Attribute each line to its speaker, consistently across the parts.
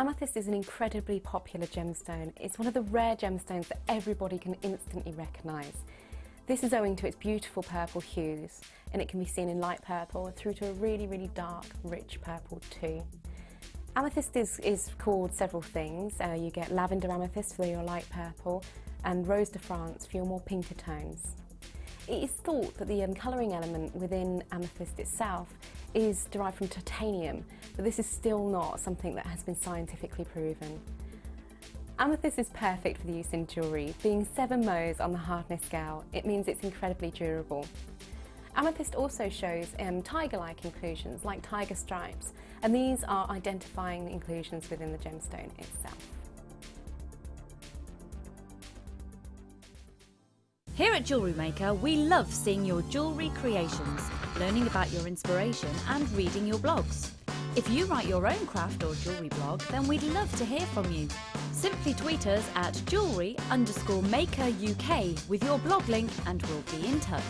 Speaker 1: Amethyst is an incredibly popular gemstone. It's one of the rare gemstones that everybody can instantly recognise. This is owing to its beautiful purple hues, and it can be seen in light purple through to a really, really dark, rich purple too. Amethyst is called several things. You get lavender amethyst for your light purple, and rose de France for your more pinker tones. It is thought that the colouring element within amethyst itself is derived from titanium, but this is still not something that has been scientifically proven. Amethyst is perfect for the use in jewellery. Being 7 Mohs on the hardness scale, it means it's incredibly durable. Amethyst also shows tiger-like inclusions, like tiger stripes, and these are identifying inclusions within the gemstone itself.
Speaker 2: Here at Jewellery Maker, we love seeing your jewellery creations, learning about your inspiration and reading your blogs. If you write your own craft or jewellery blog, then we'd love to hear from you. Simply tweet us at jewellery_maker UK with your blog link and we'll be in touch.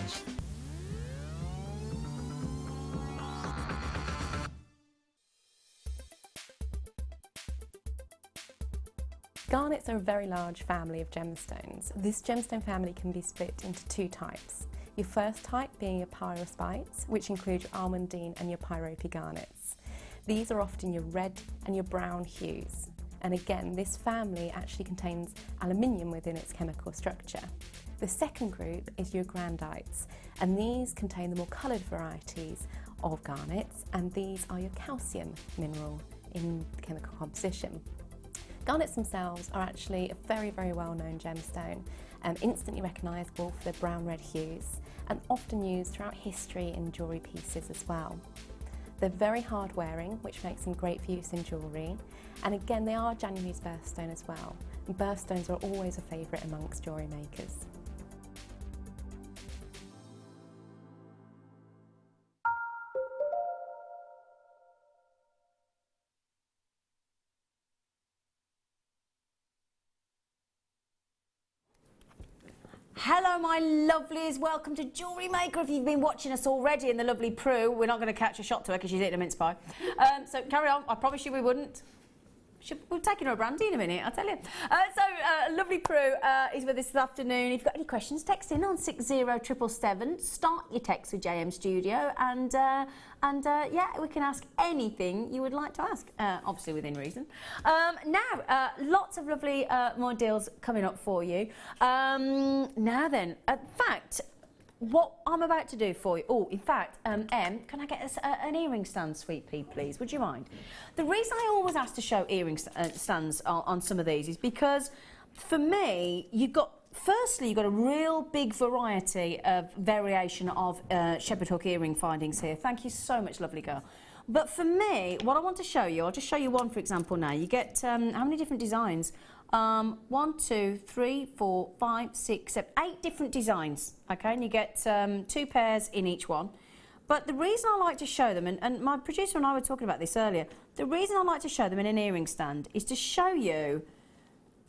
Speaker 1: Garnets are a very large family of gemstones. This gemstone family can be split into 2 types. Your first type being your pyrospites, which include your almandine and your pyrope garnets. These are often your red and your brown hues. And again, this family actually contains aluminium within its chemical structure. The second group is your grandites, and these contain the more coloured varieties of garnets, and these are your calcium mineral in the chemical composition. Garnets themselves are actually a very, very well-known gemstone, instantly recognisable for their brown-red hues, and often used throughout history in jewellery pieces as well. They're very hard wearing, which makes them great for use in jewellery, and again they are January's birthstone as well, and birthstones are always a favourite amongst jewellery makers.
Speaker 3: Hello my lovelies, welcome to Jewellery Maker. If you've been watching us already in the lovely Prue, we're not going to catch a shot to her because she's eating a mince pie. So carry on, I promise you we wouldn't. We're taking her a brandy in a minute, I'll tell you. Lovely Prue is with us this afternoon. If you've got any questions, text in on 60777. Start your text with JM Studio and yeah, we can ask anything you would like to ask, obviously within reason. Now, lots of lovely more deals coming up for you. Now then, in fact, what I'm about to do for you, in fact, Em, can I get us an earring stand, sweet pea, please? Would you mind? The reason I always ask to show earring stands on some of these is because, for me, firstly, you've got a real big variety of variation of shepherd hook earring findings here. Thank you so much, lovely girl. But for me, what I want to show you, I'll just show you one, for example, now. You get, how many different designs? 1, 2, 3, 4, 5, 6, 7, 8 different designs, okay, and you get 2 pairs in each one. But the reason I like to show them, and my producer and I were talking about this earlier, the reason I like to show them in an earring stand is to show you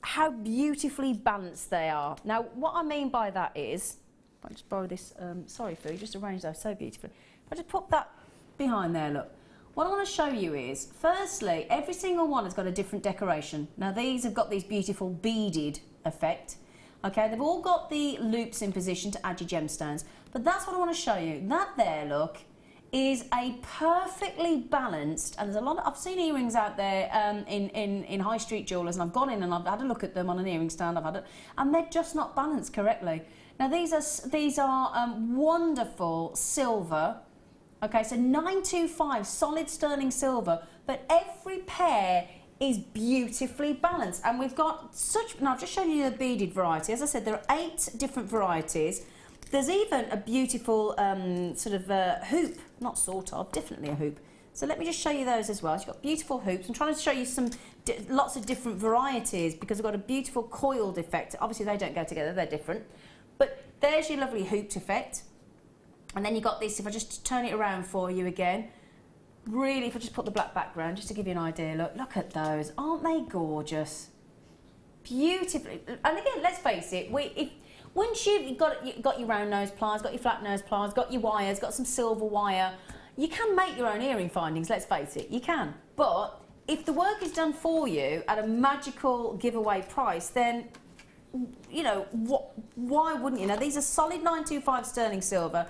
Speaker 3: how beautifully balanced they are. Now, what I mean by that is, if I just borrow this, sorry Phil, you just arranged those so beautifully. If I just pop that behind there, look. What I want to show you is, firstly, every single one has got a different decoration. Now these have got this beautiful beaded effect. Okay, they've all got the loops in position to add your gemstones. But that's what I want to show you. That there, look, is a perfectly balanced, and there's a lot of, I've seen earrings out there in high street jewellers, and I've gone in and I've had a look at them on an earring stand, and they're just not balanced correctly. Now these are wonderful silver. Okay, so 925 solid sterling silver, but every pair is beautifully balanced. And we've got such, now I've just shown you the beaded variety. As I said, there are 8 different varieties. There's even a beautiful sort of hoop, not sort of, definitely a hoop. So let me just show you those as well. You've got beautiful hoops. I'm trying to show you lots of different varieties because we've got a beautiful coiled effect. Obviously they don't go together, they're different. But there's your lovely hooped effect. And then you've got this, if I just turn it around for you again, really, if I just put the black background, just to give you an idea, look at those. Aren't they gorgeous? Beautifully. And again, let's face it, once you've got your round nose pliers, got your flat nose pliers, got your wires, got some silver wire, you can make your own earring findings, let's face it, you can. But if the work is done for you at a magical giveaway price, then, you know, why wouldn't you? Now, these are solid 925 sterling silver.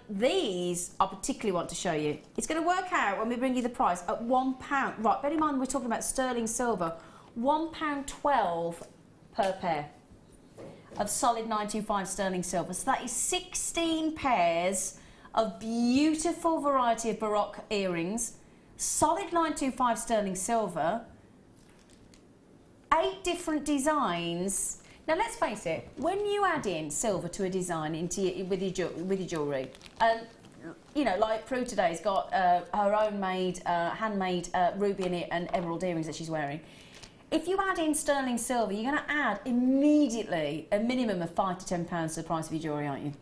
Speaker 3: These I particularly want to show you. It's going to work out when we bring you the price at £1. Right, bear in mind we're talking about sterling silver. £1.12 per pair of solid 925 sterling silver. So that is 16 pairs of beautiful variety of Baroque earrings. Solid 925 sterling silver. 8 different designs. Now let's face it, when you add in silver to a design with your jewellery, you know, like Prue today's got her own handmade ruby and emerald earrings that she's wearing. If you add in sterling silver, you're going to add immediately a minimum of £5 to £10 to the price of your jewellery, aren't you?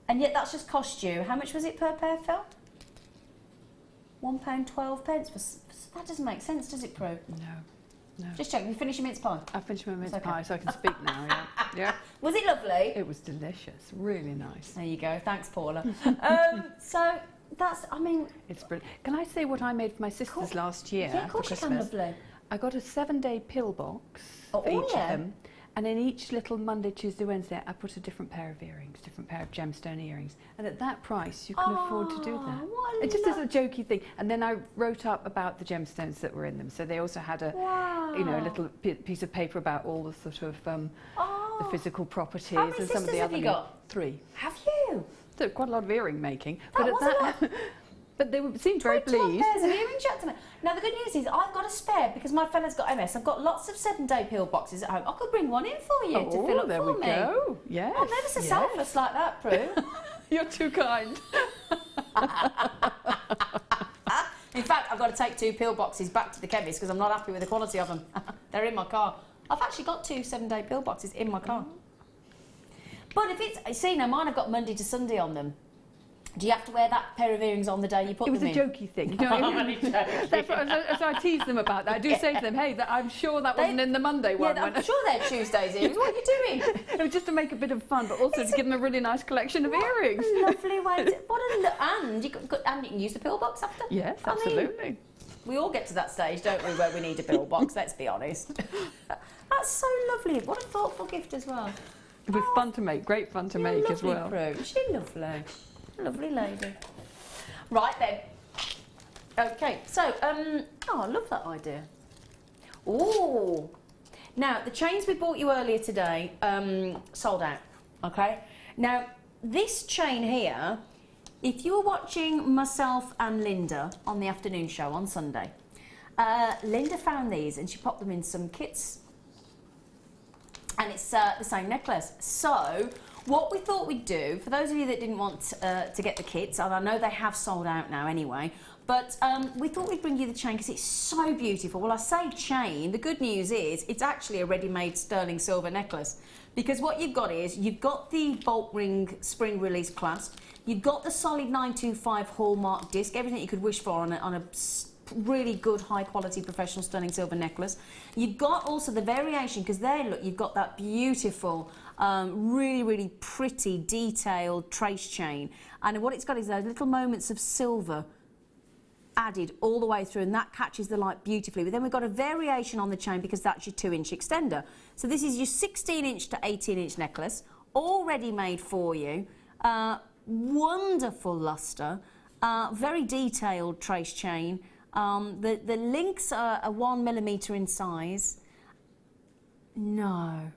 Speaker 3: And yet that's just cost you, how much was it per pair, Phil? £1.12. That doesn't make sense, does it, Prue?
Speaker 4: No. No.
Speaker 3: Just check, you finished your mince pie?
Speaker 4: I finished my mince
Speaker 3: Okay.
Speaker 4: pie, so I can speak now, yeah. Yeah.
Speaker 3: Was it lovely?
Speaker 4: It was delicious, really nice.
Speaker 3: There you go, thanks Paula. So that's, I mean...
Speaker 4: It's brilliant. Can I say what I made for my sisters last year?
Speaker 3: Yeah, of course
Speaker 4: for
Speaker 3: you can,
Speaker 4: Christmas?
Speaker 3: lovely.
Speaker 4: I got a 7-day pill box
Speaker 3: Oh,
Speaker 4: for each
Speaker 3: yeah.
Speaker 4: of them. And in each little Monday, Tuesday, Wednesday, I put a different pair of earrings, different pair of gemstone earrings. And at that price, you can afford to do that.
Speaker 3: What
Speaker 4: It just is a jokey thing. And then I wrote up about the gemstones that were in them. So they also had a, you know, a little piece of paper about all the sort of the physical properties.
Speaker 3: How many
Speaker 4: and some of
Speaker 3: sisters
Speaker 4: the
Speaker 3: have
Speaker 4: other
Speaker 3: you got?
Speaker 4: 3.
Speaker 3: Have you?
Speaker 4: So quite a lot of earring making.
Speaker 3: That
Speaker 4: But
Speaker 3: was
Speaker 4: at that, but they seemed very
Speaker 3: 21
Speaker 4: pleased.
Speaker 3: pairs of earrings, gentlemen. Now the good news is I've got a spare because my fella's got MS. I've got lots of 7-day pill boxes at home. I could bring one in for you to fill up
Speaker 4: there
Speaker 3: for
Speaker 4: we
Speaker 3: me.
Speaker 4: go. Yes.
Speaker 3: I'm never so
Speaker 4: yes.
Speaker 3: selfless like that, Prue.
Speaker 4: You're too kind.
Speaker 3: In fact, I've got to take 2 pill boxes back to the chemist because I'm not happy with the quality of them. They're in my car. I've actually got 2 7-day pill boxes in my car. But if it's, see, now mine have got Monday to Sunday on them. Do you have to wear that pair of earrings on the day you put them in?
Speaker 4: It was a jokey thing. You know what I mean? That's what, so I tease them about that. I do say to them, hey, I'm sure that wasn't in the Monday one.
Speaker 3: Yeah, I'm sure they're Tuesday's earrings. What are you doing?
Speaker 4: It was just to make a bit of fun, but also to give them a really nice collection of earrings.
Speaker 3: Lovely way to, and you can use the pill box after.
Speaker 4: Yes,
Speaker 3: I mean,
Speaker 4: absolutely.
Speaker 3: we all get to that stage, don't we, where we need a pill box, let's be honest. That's so lovely. What a thoughtful gift as well.
Speaker 4: It was fun to make, great fun to make as well.
Speaker 3: Prue. She's lovely. Lovely lady. Right then. Okay, so, oh, I love that idea. Ooh. Now, the chains we bought you earlier today sold out, okay? Now, this chain here, if you were watching myself and Linda on the afternoon show on Sunday, Linda found these and she popped them in some kits. And it's the same necklace. So, what we thought we'd do, for those of you that didn't want to get the kits, and I know they have sold out now anyway, but we thought we'd bring you the chain because it's so beautiful. Well, I say chain, the good news is it's actually a ready-made sterling silver necklace, because what you've got is, you've got the bolt ring spring release clasp, you've got the solid 925 hallmark disc, everything you could wish for on a really good high quality professional sterling silver necklace. You've got also the variation, because there, look, you've got that beautiful really pretty detailed trace chain, and what it's got is those little moments of silver added all the way through, and that catches the light beautifully. But then we've got a variation on the chain because that's your 2-inch extender. So this is your 16-inch to 18-inch necklace, all ready made for you. Wonderful luster, very detailed trace chain. The links are 1 millimetre in size. No.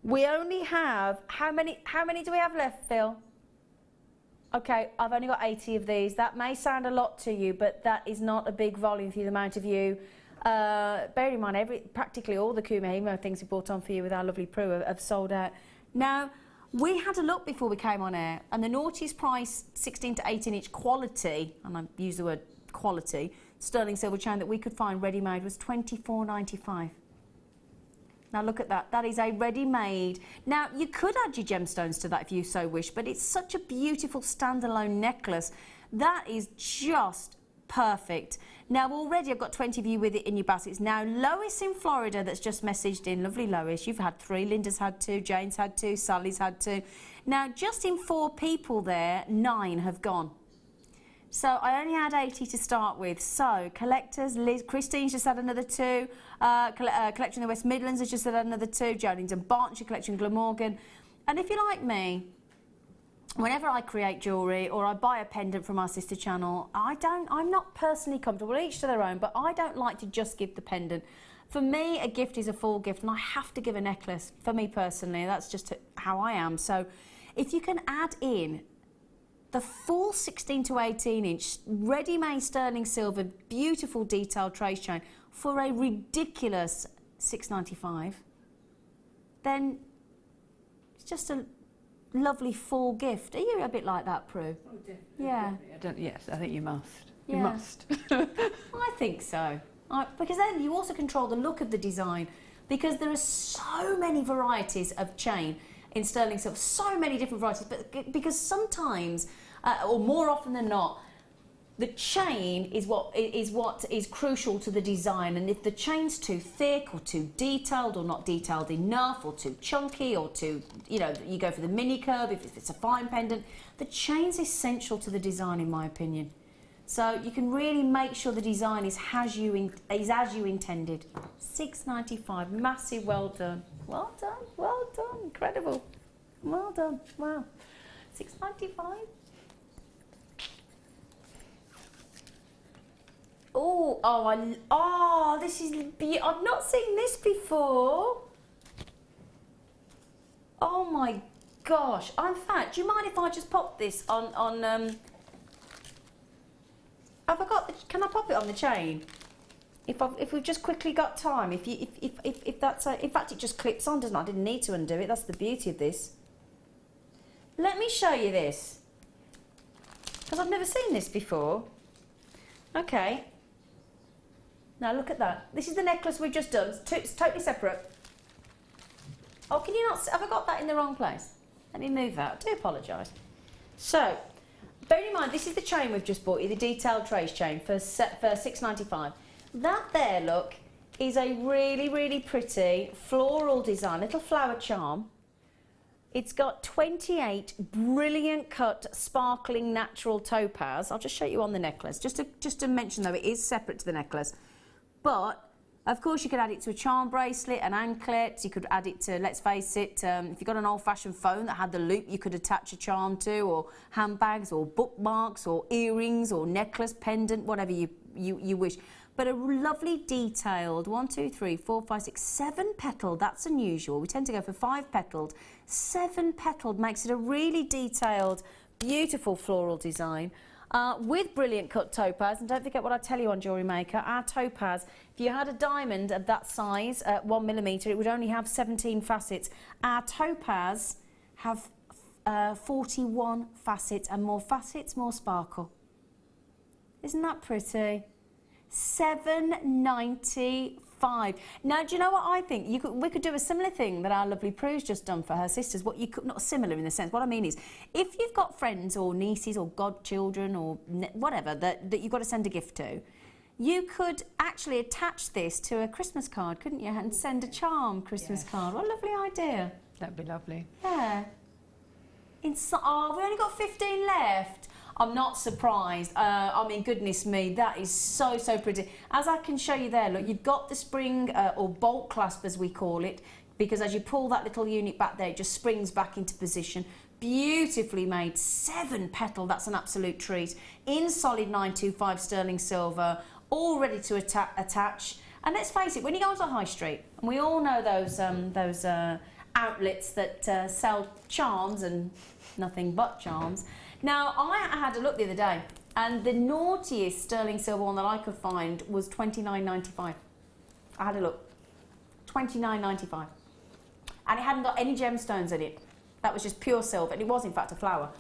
Speaker 3: We only have, how many do we have left, Phil? Okay, I've only got 80 of these. That may sound a lot to you, but that is not a big volume for the amount of you. Bear in mind, practically all the Kumehimo things we bought on for you with our lovely Prue have sold out. Now, we had a look before we came on air, and the naughtiest price 16 to 18-inch quality, and I use the word quality, sterling silver chain that we could find ready-made was $24.95. Now look at that, that is a ready-made. Now you could add your gemstones to that if you so wish, but it's such a beautiful standalone necklace. That is just Perfect. Now already I've got 20 of you with it in your baskets. Now Lois in Florida that's just messaged in, lovely Lois, you've had 3, Linda's had 2, Jane's had 2, Sally's had 2. Now just in 4 people there, 9 have gone. So I only had 80 to start with. So collectors, Liz, Christine's just had another 2, Collection in the West Midlands has just had another 2, Jolene and Barton, Collection Glamorgan. And if you're like me, whenever I create jewellery or I buy a pendant from our sister channel, I'm not personally comfortable, each to their own, but I don't like to just give the pendant. For me, a gift is a full gift, and I have to give a necklace. For me personally, that's just how I am. So if you can add in the full 16 to 18 inch ready-made sterling silver, beautiful detailed trace chain for a ridiculous £6.95, then it's just a lovely full gift. Are you a bit like that, Prue?
Speaker 4: Oh, definitely.
Speaker 3: Yeah.
Speaker 4: Definitely. Yes, I think you must.
Speaker 3: Yeah.
Speaker 4: You must.
Speaker 3: I think so. Because then you also control the look of the design, because there are so many varieties of chain in sterling silver, so many different varieties, but because sometimes, or more often than not, the chain is what is crucial to the design, and if the chain's too thick or too detailed or not detailed enough or too chunky or too, you know, you go for the mini curve if it's a fine pendant. The chain's essential to the design, in my opinion. So you can really make sure the design is as you intended. £6.95, massive, well done. Well done, well done, incredible. Well done, wow. £6.95. Oh, this is beautiful. I've not seen this before. Oh my gosh. In fact, do you mind if I just pop this on have I got the, can I pop it on the chain? If we've just quickly got time, if that's in fact it just clips on, doesn't it? I didn't need to undo it. That's the beauty of this. Let me show you this, because I've never seen this before. Okay. Now look at that. This is the necklace we've just done. It's totally separate. Oh, can you not? Have I got that in the wrong place? Let me move that. I do apologise. So, bear in mind, this is the chain we've just bought you, the detailed trace chain for £6.95. That there, look, is a really, really pretty floral design, little flower charm. It's got 28 brilliant cut, sparkling natural topaz. I'll just show you on the necklace. Just to mention, though, it is separate to the necklace. But, of course, you could add it to a charm bracelet, an anklet. You could add it to, let's face it, if you've got an old-fashioned phone that had the loop, you could attach a charm to, or handbags, or bookmarks, or earrings, or necklace, pendant, whatever you wish. But a lovely detailed 1, 2, 3, 4, 5, 6, 7 petaled. That's unusual. We tend to go for 5 petaled. 7 petaled makes it a really detailed, beautiful floral design. With brilliant cut topaz, and don't forget what I tell you on Jewellery Maker, our topaz, if you had a diamond of that size, 1mm, it would only have 17 facets. Our topaz have 41 facets, and more facets, more sparkle. Isn't that pretty? £7.95. Now, do you know what I think? We could do a similar thing that our lovely Prue's just done for her sisters. What you could, not similar in the sense, what I mean is, if you've got friends or nieces or godchildren or whatever that you've got to send a gift to, you could actually attach this to a Christmas card, couldn't you? And send a charm Christmas card. What a lovely idea.
Speaker 4: That'd be lovely.
Speaker 3: Yeah. Oh, we only got 15 left. I'm not surprised. I mean, goodness me, that is so, so pretty. As I can show you there, look, you've got the spring or bolt clasp, as we call it, because as you pull that little unit back there, it just springs back into position. Beautifully made, 7 petal, that's an absolute treat. In solid 925 sterling silver, all ready to attach. And let's face it, when you go to the high street, and we all know those outlets that sell charms and nothing but charms. Now, I had a look the other day, and the naughtiest sterling silver one that I could find was £29.95. I had a look. £29.95. And it hadn't got any gemstones in it. That was just pure silver, and it was, in fact, a flower.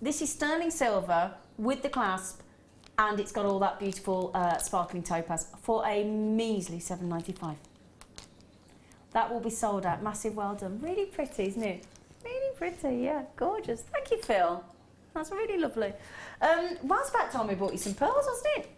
Speaker 3: This is sterling silver with the clasp, and it's got all that beautiful sparkling topaz for a measly £7.95. That will be sold out. Massive well done. Really pretty, isn't it? Really pretty, yeah. Gorgeous. Thank you, Phil. That's really lovely. Well, it's about time we bought you some pearls, wasn't it?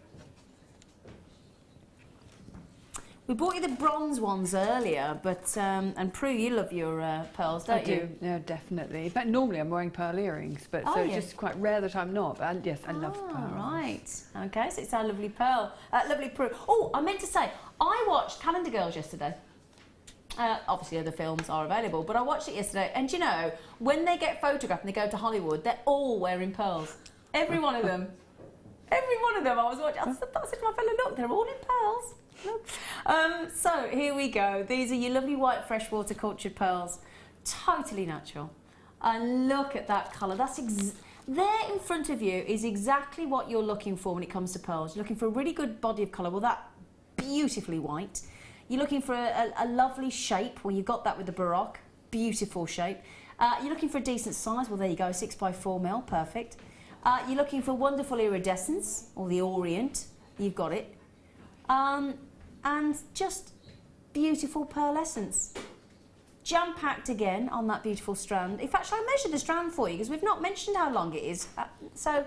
Speaker 3: We bought you the bronze ones earlier, but and Prue, you love your pearls, don't you?
Speaker 4: I do, no, definitely. In fact, normally I'm wearing pearl earrings, but so it's just quite rare that I'm not. And yes, I love pearls.
Speaker 3: Right. Okay, so it's our lovely pearl, lovely Prue. Oh, I meant to say, I watched Calendar Girls yesterday. Obviously, other films are available, but I watched it yesterday, and you know, when they get photographed and they go to Hollywood, they're all wearing pearls. Every one of them. Every one of them. I was watching. I said to my fellow, look, they're all in pearls. So here we go. These are your lovely white freshwater cultured pearls, totally natural. And look at that colour. That's there in front of you is exactly what you're looking for when it comes to pearls. You're looking for a really good body of colour. Well, that beautifully white. You're looking for a lovely shape. Well, you've got that with the Baroque, beautiful shape. You're looking for a decent size. Well, there you go, 6x4mm, perfect. You're looking for wonderful iridescence or the Orient. You've got it. And just beautiful pearlescence. Jam-packed again on that beautiful strand. In fact, shall I measure the strand for you? Because we've not mentioned how long it is. So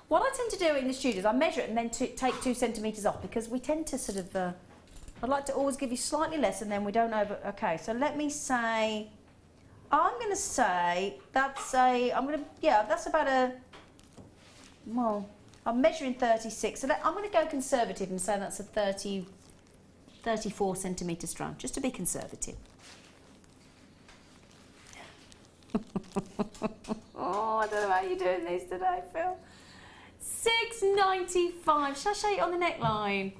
Speaker 3: what I tend to do in the studio is I measure it and then take 2 centimetres off, because we tend to sort of... I'd like to always give you slightly less and then we don't over... Okay, so let me say... I'm going to say that's about a... Well, I'm measuring 36, so I'm going to go conservative and say that's a 34 centimetre strand, just to be conservative. Oh, I don't know how you're doing these today, Phil. $6.95. Shall I show you on the neckline?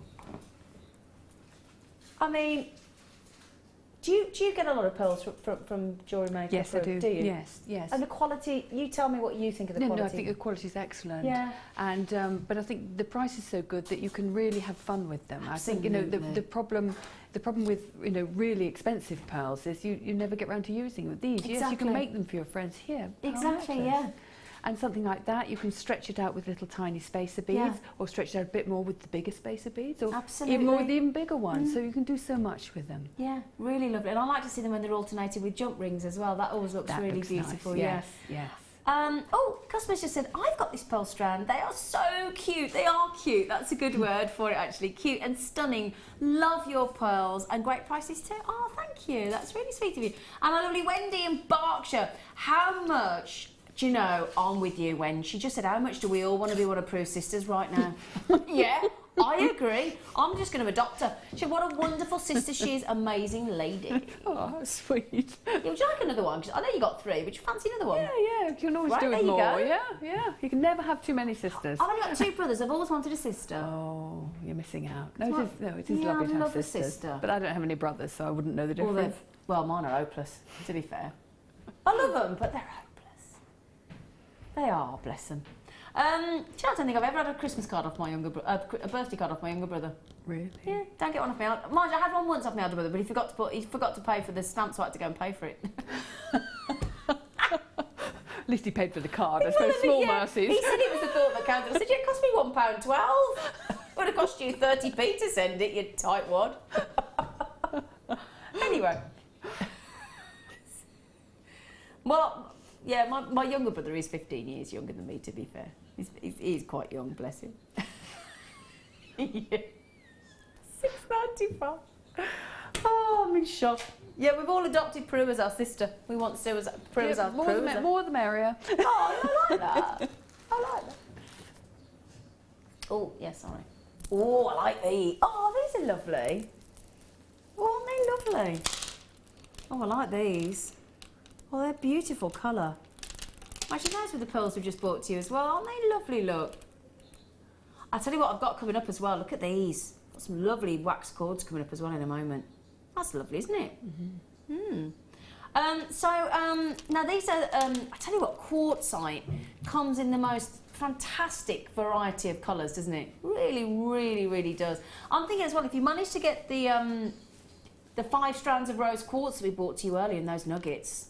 Speaker 3: I mean, do you get a lot of pearls from Jewellery Maker?
Speaker 4: Yes, I do.
Speaker 3: Do you?
Speaker 4: Yes, yes.
Speaker 3: And the quality, you tell me what you think of the quality.
Speaker 4: No, I think the quality is excellent.
Speaker 3: Yeah.
Speaker 4: And but I think the price is so good that you can really have fun with them.
Speaker 3: Absolutely.
Speaker 4: I think the problem with really expensive pearls is you never get round to using with these.
Speaker 3: Exactly.
Speaker 4: Yes, you can make them for your friends here.
Speaker 3: Exactly, yeah.
Speaker 4: And something like that, you can stretch it out with little tiny spacer beads, or stretch it out a bit more with the bigger spacer beads, or even more with the even bigger ones. So you can do so much with them.
Speaker 3: Yeah, really lovely. And I like to see them when they're alternated with jump rings as well. That always looks really beautiful.
Speaker 4: Nice. Yes.
Speaker 3: Oh, customers just said, I've got this pearl strand. They are so cute. They are cute. That's a good word for it, actually. Cute and stunning. Love your pearls, and great prices too. Oh, thank you. That's really sweet of you. And our lovely Wendy in Berkshire. How much... Do you know, I'm with you, when she just said, how much do we all want to be one of Prue's sisters right now? Yeah, I agree. I'm just going to adopt her. She said, what a wonderful sister she is. Amazing lady.
Speaker 4: Oh, sweet.
Speaker 3: Yeah, would you like another one? 'Cause I know you got 3, but you fancy another one?
Speaker 4: Yeah, you can always do with more. Yeah. You can never have too many sisters.
Speaker 3: I've only got 2 brothers. I've always wanted a sister.
Speaker 4: Oh, you're missing out. No, it is
Speaker 3: Yeah,
Speaker 4: lovely to
Speaker 3: I
Speaker 4: have
Speaker 3: love a
Speaker 4: sisters.
Speaker 3: sister.
Speaker 4: But I don't have any brothers, so I wouldn't know the difference.
Speaker 3: Well, mine are hopeless, to be fair. I love them, but they're hopeless. They are, bless them. Do you know, I don't think I've ever had a Christmas card off my younger brother, a birthday card off my younger brother.
Speaker 4: Really?
Speaker 3: Yeah, don't get one off me. Mind you, I had one once off my older brother, but he forgot to pay for the stamp, so I had to go and pay for it.
Speaker 4: At least he paid for the card, I suppose. Small mercies.
Speaker 3: He said it was the thought that counted. I said, yeah, it cost me £1.12. It would have cost you 30p to send it, you tightwad. Anyway. Well, yeah, my younger brother is 15 years younger than me, to be fair. He's quite young, bless him. Yeah. £6.95. Oh, I'm in shock. Yeah, we've all adopted Prue as our sister. We want Prue as our Prue.
Speaker 4: More the merrier.
Speaker 3: Oh, I like that. I like that. Oh, yeah, sorry. Oh, I like these. Oh, these are lovely. Oh, aren't they lovely? Oh, I like these. Oh, they're beautiful colour. Actually, those with the pearls we've just bought to you as well. Aren't they lovely, look? I'll tell you what I've got coming up as well. Look at these. Got some lovely wax cords coming up as well in a moment. That's lovely, isn't it? Mm-hmm. Now these are, I tell you what, quartzite comes in the most fantastic variety of colours, doesn't it? Really, really, really does. I'm thinking as well, if you manage to get the 5 strands of rose quartz that we bought to you earlier in those nuggets,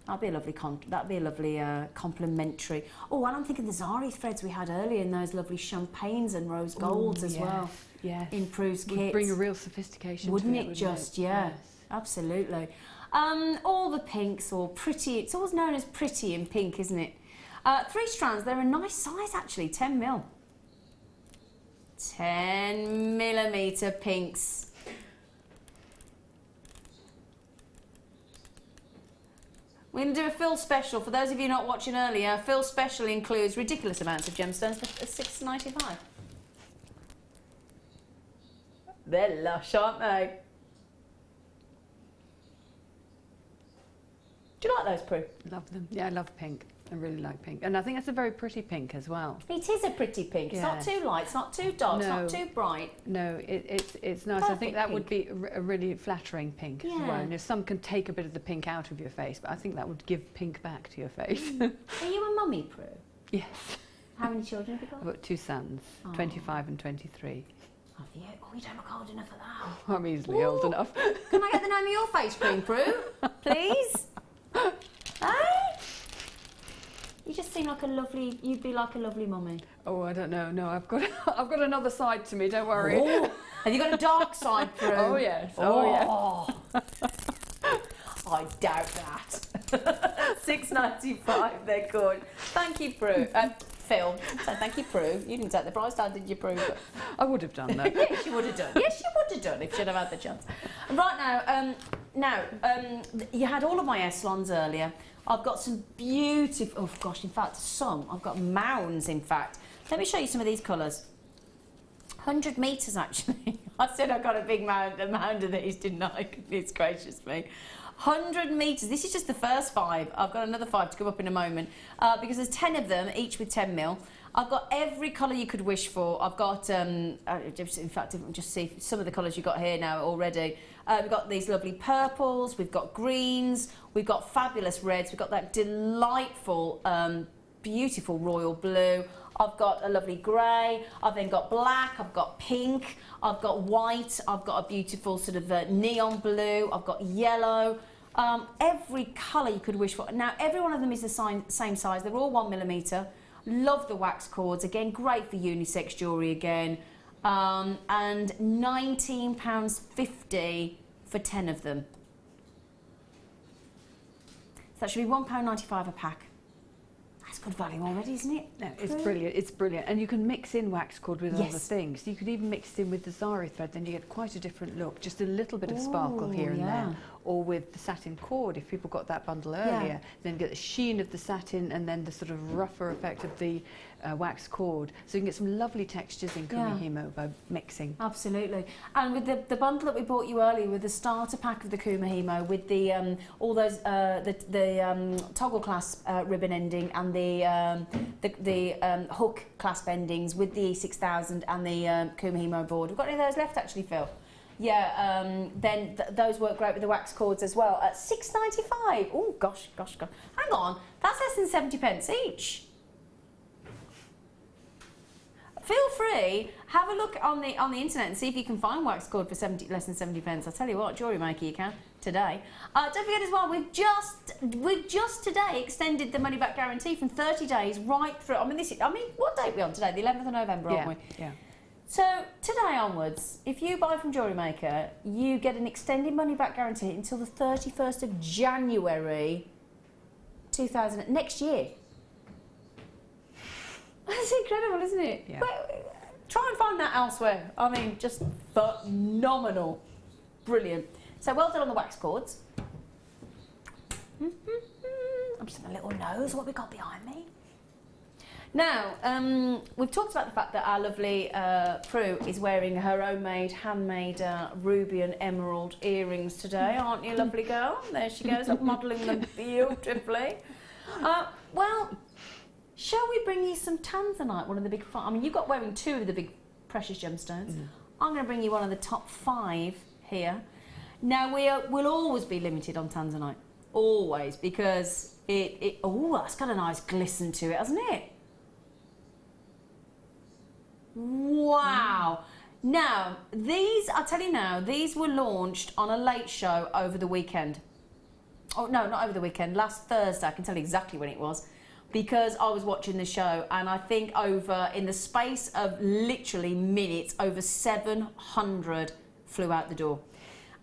Speaker 3: that'd be a lovely complimentary. Oh, and I'm thinking the Zari threads we had earlier in those lovely champagnes and rose golds as well.
Speaker 4: Yeah.
Speaker 3: In Prue's kit.
Speaker 4: Bring a real sophistication
Speaker 3: wouldn't
Speaker 4: to
Speaker 3: it?
Speaker 4: Wouldn't
Speaker 3: Just,
Speaker 4: it?
Speaker 3: yeah.
Speaker 4: Yes.
Speaker 3: Absolutely. All the pinks, or pretty, it's always known as pretty in pink, isn't it? 3 strands, they're a nice size actually, 10 mil. 10mm pinks. We're going to do a fill special. For those of you not watching earlier, fill special includes ridiculous amounts of gemstones for $6.95. They're lush, aren't they? Do you like those, Prue?
Speaker 4: Love them. Yeah, I love pink. I really like pink. And I think it's a very pretty pink as well.
Speaker 3: It is a pretty pink. It's not too light, it's not too dark, it's not too bright.
Speaker 4: No, it's nice.
Speaker 3: Perfect
Speaker 4: I think that
Speaker 3: pink.
Speaker 4: would be a really flattering pink as well. You know, some can take a bit of the pink out of your face, but I think that would give pink back to your face.
Speaker 3: Are you a mummy, Prue?
Speaker 4: Yes.
Speaker 3: How many children have you got?
Speaker 4: I've got 2 sons, 25 and 23.
Speaker 3: Have you? Oh, you don't look old enough for that.
Speaker 4: I'm easily old enough.
Speaker 3: Can I get the name of your face cream, Prue? Please? Hey? You just seem like a lovely, you'd be like a lovely mummy.
Speaker 4: Oh, I don't know. No, I've got another side to me, don't worry.
Speaker 3: Oh, have you got a dark side, Prue?
Speaker 4: Oh, yes. Oh,
Speaker 3: yes. I doubt that. $6.95, they're good. Thank you, Prue. Phil, so thank you, Prue. You didn't take the price down, did you, Prue?
Speaker 4: I would have done that.
Speaker 3: Yes, you would have done. Yes, you would have done if you'd have had the chance. Right now, you had all of my S-lons earlier. I've got some beautiful, oh gosh, in fact, some. I've got mounds, in fact. Let me show you some of these colours. 100 metres, actually. I said I got a big mound of these, didn't I? Goodness gracious me. 100 metres. This is just the first 5. I've got another 5 to go up in a moment because there's 10 of them, each with 10 mil. I've got every colour you could wish for. I've got, in fact, just see some of the colours you've got here now already. We've got these lovely purples, we've got greens, we've got fabulous reds, we've got that delightful, beautiful royal blue. I've got a lovely grey, I've then got black, I've got pink, I've got white, I've got a beautiful sort of neon blue, I've got yellow. Every colour you could wish for. Now, every one of them is the same size. They're all 1mm. Love the wax cords. Again, great for unisex jewellery again. And £19.50 for 10 of them. So that should be £1.95 a pack. That's good value already, isn't it?
Speaker 4: No, it's brilliant. It's brilliant. And you can mix in wax cord with other things. You could even mix it in with the zari thread, then you get quite a different look. Just a little bit of sparkle here and there. Or with the satin cord, if people got that bundle earlier, then get the sheen of the satin and then the sort of rougher effect of the wax cord. So you can get some lovely textures in Kumihimo by mixing.
Speaker 3: Absolutely. And with the bundle that we bought you earlier, with the starter pack of the Kumihimo, with the all those the toggle clasp ribbon ending and the hook clasp endings with the E6000 and the Kumihimo board. We've got any of those left actually, Phil? Yeah, then those work great with the wax cords as well at £6.95. Oh gosh. Hang on, that's less than 70 pence each. Feel free, have a look on the internet and see if you can find wax cord for less than 70 pence. I'll tell you what, Jewellery Maker, you can today. Don't forget as well, we've just today extended the money back guarantee from 30 days right through. I mean, what date are we on today? The 11th of November, aren't we? Yeah. So today onwards, if you buy from Jewellery Maker, you get an extended money back guarantee until the 31st of January 2000 next year. That's incredible, isn't it?
Speaker 4: Yeah.
Speaker 3: Try and find that elsewhere. I mean, just phenomenal. Brilliant. So well done on the wax cords. I'm just having a little nose what we got behind me. Now, we've talked about the fact that our lovely Prue is wearing her homemade, handmade ruby and emerald earrings today, aren't you, lovely girl? There she goes, modelling them beautifully. Well, shall we bring you some tanzanite, one of the big five? I mean, you've got wearing 2 of the big precious gemstones. I'm going to bring you one of the top 5 here. Now, we'll always be limited on tanzanite, always, because oh, that's got a nice glisten to it, hasn't it? Wow. Now, I'll tell you now, these were launched on a late show over the weekend. Oh, no, not over the weekend, last Thursday. I can tell you exactly when it was, because I was watching the show, and I think in the space of literally minutes, over 700 flew out the door.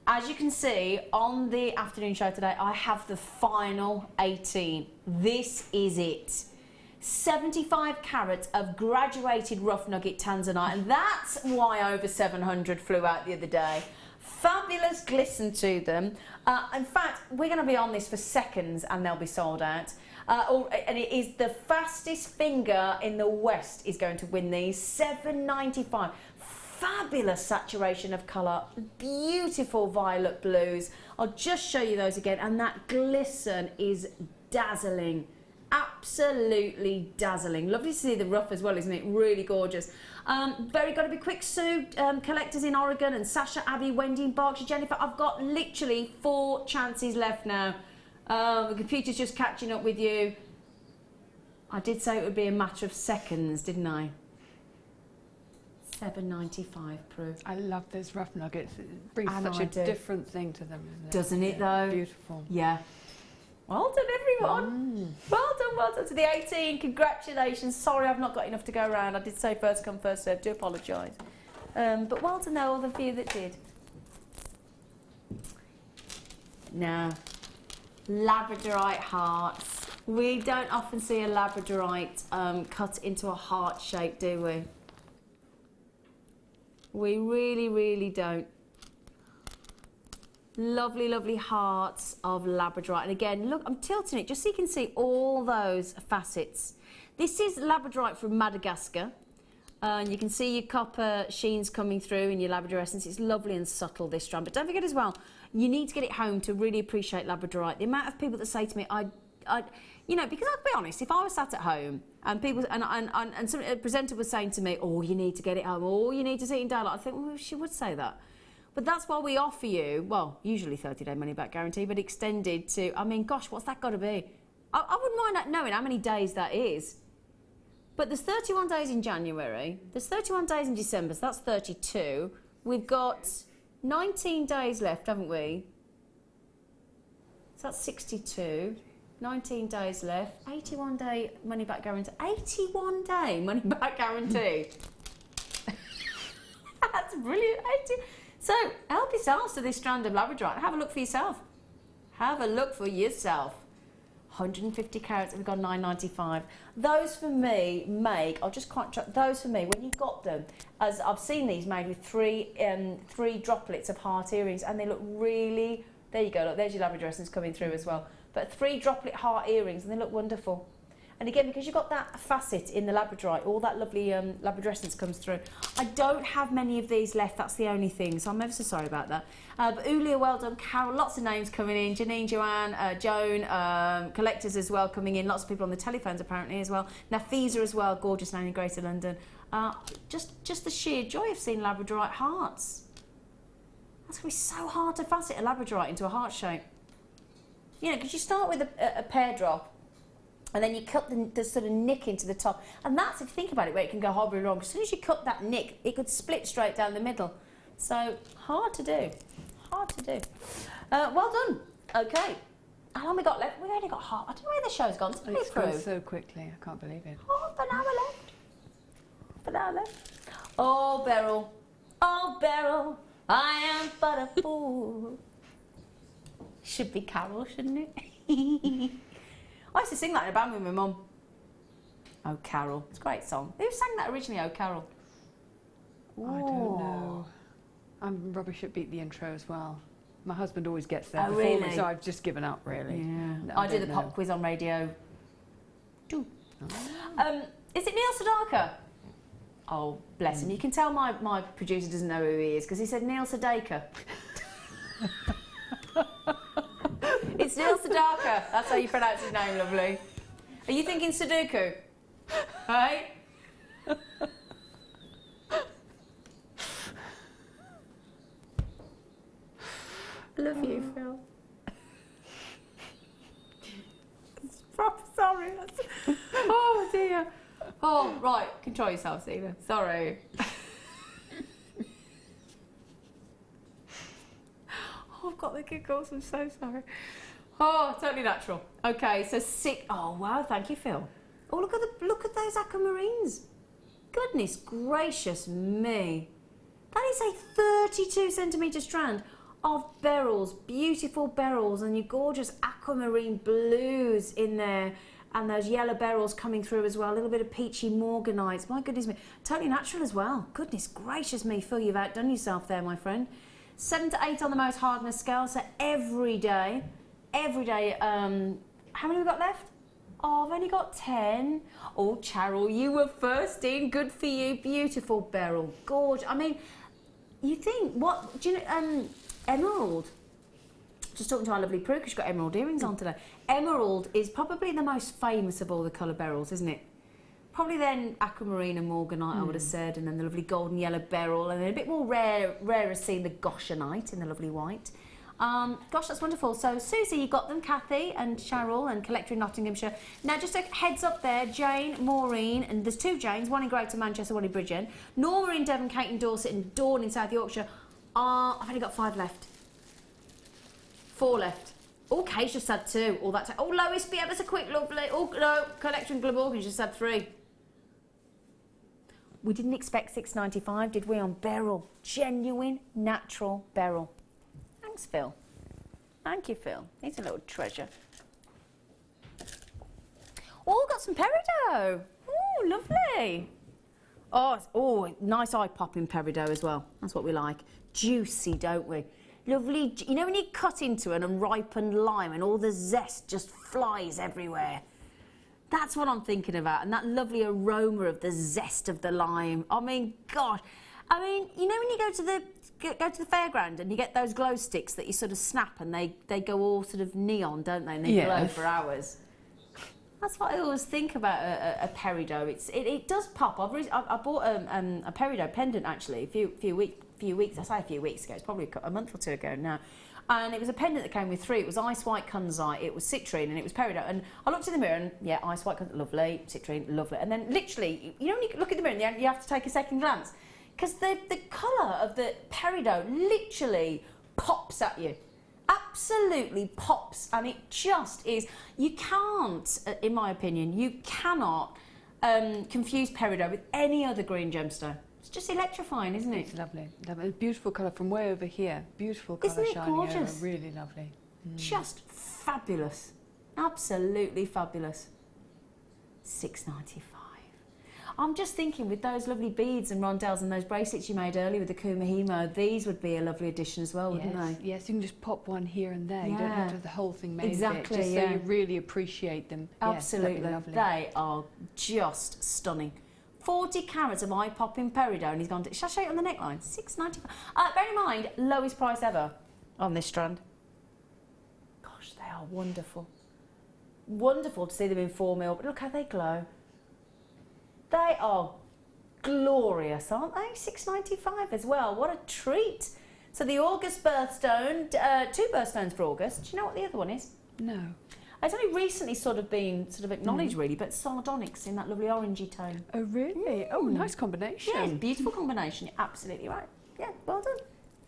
Speaker 3: As you can see on the afternoon show today, I have the final 18. This is it. 75 carats of graduated rough nugget tanzanite, and that's why over 700 flew out the other day. Fabulous glisten to them. In fact, we're going to be on this for seconds and they'll be sold out. And it is the fastest finger in the West is going to win these. $7.95. Fabulous saturation of colour, beautiful violet blues. I'll just show you those again, and that glisten is dazzling, absolutely dazzling. Lovely to see the rough as well, isn't it? Really gorgeous. Very got to be quick, Sue, collectors in Oregon, and Sasha, Abby, Wendy in Berkshire, Jennifer. I've got literally 4 chances left now. The computer's just catching up with you. I did say it would be a matter of seconds, didn't I? $7.95, Prue.
Speaker 4: I love those rough nuggets. It brings such a different thing to them, isn't it?
Speaker 3: Doesn't it, though?
Speaker 4: Beautiful.
Speaker 3: Yeah. Well done, everyone. Well done to the 18. Congratulations. Sorry I've not got enough to go around. I did say first come, first served. Do apologise. But well done, though, all the few that did. Now, Labradorite hearts. We don't often see a Labradorite cut into a heart shape, do we? We really, really don't. Lovely, lovely hearts of Labradorite. And again, look, I'm tilting it just so you can see all those facets. This is Labradorite from Madagascar. And you can see your copper sheens coming through in your Labrador essence. It's lovely and subtle, this strand. But don't forget as well, you need to get it home to really appreciate Labradorite. The amount of people that say to me, you know, because I'll be honest, if I was sat at home and people and some, a presenter was saying to me, oh, you need to get it home, oh, you need to see it in daylight, I think, well, she would say that. But that's why we offer you, well, usually 30-day money-back guarantee, but extended to, I mean, gosh, what's that got to be? I wouldn't mind knowing how many days that is. But there's 31 days in January, there's 31 days in December, so that's 32. We've got 19 days left, haven't we? So that's 62. 19 days left, 81-day money-back guarantee. 81-day money-back guarantee. That's brilliant. So help yourselves to this strand of Labradorite. Have a look for yourself. Have a look for yourself. 150 carats, and we've got $9.95. Those for me make, I'll just contract those for me, when you've got them, as I've seen these made with three droplets of heart earrings, and they look really, there you go, look, there's your Labrador essence coming through as well. But 3 droplet heart earrings, and they look wonderful. And again, because you've got that facet in the Labradorite, all that lovely Labrador essence comes through. I don't have many of these left, that's the only thing, so I'm ever so sorry about that. But Ulia, well done. Carol, lots of names coming in. Janine, Joanne, Joan, collectors as well coming in. Lots of people on the telephones apparently as well. Nafisa as well, gorgeous name in Greater London. Just the sheer joy of seeing Labradorite hearts. That's going to be so hard to facet a Labradorite into a heart shape. You know, because you start with a pear drop, and then you cut the sort of nick into the top. And that's, if you think about it, where it can go horribly wrong. As soon as you cut that nick, it could split straight down the middle. So, hard to do. Hard to do. Well done. Okay. How long we got left? We've only got half. I don't know where the show's gone.
Speaker 4: It's gone so quickly. I can't believe it.
Speaker 3: Half an hour left. Half an hour left. Oh, Beryl. Oh, Beryl. I am but a fool. Should be Carol, shouldn't it? I used to sing that in a band with my mum. Oh, Carol. It's a great song. Who sang that originally, Oh, Carol?
Speaker 4: I don't know. I'm rubbish at beat the intro as well. My husband always gets there before
Speaker 3: really?
Speaker 4: me, so I've just given up, really.
Speaker 3: Yeah.
Speaker 4: No,
Speaker 3: I do the pop quiz on radio. Is it Neil Sedaka? Oh, bless him. You can tell my producer doesn't know who he is, because he said Neil Sedaka. It's Neil Sedaka. That's how you pronounce his name, lovely. Are you thinking Sudoku? Right? Love you, Phil. Sorry. Oh, dear. Oh, right. Control yourself, Zena. Sorry. Oh, I've got the giggles. I'm so sorry. Oh, totally natural. Okay, so 6. Oh, wow. Thank you, Phil. Oh, look at those aquamarines. Goodness gracious me. That is a 32 centimetre strand of beryls, beautiful beryls, and your gorgeous aquamarine blues in there. and those yellow beryls coming through as well. A little bit of peachy morganite. My goodness me, totally natural as well. Goodness gracious me, Phil, you've outdone yourself there, my friend. 7 to 8 on the most hardness scale, so every day. How many have we got left? Oh, I've only got 10. Oh, Cheryl, you were first in. Good for you. Beautiful beryl. Gorgeous. I mean, you think, what, do you know, emerald. Just talking to our lovely Prue, because she's got emerald earrings on today. Emerald is probably the most famous of all the colour beryls, isn't it? Probably then aquamarine and morganite, I would have said, and then the lovely golden yellow beryl, and then a bit more rarer seeing the goshenite in the lovely white. Gosh, that's wonderful. So, Susie, you got them, Kathy and Cheryl, and collector in Nottinghamshire. Now, just a heads up there, Jane, Maureen, and there's 2 Janes, one in Greater Manchester, one in Bridgend. Norma in Devon, Kate in Dorset, and Dawn in South Yorkshire. I've only got 5 left. 4 left. Oh, Kate's just had 2. All that. Oh, Lois, be ever so quick, lovely. Oh, no, collector in Glamorgan's just had 3. We didn't expect $6.95, did we, on beryl? Genuine, natural beryl. Thanks, Phil. Thank you, Phil. He's a little treasure. Oh, got some peridot. Oh, lovely. Oh, nice eye-popping peridot as well. That's what we like. Juicy, don't we? Lovely. You know when you cut into an unripened lime and all the zest just flies everywhere? That's what I'm thinking about. And that lovely aroma of the zest of the lime. I mean, gosh. I mean, you know when you go to the fairground and you get those glow sticks that you sort of snap and they go all sort of neon, don't they? And they glow for hours. That's what I always think about a peridot. It does pop. I bought a peridot pendant actually a few weeks. I say a few weeks ago. It's probably a month or 2 ago now. And it was a pendant that came with 3. It was ice white kunzite, it was citrine, and it was peridot. And I looked in the mirror and, yeah, ice white kunzite, lovely, citrine, lovely. And then literally, you know when you look in the mirror and you have to take a second glance? Because the colour of the peridot literally pops at you. Absolutely pops. And it just is, you can't, in my opinion, you cannot confuse peridot with any other green gemstone. It's just electrifying, isn't it?
Speaker 4: It's lovely. Lovely. Beautiful colour from way over here. Beautiful colour
Speaker 3: Isn't it
Speaker 4: shining
Speaker 3: gorgeous?
Speaker 4: over. Really lovely.
Speaker 3: Just fabulous. Absolutely fabulous. $6.95. I'm just thinking with those lovely beads and rondelles and those bracelets you made earlier with the Kumahimo, these would be a lovely addition as well, wouldn't they?
Speaker 4: Yes, you can just pop one here and there.
Speaker 3: Yeah.
Speaker 4: You don't have to have the whole thing made
Speaker 3: Exactly,
Speaker 4: of it, just
Speaker 3: yeah.
Speaker 4: so you really appreciate them.
Speaker 3: Absolutely.
Speaker 4: Yes, lovely.
Speaker 3: They are just stunning. 40 carats of eye-popping peridot, and he's gone to... Shall I show you on the neckline? $6.95. Bear in mind, lowest price ever on this strand. Gosh, they are wonderful. Wonderful to see them in 4mm, but look how they glow. They are glorious, aren't they? $6.95 as well. What a treat. So the August birthstone, 2 birthstones for August. Do you know what the other one is?
Speaker 4: No.
Speaker 3: It's only recently sort of been acknowledged really, but sardonyx in that lovely orangey tone.
Speaker 4: Oh, really? Oh, nice combination.
Speaker 3: Yeah, beautiful combination. You're absolutely right. Yeah, well done.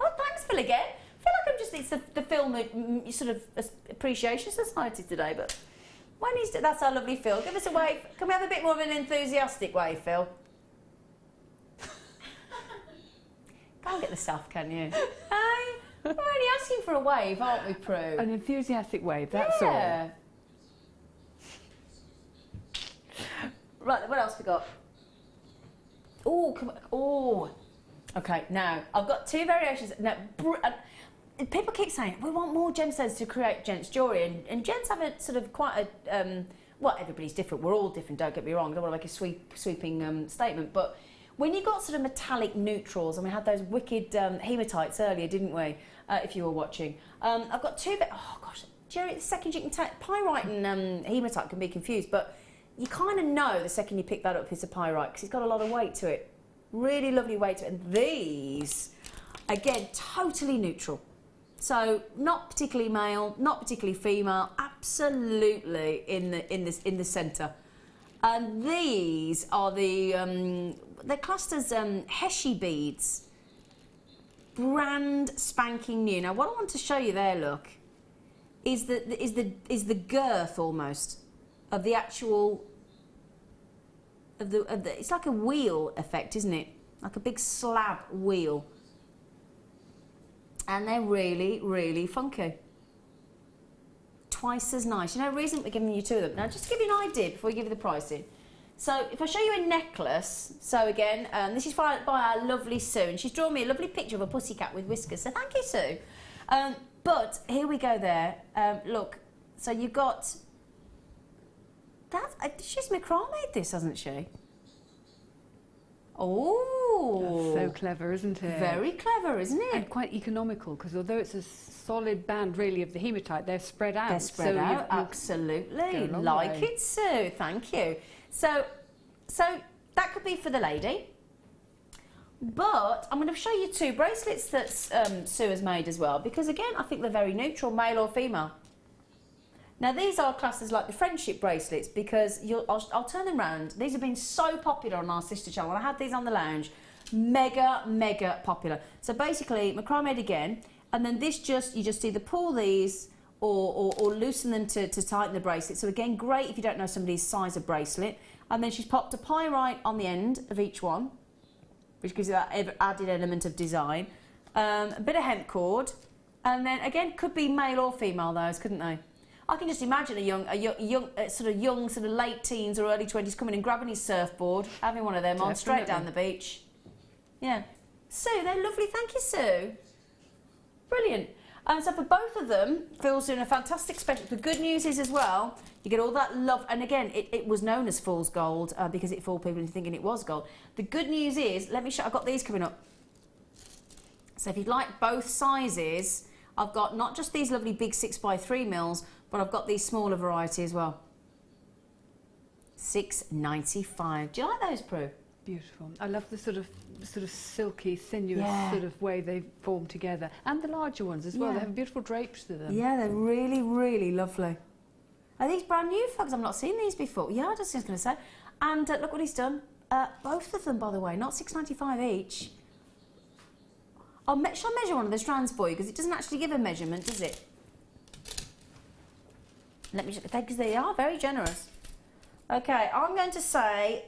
Speaker 3: Oh, thanks, Phil, again. I feel like it's the film sort of appreciation society today, but when that's our lovely Phil. Give us a wave. Can we have a bit more of an enthusiastic wave, Phil? Can't get the stuff, can you? Hey, we're only asking for a wave, aren't we, Prue?
Speaker 4: An enthusiastic wave, that's all.
Speaker 3: Right, what else we got? Oh, come on. Oh. Okay, now, I've got 2 variations. Now, people keep saying, we want more gemstones to create gents jewellery, and gents have a sort of quite a, well, everybody's different, we're all different, don't get me wrong, I don't want to make a sweeping statement, but when you've got sort of metallic neutrals, and we had those wicked hematites earlier, didn't we, if you were watching, I've got 2, oh gosh, Jerry, the second you can take, pyrite and hematite can be confused, but you kind of know the second you pick that up it's a pyrite, because it's got a lot of weight to it, really lovely weight to it, and these, again, totally neutral. So not particularly male, not particularly female, absolutely in the centre. And these are they're classed as Heshi beads, brand spanking new. Now what I want to show you there, look, is the girth almost of the actual of the it's like a wheel effect, isn't it? Like a big slab wheel. And they're really, really funky. twice as nice. You know, the reason we're giving you two of them. Now, just to give you an idea before we give you the pricing. So, if I show you a necklace, so again, this is by our lovely Sue, and she's drawn me a lovely picture of a pussycat with whiskers, so thank you, Sue. But here we go there. Look, so you've got... she's macrame this, hasn't she? Oh,
Speaker 4: that's so clever, isn't it?
Speaker 3: Very clever, isn't it?
Speaker 4: And quite economical, because although it's a solid band really of the hematite, they're spread out.
Speaker 3: They're spread out, absolutely. Like it, Sue. Thank you. So that could be for the lady. But I'm going to show you two bracelets that Sue has made as well, because again, I think they're very neutral, male or female. Now these are classed as like the friendship bracelets, because I'll turn them around. These have been so popular on our sister channel. When I had these on the lounge, mega popular. So basically, macrame again, and then this you just either pull these or loosen them to tighten the bracelet. So again, great if you don't know somebody's size of bracelet. And then she's popped a pyrite on the end of each one, which gives you that added element of design. A bit of hemp cord, and then again, could be male or female those, couldn't they? I can just imagine a young, sort of late teens or early 20s coming and grabbing his surfboard, having one of them on straight down the beach. Yeah. Sue, they're lovely. Thank you, Sue. Brilliant. And so for both of them, Phil's doing a fantastic special. The good news is as well, you get all that love. And again, it was known as fool's gold because it fooled people into thinking it was gold. The good news is, let me show, I've got these coming up. So if you'd like both sizes, I've got not just these lovely big 6x3 mils, but I've got these smaller variety as well. $6.95. Do you like those, Prue?
Speaker 4: Beautiful. I love the sort of silky, sinuous sort of way they form together, and the larger ones as well. They have beautiful drapes to them.
Speaker 3: Yeah, they're really lovely. Are these brand new, folks? I've not seen these before. Yeah, I was just going to say. And look what he's done. Both of them, by the way, not $6.95 each. Shall I measure one of the strands for you? Because it doesn't actually give a measurement, does it? Let me just, because they are very generous. Okay, I'm going to say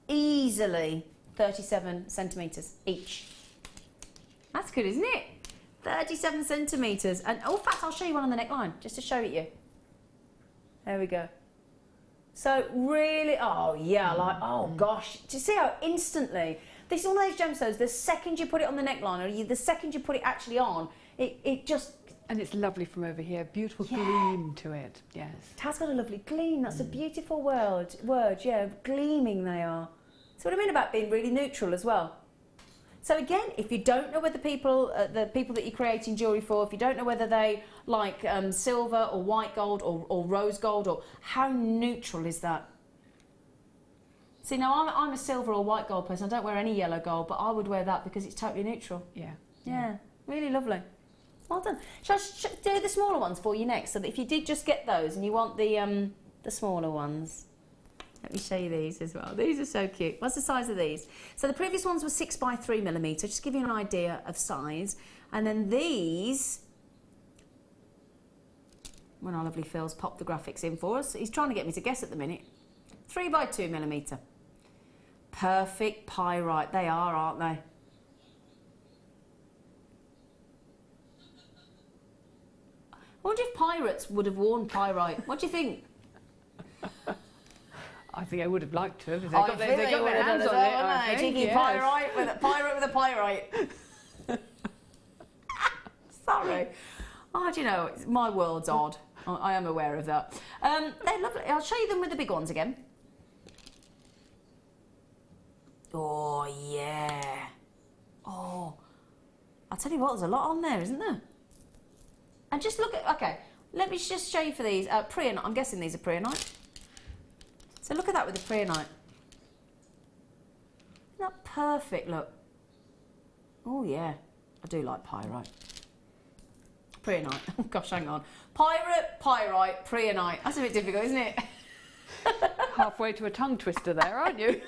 Speaker 3: easily 37 centimetres each. That's good, isn't it? 37 centimetres. And oh, in fact, I'll show you one on the neckline, just to show it you. There we go. So really, oh yeah, like, oh gosh. Do you see how instantly, this is one of those gemstones, the second you put it on the neckline, or the second you put it actually on, it just...
Speaker 4: And it's lovely from over here, beautiful gleam to it, yes.
Speaker 3: It has got a lovely gleam, that's a beautiful word, yeah, gleaming they are. So what I mean about being really neutral as well. So again, if you don't know whether the people that you're creating jewellery for, if you don't know whether they like silver or white gold or rose gold, or how neutral is that? See, now I'm a silver or white gold person, I don't wear any yellow gold, but I would wear that because it's totally neutral.
Speaker 4: Yeah.
Speaker 3: Yeah, really lovely. Well done. Shall I do the smaller ones for you next, so that if you did just get those and you want the smaller ones. Let me show you these as well. These are so cute. What's the size of these? So the previous ones were 6x3mm, just to give you an idea of size. And then these, when our lovely Phil's popped the graphics in for us, he's trying to get me to guess at the minute. 3x2mm. Perfect pyrite. They are, aren't they? I wonder if pirates would have worn pyrite. What do you think?
Speaker 4: I think I would have liked to have. They
Speaker 3: got their hands on it. Cheeky pyrite with a pyrite. Sorry. Oh, do you know, my world's odd. I am aware of that. They're lovely. I'll show you them with the big ones again. Oh, yeah. Oh. I'll tell you what, there's a lot on there, isn't there? And just look at, okay, let me just show you for these. Peridot, I'm guessing these are Peridot. So look at that with the Peridot. Isn't that perfect, look? Oh yeah, I do like pyrite. Peridot, gosh, hang on. Pyrite, Peridot. That's a bit difficult, isn't it?
Speaker 4: Halfway to a tongue twister there, aren't you?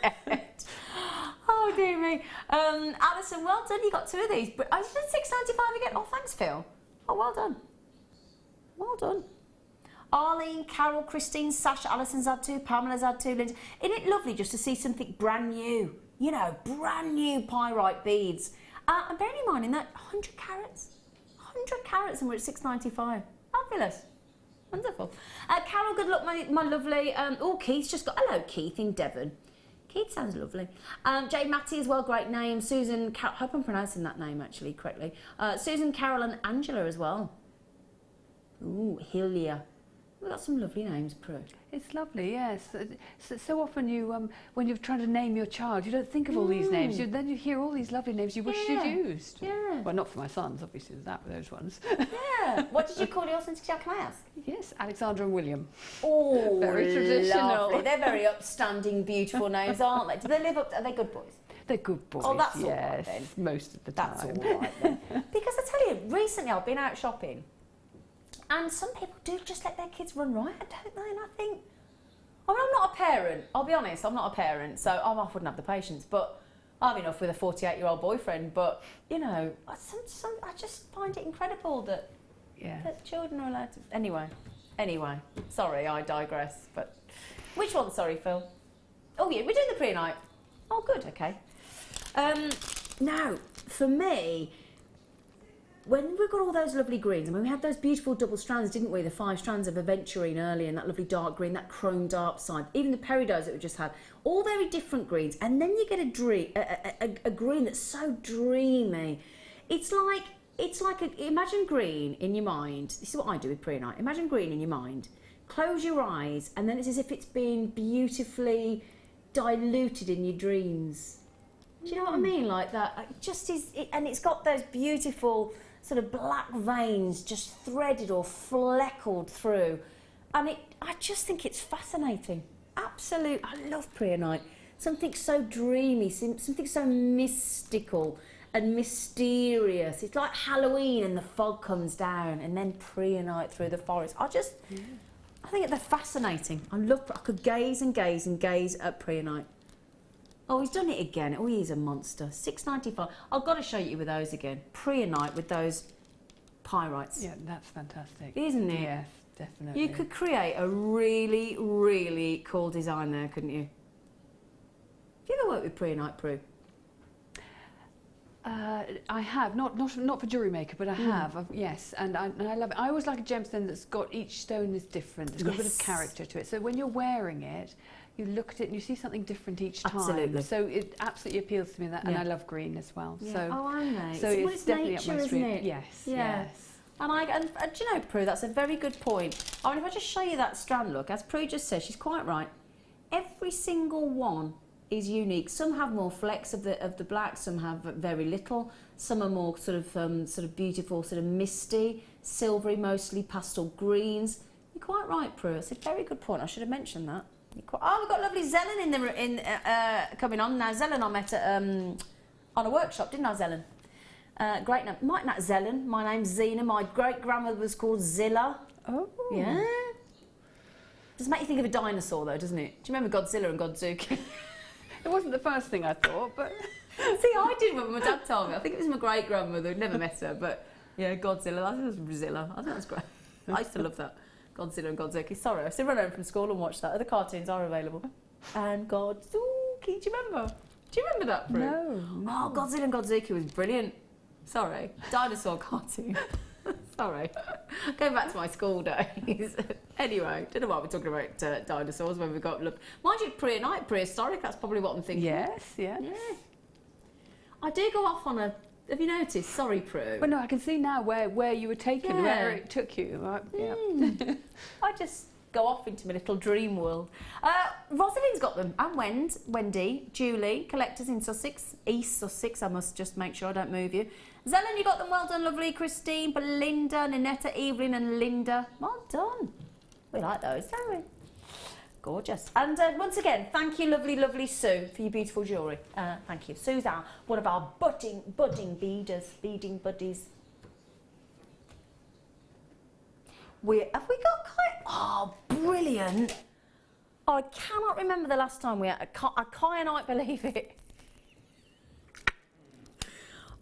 Speaker 3: Oh dear me. Alison, well done, you got two of these. But I said $6.95 again. Oh, thanks, Phil. Oh, well done. Well done. Arlene, Carol, Christine, Sasha, Alison's had two, Pamela's had two, Linda. Isn't it lovely just to see something brand new? You know, brand new pyrite beads. And bearing in mind, in that 100 carats? 100 carats and we're at $6.95. Fabulous. Wonderful. Carol, good luck, my lovely. Oh, Keith's just got... Hello, Keith in Devon. Keith sounds lovely. Jade Matty as well, great name. Susan, I hope I'm pronouncing that name actually correctly. Susan, Carol and Angela as well. Ooh, Hillia. We've got some lovely names, Prue.
Speaker 4: It's lovely, yes. So often you, when you're trying to name your child, you don't think of all these names. Then you hear all these lovely names you wish you'd used.
Speaker 3: Yeah.
Speaker 4: Well, not for my sons, obviously, those ones.
Speaker 3: Yeah. What did you call yours, can I ask?
Speaker 4: Yes, Alexandra and William.
Speaker 3: Oh,
Speaker 4: very traditional.
Speaker 3: Lovely. They're very upstanding, beautiful names, aren't they? Do they live up? Are they good boys?
Speaker 4: They're good boys.
Speaker 3: Oh, that's
Speaker 4: yes,
Speaker 3: all right then.
Speaker 4: Most of the time.
Speaker 3: That's all right then. Because I tell you, recently I've been out shopping, and some people do just let their kids run riot, don't they? And I think, I mean, I'm not a parent. I'll be honest, I'm not a parent, so I wouldn't have the patience. But I have enough with a 48-year-old boyfriend. But you know, I just find it incredible that children are allowed to. Anyway, sorry, I digress. But which one? Sorry, Phil. Oh yeah, we're doing the pre-night. Oh, good. Okay. Now, for me, when we've got all those lovely greens, I mean, we had those beautiful double strands, didn't we? The 5 strands of aventurine earlier, and that lovely dark green, that chrome dark side, even the peridots that we just had, all very different greens. And then you get a green that's so dreamy. It's like imagine green in your mind. This is what I do with pre-night. Imagine green in your mind. Close your eyes, and then it's as if it's been beautifully diluted in your dreams. Do you know what I mean? Like that. It just is, and it's got those beautiful sort of black veins just threaded or fleckled through, and I just think it's fascinating. Absolute. I love pre-night. Something so dreamy, something so mystical and mysterious. It's like Halloween and the fog comes down, and then pre-night through the forest. I think they're fascinating. I could gaze and gaze and gaze at pre-night. Oh, he's done it again. Oh, he is a monster. $6.95. I've got to show you with those again. Pre-night with those pyrites.
Speaker 4: Yeah, that's fantastic.
Speaker 3: Isn't it?
Speaker 4: Yes, definitely.
Speaker 3: You could create a really, really cool design there, couldn't you? Have you ever worked with pre-night, Prue?
Speaker 4: I have, not for Jewellery Maker, but I have, yes, and I love it. I always like a gemstone that's got, each stone is different, it's got a bit of character to it, so when you're wearing it, you look at it and you see something different each time.
Speaker 3: Absolutely.
Speaker 4: So it absolutely appeals to me, and I love green as well.
Speaker 3: Yeah.
Speaker 4: So,
Speaker 3: oh, I know.
Speaker 4: So it's definitely
Speaker 3: nature,
Speaker 4: up my street.
Speaker 3: Isn't it?
Speaker 4: Yes,
Speaker 3: yeah.
Speaker 4: yes.
Speaker 3: And do you know, Prue, that's a very good point. I mean, if I just show you that strand look, as Prue just said, she's quite right. Every single one is unique. Some have more flecks of the black, some have very little. Some are more sort of beautiful, sort of misty, silvery, mostly pastel greens. You're quite right, Prue. It's a very good point. I should have mentioned that. Oh, we've got lovely Zelen coming on now. Zelen I met at, on a workshop, didn't I, Zelen? Great name. Not Zelen. My name's Zena. My great grandmother was called Zilla.
Speaker 4: Oh.
Speaker 3: Yeah. Does make you think of a dinosaur, though, doesn't it? Do you remember Godzilla and Godzuki?
Speaker 4: It wasn't the first thing I thought, but...
Speaker 3: See, I did when my dad told me. I think it was my great-grandmother. I'd never met her, but yeah, Godzilla. That was Brazilla. I think that's great. I used to love that. Godzilla and Godzuki. Sorry, I still run home from school and watch that. Other cartoons are available. And Godzuki. Do you remember? Do you remember that, Prue?
Speaker 4: No.
Speaker 3: Oh, Godzilla and Godzuki was brilliant. Sorry. Dinosaur cartoon. Sorry. Going back to my school days. Anyway, don't know why we're talking about dinosaurs when we've got... Look, mind you, prehistoric, that's probably what I'm thinking.
Speaker 4: Yes, yeah.
Speaker 3: I do go off on a... Have you noticed? Sorry, Prue.
Speaker 4: Well, no, I can see now where you were taken, where it took you. Right? Yeah.
Speaker 3: I just go off into my little dream world. Rosalind's got them, and Wendy, Julie, collectors in Sussex, East Sussex. I must just make sure I don't move you. Zelen, you got them. Well done, lovely. Christine, Belinda, Ninetta, Evelyn, and Linda. Well done. We like those, don't we? Gorgeous. And once again, thank you, lovely, lovely Sue, for your beautiful jewellery. Thank you. Sue's one of our budding beading buddies. Have we got oh, brilliant. Oh, I cannot remember the last time we had I cannot believe it.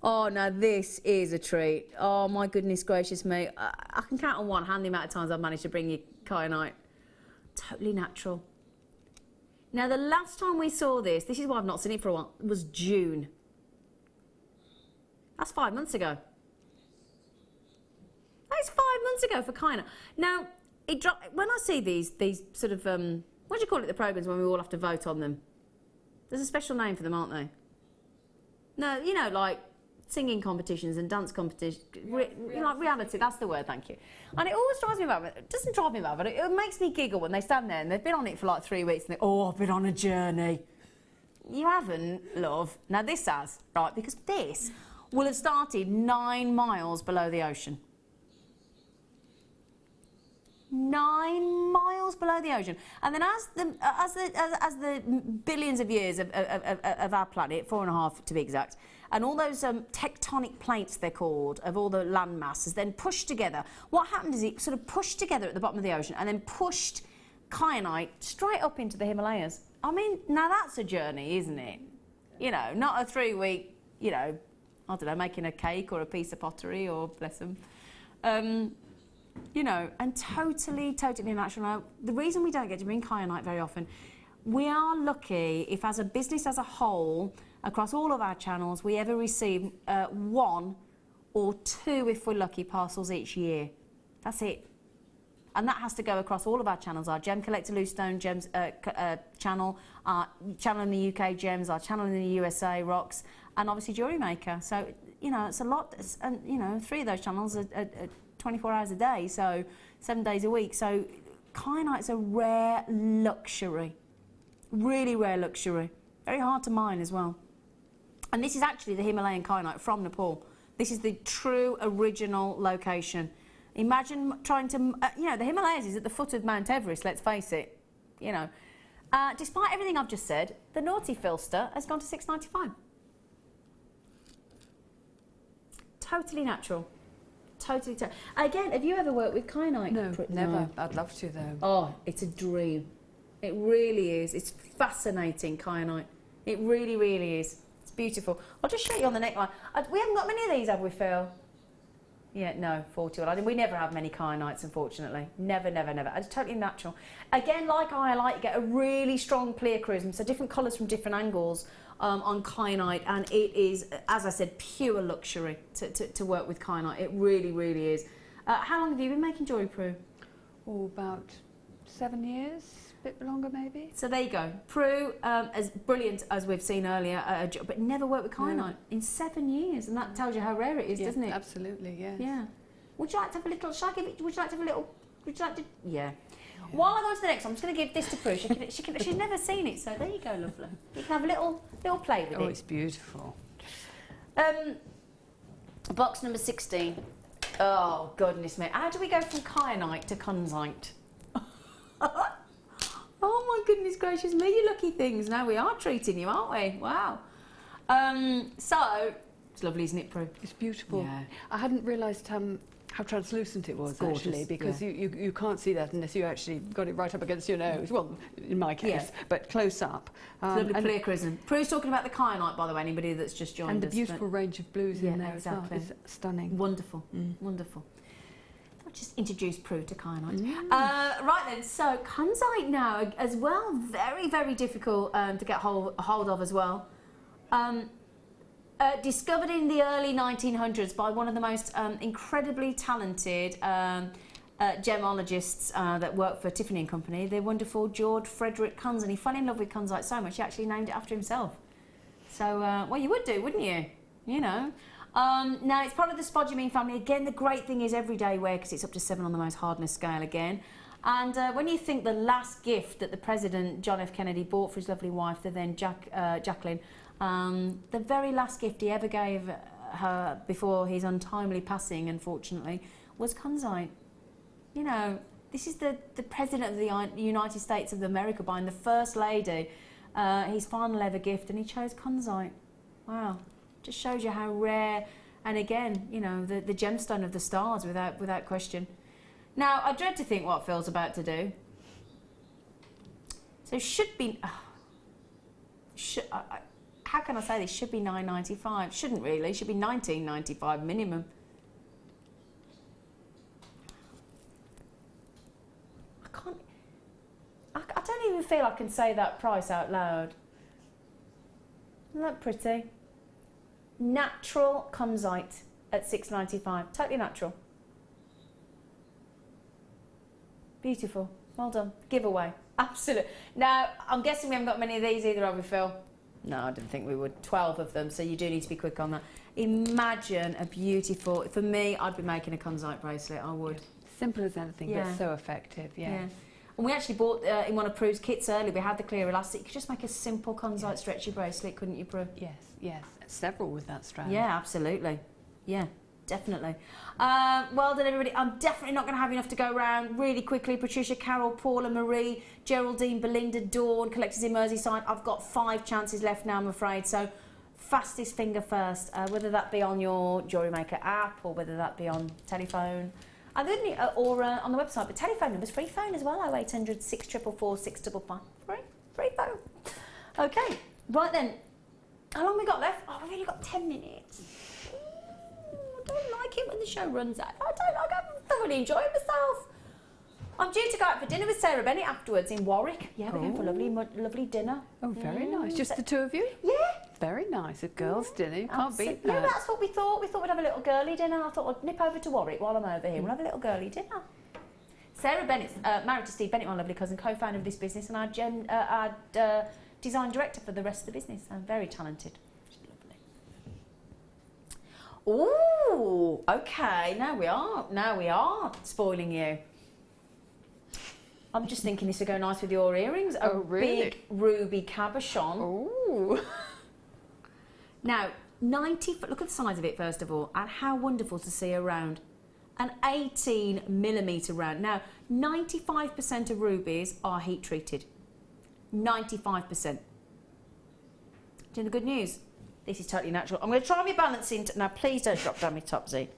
Speaker 3: Oh, now this is a treat. Oh, my goodness gracious me. I can count on one hand the amount of times I've managed to bring you kyanite. Totally natural. Now, the last time we saw this is why I've not seen it for a while, was June. That's 5 months ago. That is 5 months ago for kyanite. Now, when I see these sort of, what do you call it, the programmes when we all have to vote on them? There's a special name for them, aren't they? No, you know, like singing competitions and dance competitions, like reality, that's the word, thank you. And it always drives me mad, it doesn't drive me mad, but it makes me giggle when they stand there and they've been on it for like 3 weeks and they, oh, I've been on a journey. You haven't, love. Now this has, right, because this will have started 9 miles below the ocean. 9 miles below the ocean, and then as the billions of years of our planet, 4.5 to be exact, and all those tectonic plates they're called of all the land masses then pushed together. What happened is it sort of pushed together at the bottom of the ocean and then pushed kyanite straight up into the Himalayas. I mean, now that's a journey, isn't it? You know, not a 3-week, you know, I don't know, making a cake or a piece of pottery or bless them. You know, and totally natural. Now, the reason we don't get to bring kyanite very often, we are lucky if as a business as a whole, across all of our channels, we ever receive 1 or 2, if we're lucky, parcels each year. That's it. And that has to go across all of our channels, our Gem Collector Loose Stone Gems channel, our channel in the UK Gems, our channel in the USA Rocks, and obviously Jewellery Maker. So, you know, it's a lot, and, you know, 3 of those channels are 24 hours a day, so 7 days a week. So kyanite's a rare luxury, really rare luxury. Very hard to mine as well. And this is actually the Himalayan kyanite from Nepal. This is the true original location. Imagine trying to, you know, the Himalayas is at the foot of Mount Everest, let's face it, you know. Despite everything I've just said, the naughty filster has gone to $6.95. Totally natural. Totally. Again, have you ever worked with kyanite?
Speaker 4: No, never. I'd love to though.
Speaker 3: Oh, it's a dream. It really is. It's fascinating, kyanite. It really, really is. It's beautiful. I'll just show you on the neckline. We haven't got many of these, have we, Phil? Yeah, no, 40. We never have many kyanites, unfortunately. Never, never, never. It's totally natural. Again, like I like, you get a really strong pleochrysm, so different colours from different angles on kyanite, and it is, as I said, pure luxury to work with kyanite. It really, really is. How long have you been making jewellery, Prue?
Speaker 4: Oh, about 7 years, a bit longer maybe.
Speaker 3: So there you go. Prue, as brilliant as we've seen earlier, but never worked with kyanite in 7 years, and that tells you how rare it is, doesn't it?
Speaker 4: Absolutely, yes.
Speaker 3: Yeah. Would you like to have a little? Shall I give it? Would you like to have a little? Would you like to? Yeah. While I go on to the next one, I'm just going to give this to Prue. She's never seen it, so there you go, lovely. You can have a little play with it.
Speaker 4: Oh, it's beautiful.
Speaker 3: Box number 16. Oh, goodness me. How do we go from kyanite to kunzite? Oh, my goodness gracious me, you lucky things. Now we are treating you, aren't we? Wow. So, it's lovely, isn't it, Prue?
Speaker 4: It's beautiful.
Speaker 3: Yeah.
Speaker 4: I hadn't realised how translucent it was, actually, because you can't see that unless you actually got it right up against your nose. Well, in my case, but close up.
Speaker 3: Lovely pleochrysm. Prue's talking about the kyanite, by the way, anybody that's just joined us.
Speaker 4: And the beautiful range of blues in there
Speaker 3: exactly.
Speaker 4: as well. It's stunning.
Speaker 3: Wonderful, wonderful. I'll just introduce Prue to kyanite. Right then, so kunzite now as well, very, very difficult to get hold of as well. Discovered in the early 1900s by one of the most incredibly talented gemologists that worked for Tiffany & Company, the wonderful George Frederick Kunz, and he fell in love with kunzite so much he actually named it after himself. So, well, you would do, wouldn't you? You know. Now, it's part of the spodumene family. Again, the great thing is everyday wear, because it's up to 7 on the most hardness scale again. And when you think the last gift that the President, John F. Kennedy, bought for his lovely wife, the then Jacqueline, the very last gift he ever gave her before his untimely passing, unfortunately, was kunzite. You know, this is the President of the United States of America buying the First Lady his final ever gift, and he chose kunzite. Wow. Just shows you how rare, and again, you know, the gemstone of the stars, without question. Now, I dread to think what Phil's about to do. So should be... how can I say this? Should be $9.95. Shouldn't really. Should be $19.95 minimum. I can't... I don't even feel I can say that price out loud. Isn't that pretty? Natural kunzite at $6.95. Totally natural. Beautiful. Well done. Giveaway. Absolutely. Now, I'm guessing we haven't got many of these either, have we, Phil? No, I didn't think we would. 12 of them, so you do need to be quick on that. Imagine a beautiful... For me, I'd be making a Kunzite bracelet, I would.
Speaker 4: Simple as anything, but so effective,
Speaker 3: Yeah. And we actually bought in one of Prue's kits earlier, we had the clear elastic. You could just make a simple Kunzite stretchy bracelet, couldn't you, Prue?
Speaker 4: Yes, yes. Several with that strand.
Speaker 3: Yeah, absolutely. Yeah, definitely. Well done, everybody. I'm definitely not going to have enough to go around. Really quickly, Patricia, Carol, Paula, Marie, Geraldine, Belinda, Dawn, Collectors in Merseyside. I've got 5 chances left now, I'm afraid. So, fastest finger first, whether that be on your Jewellery Maker app or whether that be on telephone. Or on the website, but telephone numbers, free phone as well, 0800 644 655. Free phone. Okay, right then. How long have we got left? Oh, we've only got 10 minutes. I don't like it when the show runs out. I thoroughly enjoying myself. I'm due to go out for dinner with Sarah Bennett afterwards in Warwick. Yeah, we're going for a lovely dinner.
Speaker 4: Oh, very nice. Just the 2 of you?
Speaker 3: Yeah.
Speaker 4: Very nice. A girls' dinner. You can't beat that.
Speaker 3: Yeah, that's what we thought. We thought we'd have a little girly dinner. I thought I'd nip over to Warwick while I'm over here. We'll have a little girly dinner. Sarah Bennett's married to Steve Bennett, my lovely cousin, co-founder of this business, and our design director for the rest of the business. I'm very talented. She's lovely. Ooh, okay. Now we are spoiling you. I'm just thinking this would go nice with your earrings.
Speaker 4: Oh, really?
Speaker 3: Big ruby cabochon.
Speaker 4: Ooh.
Speaker 3: Now, 90 foot, look at the size of it first of all, and how wonderful to see a round. An 18mm round. Now, 95% of rubies are heat treated. 95%. Do you know the good news? This is totally natural. I'm going to try my balancing. Now, please don't drop down my top Z.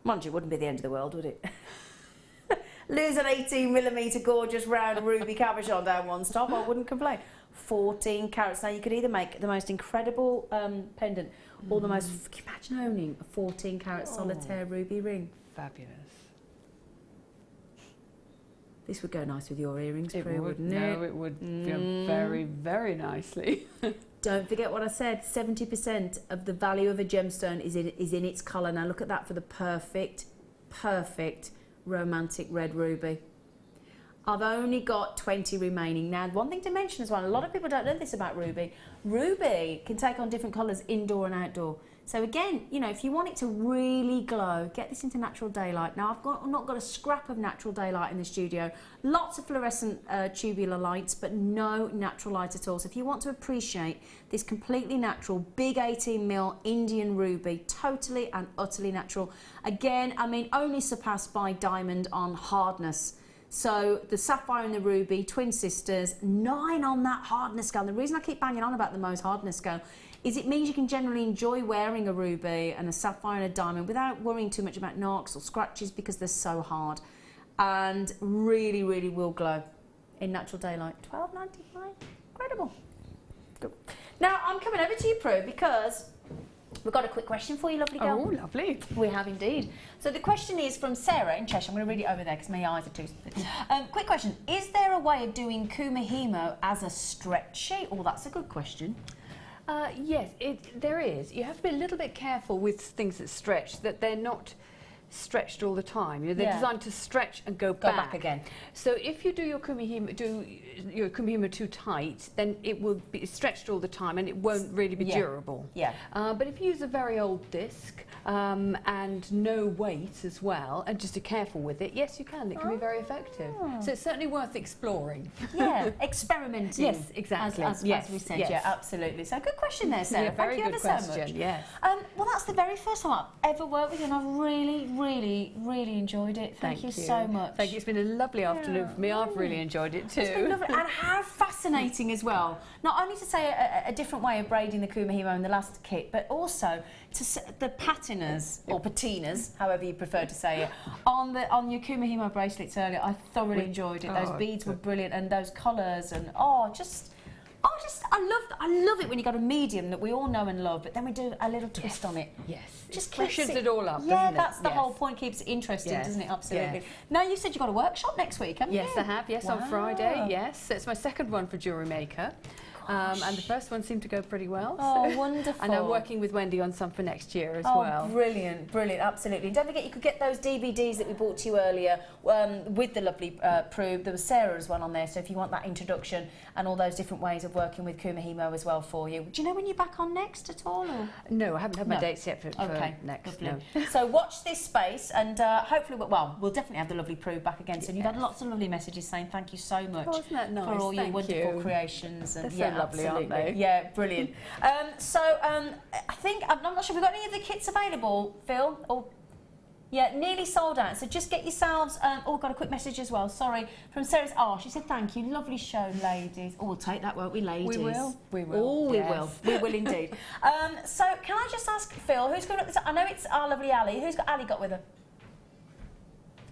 Speaker 3: Mind you, it wouldn't be the end of the world, would it? Lose an 18mm gorgeous round ruby cabochon down one stop, I wouldn't complain. 14 carats. Now you could either make the most incredible pendant or the most, imagine owning a 14 carat solitaire ruby ring.
Speaker 4: Fabulous.
Speaker 3: This would go nice with your earrings, Prue, wouldn't it?
Speaker 4: No, it would go very, very nicely.
Speaker 3: Don't forget what I said, 70% of the value of a gemstone is in its colour. Now look at that for the perfect romantic red ruby. I've only got 20 remaining. Now, one thing to mention as well, a lot of people don't know this about ruby. Ruby can take on different colours indoor and outdoor. So again, you know, if you want it to really glow, get this into natural daylight. Now, I've not got a scrap of natural daylight in the studio. Lots of fluorescent tubular lights, but no natural light at all. So if you want to appreciate this completely natural, big 18mm Indian ruby, totally and utterly natural. Again, I mean, only surpassed by diamond on hardness. So the sapphire and the ruby, twin sisters, 9 on that hardness scale. And the reason I keep banging on about the Mohs hardness scale is it means you can generally enjoy wearing a ruby and a sapphire and a diamond without worrying too much about knocks or scratches because they're so hard and really, really will glow in natural daylight. $12.95, incredible. Good. Now I'm coming over to you, Prue, because we've got a quick question for you, lovely girl.
Speaker 4: Oh, lovely.
Speaker 3: We have indeed. So the question is from Sarah in Cheshire. I'm going to read it over there because my eyes are too split. Quick question. Is there a way of doing kumihimo as a stretchy? Oh, that's a good question.
Speaker 4: Yes, there is. You have to be a little bit careful with things that stretch, that they're not stretched all the time. You know, they're designed to stretch and go back
Speaker 3: again.
Speaker 4: So if you do your kumihimo too tight, then it will be stretched all the time and it won't really be durable.
Speaker 3: Yeah.
Speaker 4: But if you use a very old disc and no weight as well, and just be careful with it, yes, you can. It can be very effective. So it's certainly worth exploring.
Speaker 3: Yeah, experimenting.
Speaker 4: Yes, exactly.
Speaker 3: As we said, yeah, absolutely. So good question there, Sarah.
Speaker 4: Yeah, very
Speaker 3: Thank you
Speaker 4: good
Speaker 3: ever
Speaker 4: question.
Speaker 3: so much.
Speaker 4: Yes.
Speaker 3: Well, that's the very first time I've ever worked with you, and I've really enjoyed it. Thank you so much.
Speaker 4: Thank you. It's been a lovely afternoon for me. I've really enjoyed it too.
Speaker 3: It's been lovely. And how fascinating as well. Not only to say a different way of braiding the kumihimo in the last kit, but also to the patinas or patinas, however you prefer to say it, on your kumihimo bracelets earlier. I thoroughly enjoyed it. Those beads were brilliant, and those colours, and I love it when you got a medium that we all know and love, but then we do a little twist on it.
Speaker 4: Yes.
Speaker 3: Just
Speaker 4: freshens it all up,
Speaker 3: yeah,
Speaker 4: doesn't it?
Speaker 3: that's the whole point, keeps it interesting, doesn't it? Absolutely. Now, you said you've got a workshop next week, haven't you?
Speaker 4: Yes, I have. Yes, on Friday. Yes. It's my second one for Jewellery Maker. And the first one seemed to go pretty well.
Speaker 3: Oh, wonderful.
Speaker 4: And I'm working with Wendy on some for next year as well.
Speaker 3: Brilliant, brilliant, absolutely. And don't forget, you could get those DVDs that we brought to you earlier with the lovely Prue. There was Sarah's one on there, so if you want that introduction and all those different ways of working with Kumihimo as well for you. Do you know when you're back on next at all? Or?
Speaker 4: No, I haven't had my dates yet for next.
Speaker 3: No. So watch this space, and hopefully, well, we'll definitely have the lovely Prue back again soon. You've had lots of lovely messages saying thank you so much
Speaker 4: isn't that nice?
Speaker 3: for all your wonderful creations. And
Speaker 4: They're so lovely, aren't they?
Speaker 3: Yeah, brilliant. I think, I'm not sure, have we got any of the kits available, Phil? Or, yeah, nearly sold out, so just get yourselves, got a quick message as well, sorry, from Sarah's, she said thank you, lovely show, ladies. Oh, we'll take that, won't we, ladies?
Speaker 4: We will.
Speaker 3: Oh, we will indeed. So, can I just ask Phil, who's going to, I know it's our lovely Ali, who's got Ali got with her?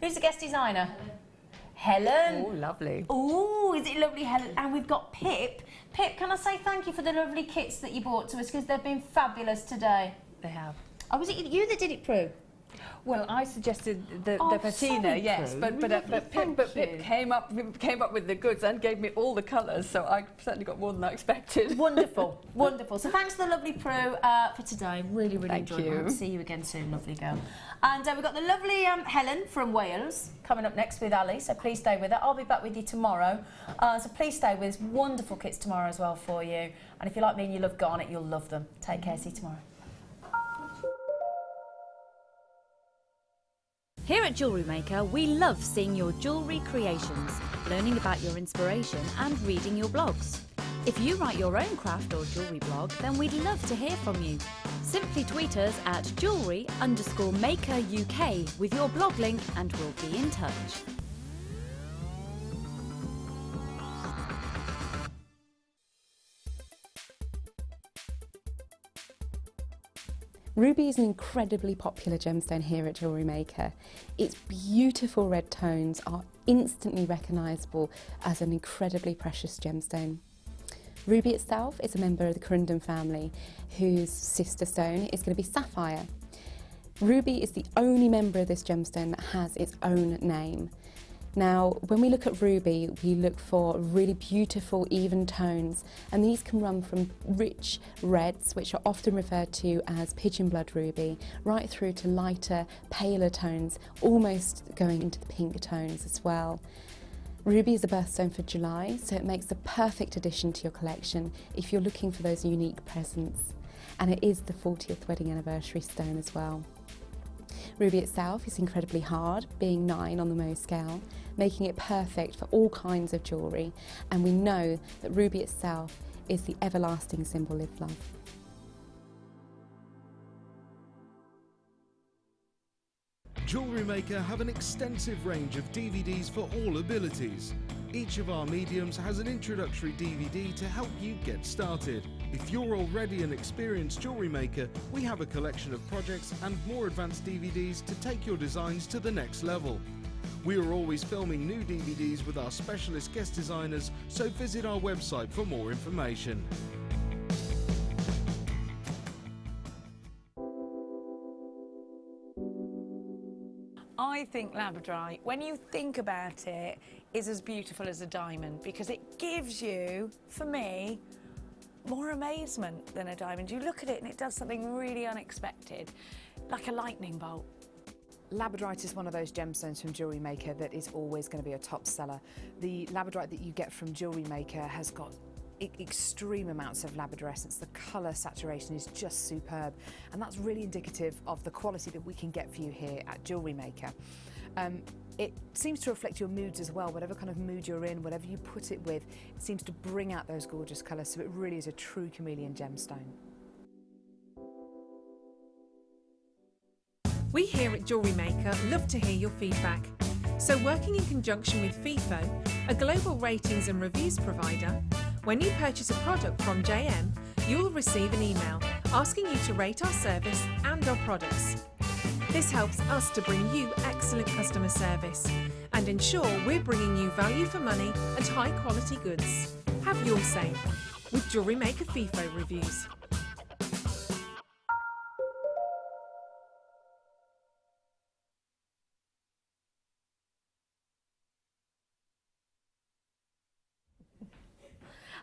Speaker 3: Who's the guest designer? Helen.
Speaker 4: Oh, lovely.
Speaker 3: Oh, is it lovely, Helen? And we've got Pip. Pip, can I say thank you for the lovely kits that you brought to us, because they've been fabulous today.
Speaker 4: They have.
Speaker 3: Oh, was it you that did it, Prue?
Speaker 4: Well, I suggested the patina,
Speaker 3: sorry,
Speaker 4: yes,
Speaker 3: Prue.
Speaker 4: but Pip came up with the goods and gave me all the colours, so I certainly got more than I expected.
Speaker 3: Wonderful, wonderful. So thanks to the lovely Prue for today. Really, really enjoyed it. I'll see you again soon, lovely girl. And we've got the lovely Helen from Wales coming up next with Ali, so please stay with her. I'll be back with you tomorrow, so please stay with us. Wonderful kits tomorrow as well for you. And if you're like me and you love garnet, you'll love them. Take care, see you tomorrow.
Speaker 2: Here at Jewellery Maker, we love seeing your jewellery creations, learning about your inspiration and reading your blogs. If you write your own craft or jewellery blog, then we'd love to hear from you. Simply tweet us at jewellery_maker UK with your blog link and we'll be in touch.
Speaker 1: Ruby is an incredibly popular gemstone here at Jewellery Maker. Its beautiful red tones are instantly recognisable as an incredibly precious gemstone. Ruby itself is a member of the Corundum family, whose sister stone is going to be sapphire. Ruby is the only member of this gemstone that has its own name. Now, when we look at ruby, we look for really beautiful, even tones, and these can run from rich reds, which are often referred to as pigeon blood ruby, right through to lighter, paler tones, almost going into the pink tones as well. Ruby is a birthstone for July, so it makes the perfect addition to your collection if you're looking for those unique presents. And it is the 40th wedding anniversary stone as well. Ruby itself is incredibly hard, being 9 on the Mohs scale, making it perfect for all kinds of jewellery, and we know that ruby itself is the everlasting symbol of love.
Speaker 5: Jewellery Maker have an extensive range of DVDs for all abilities. Each of our mediums has an introductory DVD to help you get started. If you're already an experienced jewellery maker, we have a collection of projects and more advanced DVDs to take your designs to the next level. We are always filming new DVDs with our specialist guest designers, so visit our website for more information.
Speaker 6: I think labradorite, when you think about it, is as beautiful as a diamond because it gives you, for me, more amazement than a diamond. You look at it and it does something really unexpected, like a lightning bolt.
Speaker 7: Labradorite is one of those gemstones from Jewellery Maker that is always going to be a top seller. The labradorite that you get from Jewellery Maker has got extreme amounts of labradorescence. The colour saturation is just superb, and that's really indicative of the quality that we can get for you here at Jewellery Maker. It seems to reflect your moods as well. Whatever kind of mood you're in, whatever you put it with, it seems to bring out those gorgeous colours, so it really is a true chameleon gemstone.
Speaker 8: We here at Jewellery Maker love to hear your feedback. So working in conjunction with FIFO, a global ratings and reviews provider, when you purchase a product from JM, you'll receive an email asking you to rate our service and our products. This helps us to bring you excellent customer service and ensure we're bringing you value for money and high quality goods. Have your say with Jewellery Maker FIFO reviews.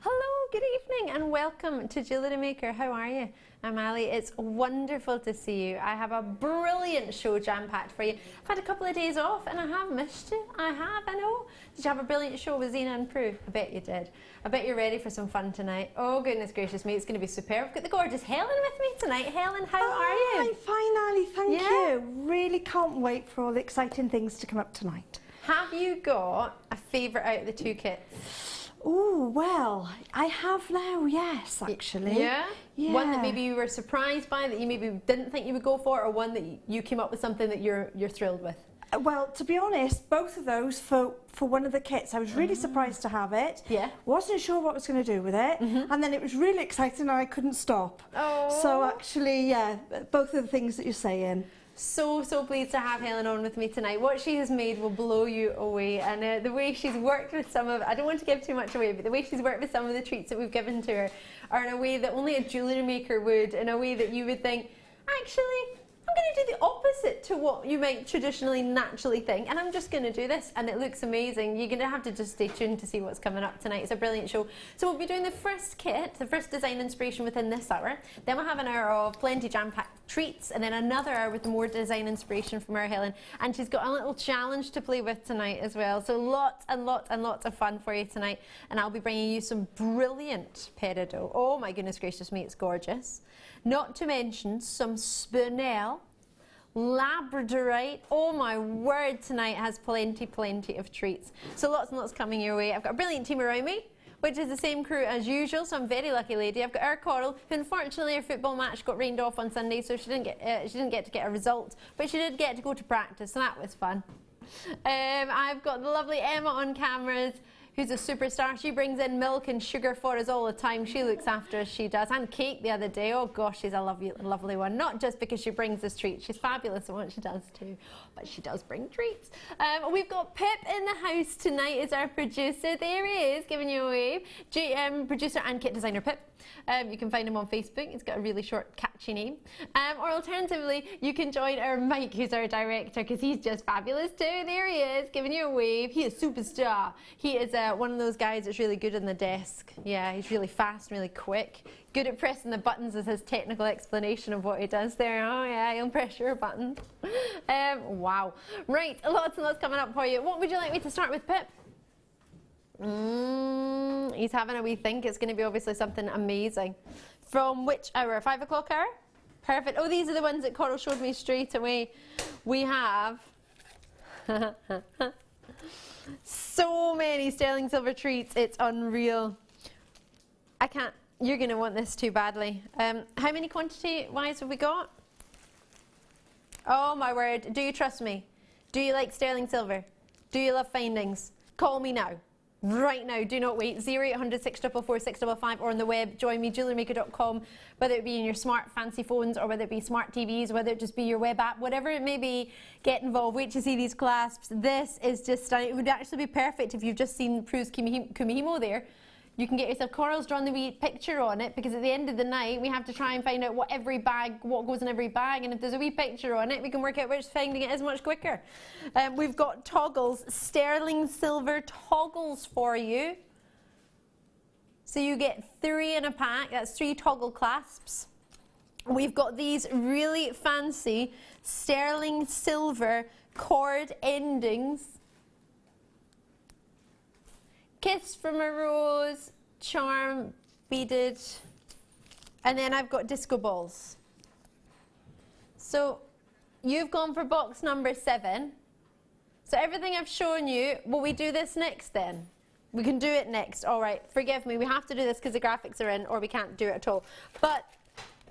Speaker 3: Hello
Speaker 1: good evening and welcome to Jewellery Maker. How are you? I'm Ali. It's wonderful to see you. I have a brilliant show jam-packed for you. I've had a couple of days off and I have missed you. I know. Did you have a brilliant show with Zena and Prue? I bet you did. I bet you're ready for some fun tonight. Oh goodness gracious me, it's going to be superb. I've got the gorgeous Helen with me tonight. Helen, how are you?
Speaker 9: I'm fine, Ali, thank you. Really can't wait for all the exciting things to come up tonight.
Speaker 1: Have you got a favourite out of the two kits?
Speaker 9: Oh, well, I have now, yes, actually.
Speaker 1: Yeah? One that maybe you were surprised by, that you maybe didn't think you would go for, or one that you came up with something that you're thrilled with?
Speaker 9: Well, to be honest, both of those for one of the kits. I was really surprised to have it.
Speaker 1: Yeah.
Speaker 9: Wasn't sure what I was going to do with it. And then it was really exciting and I couldn't stop.
Speaker 1: Oh.
Speaker 9: So actually, yeah, both of the things that you're saying.
Speaker 1: So pleased to have Helen on with me tonight. What she has made will blow you away, and the way she's worked with some of, I don't want to give too much away, but the way she's worked with some of the treats that we've given to her are in a way that only a jewellery maker would, in a way that you would think, actually, I'm going to do the opposite to what you might traditionally naturally think, and I'm just going to do this, and it looks amazing. You're going to have to just stay tuned to see what's coming up tonight. It's a brilliant show. So we'll be doing the first kit, the first design inspiration within this hour. Then we'll have an hour of plenty jam-packed treats, and then another hour with more design inspiration from our Helen. And she's got a little challenge to play with tonight as well. So lots and lots and lots of fun for you tonight. And I'll be bringing you some brilliant peridot. Oh my goodness gracious me, it's gorgeous. Not to mention some spinel, labradorite. Oh my word, tonight has plenty of treats. So lots and lots coming your way. I've got a brilliant team around me, which is the same crew as usual, so I'm a very lucky lady. I've got our Coral, who unfortunately her football match got rained off on Sunday, so she didn't get to get a result, but she did get to go to practice, so that was fun. I've got the lovely Emma on cameras, who's a superstar. She brings in milk and sugar for us all the time. She looks after us, she does. And cake the other day. Oh gosh, she's a lovely one. Not just because she brings us treats. She's fabulous at what she does too. But she does bring treats. We've got Pip in the house tonight as our producer. There he is, giving you a wave. Producer and kit designer Pip. You can find him on Facebook. He's got a really short, catchy name. Or alternatively, you can join our Mike, who's our director, because he's just fabulous too. There he is, giving you a wave. He is superstar. He is one of those guys that's really good on the desk. Yeah, he's really fast, really quick. Good at pressing the buttons is his technical explanation of what he does there. Oh yeah, he'll press your buttons. Wow. Right, lots and lots coming up for you. What would you like me to start with, Pip? He's having a wee think. It's going to be obviously something amazing. From which hour? 5 o'clock hour? Perfect. Oh, these are the ones that Coral showed me straight away. We have so many sterling silver treats. It's unreal. I can't. You're going to want this too badly. How many quantity-wise have we got? Oh my word. Do you trust me? Do you like sterling silver? Do you love findings? Call me now. Right now, do not wait. 0800 644 655 or on the web, joinme.jewellerymaker.com, whether it be in your smart fancy phones or whether it be smart TVs, whether it just be your web app, whatever it may be, get involved. Wait to see these clasps. This is just stunning. It would actually be perfect if you've just seen Prue's Kumihimo there. You can get yourself, Coral's drawn the wee picture on it, because at the end of the night we have to try and find out what goes in every bag, and if there's a wee picture on it we can work out which finding it is much quicker. We've got toggles, sterling silver toggles for you. So you get 3 in a pack, that's 3 toggle clasps. We've got these really fancy sterling silver cord endings. Kiss from a Rose, charm, beaded, and then I've got disco balls. So you've gone for box number 7. So everything I've shown you, will we do this next then? We can do it next. All right, forgive me, we have to do this because the graphics are in, or we can't do it at all. But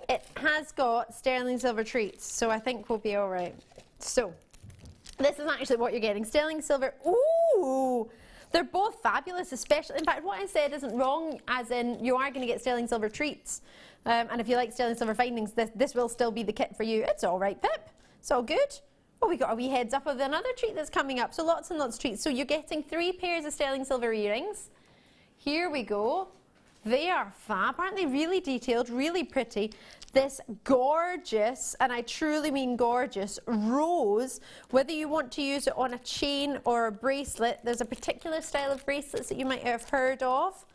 Speaker 1: it has got sterling silver treats, so I think we'll be all right. So this is actually what you're getting, sterling silver. Ooh! They're both fabulous, especially, in fact, what I said isn't wrong, as in you are going to get sterling silver treats. And if you like sterling silver findings, this will still be the kit for you. It's all right, Pip. It's all good. Oh, we got a wee heads up of another treat that's coming up. So lots and lots of treats. So you're getting 3 pairs of sterling silver earrings. Here we go. They are fab. Aren't they really detailed, really pretty? This gorgeous, and I truly mean gorgeous, rose, whether you want to use it on a chain or a bracelet. There's a particular style of bracelets that you might have heard of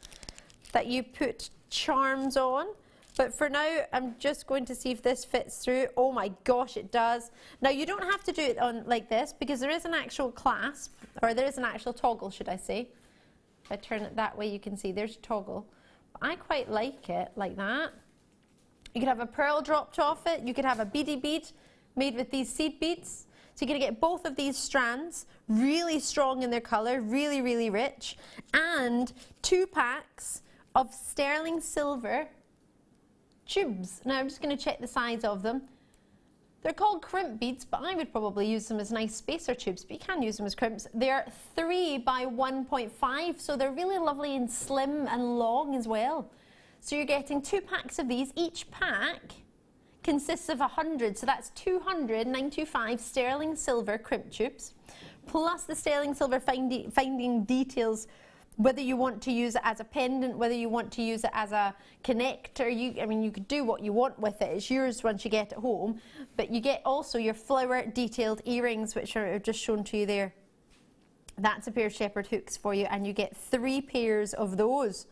Speaker 10: that you put charms on. But for now, I'm just going to see if this fits through. Oh my gosh, it does. Now, you don't have to do it on like this because there is an actual clasp, or there is an actual toggle, should I say. If I turn it that way, you can see there's a toggle. But I quite like it like that. You could have a pearl dropped off it. You could have a beady bead made with these seed beads. So you're going to get both of these strands, really strong in their colour, really, really rich. And 2 packs of sterling silver tubes. Now I'm just going to check the size of them. They're called crimp beads, but I would probably use them as nice spacer tubes, but you can use them as crimps. They're 3 by 1.5, so they're really lovely and slim and long as well. So you're getting 2 packs of these. Each pack consists of 100, so that's 200 925 sterling silver crimp tubes, plus the sterling silver finding details, whether you want to use it as a pendant, whether you want to use it as a connector. I mean, you could do what you want with it. It's yours once you get it home. But you get also your flower detailed earrings, which are just shown to you there. That's a pair of shepherd hooks for you, and you get 3 pairs of those.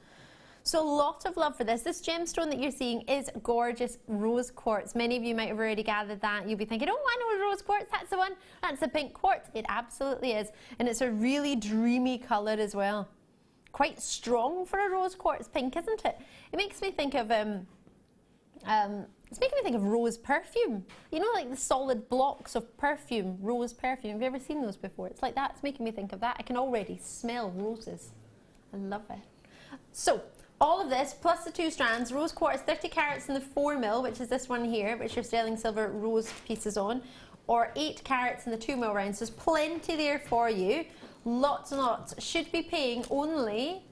Speaker 10: So a lot of love for this. This gemstone that you're seeing is gorgeous rose quartz. Many of you might have already gathered that. You'll be thinking, oh, I know rose quartz, that's the one. That's the pink quartz. It absolutely is. And it's a really dreamy colour as well. Quite strong for a rose quartz pink, isn't it? It makes me think of it's making me think of rose perfume. You know, like the solid blocks of perfume, rose perfume. Have you ever seen those before? It's like that. It's making me think of that. I can already smell roses. I love it. So all of this plus the 2 strands, rose quartz 30 carats in the 4mm, which is this one here, which you're sterling silver rose pieces on, or 8 carats in the 2mm rounds. There's plenty there for you. Lots and lots. Should be paying only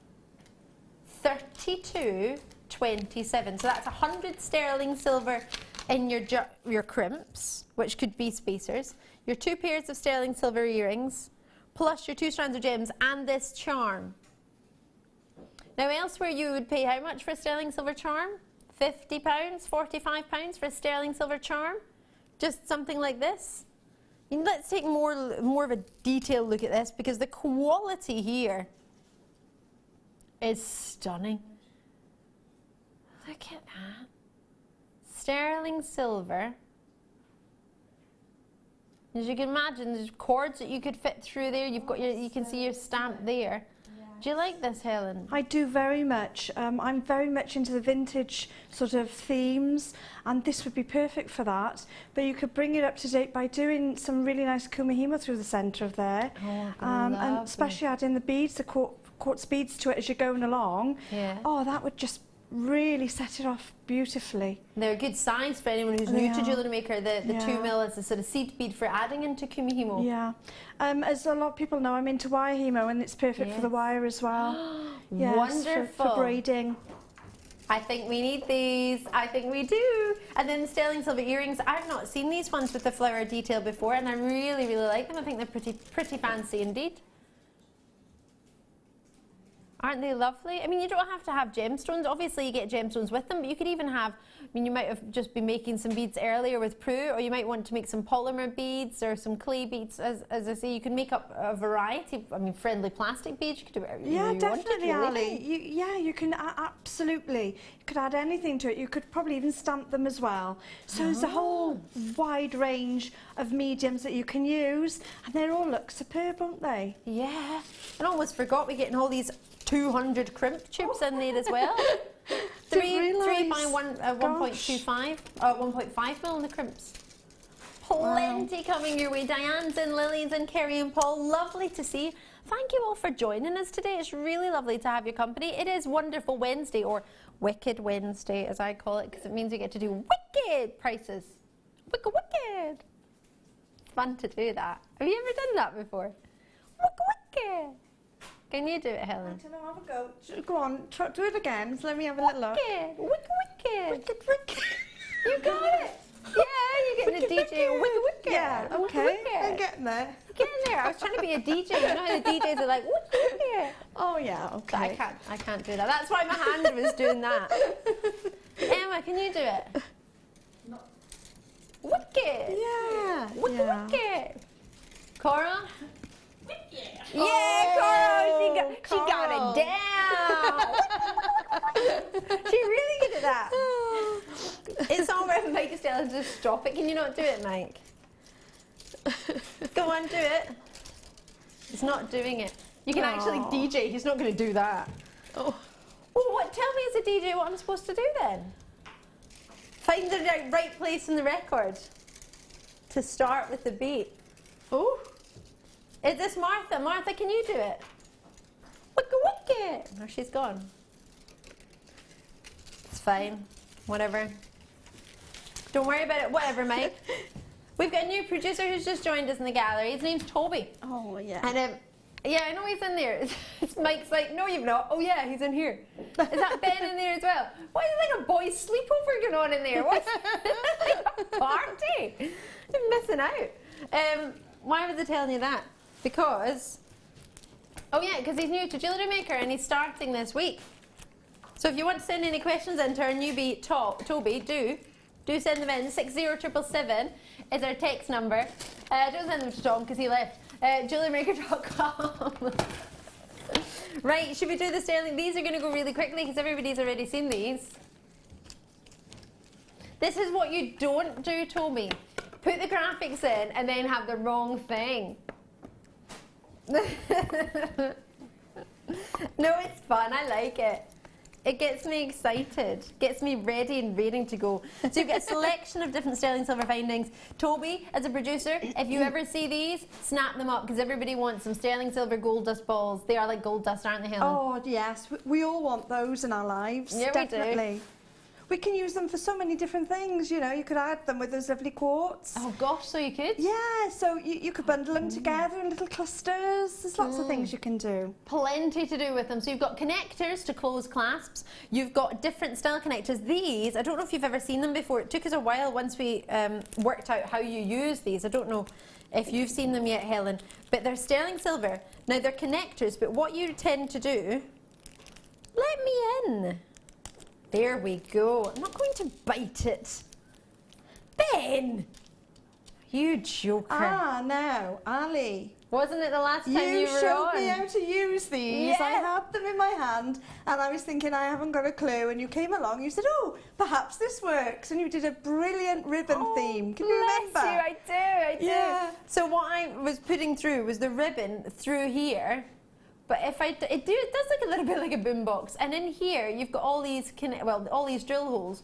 Speaker 10: $32.27. So that's 100 sterling silver in your crimps, which could be spacers, your 2 pairs of sterling silver earrings, plus your 2 strands of gems and this charm. Now elsewhere you would pay how much for a sterling silver charm? £50, £45 for a sterling silver charm? Just something like this? Let's take more of a detailed look at this, because the quality here is stunning. Look at that. Sterling silver. As you can imagine, there's cords that you could fit through there. You've got you can see your stamp there. Do you like this, Helen?
Speaker 9: I do very much. I'm very much into the vintage sort of themes, and this would be perfect for that. But you could bring it up to date by doing some really nice kumihimo through the centre of there, and especially adding the beads, the quartz beads to it as you're going along. Yeah. Oh, that would just really set it off beautifully.
Speaker 10: They're a good size for anyone who's new to Jewellery Maker. The 2mm is a sort of seed bead for adding into kumihimo.
Speaker 9: Yeah. As a lot of people know, I'm into wire hemo, and it's perfect for the wire as well. Yes,
Speaker 10: wonderful.
Speaker 9: For braiding.
Speaker 10: I think we need these. I think we do. And then the sterling silver earrings. I've not seen these ones with the flower detail before, and I really, really like them. I think they're pretty fancy indeed. Aren't they lovely? I mean, you don't have to have gemstones. Obviously, you get gemstones with them, but you could even have, I mean, you might have just been making some beads earlier with Prue, or you might want to make some polymer beads or some clay beads. As I say, you can make up a variety of, I mean, friendly plastic beads. You could do whatever you wanted.
Speaker 9: Yeah, definitely, Ali. You can absolutely. You could add anything to it. You could probably even stamp them as well. So there's a whole wide range of mediums that you can use, and they all look superb, don't they?
Speaker 10: Yeah. I almost forgot we're getting all these 200 crimp tubes in there as well. 3 by 1.25, 1.5mm in the crimps. Plenty coming your way. Diane's and Lily's and Kerry and Paul, lovely to see you. Thank you all for joining us today. It's really lovely to have your company. It is Wonderful Wednesday, or Wicked Wednesday as I call it, because it means you get to do wicked prices. Wicked. It's fun to do that. Have you ever done that before? Wicked. Can you do it, Helen?
Speaker 9: I don't know, have a go. Go on, do it again. So let me have a little look. Wicked.
Speaker 10: You got it. Yeah, you're getting a DJ. Wicked.
Speaker 9: Yeah, okay. I'm getting there.
Speaker 10: You're getting there. I was trying to be a DJ. You know how the DJs are like, wicked.
Speaker 9: Oh yeah, okay.
Speaker 10: But I can't do that. That's why my hand was doing that. Emma, can you do it? No. Wicked.
Speaker 9: Yeah.
Speaker 10: Wicked. Cora?
Speaker 6: Yeah.
Speaker 10: Yeah, Cora, she got it down. that. It's all right, Mike is telling us to stop it. Can you not do it, Mike? Go on, do it. He's not doing it. You can actually DJ. He's not going to do that. Oh. Well, what? Tell me as a DJ what I'm supposed to do then. Find the right place in the record to start with the beat. Oh. Is this Martha? Martha, can you do it? Wicka wicka. No, she's gone. It's fine. Whatever. Don't worry about it. Whatever, Mike. We've got a new producer who's just joined us in the gallery. His name's Toby.
Speaker 9: Oh, yeah.
Speaker 10: And yeah, I know he's in there. Mike's like, no, you've not. Oh, yeah, he's in here. Is that Ben in there as well? Why is there like a boys' sleepover going on in there? What's like a party? I'm missing out. Why was I telling you that? Because, oh yeah, because he's new to Jewellery Maker and he's starting this week. So if you want to send any questions in to our newbie Toby, do send them in. 60777 is our text number. Don't send them to Tom because he left. JewelleryMaker.com. Right, should we do the sterling? These are going to go really quickly because everybody's already seen these. This is what you don't do, Toby. Put the graphics in and then have the wrong thing. No, it's fun. I like it. It gets me excited, gets me ready and raring to go. So you've got a selection of different sterling silver findings. Toby, as a producer, if you ever see these, snap them up because everybody wants some sterling silver gold dust balls. They are like gold dust, aren't they, Helen?
Speaker 9: Oh, yes. We all want those in our lives.
Speaker 10: Yeah,
Speaker 9: definitely.
Speaker 10: we do.
Speaker 9: We can use them for so many different things, you know. You could add them with those lovely quartz.
Speaker 10: Oh gosh, so you could?
Speaker 9: Yeah, so you could bundle them together in little clusters. There's lots of things you can do.
Speaker 10: Plenty to do with them. So you've got connectors to close clasps. You've got different style connectors. These, I don't know if you've ever seen them before. It took us a while once we worked out how you use these. I don't know if you've seen them yet, Helen. But they're sterling silver. Now they're connectors, but what you tend to do, let me in. There we go. I'm not going to bite it. Ben! You joker.
Speaker 9: Ah, no, Ali.
Speaker 10: Wasn't it the last time you were
Speaker 9: showed
Speaker 10: on?
Speaker 9: me how to use these.
Speaker 10: Yeah.
Speaker 9: I had them in my hand and I was thinking I haven't got a clue, and you came along, you said, oh, perhaps this works, and you did a brilliant ribbon theme. Can you remember?
Speaker 10: Bless you, I do.
Speaker 9: Yeah.
Speaker 10: So what I was putting through was the ribbon through here. But if it does look a little bit like a boombox, and in here you've got all these all these drill holes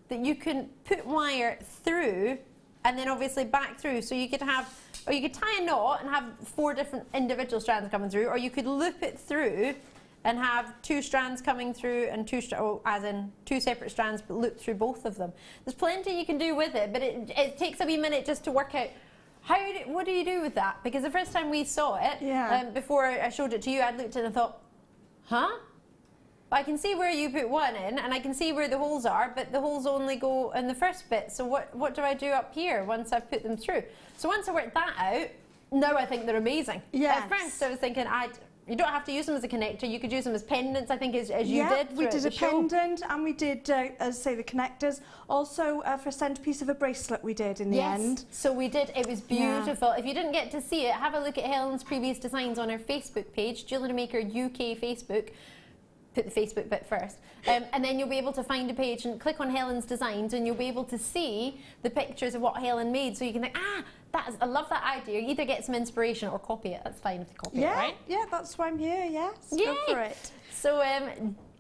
Speaker 10: that you can put wire through, and then obviously back through. So you could have, or you could tie a knot and have 4 different individual strands coming through, or you could loop it through and have 2 strands coming through and 2 separate strands, but loop through both of them. There's plenty you can do with it, but it takes a wee minute just to work out. What do you do with that? Because the first time we saw it, before I showed it to you, I looked at it and thought, huh? I can see where you put one in, and I can see where the holes are, but the holes only go in the first bit. So what do I do up here once I've put them through? So once I worked that out, now I think they're amazing.
Speaker 9: Yes.
Speaker 10: At first I was thinking, you don't have to use them as a connector. You could use them as pendants, I think, as you did.
Speaker 9: We did a pendant, and we did, as say, the connectors. Also, for a centrepiece of a bracelet, we did in the end.
Speaker 10: So we did. It was beautiful. If you didn't get to see it, have a look at Helen's previous designs on our Facebook page, Jewellery Maker UK Facebook. Put the Facebook bit first, and then you'll be able to find a page and click on Helen's designs, and you'll be able to see the pictures of what Helen made. So you can think, I love that idea. Either get some inspiration or copy it. That's fine if you copy it, right?
Speaker 9: Yeah, that's why I'm here. Yes,
Speaker 10: Yay.
Speaker 9: go for it.
Speaker 10: So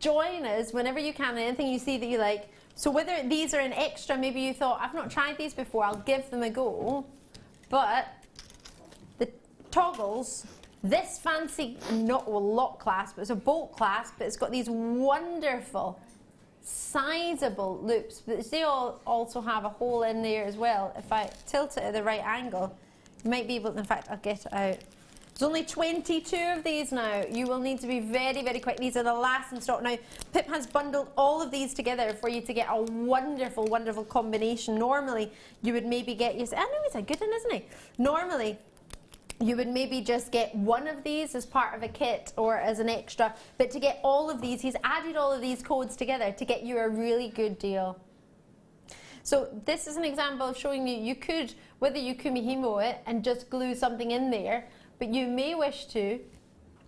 Speaker 10: join us whenever you can. Anything you see that you like. So whether these are an extra, maybe you thought, I've not tried these before, I'll give them a go. But the toggles. This fancy, lock clasp, it's a bolt clasp, but it's got these wonderful, sizable loops, but they all also have a hole in there as well. If I tilt it at the right angle, you might be able to, in fact, I'll get it out. There's only 22 of these now. You will need to be very, very quick. These are the last in stock now. Pip has bundled all of these together for you to get a wonderful, wonderful combination. Normally, you would maybe get, I know he's a good one, isn't he? Normally, you would maybe just get one of these as part of a kit or as an extra, but to get all of these, he's added all of these codes together to get you a really good deal. So this is an example of showing you could, whether you kumihimo it and just glue something in there, but you may wish to,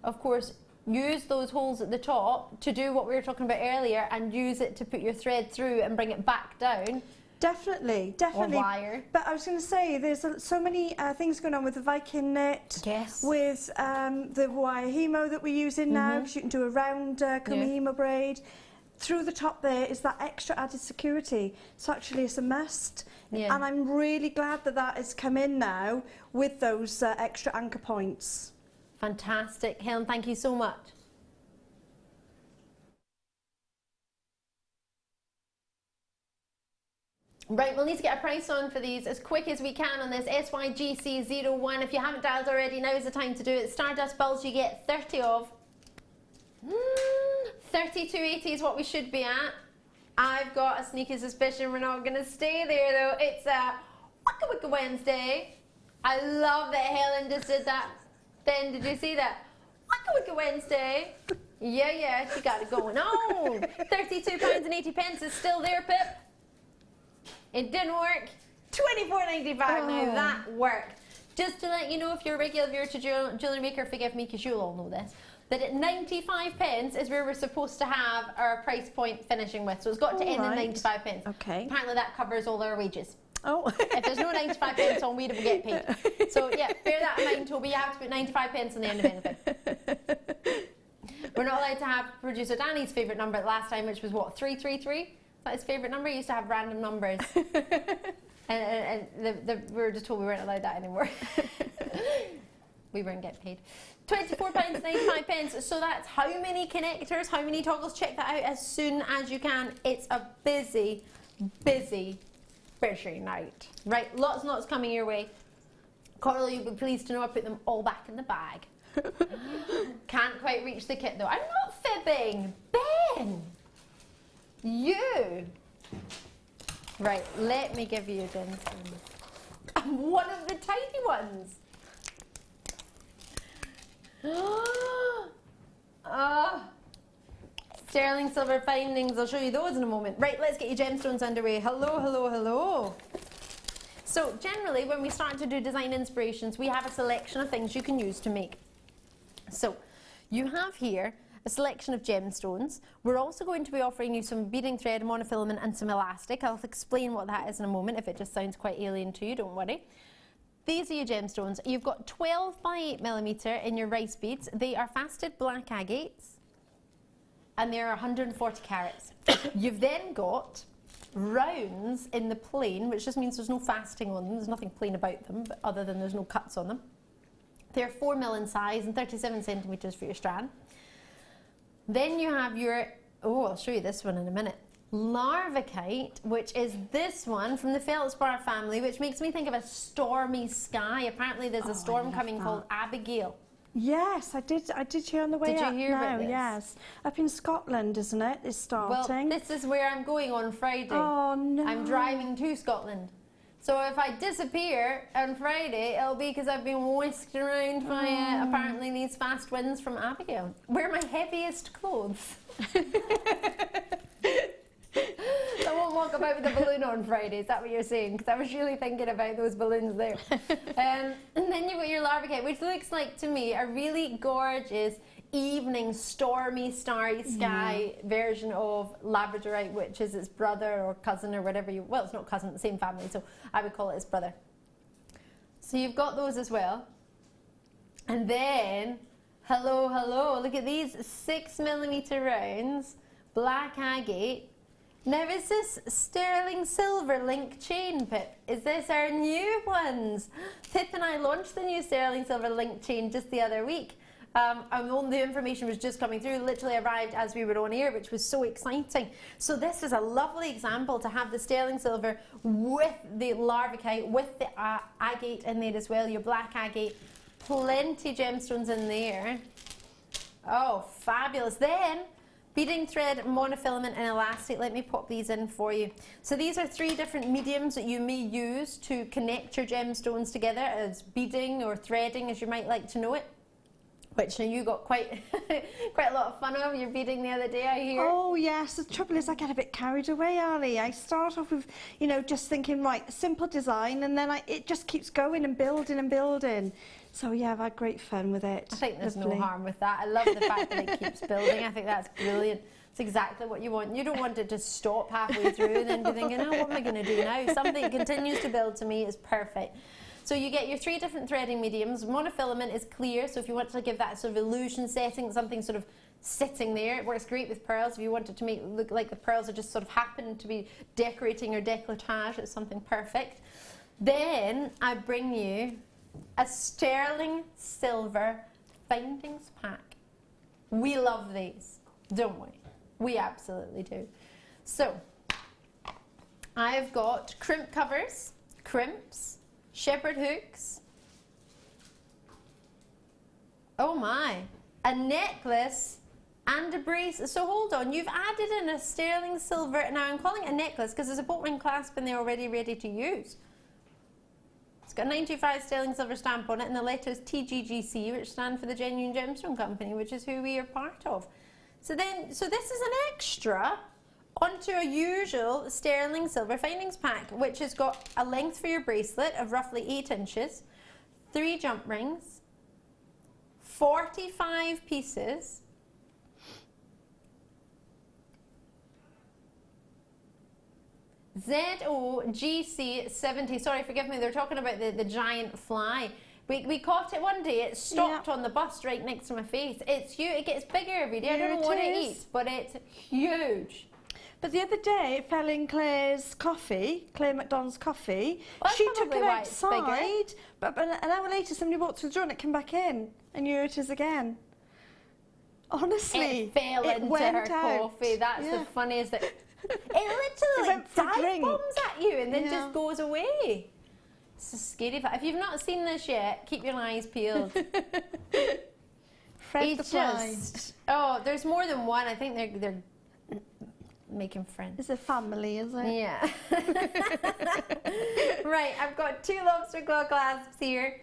Speaker 10: of course, use those holes at the top to do what we were talking about earlier and use it to put your thread through and bring it back down.
Speaker 9: Definitely, definitely.
Speaker 10: Or wire.
Speaker 9: But I was going to say, there's so many things going on with the Viking knit.
Speaker 10: Yes.
Speaker 9: With the wire hemo that we're using now, because you can do a round hemo braid. Through the top there is that extra added security. So actually it's a must.
Speaker 10: Yeah.
Speaker 9: And I'm really glad that that has come in now with those extra anchor points.
Speaker 10: Fantastic. Helen, thank you so much. Right, we'll need to get a price on for these as quick as we can on this SYGC01. If you haven't dialed already, now is the time to do it. Stardust balls you get 30 of. 32.80 is what we should be at. I've got a sneaky suspicion we're not going to stay there though. It's a Wicca Wicca Wednesday. I love that Helen just did that. Then did you see that? Wicca Wicca Wednesday. Yeah, she got it going on. £32.80 is still there, Pip. It didn't work. £24.95 now, that worked. Just to let you know, if you're a regular viewer to Jewellery Maker, forgive me because you'll all know this, that at 95p is where we're supposed to have our price point finishing with. So it's got to end at 95p.
Speaker 9: Okay.
Speaker 10: Apparently that covers all our wages.
Speaker 9: Oh.
Speaker 10: If there's no 95p on, we don't get paid. So yeah, bear that in mind, Toby. You have to put 95p on the end of anything. We're not allowed to have producer Danny's favourite number last time, which was what, 333? Is that his favourite number? He used to have random numbers. and we were just told we weren't allowed that anymore. We weren't getting paid. £24.95. So that's how many connectors, how many toggles. Check that out as soon as you can. It's a busy night. Right, lots and lots coming your way. Coral, you'll be pleased to know I put them all back in the bag. Can't quite reach the kit though. I'm not fibbing. Ben! You! Right, let me give you a gemstone. One of the tiny ones. Sterling silver findings, I'll show you those in a moment. Right, let's get your gemstones underway. Hello. So generally when we start to do design inspirations, we have a selection of things you can use to make. So you have here a selection of gemstones. We're also going to be offering you some beading thread, monofilament and some elastic. I'll explain what that is in a moment if it just sounds quite alien to you, don't worry. These are your gemstones. You've got 12 by 8mm in your rice beads. They are faceted black agates and they're 140 carats. You've then got rounds in the plain, which just means there's no faceting on them. There's nothing plain about them, but other than there's no cuts on them. They're 4mm in size and 37 centimetres for your strand. Then you have your, I'll show you this one in a minute, larvicite, which is this one from the feldspar family, which makes me think of a stormy sky. Apparently there's a storm coming called Abigail.
Speaker 9: Yes, I did hear on the way up.
Speaker 10: Did you hear about this?
Speaker 9: Yes. Up in Scotland, isn't it? It's starting.
Speaker 10: Well, this is where I'm going on Friday.
Speaker 9: Oh, no.
Speaker 10: I'm driving to Scotland. So if I disappear on Friday, it'll be because I've been whisked around by apparently these fast winds from Abigail. Wear my heaviest clothes. I won't walk about with a balloon on Friday, is that what you're saying? Because I was really thinking about those balloons there. And then you've got your larvicite, which looks like to me a really gorgeous evening, stormy, starry sky version of labradorite, which is its brother or cousin or whatever you, well, it's not cousin, the same family, so I would call it its brother. So you've got those as well. And then, hello, look at these 6mm rounds, black agate. Now is this sterling silver link chain, Pip? Is this our new ones? Pip and I launched the new sterling silver link chain just the other week. The information was just coming through, literally arrived as we were on air, which was so exciting. So this is a lovely example to have the sterling silver with the larvicite, with the agate in there as well, your black agate, plenty gemstones in there. Oh, fabulous. Then, beading thread, monofilament and elastic. Let me pop these in for you. So these are 3 different mediums that you may use to connect your gemstones together as beading or threading, as you might like to know it. which you got quite quite a lot of fun of. You're beading the other day, I hear.
Speaker 9: Oh yes, the trouble is I get a bit carried away, Ali. I start off with, you know, just thinking, right, a simple design, and then it just keeps going and building and building. So yeah, I've had great fun with it.
Speaker 10: I think there's
Speaker 9: Lovely.
Speaker 10: no harm with that. I love the fact that it keeps building. I think that's brilliant. It's exactly what you want. You don't want it to stop halfway through and then be thinking, oh, what am I going to do now? Something that continues to build, to me, is perfect. So you get your 3 different threading mediums. Monofilament is clear, so if you want to give that sort of illusion setting, something sort of sitting there, it works great with pearls. If you want it to make it look like the pearls are just sort of happen to be decorating your décolletage, it's something perfect. Then I bring you a sterling silver findings pack. We love these, don't we? We absolutely do. So I've got crimp covers, crimps, shepherd hooks. Oh my, a necklace and a bracelet. So hold on, you've added in a sterling silver. Now I'm calling it a necklace because there's a boat ring clasp in there already ready to use. It's got a 925 sterling silver stamp on it, and the letters TGGC, which stand for the Genuine Gemstone Company, which is who we are part of. So this is an extra onto a usual sterling silver findings pack, which has got a length for your bracelet of roughly 8 inches, 3 jump rings, 45 pieces, ZOGC70. Sorry, forgive me, they're talking about the giant fly. We caught it one day, it stopped on the bus right next to my face. It's huge, it gets bigger every day. I don't know what it eats, but it's huge.
Speaker 9: But the other day it fell in Claire's coffee, Claire McDonald's coffee.
Speaker 10: Well,
Speaker 9: she took it
Speaker 10: why it's
Speaker 9: outside, but an hour later somebody walked through the door and it came back in, and here it is again. Honestly,
Speaker 10: it fell into
Speaker 9: went
Speaker 10: her
Speaker 9: out.
Speaker 10: coffee. That's the funniest thing. It literally
Speaker 9: went for a
Speaker 10: dive
Speaker 9: drink.
Speaker 10: bombs at you and then just goes away. It's a scary fact. If you've not seen this yet, keep your eyes peeled.
Speaker 9: Fred the fly.
Speaker 10: Oh, there's more than one. I think they're making friends.
Speaker 9: It's a family, is it?
Speaker 10: Yeah. Right, I've got 2 lobster claw clasps here.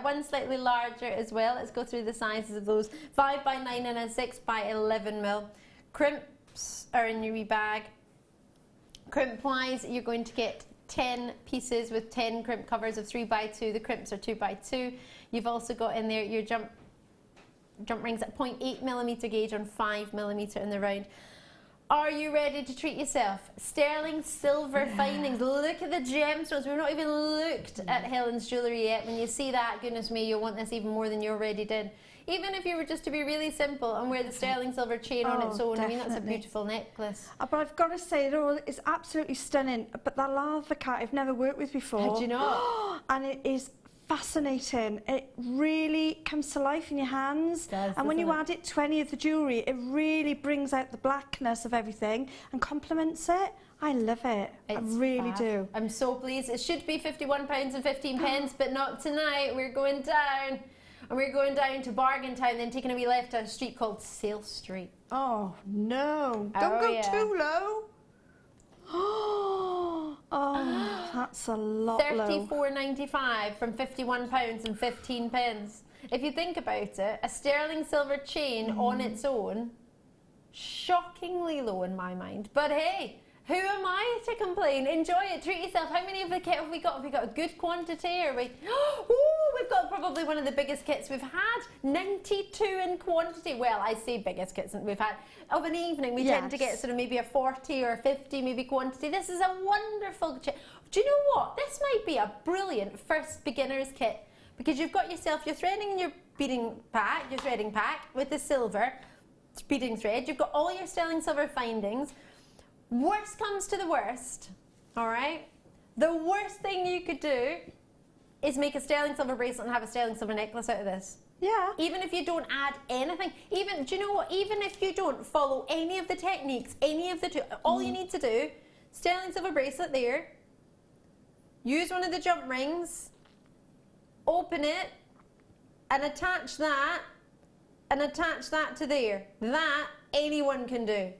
Speaker 10: One slightly larger as well. Let's go through the sizes of those. 5 by 9 and a 6 by 11 mil. Crimps are in your wee bag. Crimp wise, you're going to get 10 pieces with 10 crimp covers of 3 by 2. The crimps are 2 by 2. You've also got in there your jump rings at 0.8 millimeter gauge on 5 millimeter in the round. Are you ready to treat yourself? Sterling silver findings. Look at the gemstones. We've not even looked at Helen's jewellery yet. When you see that, goodness me, you'll want this even more than you already did. Even if you were just to be really simple and wear the sterling silver chain on its own,
Speaker 9: definitely.
Speaker 10: I mean, that's a beautiful necklace.
Speaker 9: But I've got to say, it all is absolutely stunning. But that lava cat I've never worked with before.
Speaker 10: Had you not?
Speaker 9: And it is fascinating. It really comes to life in your hands. And when you add it to any of the jewellery, it really brings out the blackness of everything and complements it. I love it. I really do.
Speaker 10: I'm so pleased. It should be £51.15, but not tonight. We're going down. And we're going down to Bargain Town, then taking a wee left to a street called Sale Street.
Speaker 9: Oh, no. Don't go too low. Oh, that's a lot low.
Speaker 10: £34.95 from £51.15. If you think about it, a sterling silver chain on its own, shockingly low in my mind. But hey, who am I to complain? Enjoy it, treat yourself. How many of the kit have we got? Have we got a good quantity? Or we've got probably one of the biggest kits we've had. 92 in quantity. Well, I say biggest kits we've had. Of an evening, we tend to get sort of maybe a 40 or 50 maybe quantity. This is a wonderful kit. Do you know what? This might be a brilliant first beginner's kit because you've got yourself your threading and your beading pack, your threading pack with the silver beading thread. You've got all your sterling silver findings. Worst comes to the worst, all right? The worst thing you could do is make a sterling silver bracelet and have a sterling silver necklace out of this.
Speaker 9: Yeah.
Speaker 10: Even if you don't add anything, do you know what? Even if you don't follow any of the techniques, all you need to do, sterling silver bracelet there, use one of the jump rings, open it, and attach that to there. That anyone can do.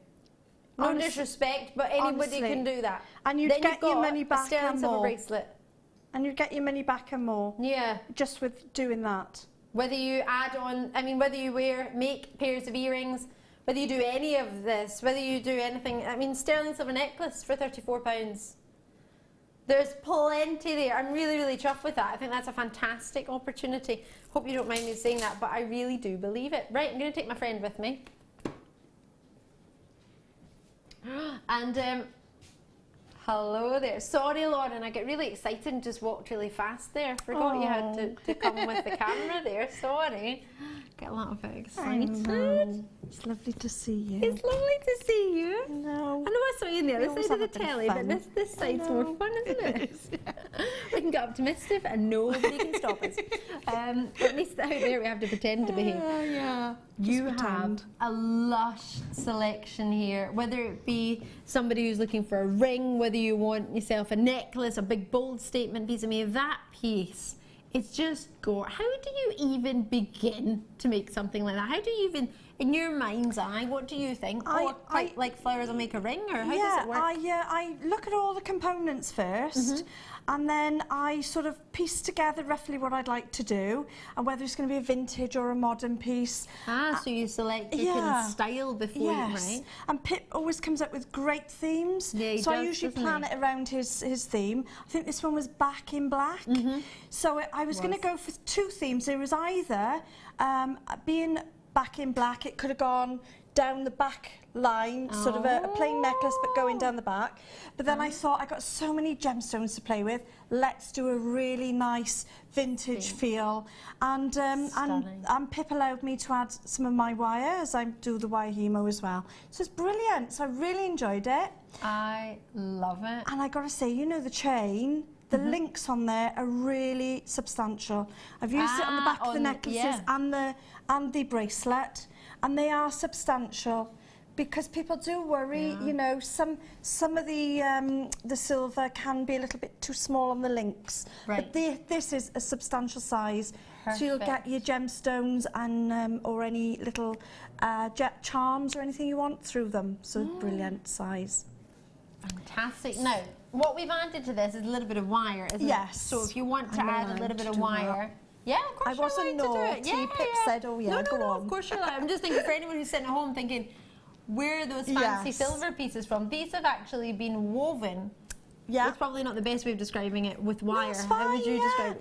Speaker 10: No disrespect, but anybody can do that.
Speaker 9: And you'd get your money back
Speaker 10: and more.
Speaker 9: bracelet. And you'd get your money back and more.
Speaker 10: Yeah.
Speaker 9: Just with doing that.
Speaker 10: Whether you add on, I mean, whether you make pairs of earrings, whether you do any of this, whether you do anything, I mean, sterling silver necklace for £34. There's plenty there. I'm really, really chuffed with that. I think that's a fantastic opportunity. Hope you don't mind me saying that, but I really do believe it. Right, I'm going to take my friend with me. And hello there. Sorry, Lauren, I get really excited and just walked really fast there. Forgot you had to come with the camera there. Sorry. Get a little bit excited.
Speaker 9: It's lovely to see you.
Speaker 10: It's lovely to see you.
Speaker 9: I know.
Speaker 10: I know I saw you on the other side of the
Speaker 9: have a bit of
Speaker 10: telly, but
Speaker 9: fun.
Speaker 10: this side's more fun, isn't it? We can get up to mischief and nobody can stop us. At least out there we have to pretend to behave.
Speaker 9: Yeah.
Speaker 10: You have a lush selection here, whether it be somebody who's looking for a ring, whether you want yourself a necklace, a big bold statement piece. I mean, that piece, it's just gorgeous. How do you even begin to make something like that? How do you even, in your mind's eye, what do you think? Like flowers will make a ring, or how does it work?
Speaker 9: I look at all the components first, and then I sort of piece together roughly what I'd like to do, and whether it's going to be a vintage or a modern piece.
Speaker 10: So you select your kind of style before you, right?
Speaker 9: And Pip always comes up with great themes.
Speaker 10: Yeah, he
Speaker 9: so I
Speaker 10: does,
Speaker 9: usually
Speaker 10: doesn't
Speaker 9: plan
Speaker 10: he?
Speaker 9: it around his theme. I think this one was back in black. So I was going to go for two themes. It was either being back in black, it could have gone down the back line, sort of a plain necklace but going down the back. But then I thought, I got so many gemstones to play with, let's do a really nice vintage feel. And Pip allowed me to add some of my wire as I do the wire hemo as well. So it's brilliant. So I really enjoyed it.
Speaker 10: I love it.
Speaker 9: And I got to say, you know, the chain, the links on there are really substantial. I've used it on the back of the necklaces and the bracelet, and they are substantial because people do worry. You know, some of the silver can be a little bit too small on the links, but this is a substantial size. So you'll get your gemstones and or any little jet charms or anything you want through them. So brilliant size.
Speaker 10: Fantastic. Now, what we've added to this is a little bit of wire, isn't it? So if you want to add a little bit of wire, of course
Speaker 9: I wasn't naughty. Pip said, "Oh yeah, go on."
Speaker 10: Of course you're allowed. I'm just thinking for anyone who's sitting at home thinking, where are those fancy silver pieces from? These have actually been woven. It's probably not the best way of describing it with wire.
Speaker 9: That's fine,
Speaker 10: how would you describe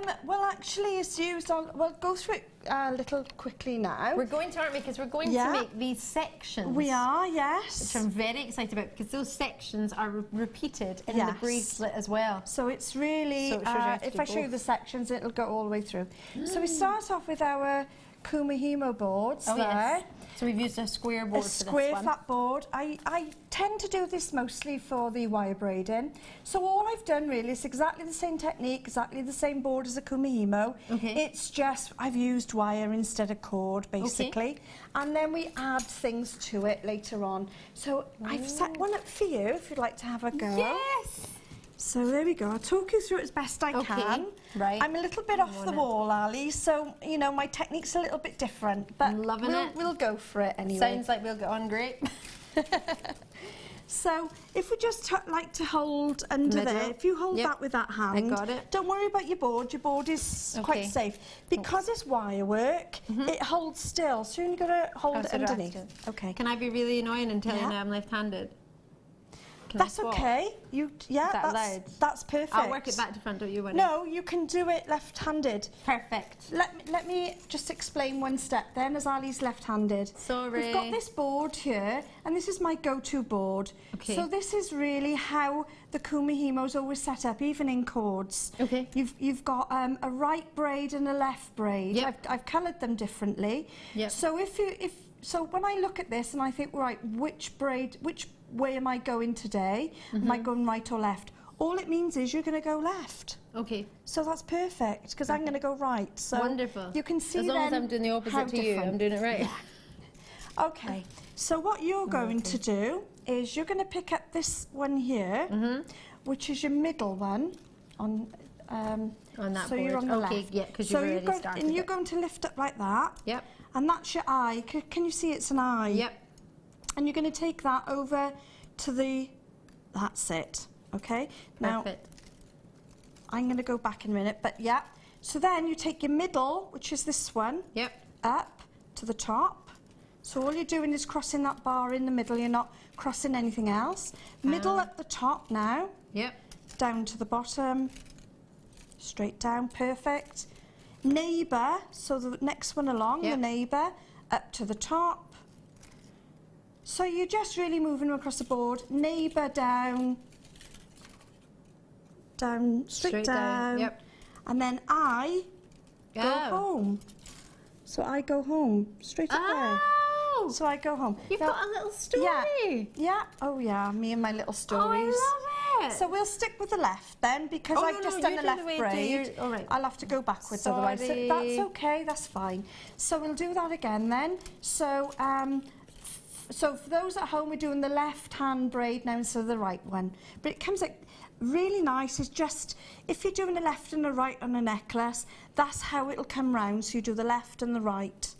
Speaker 10: it?
Speaker 9: Well, actually, it's used on. Well, go through it a little quickly now.
Speaker 10: We're going to, aren't we? Because we're going to make these sections.
Speaker 9: We are, yes.
Speaker 10: Which I'm very excited about because those sections are repeated in the bracelet as well.
Speaker 9: So it's really, if I show you the sections, it'll go all the way through. So we start off with our Kumihimo boards there.
Speaker 10: So we've used a square board for this one.
Speaker 9: A square flat board. I tend to do this mostly for the wire braiding. So all I've done really is exactly the same technique, exactly the same board as a Kumihimo. It's just I've used wire instead of cord, basically. And then we add things to it later on. So I've set one up for you if you'd like to have a go.
Speaker 10: Yes!
Speaker 9: So there we go. I'll talk you through it as best I can.
Speaker 10: Right.
Speaker 9: I'm a little bit off the wall, Ali, so, you know, my technique's a little bit different. But
Speaker 10: I'm loving it.
Speaker 9: We'll go for it anyway.
Speaker 10: Sounds like we'll get on great.
Speaker 9: So if we just like to hold under there, if you hold that with that hand,
Speaker 10: I got it.
Speaker 9: Don't worry about your board is quite safe. Because it's wire work, it holds still, so you've got to hold it underneath. Okay.
Speaker 10: Can I be really annoying and tell you now I'm left-handed?
Speaker 9: That's okay. That's perfect.
Speaker 10: I'll work it back to front, don't you?
Speaker 9: No, you can do it left-handed.
Speaker 10: Perfect.
Speaker 9: Let me just explain one step then, as Ali's left-handed.
Speaker 10: Sorry.
Speaker 9: We've got this board here, and this is my go-to board. So this is really how the Kumihimo's always set up, even in cords. You've got a right braid and a left braid. I've coloured them differently. So so when I look at this and I think, right, which way am I going today? Am I going right or left? All it means is you're going to go left. So that's perfect because I'm going to go right. So
Speaker 10: wonderful.
Speaker 9: You can see
Speaker 10: as long as I'm doing the opposite to you, I'm doing it right.
Speaker 9: Okay. So what you're going to do is you're going to pick up this one here, which is your middle one on that
Speaker 10: so
Speaker 9: board. You're on the left.
Speaker 10: Yeah, because you've already started.
Speaker 9: And you're going to lift up like that. And that's your eye. Can you see it's an eye? And you're going to take that over to that's it. Okay. Now, I'm going to go back in a minute, but So then you take your middle, which is this one, up to the top. So all you're doing is crossing that bar in the middle, you're not crossing anything else. Middle at the top now, down to the bottom, straight down, perfect. Neighbour, so the next one along, the neighbour, up to the top. So you're just really moving across the board, neighbour down, straight down, and then I go home. So I go home, straight up there. So I go home.
Speaker 10: You've got a little story.
Speaker 9: Yeah, oh yeah, me and my little stories.
Speaker 10: Oh, I love it.
Speaker 9: So we'll stick with the left then, because I've just done the left braid.
Speaker 10: All right.
Speaker 9: I'll have to go backwards otherwise. So that's okay, that's fine. So we'll do that again then. So, so for those at home, we're doing the left-hand braid now instead of the right one. But it comes out really nice. It's just, if you're doing a left and a right on a necklace, that's how it'll come round. So you do the left and the right.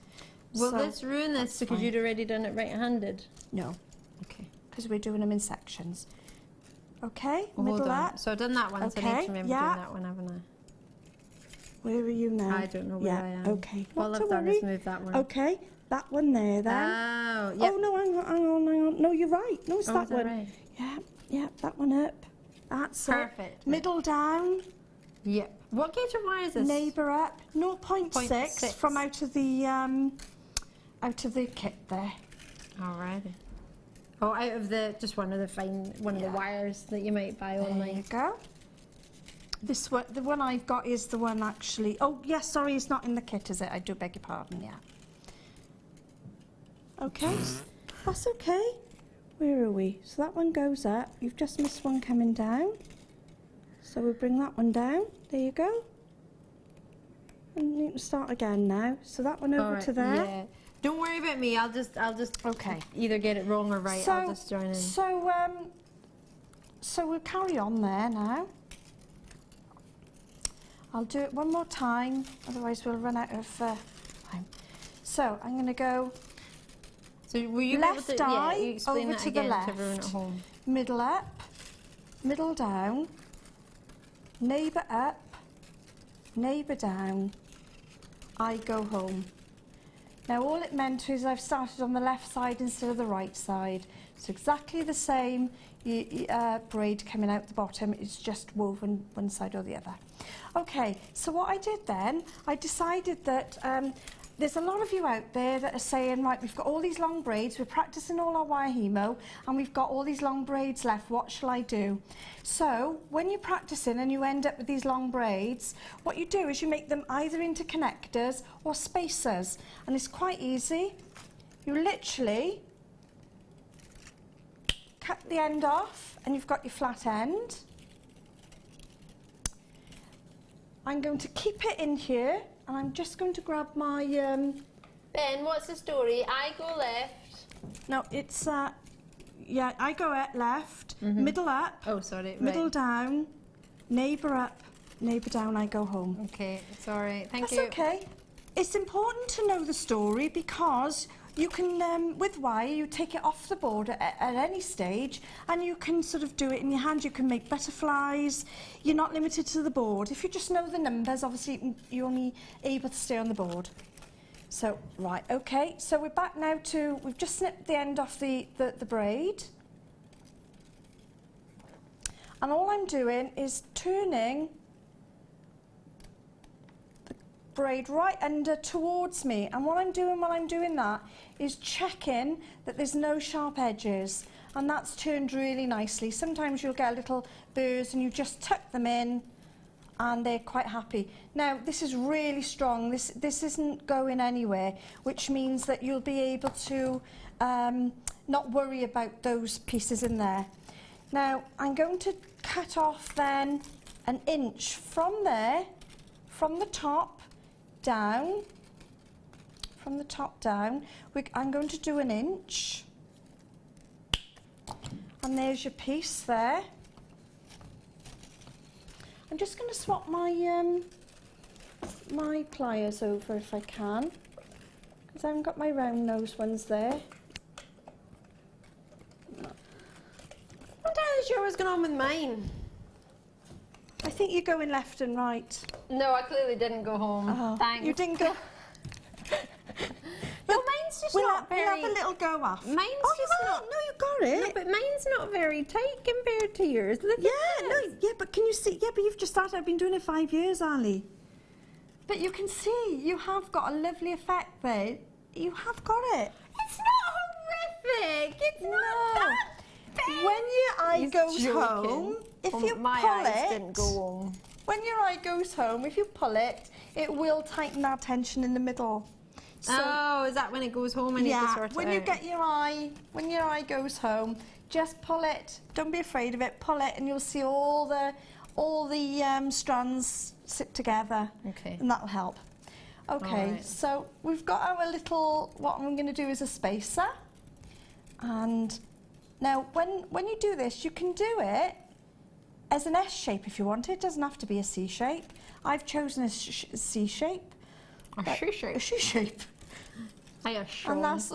Speaker 10: Will this ruin this because you'd already done it right-handed?
Speaker 9: No.
Speaker 10: Okay.
Speaker 9: Because we're doing them in sections. Okay,
Speaker 10: Hold
Speaker 9: middle
Speaker 10: on.
Speaker 9: up.
Speaker 10: So I've done that one, so I need to remember doing that one, haven't I?
Speaker 9: Where are you now?
Speaker 10: I don't know where I am.
Speaker 9: Okay.
Speaker 10: All I've done is move that one.
Speaker 9: Okay, that one there then.
Speaker 10: Oh, yeah.
Speaker 9: Oh, no, hang on. No, you're right. No, it's that one.
Speaker 10: Right?
Speaker 9: Yeah, that one up. That's
Speaker 10: perfect.
Speaker 9: It. Middle down.
Speaker 10: Yep. What gauge of wire is this?
Speaker 9: Neighbour up. 0.6 from out of the kit there.
Speaker 10: Alrighty. Oh, out of the just one of the wires that you might buy online.
Speaker 9: There you go. This one, the one I've got is the one actually. Oh yes, sorry, it's not in the kit, is it? I do beg your pardon. Yeah. Okay, that's okay. Where are we? So that one goes up. You've just missed one coming down. So we'll bring that one down. There you go. And you can start again now. So that one over to there.
Speaker 10: Yeah. Don't worry about me. I'll just either get it wrong or right.
Speaker 9: So,
Speaker 10: I'll just join in.
Speaker 9: So we'll carry on there now. I'll do it one more time, otherwise we'll run out of time. So I'm going to go.
Speaker 10: So were you
Speaker 9: left eye
Speaker 10: explain
Speaker 9: over
Speaker 10: that
Speaker 9: to
Speaker 10: again
Speaker 9: the left,
Speaker 10: to everyone at home.
Speaker 9: Middle up, middle down, neighbour up, neighbour down, I go home. Now all it meant is I've started on the left side instead of the right side. It's exactly the same braid coming out the bottom, it's just woven one side or the other. Okay, so what I did then, I decided that there's a lot of you out there that are saying, right, we've got all these long braids, we're practicing all our wire hemo, and we've got all these long braids left, what shall I do? So, when you're practicing and you end up with these long braids, what you do is you make them either into connectors or spacers, and it's quite easy. You literally cut the end off, and you've got your flat end. I'm going to keep it in here, and I'm just going to grab my...
Speaker 10: Ben, what's the story? I go left.
Speaker 9: No, it's... yeah, I go left, middle up,
Speaker 10: oh, sorry,
Speaker 9: middle down, neighbour up, neighbour down, I go home.
Speaker 10: Okay, it's all right. Thank you.
Speaker 9: That's okay. It's important to know the story because you can, with wire, you take it off the board at any stage and you can sort of do it in your hand. You can make butterflies. You're not limited to the board. If you just know the numbers, obviously you're only able to stay on the board. So, right, okay. So we're back now to, we've just snipped the end off the braid. And all I'm doing is turning braid right under towards me, and what I'm doing while I'm doing that is checking that there's no sharp edges, and that's turned really nicely. Sometimes you'll get little burrs and you just tuck them in and they're quite happy. Now this is really strong, this isn't going anywhere, which means that you'll be able to not worry about those pieces in there. Now I'm going to cut off then an inch from there, from the top down, from the top down. I'm going to do an inch, and there's your piece there. I'm just going to swap my my pliers over if I can, because I haven't got my round nose ones there.
Speaker 10: I'm not entirely sure what's going on with mine.
Speaker 9: I think you're going left and right.
Speaker 10: No, I clearly didn't go home.
Speaker 9: Oh,
Speaker 10: Thanks.
Speaker 9: you didn't go.
Speaker 10: No, mine's just
Speaker 9: We'll
Speaker 10: not very...
Speaker 9: have a little go off.
Speaker 10: Mine's just not...
Speaker 9: No, you got it.
Speaker 10: No, but mine's not very tight compared to yours. Look
Speaker 9: Yeah,
Speaker 10: at
Speaker 9: no,
Speaker 10: this.
Speaker 9: yeah, but can you see? Yeah, but you've just started. I've been doing it 5 years, Ali. But you can see you have got a lovely effect there. You have got it.
Speaker 10: It's not horrific. It's not that bad.
Speaker 9: When your eye
Speaker 10: He's
Speaker 9: goes
Speaker 10: joking.
Speaker 9: home, if
Speaker 10: Oh,
Speaker 9: you
Speaker 10: my
Speaker 9: pull
Speaker 10: eyes
Speaker 9: it,
Speaker 10: didn't go home.
Speaker 9: when your eye goes home, if you pull it, it will tighten that tension in the middle. So,
Speaker 10: Oh, is that when it goes home? I need to sort it
Speaker 9: when
Speaker 10: out.
Speaker 9: you get your eye, when your eye goes home, just pull it. Don't be afraid of it. Pull it, and you'll see all the strands sit together.
Speaker 10: Okay.
Speaker 9: And that'll help. Okay,
Speaker 10: Right.
Speaker 9: so we've got our little. What I'm going to do is a spacer, and now when you do this, you can do it as an S shape if you want. It doesn't have to be a C shape. I've chosen a C shape.
Speaker 10: A shoe shape.
Speaker 9: A shoe shape.
Speaker 10: I am Sean.
Speaker 9: And that's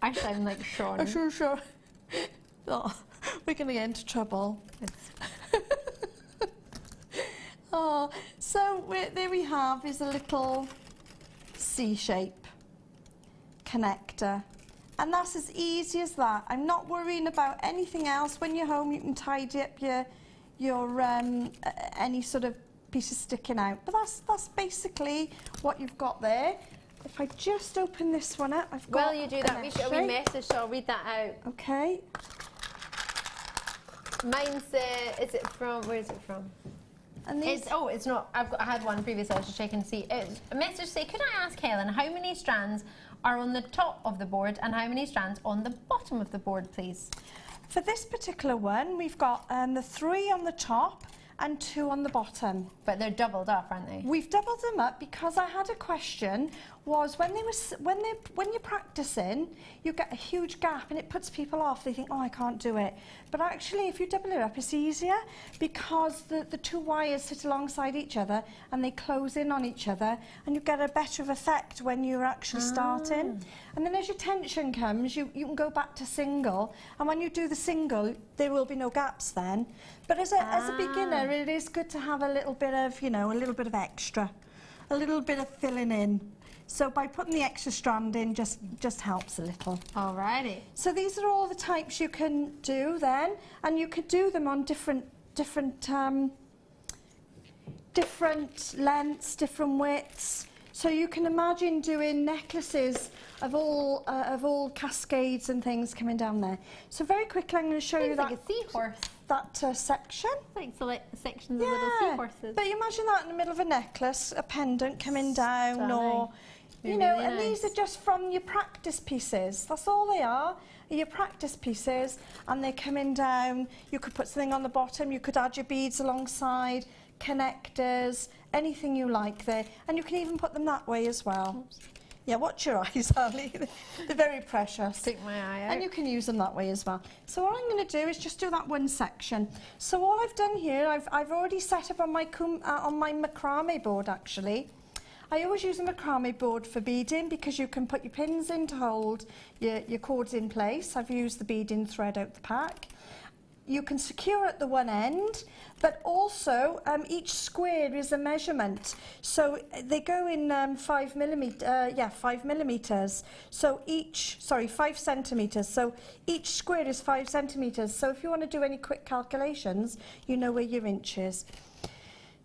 Speaker 10: I sound like Sean.
Speaker 9: a shoe shape. Oh, we're going to get into trouble. Oh, so there we have is a little C shape connector. And that's as easy as that. I'm not worrying about anything else. When you're home, you can tidy up your any sort of pieces sticking out. But that's basically what you've got there. If I just open this one up, I've got.
Speaker 10: While you do that, we should message, so I'll read that out.
Speaker 9: Okay.
Speaker 10: Mine's is it from? Where is it from?
Speaker 9: And these.
Speaker 10: It's not. I had one previous. I was just checking to see. A message say, could I ask Helen how many strands are on the top of the board and how many strands on the bottom of the board, please?
Speaker 9: For this particular one, we've got the 3 on the top and 2 on the bottom.
Speaker 10: But they're doubled up, aren't they?
Speaker 9: We've doubled them up because I had a question. Was when you're practicing, you get a huge gap and it puts people off. They think, oh, I can't do it. But actually, if you double it up, it's easier because the 2 wires sit alongside each other and they close in on each other, and you get a better of effect when you're actually starting. And then as your tension comes, you can go back to single, and when you do the single, there will be no gaps then. But as a beginner, it is good to have a little bit of, a little bit of extra, a little bit of filling in. So by putting the extra strand in just helps a little.
Speaker 10: Alrighty.
Speaker 9: So these are all the types you can do then, and you could do them on different lengths, different widths. So you can imagine doing necklaces of all cascades and things coming down there. So very quickly, I'm going to show you that.
Speaker 10: Like a seahorse.
Speaker 9: That section.
Speaker 10: Like sections of little seahorses.
Speaker 9: But you imagine that in the middle of a necklace, a pendant coming down,
Speaker 10: Stunning.
Speaker 9: or
Speaker 10: Really
Speaker 9: and
Speaker 10: nice.
Speaker 9: these are just from your practice pieces. That's all they are your practice pieces, and they're coming down. You could put something on the bottom. You could add your beads alongside, connectors, anything you like there, and you can even put them that way as well. Oops. Yeah, watch your eyes, Ali. They're very precious.
Speaker 10: Stick my eye out.
Speaker 9: And you can use them that way as well. So what I'm going to do is just do that one section. So all I've done here, I've already set up on my macrame board actually. I always use a macrame board for beading because you can put your pins in to hold your cords in place. I've used the beading thread out the pack. You can secure at the one end, but also each square is a measurement. So they go in 5 millimeters. So 5 centimeters. So each square is 5 centimeters. So if you want to do any quick calculations, you know where your inch is.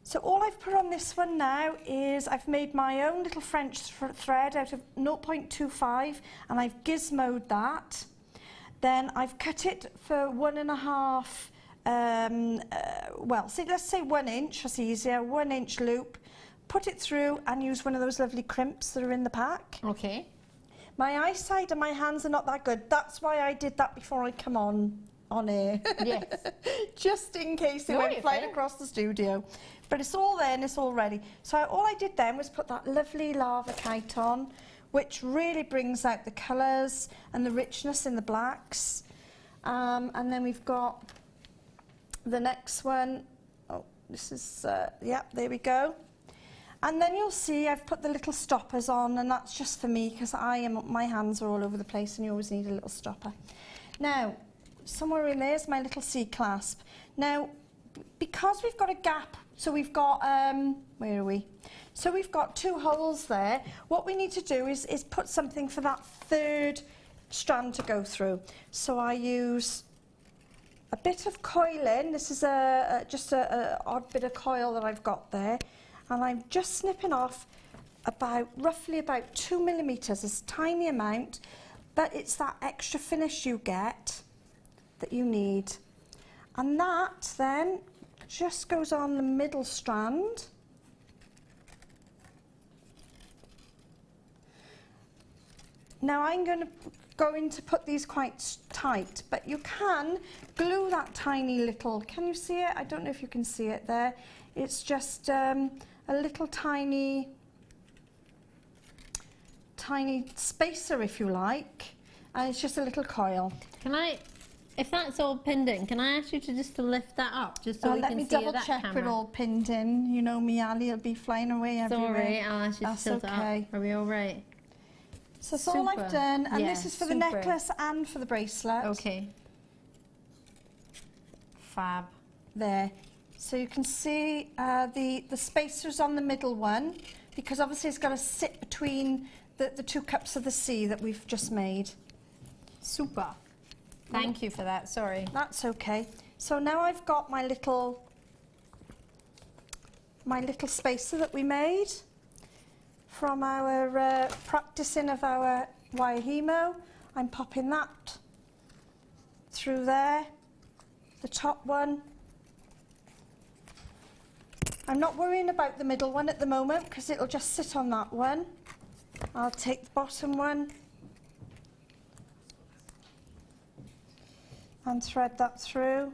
Speaker 9: So all I've put on this one now is I've made my own little French thread out of 0.25, and I've gizmoed that. Then I've cut it for 1.5, let's say 1 inch, that's easier, 1 inch loop. Put it through and use one of those lovely crimps that are in the pack.
Speaker 10: Okay.
Speaker 9: My eyesight and my hands are not that good. That's why I did that before I come on air.
Speaker 10: Yes.
Speaker 9: Just in case it went flying across the studio. But it's all there and it's all ready. So all I did then was put that lovely lava kite on, which really brings out the colours and the richness in the blacks. And then we've got the next one. Oh, this is, there we go. And then you'll see I've put the little stoppers on, and that's just for me because my hands are all over the place and you always need a little stopper. Now, somewhere in there is my little C-clasp. Now, because we've got a gap So we've got, where are we? So we've got 2 holes there. What we need to do is put something for that 3rd strand to go through. So I use a bit of coiling. This is just a odd bit of coil that I've got there. And I'm just snipping off roughly about 2 millimetres, a tiny amount, but it's that extra finish you get that you need. And that then just goes on the middle strand. Now I'm going to put these quite tight, but you can glue that tiny little, can you see it? I don't know if you can see it there. It's just a little tiny spacer, if you like, and it's just a little coil.
Speaker 10: Can I, if that's all pinned in, can I ask you to lift that up, just so we can see that
Speaker 9: Let me double check we're all pinned in. You know me, Ali, will be flying away everywhere.
Speaker 10: Sorry, I'll ask you to tilt it up. Are we all right?
Speaker 9: So that's all I've done, and this is for the necklace and for the bracelet.
Speaker 10: Okay. Fab.
Speaker 9: There. So you can see the spacers on the middle one, because obviously it's got to sit between the 2 cups of the sea that we've just made.
Speaker 10: Super. Thank you for that, sorry.
Speaker 9: That's okay. So now I've got my little spacer that we made from our practicing of our wire hemo. I'm popping that through there, the top one. I'm not worrying about the middle one at the moment because it'll just sit on that one. I'll take the bottom one and thread that through.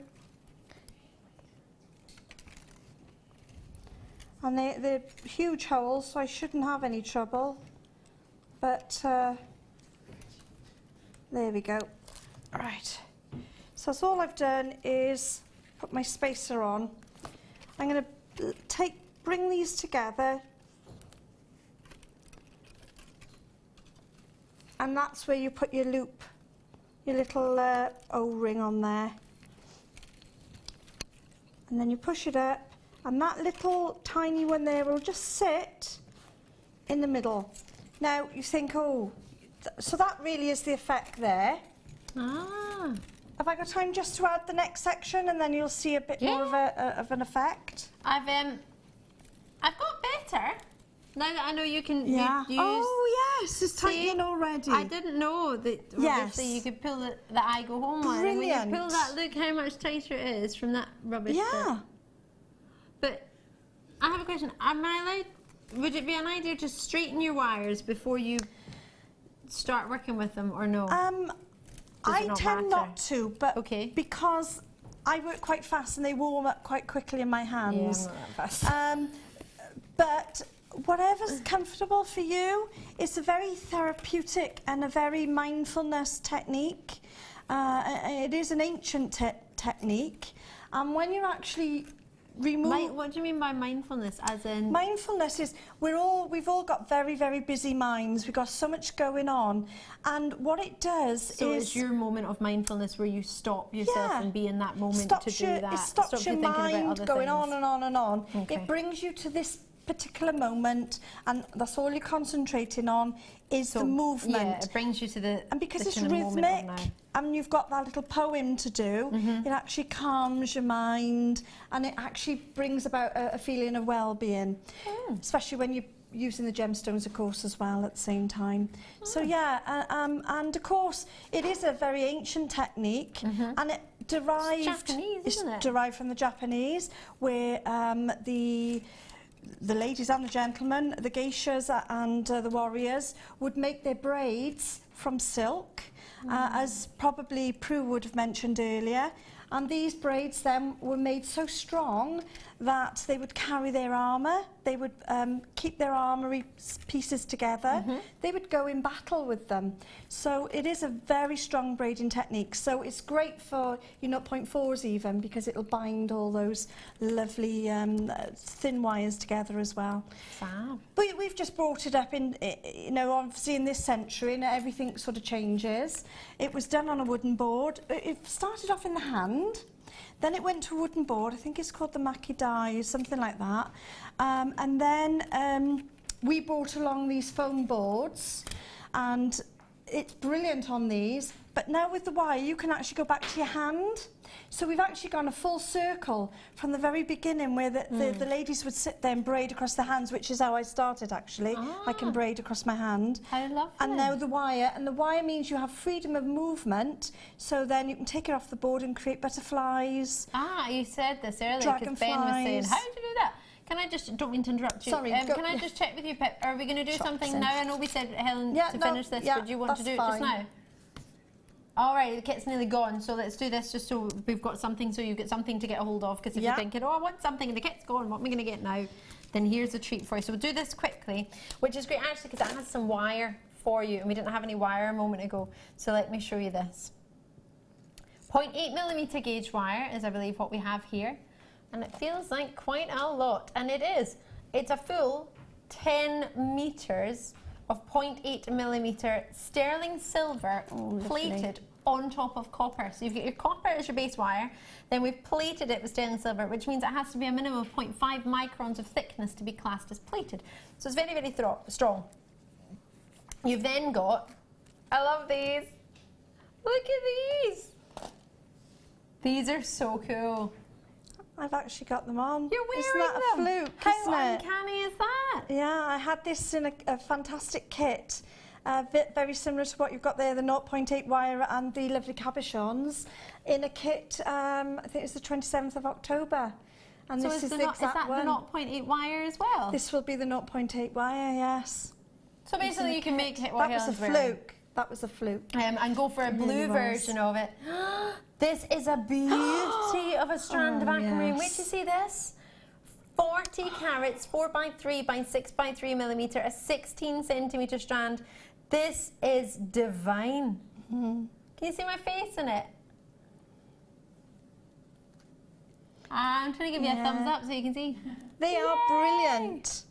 Speaker 9: And they're huge holes, so I shouldn't have any trouble. But there we go. Right. So that's all I've done is put my spacer on. I'm going to bring these together. And that's where you put your loop, your little O-ring on there. And then you push it up. And that little tiny one there will just sit in the middle. Now you think, oh, so that really is the effect there.
Speaker 10: Ah.
Speaker 9: Have I got time just to add the next section and then you'll see a bit more of an effect?
Speaker 10: I've got better. Now that I know you can use...
Speaker 9: Oh yes, it's tightening already.
Speaker 10: I didn't know that obviously you could pull the I go home one. And when you pull that, look how much tighter it is from that rubbish bit. But I have a question. Am I allowed, would it be an idea to straighten your wires before you start working with them or no?
Speaker 9: I tend not to, but because I work quite fast and they warm up quite quickly in my hands.
Speaker 10: Yeah, I'm not that fast.
Speaker 9: But whatever's comfortable for you, it's a very therapeutic and a very mindfulness technique. It is an ancient technique, and when you're actually
Speaker 10: what do you mean by mindfulness? As in,
Speaker 9: mindfulness is we've all got very, very busy minds. We've got so much going on, and what it does is
Speaker 10: it's your moment of mindfulness where you stop yourself and be in that moment to do that.
Speaker 9: It stops your mind going on and on and on.
Speaker 10: Okay.
Speaker 9: It brings you to this particular moment, and that's all you're concentrating on is the movement.
Speaker 10: Yeah, it brings you to the
Speaker 9: and because it's rhythmic and you've got that little poem to do, it actually calms your mind and it actually brings about a feeling of well-being, especially when you're using the gemstones, of course, as well at the same time. So yeah, and of course it is a very ancient technique, and it derived
Speaker 10: Japanese, isn't it?
Speaker 9: derived from the Japanese, where the ladies and the gentlemen, the geishas and the warriors would make their braids from silk, as probably Prue would have mentioned earlier. And these braids then were made so strong that they would carry their armour, they would keep their armoury pieces together, they would go in battle with them. So it is a very strong braiding technique. So it's great for, you know, 0.4s even, because it'll bind all those lovely thin wires together as well.
Speaker 10: Fab.
Speaker 9: But we've just brought it up in, you know, obviously in this century, and everything sort of changes. It was done on a wooden board. It started off in the hand, Then it went to a wooden board. I think it's called the Maki die, something like that. And then we brought along these foam boards, and it's brilliant on these. But now with the wire, you can actually go back to your hand. So we've actually gone a full circle from the very beginning, where the ladies would sit there and braid across their hands, which is how I started actually. I can braid across my hand.
Speaker 10: How lovely.
Speaker 9: And now the wire, and the wire means you have freedom of movement, so then you can take it off the board and create butterflies.
Speaker 10: You said this earlier because Ben was saying, how did you do that? Can I just, don't mean to interrupt you.
Speaker 9: Sorry,
Speaker 10: can I just check with you, Pip? Are we going to do something now? I know we said, Helen, to finish this, but do you want to do it just now? All right, the kit's nearly gone, so let's do this just so we've got something, so you get something to get a hold of. Because if you're thinking, oh, I want something and the kit's gone, what am I going to get now? Then here's a treat for you. So we'll do this quickly, which is great actually because it has some wire for you, and we didn't have any wire a moment ago. So let me show you this. 0.8mm gauge wire is, I believe, what we have here, and it feels like quite a lot, and it is. It's a full 10 meters of 0.8mm sterling silver plated on top of copper. So you've got your copper as your base wire, then we've plated it with sterling silver, which means it has to be a minimum of 0.5 microns of thickness to be classed as plated. So it's very, very strong. You've then got, I love these. Look at these. These are so cool.
Speaker 9: I've actually got them on.
Speaker 10: You're wearing
Speaker 9: Isn't that a
Speaker 10: them?
Speaker 9: fluke,
Speaker 10: How
Speaker 9: isn't it?
Speaker 10: uncanny is that?
Speaker 9: Yeah, I had this in a fantastic kit, very similar to what you've got there, the 0.8 wire and the lovely cabochons, in a kit, I think it's the 27th of October. And
Speaker 10: So
Speaker 9: this is the
Speaker 10: is
Speaker 9: exact
Speaker 10: that
Speaker 9: one.
Speaker 10: the 0.8 wire as well?
Speaker 9: This will be the 0.8 wire, yes.
Speaker 10: So basically you can make it what
Speaker 9: That was a
Speaker 10: Helen's wearing.
Speaker 9: fluke. That was a fluke.
Speaker 10: And go for a blue version of it. This is a beauty of a strand of aquamarine. Wait to see this. 40 carats, 4x3 by 6x3 millimeter, a 16 centimeter strand. This is divine. Can you see my face in it? I'm trying to give you a thumbs up so you can see.
Speaker 9: They are brilliant.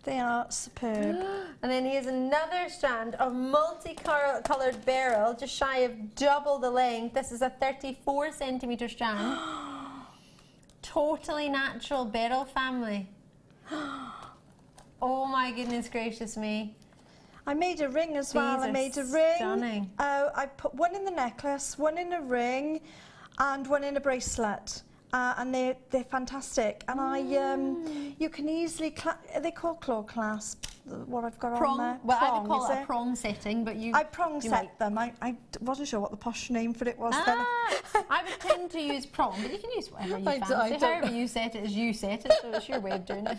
Speaker 9: They are superb.
Speaker 10: And then here's another strand of multicoloured beryl, just shy of double the length. This is a 34 centimetre strand. Totally natural beryl family. Oh my goodness gracious me.
Speaker 9: I made a ring as well. I made a ring.
Speaker 10: Stunning.
Speaker 9: I put one in the necklace, one in a ring, and one in a bracelet. And they're fantastic. And you can easily, are they called claw clasp? What I've got on there?
Speaker 10: Well,
Speaker 9: prong,
Speaker 10: I would call
Speaker 9: is
Speaker 10: it a prong setting, but
Speaker 9: I prong set them. I wasn't sure what the posh name for it was then.
Speaker 10: I would tend to use prong, but you can use whatever you fancy. However you set it, as you set it, so it's your way of doing it.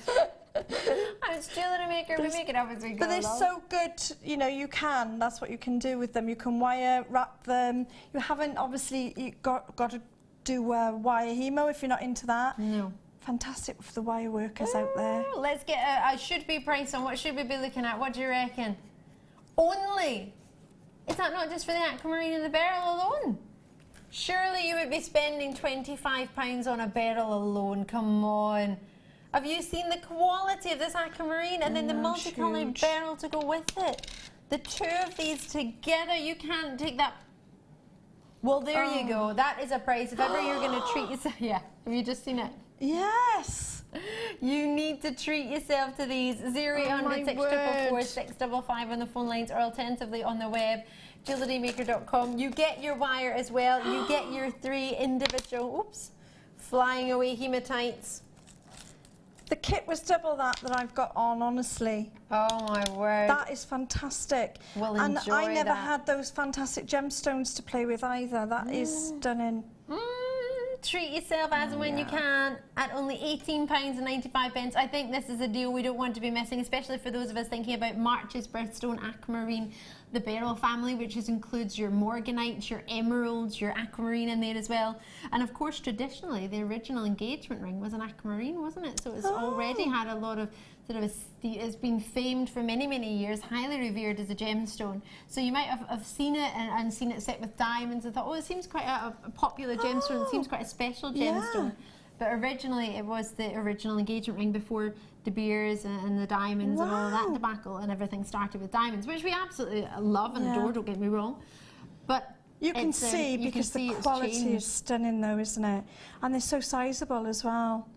Speaker 10: And it's Jewellery Maker, we make it up as we go.
Speaker 9: But they're so good, you know, that's what you can do with them. You can wire wrap them. You haven't, obviously, got to do wire hemo if you're not into that.
Speaker 10: No.
Speaker 9: Fantastic for the wire workers out there.
Speaker 10: Let's get a should-be price on what should we be looking at? What do you reckon? Only. Is that not just for the aquamarine and the beryl alone? Surely you would be spending £25 on a beryl alone. Come on. Have you seen the quality of this aquamarine and then the multicoloured beryl to go with it? The two of these together, you can't take that. Well, there you go. That is a price. If ever you're going to treat yourself. Yeah. Have you just seen it?
Speaker 9: Yes.
Speaker 10: You need to treat yourself to these. 0800 644 655 on the phone lines, or alternatively on the web, JewelleryMaker.com. You get your wire as well. You get your 3 individual, flying away hematites.
Speaker 9: The kit was double that I've got on, honestly.
Speaker 10: Oh my word.
Speaker 9: That is fantastic.
Speaker 10: We'll
Speaker 9: and
Speaker 10: enjoy
Speaker 9: I never
Speaker 10: that.
Speaker 9: had those fantastic gemstones to play with either. That is stunning.
Speaker 10: Treat yourself as and when you can at only £18.95. I think this is a deal we don't want to be missing, especially for those of us thinking about March's birthstone aquamarine, the beryl family, which includes your morganites, your emeralds, your aquamarine in there as well. And of course, traditionally, the original engagement ring was an aquamarine, wasn't it? So it's already had a lot of it's been famed for many, many years, highly revered as a gemstone. So you might have seen it and seen it set with diamonds and thought, oh, it seems quite a popular gemstone, it seems quite a special gemstone. But originally it was the original engagement ring before De Beers and the diamonds and all that debacle, and everything started with diamonds, which we absolutely love and adore, don't get me wrong. But
Speaker 9: You can see because the quality is stunning though, isn't it? And they're so sizable as well.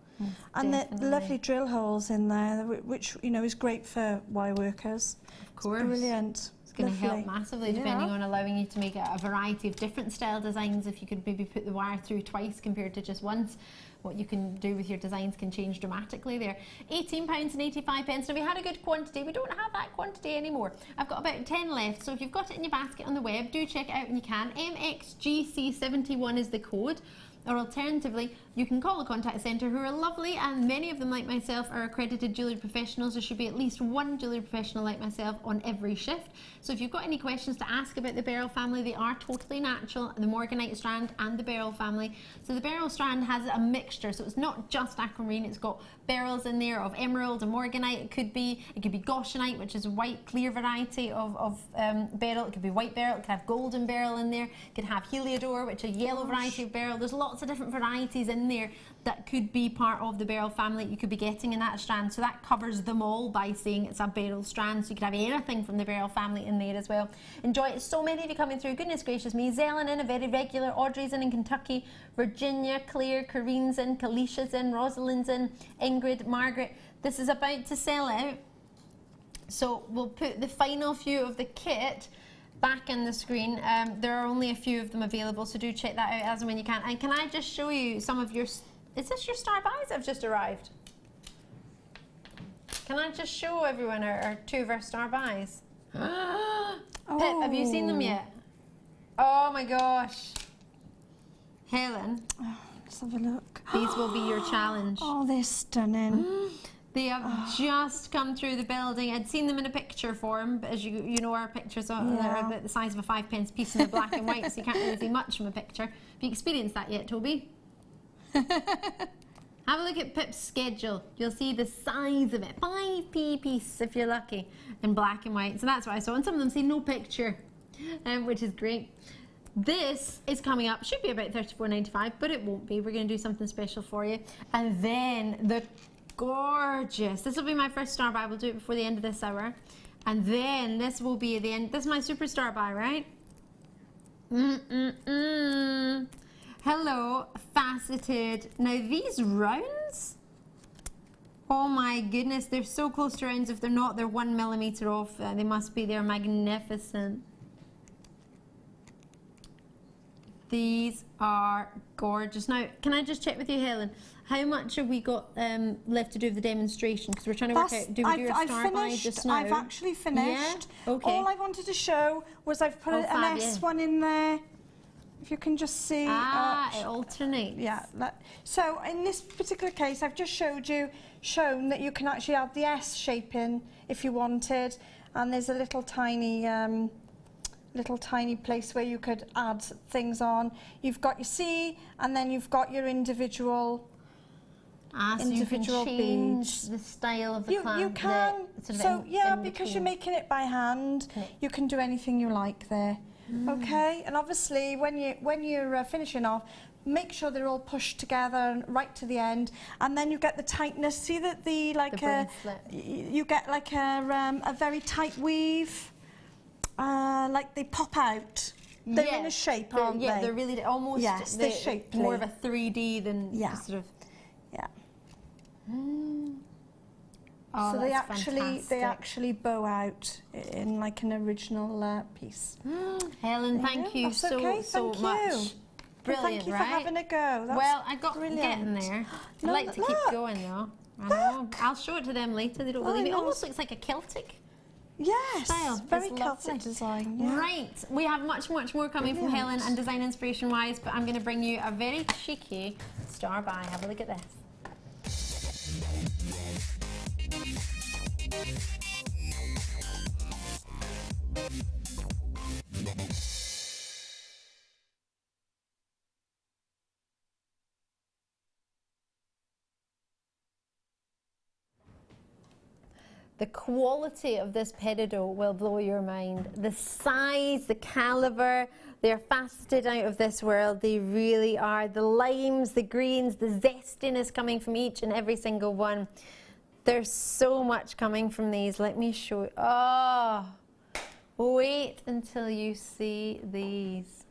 Speaker 9: And the lovely drill holes in there, which, you know, is great for wire workers.
Speaker 10: Of course.
Speaker 9: It's brilliant.
Speaker 10: It's going to help massively, depending on allowing you to make a variety of different style designs. If you could maybe put the wire through twice compared to just once, what you can do with your designs can change dramatically there. £18.85. Now we had a good quantity. We don't have that quantity anymore. I've got about 10 left, so if you've got it in your basket on the web, do check it out when you can. MXGC71 is the code. Or alternatively, you can call the contact centre, who are lovely, and many of them, like myself, are accredited jewellery professionals. There should be at least one jewellery professional like myself on every shift. So if you've got any questions to ask about the beryl family, they are totally natural, the morganite strand and the beryl family. So the beryl strand has a mixture, so it's not just aquamarine, it's got beryls in there of emerald and morganite. It could be goshenite, which is a white clear variety of beryl. It could be white beryl, it could have golden beryl in there, it could have heliodor, which is a yellow variety of beryl. There's lots of different varieties in there that could be part of the beryl family that you could be getting in that strand. So that covers them all by saying it's a beryl strand. So you could have anything from the beryl family in there as well. Enjoy it. So many of you coming through. Goodness gracious me. Zelen in, a very regular. Audrey's in Kentucky. Virginia, Claire, Kareen's in, Kalisha's in, Rosalind's in, Ingrid, Margaret. This is about to sell out. So we'll put the final few of the kit back in the screen. There are only a few of them available, so do check that out as and when you can. And can I just show you some of your... Is this your star buys that have just arrived? Can I just show everyone our two of our star buys? Pip, have you seen them yet? Oh my gosh. Helen.
Speaker 9: Let's have a look.
Speaker 10: These will be your challenge.
Speaker 9: Oh, they're stunning.
Speaker 10: They have just come through the building. I'd seen them in a picture form, but as you know, our pictures are about the size of a 5p piece and they're black and white, so you can't really see much from a picture. Have you experienced that yet, Toby? Have a look at Pip's schedule. You'll see the size of it. 5p piece, if you're lucky, in black and white. So that's what I saw. And some of them say no picture, which is great. This is coming up. Should be about $34.95, but it won't be. We're going to do something special for you. And then the gorgeous. This will be my first star buy. We'll do it before the end of this hour. And then this will be the end. This is my superstar buy, right? Hello, Faceted. Now these rounds, oh my goodness, they're so close to rounds. If they're not, they're 1 millimeter off. They must be. They're magnificent. These are gorgeous. Now, can I just check with you, Helen? How much have we got left to do of the demonstration? Because we're trying to work out, do we do a star buy just now?
Speaker 9: I've actually finished.
Speaker 10: Yeah? Okay.
Speaker 9: All I wanted to show was I've put an S1 in there. If you can just see.
Speaker 10: It alternates.
Speaker 9: Yeah. So in this particular case, I've just shown that you can actually add the S shape in if you wanted. And there's a little tiny place where you could add things on. You've got your C, and then you've got your individual
Speaker 10: so you can change the style of the clamp.
Speaker 9: You can. So yeah, because you're making it by hand, you can do anything you like there. Okay, and obviously when you're finishing off, make sure they're all pushed together right to the end, and then you get the tightness. See that you get like a very tight weave. Like they pop out. They're in a shape, aren't they?
Speaker 10: Yeah, they're really almost.
Speaker 9: Yes, they're shapely.
Speaker 10: More of a 3D than sort of.
Speaker 9: Yeah.
Speaker 10: Oh,
Speaker 9: so they actually bow out in like an original piece.
Speaker 10: Helen, thank you so much. Brilliant,
Speaker 9: thank you for having a go.
Speaker 10: Well, I got getting there. I'd like to keep going though. I know. I'll show it to them later. They don't believe me. It almost looks like a Celtic.
Speaker 9: Yes,
Speaker 10: style.
Speaker 9: Very Celtic design. Yeah.
Speaker 10: Right, we have much more coming from Helen and design inspiration wise, but I'm going to bring you a very cheeky star buy. Have a look at this. The quality of this Peridot will blow your mind. The size, the calibre, they're faceted out of this world. They really are. The limes, the greens, the zestiness coming from each and every single one. There's so much coming from these. Let me show you. Oh, wait until you see these.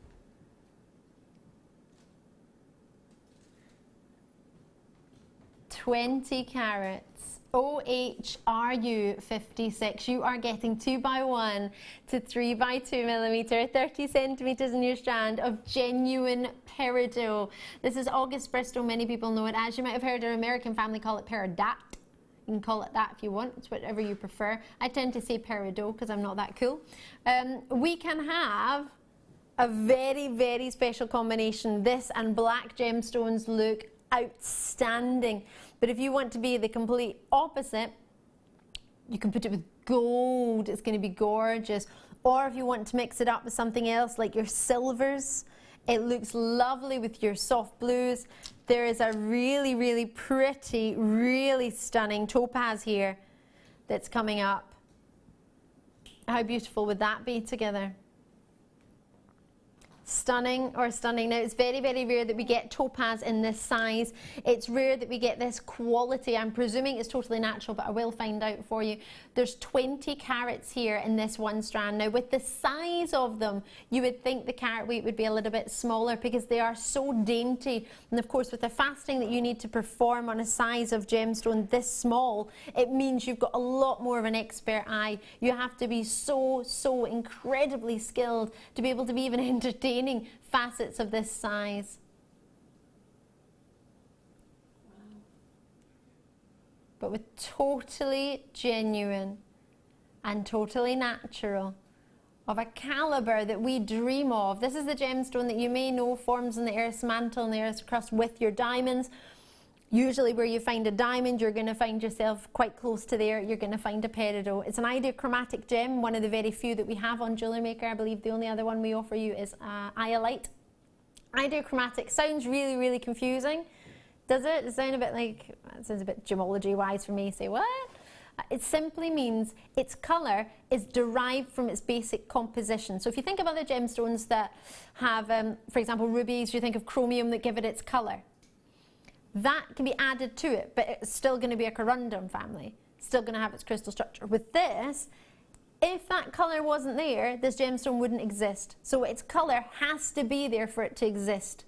Speaker 10: 20 carats. OHRU 56. You are getting 2x1 to 3x2 millimeter, 30 centimeters in your strand of genuine peridot. This is August Bristol. Many people know it as. You might have heard our American family call it Peridot. You can call it that if you want. It's whatever you prefer. I tend to say peridot because I'm not that cool. We can have a very, very special combination. This and black gemstones look outstanding. But if you want to be the complete opposite, you can put it with gold. It's going to be gorgeous. Or if you want to mix it up with something else like your silvers, it looks lovely with your soft blues. There is a really, really pretty, really stunning topaz here that's coming up. How beautiful would that be together? Stunning or stunning. Now, it's very, very rare that we get topaz in this size. It's rare that we get this quality. I'm presuming it's totally natural, but I will find out for you. There's 20 carats here in this one strand. Now, with the size of them, you would think the carat weight would be a little bit smaller because they are so dainty. And of course, with the fasting that you need to perform on a size of gemstone this small, it means you've got a lot more of an expert eye. You have to be so, so incredibly skilled to be able to be even entertained facets of this size. Wow. But with totally genuine and totally natural, of a caliber that we dream of. This is the gemstone that you may know forms in the Earth's mantle and the Earth's crust with your diamonds. Usually where you find a diamond, you're going to find yourself quite close to there. You're going to find a peridot. It's an ideochromatic gem, one of the very few that we have on Jewellery Maker. I believe the only other one we offer you is iolite. Ideochromatic sounds really, really confusing. Does it? It sounds a bit like, it sounds a bit gemology-wise for me. Say, what? It simply means its colour is derived from its basic composition. So if you think of other gemstones that have, for example, rubies, you think of chromium that give it its colour. That can be added to it, but it's still going to be a corundum family, still going to have its crystal structure. With this, if that colour wasn't there, this gemstone wouldn't exist. So its colour has to be there for it to exist.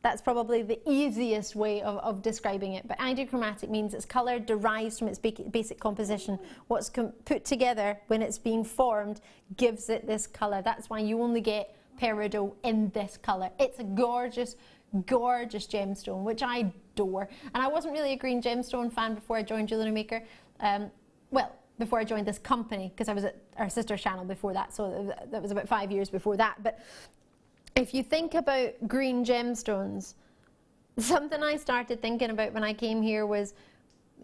Speaker 10: That's probably the easiest way of describing it. But ideochromatic means its colour derives from its basic composition. What's put together when it's being formed gives it this colour. That's why you only get peridot in this colour. It's a gorgeous, gorgeous gemstone, which I adore. And I wasn't really a green gemstone fan before I joined Jewellery Maker. Well, before I joined this company, because I was at our sister channel before that, so that was about 5 years before that. But if you think about green gemstones, something I started thinking about when I came here was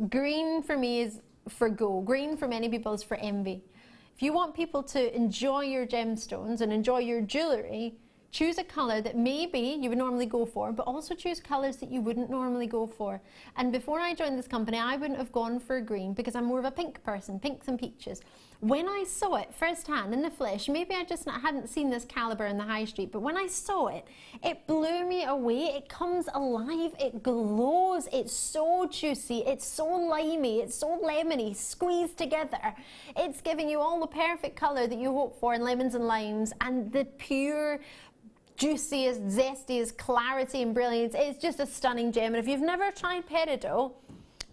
Speaker 10: green for me is for go. Green for many people is for envy. If you want people to enjoy your gemstones and enjoy your jewellery, choose a colour that maybe you would normally go for, but also choose colours that you wouldn't normally go for. And before I joined this company, I wouldn't have gone for green because I'm more of a pink person, pinks and peaches. When I saw it firsthand in the flesh, maybe I just hadn't seen this calibre in the high street, but when I saw it, it blew me away. It comes alive, it glows, it's so juicy, it's so limey, it's so lemony, squeezed together. It's giving you all the perfect colour that you hope for in lemons and limes, and the pure, juiciest, zestiest clarity and brilliance. It's just a stunning gem. And if you've never tried peridot,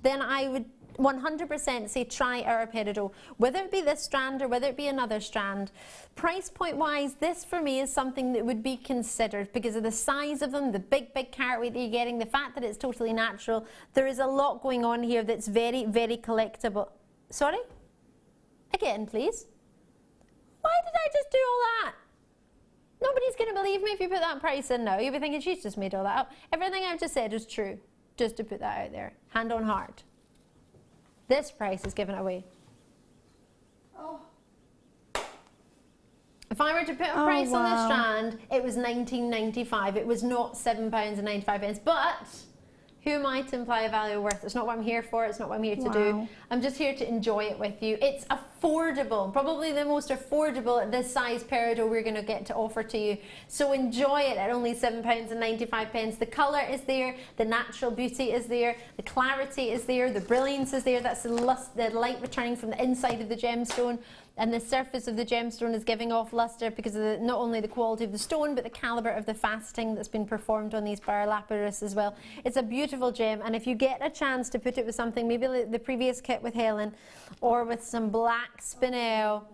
Speaker 10: then I would 100% say try our peridot, whether it be this strand or whether it be another strand. Price point wise, this for me is something that would be considered because of the size of them, the big carat weight that you're getting, the fact that it's totally natural. There is a lot going on here that's very, very collectible. Sorry? Again, please. Why did I just do all that? Nobody's going to believe me if you put that price in now. You'll be thinking she's just made all that up. Everything I've just said is true, just to put that out there. Hand on heart. This price is given away. Oh. If I were to put a price on this strand, it was £19.95. It was not £7.95. But who am I to imply a value of worth? It's not what I'm here for. It's not what I'm here to do. I'm just here to enjoy it with you. It's affordable, probably the most affordable at this size peridot we're going to get to offer to you. So enjoy it at only £7.95. The colour is there, the natural beauty is there, the clarity is there, the brilliance is there. That's the light returning from the inside of the gemstone. And the surface of the gemstone is giving off lustre because of not only the quality of the stone, but the calibre of the faceting that's been performed on these bar lapidus as well. It's a beautiful gem, and if you get a chance to put it with something, maybe like the previous kit with Helen, or with some black spinel,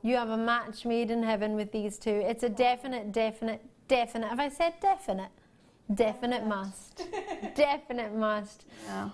Speaker 10: you have a match made in heaven with these two. It's a definite, have I said definite? Definite must. Definite must.
Speaker 9: Yeah.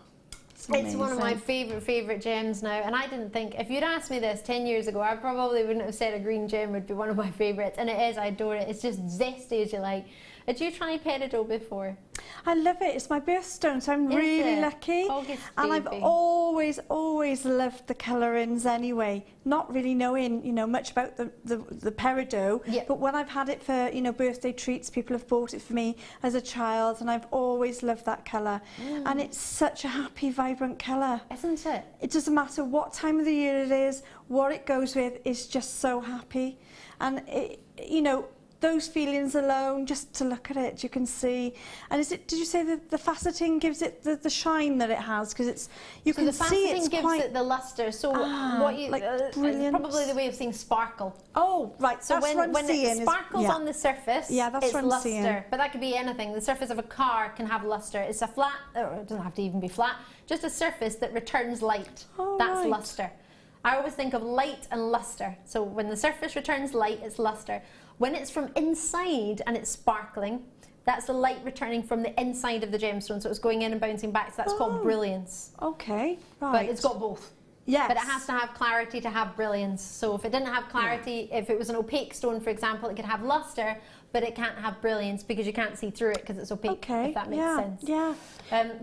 Speaker 10: It's one of my favourite gems now, and I didn't think, if you'd asked me this 10 years ago, I probably wouldn't have said a green gem would be one of my favourites, and it is. I adore it. It's just zesty as you like. Had you tried Peridot before?
Speaker 9: I love it. It's my birthstone, so I'm really lucky.
Speaker 10: August
Speaker 9: and I've always loved the colourings anyway. Not really knowing, you know, much about the Peridot, but when I've had it for, you know, birthday treats, people have bought it for me as a child, and I've always loved that colour. And it's such a happy, vibrant colour,
Speaker 10: isn't it?
Speaker 9: It doesn't matter what time of the year it is, what it goes with. It's just so happy, and it, you know, those feelings alone, just to look at it, you can see. And is it? Did you say that the faceting gives it the shine that it has? Because it's, you can see it's
Speaker 10: gives
Speaker 9: quite
Speaker 10: it the lustre. So what you
Speaker 9: like
Speaker 10: it's probably the way of saying sparkle.
Speaker 9: Oh, right.
Speaker 10: So
Speaker 9: that's
Speaker 10: when it sparkles on the surface,
Speaker 9: that's
Speaker 10: it's
Speaker 9: what I'm
Speaker 10: lustre.
Speaker 9: seeing.
Speaker 10: But that could be anything. The surface of a car can have lustre. It's a flat, or it doesn't have to even be flat. Just a surface that returns light. That's lustre. I always think of light and lustre. So when the surface returns light, it's lustre. When it's from inside and it's sparkling, that's the light returning from the inside of the gemstone. So it's going in and bouncing back. So that's called brilliance.
Speaker 9: Okay, right.
Speaker 10: But it's got both.
Speaker 9: Yes.
Speaker 10: But it has to have clarity to have brilliance. So if it didn't have clarity, if it was an opaque stone, for example, it could have lustre, but it can't have brilliance because you can't see through it because it's opaque, if that makes sense.
Speaker 9: Yeah.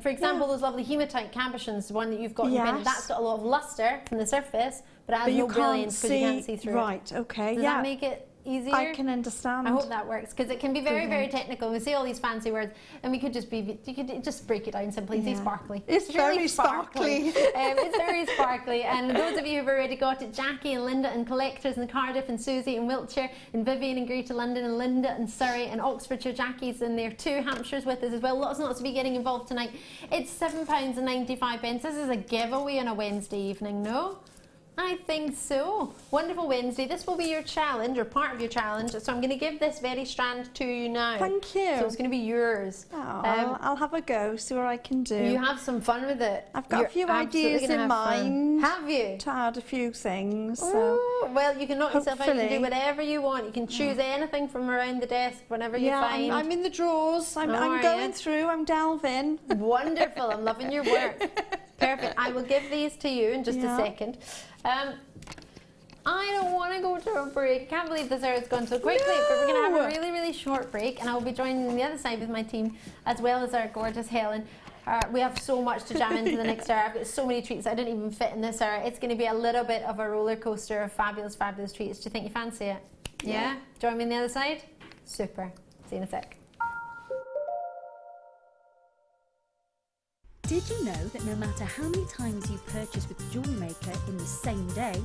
Speaker 10: For example, those lovely hematite cabochons, the one that you've got in your bin, that's got a lot of lustre from the surface, but it has no brilliance because you can't see through it.
Speaker 9: Right, okay.
Speaker 10: Does that make it easier?
Speaker 9: I can understand.
Speaker 10: I hope that works, because it can be very technical. We say all these fancy words, and we could just be, you could just break it down simply. Say sparkly.
Speaker 9: It's very really sparkly.
Speaker 10: It's very sparkly. And those of you who've already got it, Jackie and Linda and collectors in Cardiff and Susie in Wiltshire and Vivian in Greater London and Linda in Surrey and Oxfordshire, Jackie's in there too. Hampshire's with us as well. Lots and lots of you getting involved tonight. It's £7.95. This is a giveaway on a Wednesday evening, no? I think so. Wonderful Wednesday. This will be your challenge, or part of your challenge. So I'm going to give this very strand to you now.
Speaker 9: Thank you.
Speaker 10: So it's going to be yours.
Speaker 9: I'll have a go, see what I can do.
Speaker 10: You have some fun with it.
Speaker 9: I've got a few ideas in mind.
Speaker 10: Have you?
Speaker 9: To add a few things.
Speaker 10: So. Well, you can knock yourself out and do whatever you want. You can choose anything from around the desk whenever you find.
Speaker 9: I'm in the drawers. I'm going through. I'm delving.
Speaker 10: Wonderful. I'm loving your work. Perfect. I will give these to you in just a second. I don't want to go to a break. I can't believe this hour has gone so quickly, but we're going to have a really, really short break, and I will be joining on the other side with my team, as well as our gorgeous Helen. We have so much to jam into the next hour. I've got so many treats I didn't even fit in this hour. It's going to be a little bit of a roller coaster of fabulous, fabulous treats. Do you think you fancy it? Yeah? Join me on the other side? Super. See you in a sec.
Speaker 2: Did you know that no matter how many times you purchase with Jewellery Maker in the same day,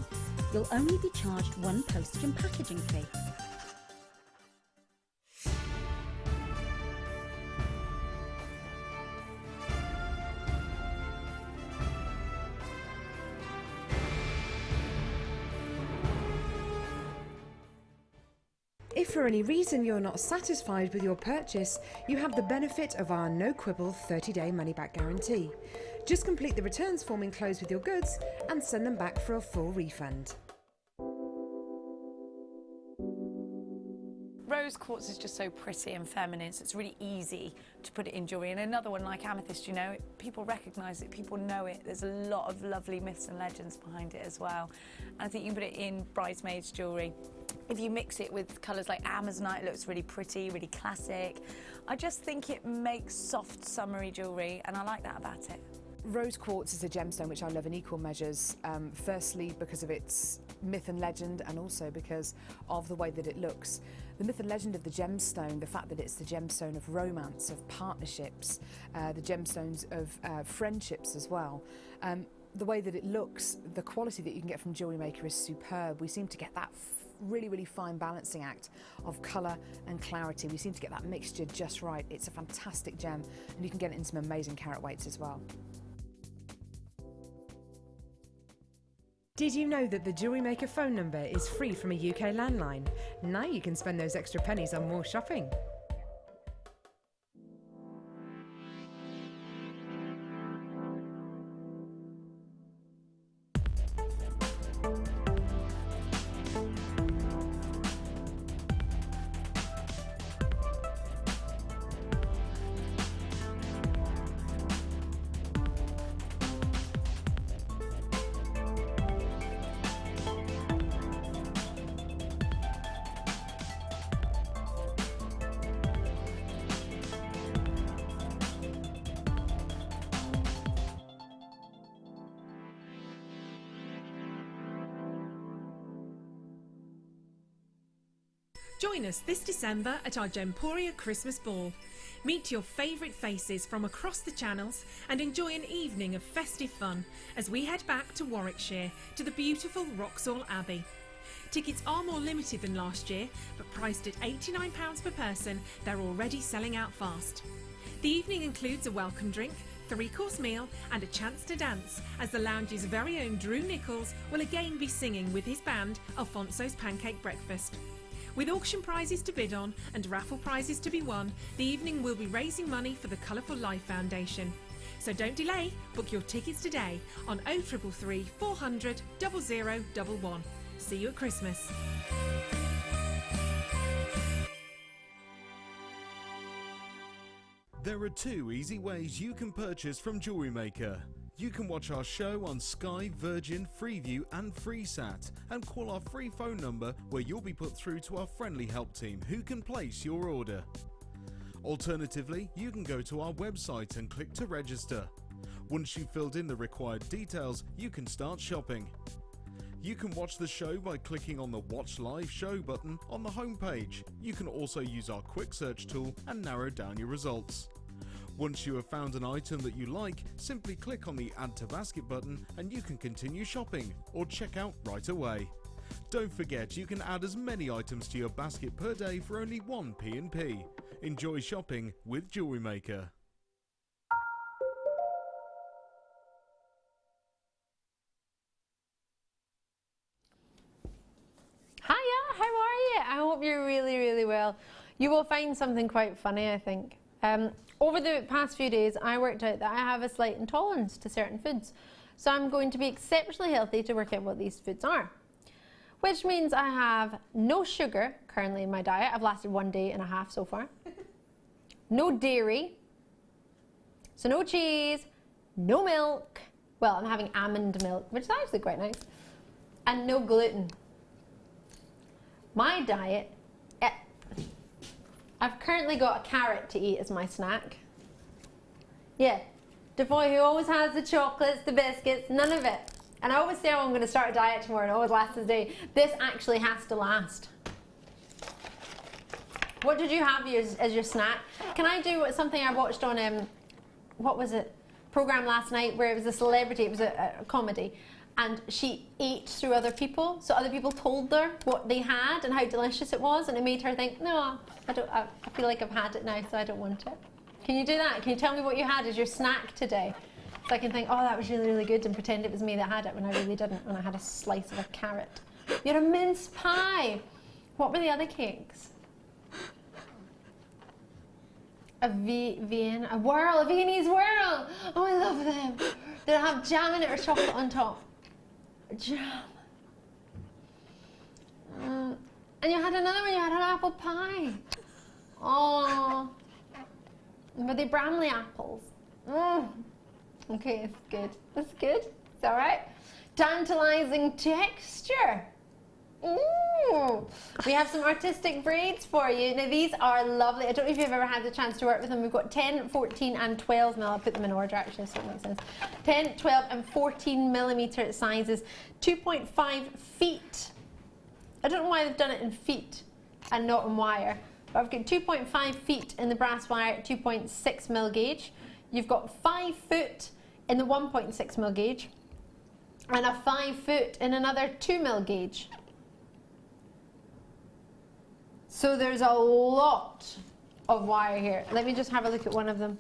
Speaker 2: you'll only be charged one postage and packaging fee?
Speaker 7: If for any reason you're not satisfied with your purchase, you have the benefit of our no quibble 30-day money-back guarantee. Just complete the returns form enclosed with your goods and send them back for a full refund.
Speaker 6: Rose quartz is just so pretty and feminine, so it's really easy to put it in jewellery. And another one like amethyst, you know, people recognise it, people know it. There's a lot of lovely myths and legends behind it as well. And I think you can put it in bridesmaids jewellery. If you mix it with colours like amazonite, it looks really pretty, really classic. I just think it makes soft, summery jewellery, and I like that about it.
Speaker 7: Rose quartz is a gemstone which I love in equal measures, firstly because of its myth and legend, and also because of the way that it looks. The myth and legend of the gemstone, the fact that it's the gemstone of romance, of partnerships, the gemstones of friendships as well. the way that it looks, the quality that you can get from Jewellery Maker is superb. We seem to get that really, really fine balancing act of colour and clarity. We seem to get that mixture just right. It's a fantastic gem, and you can get it in some amazing carat weights as well.
Speaker 11: Did you know that the Jewellery Maker phone number is free from a UK landline? Now you can spend those extra pennies on more shopping.
Speaker 8: Join us this December at our Gemporia Christmas Ball. Meet your favourite faces from across the channels and enjoy an evening of festive fun as we head back to Warwickshire to the beautiful Wroxall Abbey. Tickets are more limited than last year, but priced at £89 per person, they're already selling out fast. The evening includes a welcome drink, 3-course meal and a chance to dance as the lounge's very own Drew Nichols will again be singing with his band Alfonso's Pancake Breakfast. With auction prizes to bid on and raffle prizes to be won, the evening will be raising money for the Colourful Life Foundation. So don't delay, book your tickets today on 0333 400 0011. See you at Christmas.
Speaker 5: There are 2 easy ways you can purchase from Jewellery Maker. You can watch our show on Sky, Virgin, Freeview and Freesat and call our free phone number where you'll be put through to our friendly help team who can place your order. Alternatively, you can go to our website and click to register. Once you've filled in the required details, you can start shopping. You can watch the show by clicking on the Watch Live Show button on the homepage. You can also use our quick search tool and narrow down your results. Once you have found an item that you like, simply click on the Add to Basket button and you can continue shopping or check out right away. Don't forget you can add as many items to your basket per day for only 1 P&P. Enjoy shopping with Jewellery Maker.
Speaker 10: Hiya, how are you? I hope you're really, really well. You will find something quite funny, I think. Over the past few days, I worked out that I have a slight intolerance to certain foods. So I'm going to be exceptionally healthy to work out what these foods are. Which means I have no sugar currently in my diet. I've lasted 1.5 days so far. No dairy. So no cheese, no milk. Well, I'm having almond milk, which is actually quite nice. And no gluten. My diet, I've currently got a carrot to eat as my snack. Yeah, Defoy, who always has the chocolates, the biscuits, none of it. And I always say, oh, I'm going to start a diet tomorrow, and it always lasts a day. This actually has to last. What did you have as your snack? Can I do something I watched on, what was it, program last night where it was a celebrity, it was a comedy. And she ate through other people, so other people told her what they had and how delicious it was, and it made her think, no, I feel like I've had it now, so I don't want it. Can you do that? Can you tell me what you had as your snack today? So I can think, oh, that was really, really good, and pretend it was me that had it when I really didn't, when I had a slice of a carrot. You had a mince pie. What were the other cakes? A Viennese whirl. Oh, I love them. Did it have jam in it or chocolate on top? Jam. And you had another one, you had an apple pie. Oh. Were they Bramley apples? Okay, it's good. It's good. It's all right. Tantalizing texture. We have some artistic braids for you. Now these are lovely. I don't know if you've ever had the chance to work with them. We've got 10, 14 and 12 mil. I'll put them in order actually so it makes sense. 10, 12 and 14 millimeter sizes. 2.5 feet. I don't know why they've done it in feet and not in wire. But I've got 2.5 feet in the brass wire, 2.6 mil gauge. You've got 5 foot in the 1.6 mil gauge. and a 5 foot in another 2mm gauge. So there's a lot of wire here. Let me just have a look at one of them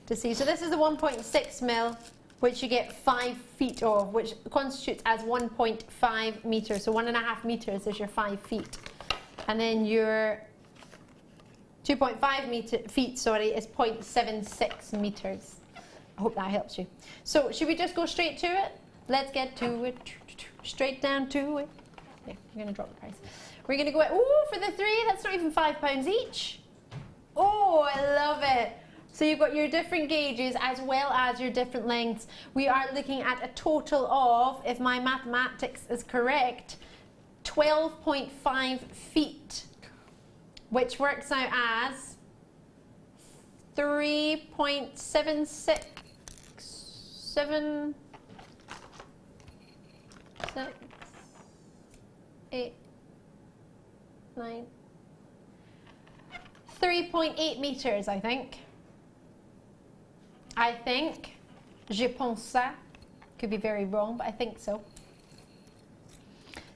Speaker 10: to see. So this is the 1.6mm, which you get 5 feet of, which constitutes as 1.5 meters. So 1.5 meters is your 5 feet. And then your 2.5 feet, sorry, is 0.76 meters. I hope that helps you. So should we just go straight to it? Let's get to it. Straight down to it. Yeah, we're going to drop the price. We're going to go, oh, for the 3, that's not even £5 each. Oh, I love it. So you've got your different gauges as well as your different lengths. We are looking at a total of, if my mathematics is correct, 12.5 feet, which works out as 3.767 6, 8, 9, 3.8 meters, I think. Je pense ça. Could be very wrong, but I think so.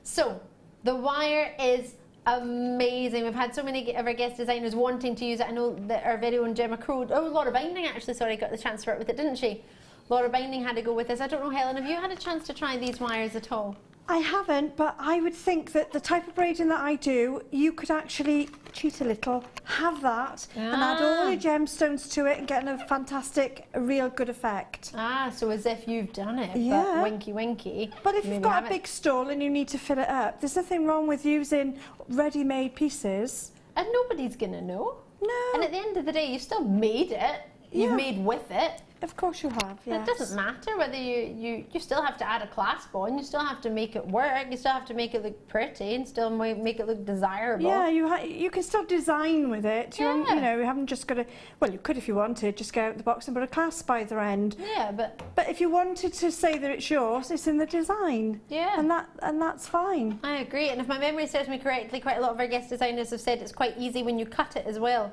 Speaker 10: So, the wire is amazing. We've had so many of our guest designers wanting to use it. I know that our very own Gemma Crow, Laura Binding actually, sorry, got the chance to work with it, didn't she? Laura Binding had to go with this. I don't know, Helen, have you had a chance to try these wires at all?
Speaker 9: I haven't, but I would think that the type of braiding that I do, you could actually cheat a little, have that, and add all your gemstones to it and get a fantastic, real good effect.
Speaker 10: Ah, so as if you've done it,
Speaker 9: yeah.
Speaker 10: But winky winky.
Speaker 9: But if you've got a big stall and you need to fill it up, there's nothing wrong with using ready-made pieces.
Speaker 10: And nobody's going to know.
Speaker 9: No.
Speaker 10: And at the end of the day, you've still made it. You've made with it.
Speaker 9: Of course you have, yes.
Speaker 10: It doesn't matter whether you still have to add a clasp on, you still have to make it work, you still have to make it look pretty and still make it look desirable.
Speaker 9: Yeah, you can still design with it. You know, you haven't just got to, well, you could if you wanted, just go out the box and put a clasp by either end.
Speaker 10: Yeah, but
Speaker 9: if you wanted to say that it's yours, it's in the design.
Speaker 10: Yeah.
Speaker 9: And that's fine.
Speaker 10: I agree, and if my memory serves me correctly, quite a lot of our guest designers have said it's quite easy when you cut it as well.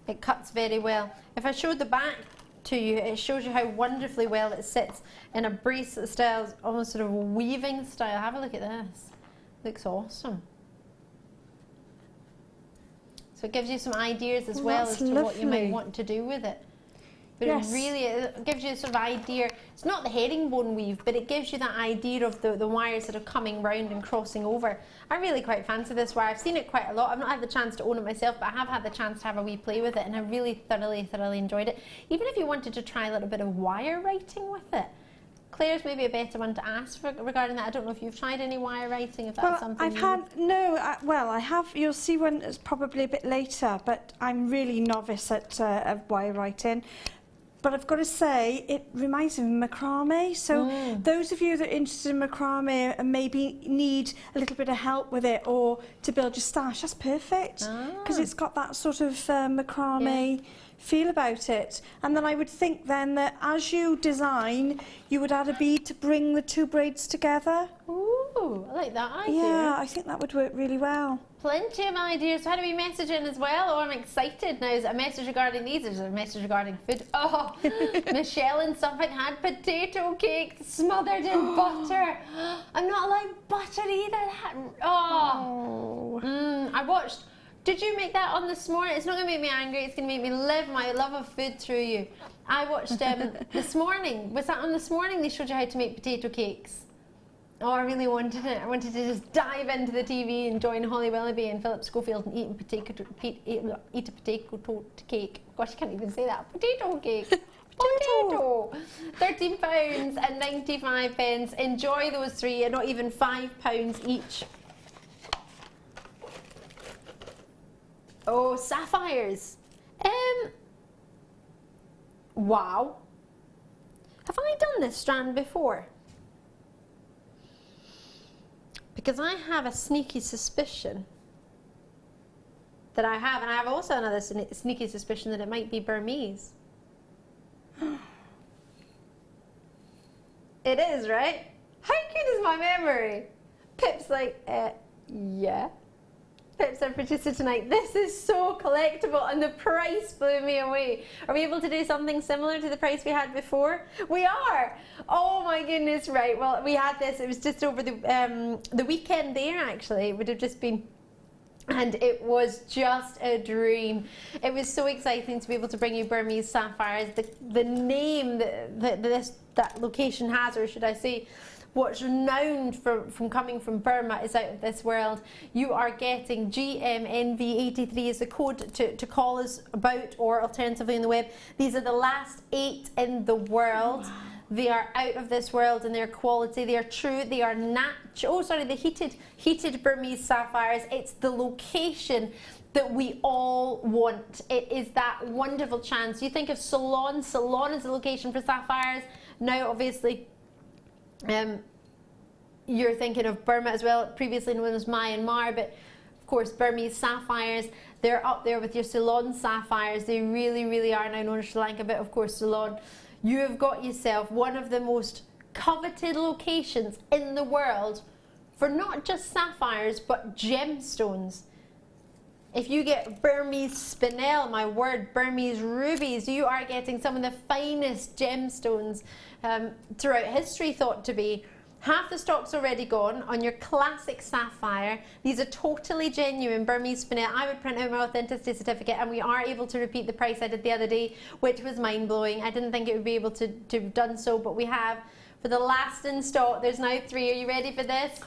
Speaker 10: It cuts very well. If I showed the back to you, it shows you how wonderfully well it sits in a bracelet style, almost sort of weaving style. Have a look at this. Looks awesome. So it gives you some ideas as well as to what you might want to do with it. But it gives you a sort of idea. It's not the herringbone weave, but it gives you that idea of the wires that are coming round and crossing over. I really quite fancy this wire. I've seen it quite a lot. I've not had the chance to own it myself, but I have had the chance to have a wee play with it, and I really thoroughly enjoyed it. Even if you wanted to try a little bit of wire writing with it, Claire's maybe a better one to ask regarding that. I don't know if you've tried any wire writing, if that's something
Speaker 9: I have. You'll see one that's probably a bit later, but I'm really novice at wire writing. But I've got to say, it reminds me of macrame. So those of you that are interested in macrame and maybe need a little bit of help with it or to build your stash, that's perfect. Because it's got that sort of macrame feel about it. And then I would think then that as you design, you would add a bead to bring the two braids together.
Speaker 10: Ooh, I like that idea.
Speaker 9: Yeah, I think that would work really well.
Speaker 10: Plenty of ideas. So how do we message in as well? Oh, I'm excited. Now, is it a message regarding these? Is it a message regarding food? Oh, Michelle in Suffolk had potato cake smothered in butter. I'm not allowed butter either. I watched. Did you make that on this morning? It's not going to make me angry. It's going to make me live my love of food through you. I watched this morning. Was that on this morning? They showed you how to make potato cakes. Oh, I really wanted it. I wanted to just dive into the TV and join Holly Willoughby and Philip Schofield and eat a potato cake. Gosh, I can't even say that. Potato cake. Potato. £13.95. Enjoy those three, and not even £5 each. Oh, sapphires. Wow. Have I done this strand before? Because I have a sneaky suspicion that I have, and I have also another sneaky suspicion that it might be Burmese. It is, right? How good is my memory? Pip's like, yeah. pips are produced tonight. This is so collectible and the price blew me away. Are we able to do something similar to the price we had before? We are! Oh my goodness, right. Well, we had this, it was just over the weekend there actually. It would have just been, and it was just a dream. It was so exciting to be able to bring you Burmese sapphires. The name that location has, or should I say, what's renowned from coming from Burma is out of this world. You are getting GMNV83 is the code to call us about, or alternatively on the web. These are the last 8 in the world. Wow. They are out of this world in their quality. They are true. They are natural. Oh, sorry, the heated Burmese sapphires. It's the location that we all want. It is that wonderful chance. You think of Ceylon. Ceylon is the location for sapphires. Now, obviously, you're thinking of Burma as well. Previously known as Myanmar, but of course Burmese sapphires, they're up there with your Ceylon sapphires. They really, really are now known as Sri Lanka, but of course Ceylon. You have got yourself one of the most coveted locations in the world for not just sapphires, but gemstones. If you get Burmese spinel, my word, Burmese rubies, you are getting some of the finest gemstones throughout history thought to be. Half the stock's already gone on your classic sapphire. These are totally genuine Burmese spinel. I would print out my authenticity certificate, and we are able to repeat the price I did the other day, which was mind-blowing. I didn't think it would be able to have done so, but we have. For the last in stock, there's now 3. Are you ready for this?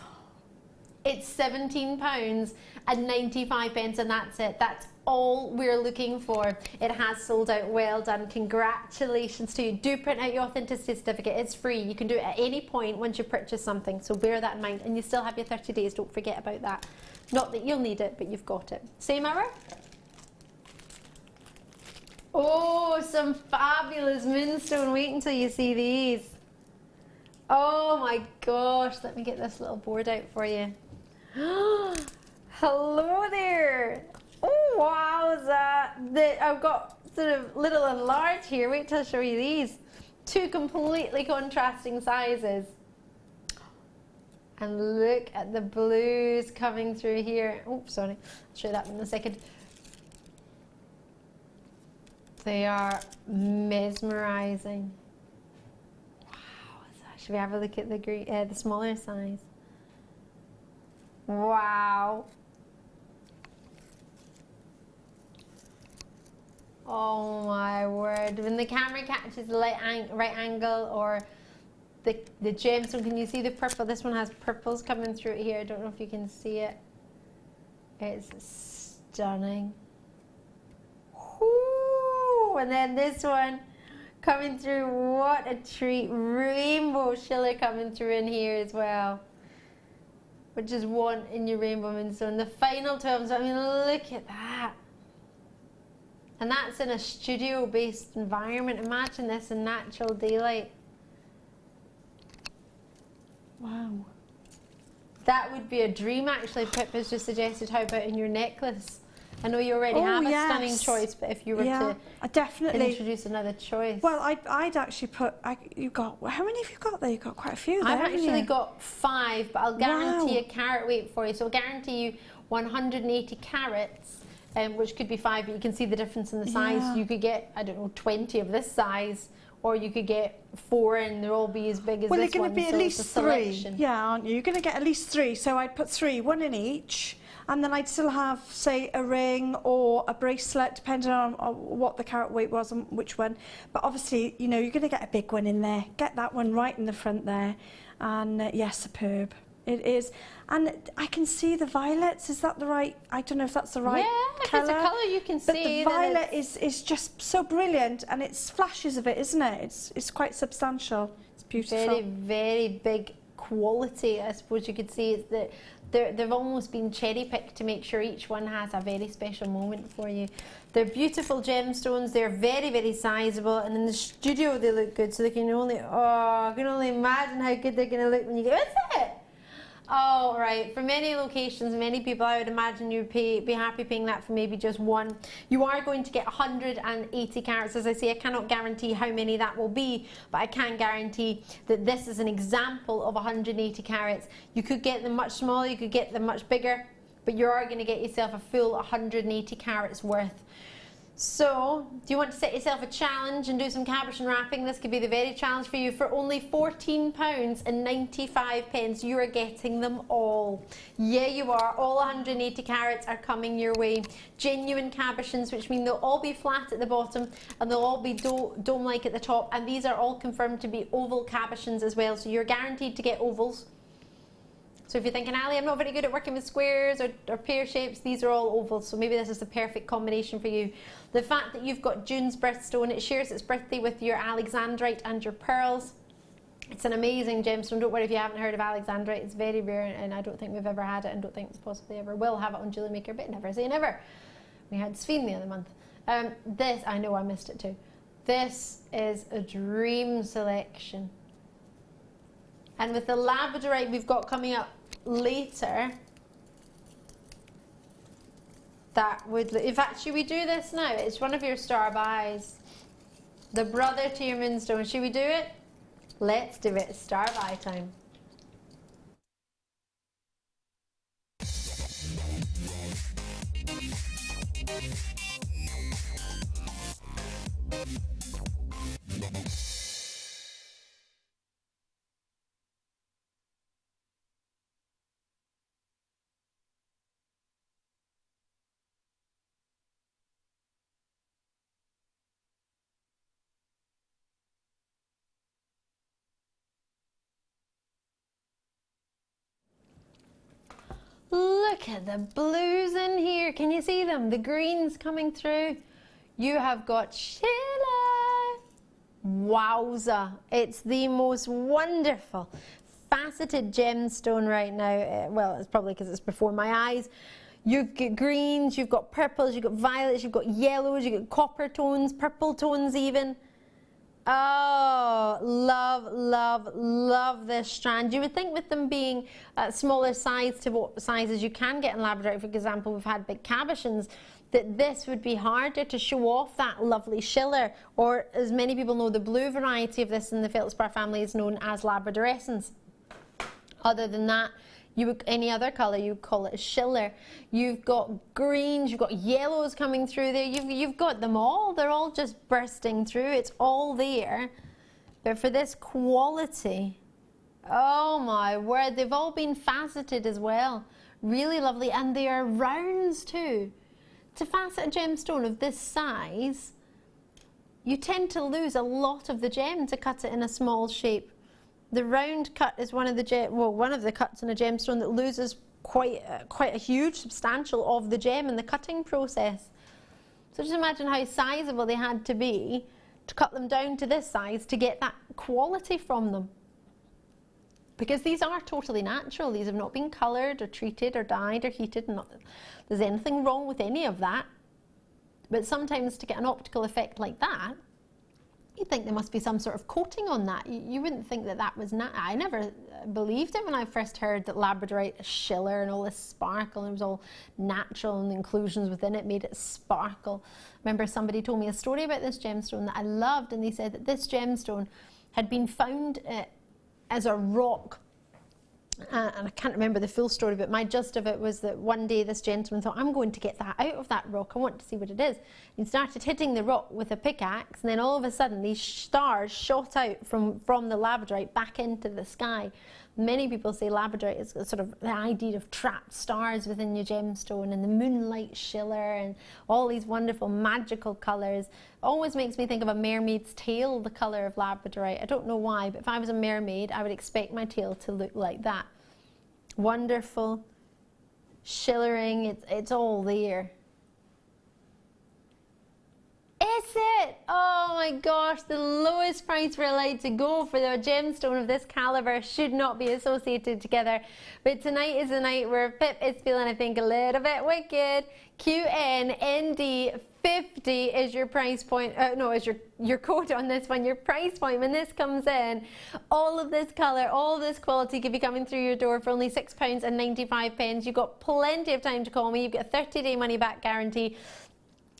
Speaker 10: It's £17.95, and that's it. That's all we're looking for. It has sold out. Well done. Congratulations to you. Do print out your authenticity certificate. It's free. You can do it at any point once you purchase something, so bear that in mind. And you still have your 30 days. Don't forget about that. Not that you'll need it, but you've got it. Same hour? Oh, some fabulous moonstone. Wait until you see these. Oh my gosh. Let me get this little board out for you. Hello there. Oh, wowza. I've got sort of little and large here. Wait till I show you these. 2 completely contrasting sizes. And look at the blues coming through here. Oh, sorry. I'll show that in a second. They are mesmerizing. Wow. Should we have a look at the smaller size? Wow. Oh my word. When the camera catches the right angle or the gemstone, can you see the purple? This one has purples coming through here. I don't know if you can see it. It's stunning. Whoo! And then this one coming through. What a treat. Rainbow schiller coming through in here as well, which is one in your rainbow moonstone. The final 12, I mean, look at that. And that's in a studio-based environment. Imagine this in natural daylight. Wow. That would be a dream, actually. Pip has just suggested, how about in your necklace? I know you already have a stunning choice, but if you were to
Speaker 9: definitely
Speaker 10: introduce another choice.
Speaker 9: Well, I'd actually put, you got, how many have you got there? You've got quite a few there,
Speaker 10: I've actually got 5, but I'll guarantee a carat weight for you. So I'll guarantee you 180 carats. Which could be 5, but you can see the difference in the size. You could get, I don't know, 20 of this size, or you could get 4 and they'll all be as big as this one.
Speaker 9: Well, they're going to be at least 3, aren't you? You're going to get at least 3, so I'd put 3, 1 in each, and then I'd still have, say, a ring or a bracelet, depending on what the carat weight was and which one. But obviously, you know, you're going to get a big one in there. Get that one right in the front there, and yes, superb. It is, and I can see the violets. Is that the right? I don't know if that's the right colour.
Speaker 10: It's a colour you can see.
Speaker 9: But the violet is just so brilliant, and it's flashes of it, isn't it? It's quite substantial. It's beautiful.
Speaker 10: Very, very big quality. I suppose you could see it's that they've almost been cherry picked to make sure each one has a very special moment for you. They're beautiful gemstones. They're very, very sizable, and in the studio they look good. So they can only I can only imagine how good they're going to look when you get. What's it? Oh, right. For many locations, many people, I would imagine you'd be happy paying that for maybe just 1. You are going to get 180 carats. As I say, I cannot guarantee how many that will be, but I can guarantee that this is an example of 180 carats. You could get them much smaller, you could get them much bigger. but you are going to get yourself a full 180 carats worth. So, do you want to set yourself a challenge and do some cabochon wrapping? This could be the very challenge for you. For only £14.95, you are getting them all. Yeah, you are. All 180 carats are coming your way. Genuine cabochons, which mean they'll all be flat at the bottom and they'll all be dome-like at the top. And these are all confirmed to be oval cabochons as well. So you're guaranteed to get ovals. So if you're thinking, Ali, I'm not very good at working with squares or pear shapes, these are all ovals, so maybe this is the perfect combination for you. The fact that you've got June's birthstone, it shares its birthday with your alexandrite and your pearls. It's an amazing gemstone. Don't worry if you haven't heard of alexandrite. It's very rare, and I don't think we've ever had it, and don't think possibly ever will have it on Jewellery Maker, but never say never. We had Sven the other month. This, I know I missed it too. This is a dream selection. And with the labradorite we've got coming up later, that would, in fact, should we do this now? It's one of your star buys, the brother to your moonstone. Should we do it? Let's do it. Star buy time. Look at the blues in here. Can you see them? The greens coming through. You have got Sheila. Wowza. It's the most wonderful faceted gemstone right now. Well, it's probably because it's before my eyes. You've got greens, you've got purples, you've got violets, you've got yellows, you've got copper tones, purple tones even. Oh, love, love, love this strand. You would think with them being smaller size to what sizes you can get in labradorite, for example, we've had big cabochons, that this would be harder to show off that lovely schiller, or as many people know, the blue variety of this in the feldspar family is known as labradorescence. Other than that, you would, any other colour, you would call it a schiller. You've got greens, you've got yellows coming through there, you've got them all. They're all just bursting through, it's all there. But for this quality, oh my word, they've all been faceted as well. Really lovely, and they are rounds too. To facet a gemstone of this size, you tend to lose a lot of the gem to cut it in a small shape. The round cut is one of the cuts in a gemstone that loses quite a huge, substantial of the gem in the cutting process. So just imagine how sizable they had to be to cut them down to this size to get that quality from them. Because these are totally natural. These have not been coloured or treated or dyed or heated. Not that there's anything wrong with any of that. But sometimes to get an optical effect like that, you'd think there must be some sort of coating on that. You wouldn't think that that was I never believed it when I first heard that labradorite, schiller and all this sparkle, and it was all natural, and the inclusions within it made it sparkle. I remember somebody told me a story about this gemstone that I loved, and they said that this gemstone had been found as a rock. And I can't remember the full story, but my gist of it was that one day this gentleman thought, I'm going to get that out of that rock, I want to see what it is. He started hitting the rock with a pickaxe, and then all of a sudden these stars shot out from the labradorite back into the sky. Many people say labradorite is sort of the idea of trapped stars within your gemstone, and the moonlight schiller and all these wonderful magical colours. Always makes me think of a mermaid's tail, the colour of labradorite. I don't know why, but if I was a mermaid, I would expect my tail to look like that. Wonderful, schillering, it's all there. Is it? Oh my gosh, the lowest price we're allowed to go for the gemstone of this caliber should not be associated together. But tonight is the night where Pip is feeling, I think, a little bit wicked. QNND50 is your price point, is your code on this one, your price point when this comes in. All of this colour, all of this quality could be coming through your door for only £6.95. You've got plenty of time to call me. You've got a 30-day money-back guarantee.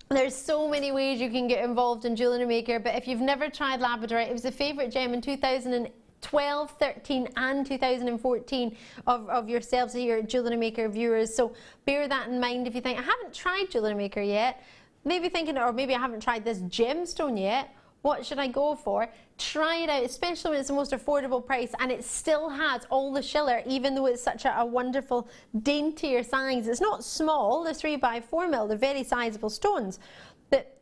Speaker 10: There's so many ways you can get involved in Jewellery Maker, but if you've never tried labradorite, it was a favourite gem in 2008 12, 13 and 2014 of yourselves here at Jewellery Maker viewers. So bear that in mind if you think, I haven't tried Jewellery Maker yet. Maybe thinking, or maybe I haven't tried this gemstone yet. What should I go for? Try it out, especially when it's the most affordable price and it still has all the schiller, even though it's such a wonderful, daintier size. It's not small, the 3x4mm, they're very sizable stones. But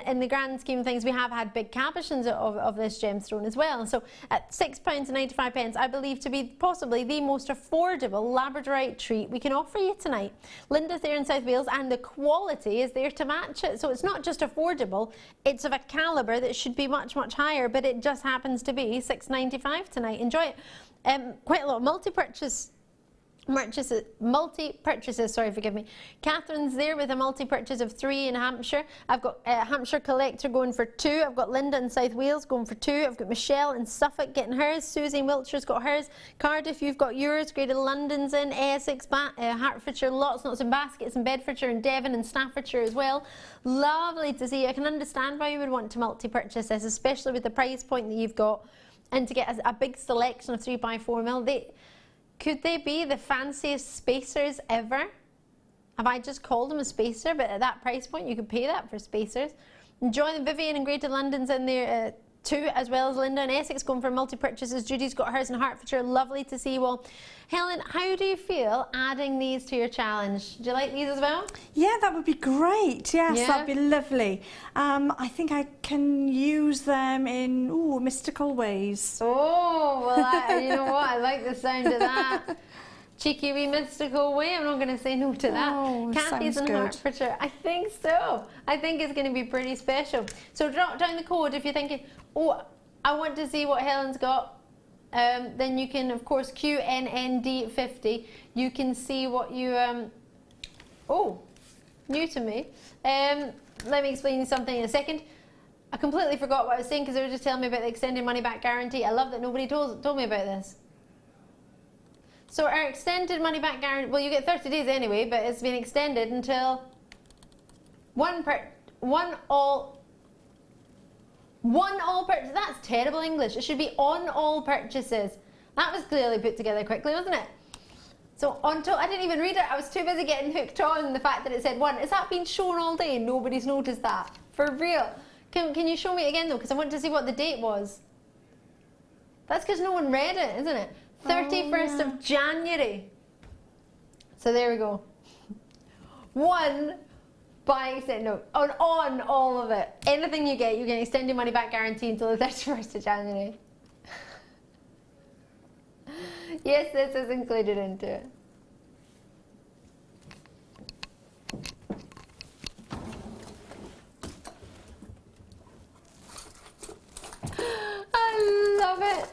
Speaker 10: in the grand scheme of things, we have had big cabochons of this gemstone as well. So at £6.95, I believe to be possibly the most affordable labradorite treat we can offer you tonight. Linda's there in South Wales and the quality is there to match it. So it's not just affordable, it's of a calibre that should be much, much higher, but it just happens to be £6.95 tonight. Enjoy it. Quite a lot of multi-purchases, sorry, forgive me. Catherine's there with a multi-purchase of 3 in Hampshire. I've got Hampshire Collector going for 2. I've got Linda in South Wales going for 2. I've got Michelle in Suffolk getting hers. Susie in Wiltshire's got hers. Cardiff, you've got yours. Greater London's in. Essex, Hertfordshire, lots and baskets in Bedfordshire and Devon and Staffordshire as well. Lovely to see. I can understand why you would want to multi-purchase this, especially with the price point that you've got, and to get a big selection of 3x4mm. Could they be the fanciest spacers ever? Have I just called them a spacer? But at that price point, you could pay that for spacers. Enjoy them. Vivian in Greater London's in there too, as well as Linda in Essex going for multi-purchases. Judy's got hers in Hertfordshire. Lovely to see you all. Helen, how do you feel adding these to your challenge? Do you like these as well?
Speaker 9: Yeah, that would be great. Yes,
Speaker 10: Yeah?
Speaker 9: that'd be lovely. I think I can use them in mystical ways.
Speaker 10: Oh, well, you know what? I like the sound of that. Cheeky wee mystical way. I'm not going to say no to that.
Speaker 9: Oh,
Speaker 10: Kathy's in
Speaker 9: sounds good.
Speaker 10: Hertfordshire. I think so. I think it's going to be pretty special. So drop down the code if you're thinking, oh, I want to see what Helen's got. Then you can, of course, QNND50. You can see what you... oh, new to me. Let me explain you something in a second. I completely forgot what I was saying because they were just telling me about the extended money back guarantee. I love that nobody told me about this. So our extended money back guarantee, well, you get 30 days anyway, but it's been extended until one all purchase. That's terrible English. It should be on all purchases. That was clearly put together quickly, wasn't it? So until I didn't even read it, I was too busy getting hooked on the fact that it said 1. Is that been shown all day? Nobody's noticed that. For real. Can you show me it again though? Because I want to see what the date was. That's because no one read it, isn't it? 31st of January. So there we go. 1 by extended, no, on all of it. Anything you get extended money back guarantee until the 31st of January. Yes, this is included into it. I love it.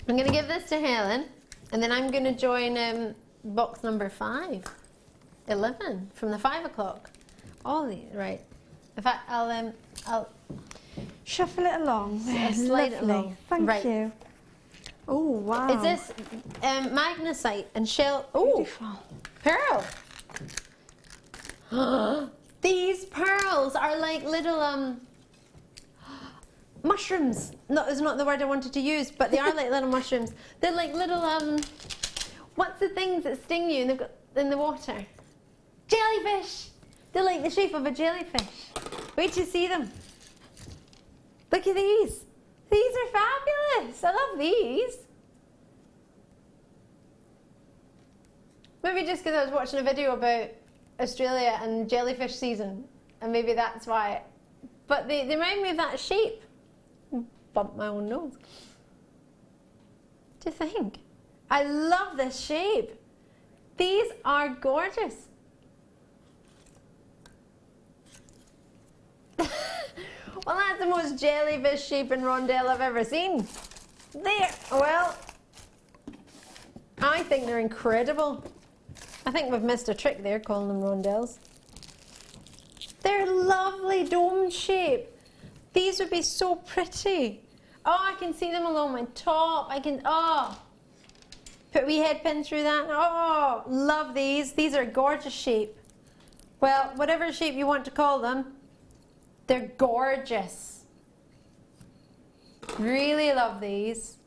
Speaker 10: I'm going to give this to Helen, and then I'm going to join box number 11 from the 5 o'clock. All these, right. In fact, I'll
Speaker 9: Shuffle it along.
Speaker 10: slide it along.
Speaker 9: Thank
Speaker 10: Right.
Speaker 9: you. Oh, wow.
Speaker 10: Is this magnesite and shell? Oh,
Speaker 9: Beautiful.
Speaker 10: pearl. These pearls are like little mushrooms. No, it's not the word I wanted to use, but they are like little mushrooms. They're like little what's the things that sting you in the water? Jellyfish. They're like the shape of a jellyfish. Wait till you see them. Look at these. These are fabulous. I love these. Maybe just because I was watching a video about Australia and jellyfish season, and maybe that's why. But they remind me of that shape. Bump my own nose. What do you think? I love this shape. These are gorgeous. Well, that's the most jellyfish shape in Rondelle I've ever seen. Well, I think they're incredible. I think we've missed a trick there calling them Rondelles. They're lovely dome shape. These would be so pretty. Oh, I can see them along my top. Put a wee head pin through that. Oh, love these. These are gorgeous shape. Well, whatever shape you want to call them, they're gorgeous. Really love these.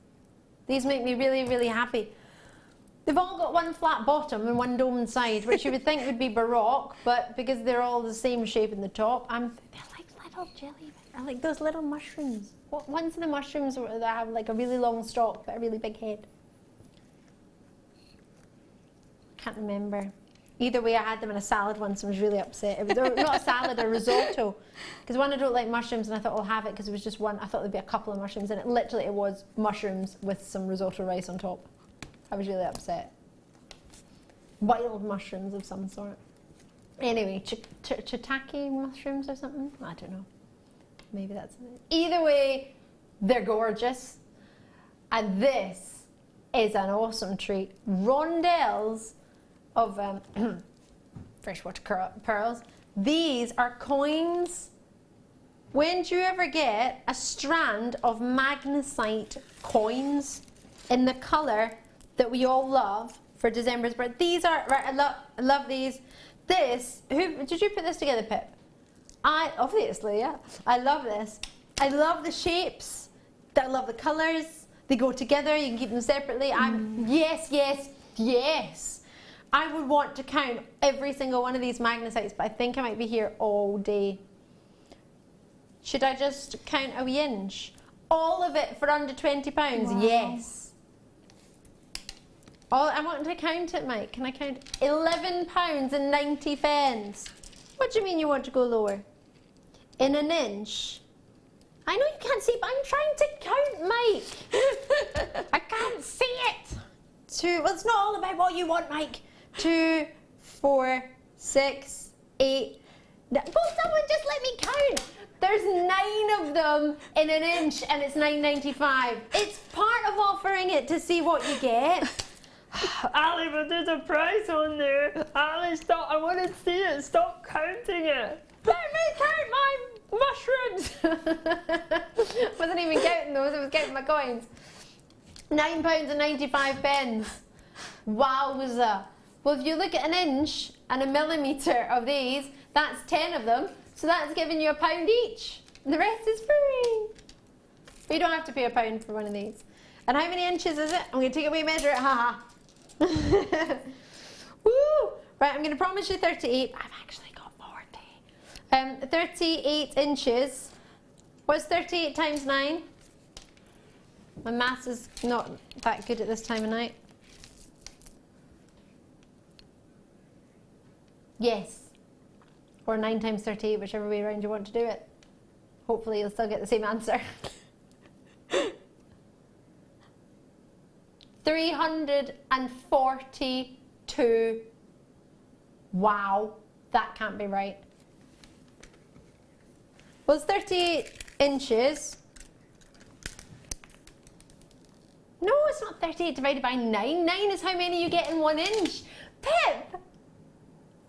Speaker 10: These make me really, really happy. They've all got one flat bottom and one dome side, which you would think would be Baroque, but because they're all the same shape in the top, they're like little jelly. I like those little mushrooms. One's the mushrooms that have like a really long stalk but a really big head. Can't remember. Either way, I had them in a salad once and was really upset. It was not a salad, a risotto. Because one, I don't like mushrooms, and I thought I'll have it because it was just one. I thought there'd be a couple of mushrooms, and it was mushrooms with some risotto rice on top. I was really upset. Wild mushrooms of some sort. Anyway, shiitake mushrooms or something? I don't know. Maybe that's it. Either way, they're gorgeous. And this is an awesome treat. Rondelles of freshwater pearls. These are coins. When do you ever get a strand of magnesite coins in the colour that we all love for December's birthday? These are, right, I love these. This, did you put this together, Pip? Obviously, yeah. I love this. I love the shapes. I love the colours. They go together, you can keep them separately. Yes. I would want to count every single one of these magnesites, but I think I might be here all day. Should I just count a wee inch? All of it for under £20? Wow. Yes. I want to count it, Mike. Can I count £11.90? What do you mean you want to go lower? In an inch? I know you can't see, but I'm trying to count, Mike. I can't see it. Well, it's not all about what you want, Mike. 2, 4, 6, 8. Will someone just let me count? There's 9 of them in an inch, and it's £9.95. It's part of offering it to see what you get. Ali, but there's a price on there. Ali, stop. I want to see it. Stop counting it. Let me count my mushrooms. Wasn't even counting those. I was counting my coins. £9.95. Wowza. Well, if you look at an inch and a millimetre of these, that's 10 of them. So that's giving you £1 each. The rest is free. But you don't have to pay £1 for one of these. And how many inches is it? I'm going to take a wee measure it. Haha. Woo! Right, I'm going to promise you 38. I've actually got 40. 38 inches. What's 38 times 9? My maths is not that good at this time of night. Yes. Or 9 times 38, whichever way around you want to do it. Hopefully you'll still get the same answer. 342. Wow, that can't be right. Well, it's 38 inches. No, it's not 38 divided by 9. 9 is how many you get in 1 inch. Pip,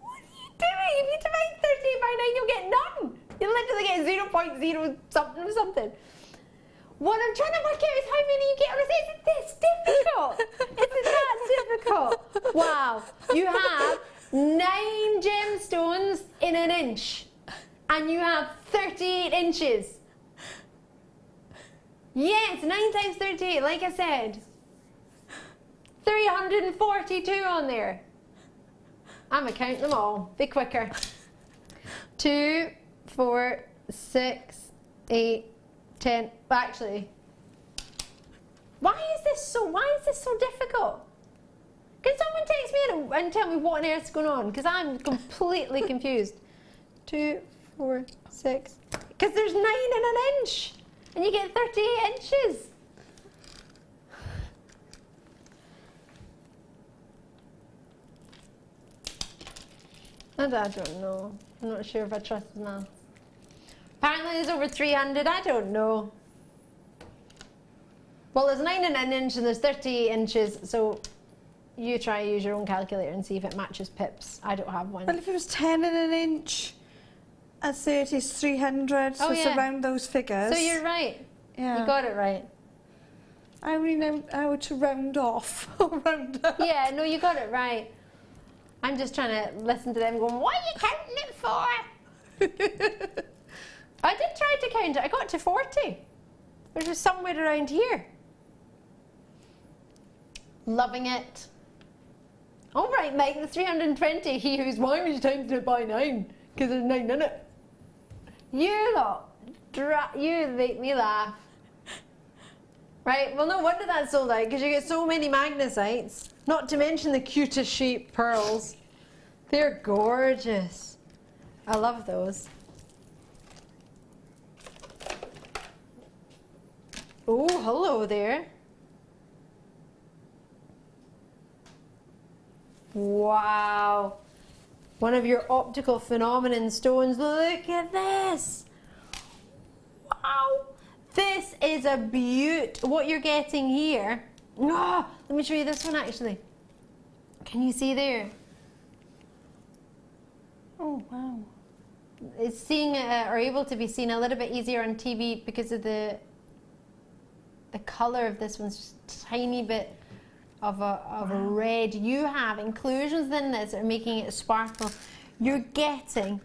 Speaker 10: what are you doing? If you divide 38 by 9, you'll get none. You'll literally get 0.0 something or something. What I'm trying to work out is how many you get. Is it this difficult? Is it that difficult? Wow. You have 9 gemstones in an inch. And you have 38 inches. Yes, 9 times 38, like I said. 342 on there. I'm going to count them all. Be quicker. 2, 4, 6, 8, 10. Actually, why is this so difficult? Can someone text me and tell me what on earth's going on? Because I'm completely confused. 2, 4, 6. Because there's 9 in an inch. And you get 38 inches. I don't know. I'm not sure if I trust maths. Apparently there's over 300. I don't know. Well, there's 9 in an inch and there's 38 inches. So you try use your own calculator and see if it matches Pip's. I don't have one.
Speaker 9: Well, if it was 10 in an inch, at 30 is 300, so it's around those figures.
Speaker 10: So you're right.
Speaker 9: Yeah.
Speaker 10: You got it right.
Speaker 9: I really know how to round off. Round up.
Speaker 10: Yeah, no, you got it right. I'm just trying to listen to them going, what are you counting it for? I did try to count it. I got to 40. which is somewhere around here. Loving it. All right, Mike, the 320, he whose wine was timed it by 9, because there's 9 in it. You lot, you make me laugh. Right, well, no wonder that's sold out, because you get so many magnesites, not to mention the cutest shaped pearls. They're gorgeous. I love those. Oh, hello there. Wow. One of your optical phenomenon stones. Look at this. Wow. This is a beaut. What you're getting here. Oh, let me show you this one actually. Can you see there? Oh, wow. It's seeing or able to be seen a little bit easier on TV because of the color of this one's just a tiny bit of a red. You have inclusions in this that are making it sparkle. You're getting,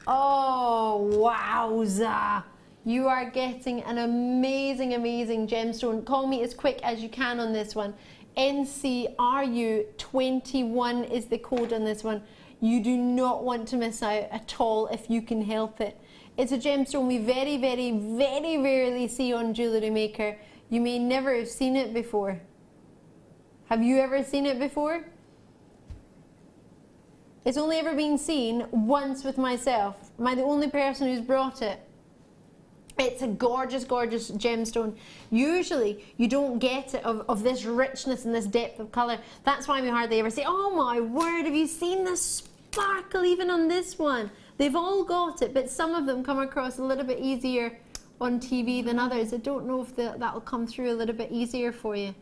Speaker 10: oh wowza, you are getting an amazing, amazing gemstone. Call me as quick as you can on this one. NCRU21 is the code on this one. You do not want to miss out at all if you can help it. It's a gemstone we very, very, very rarely see on Jewellery Maker. You may never have seen it before. Have you ever seen it before? It's only ever been seen once with myself. Am I the only person who's brought it? It's a gorgeous, gorgeous gemstone. Usually you don't get it of this richness and this depth of colour. That's why we hardly ever say, oh my word, have you seen the sparkle even on this one? They've all got it, but some of them come across a little bit easier on TV than others. I don't know if that'll come through a little bit easier for you.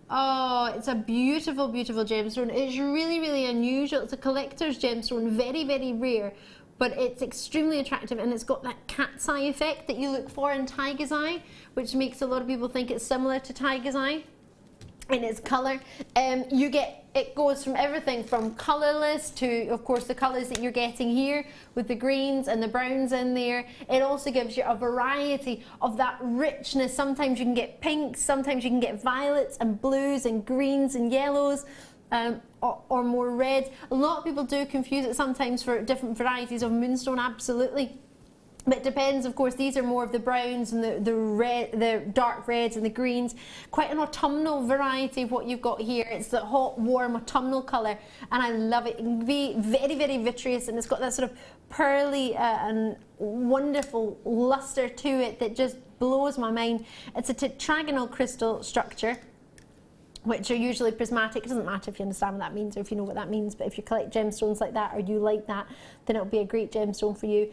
Speaker 10: Oh, it's a beautiful, beautiful gemstone. It's really, really unusual. It's a collector's gemstone, very, very rare, but it's extremely attractive, and it's got that cat's eye effect that you look for in tiger's eye, which makes a lot of people think it's similar to tiger's eye in its colour. It goes from everything from colourless to, of course, the colours that you're getting here with the greens and the browns in there. It also gives you a variety of that richness. Sometimes you can get pinks, sometimes you can get violets and blues and greens and yellows. Or more red. A lot of people do confuse it sometimes for different varieties of moonstone, absolutely. But it depends, of course. These are more of the browns and the dark reds and the greens. Quite an autumnal variety of what you've got here. It's the hot, warm autumnal colour, and I love it. It can be very, very vitreous, and it's got that sort of pearly and wonderful lustre to it that just blows my mind. It's a tetragonal crystal structure, which are usually prismatic. It doesn't matter if you understand what that means or if you know what that means, but if you collect gemstones like that or you like that, then it'll be a great gemstone for you.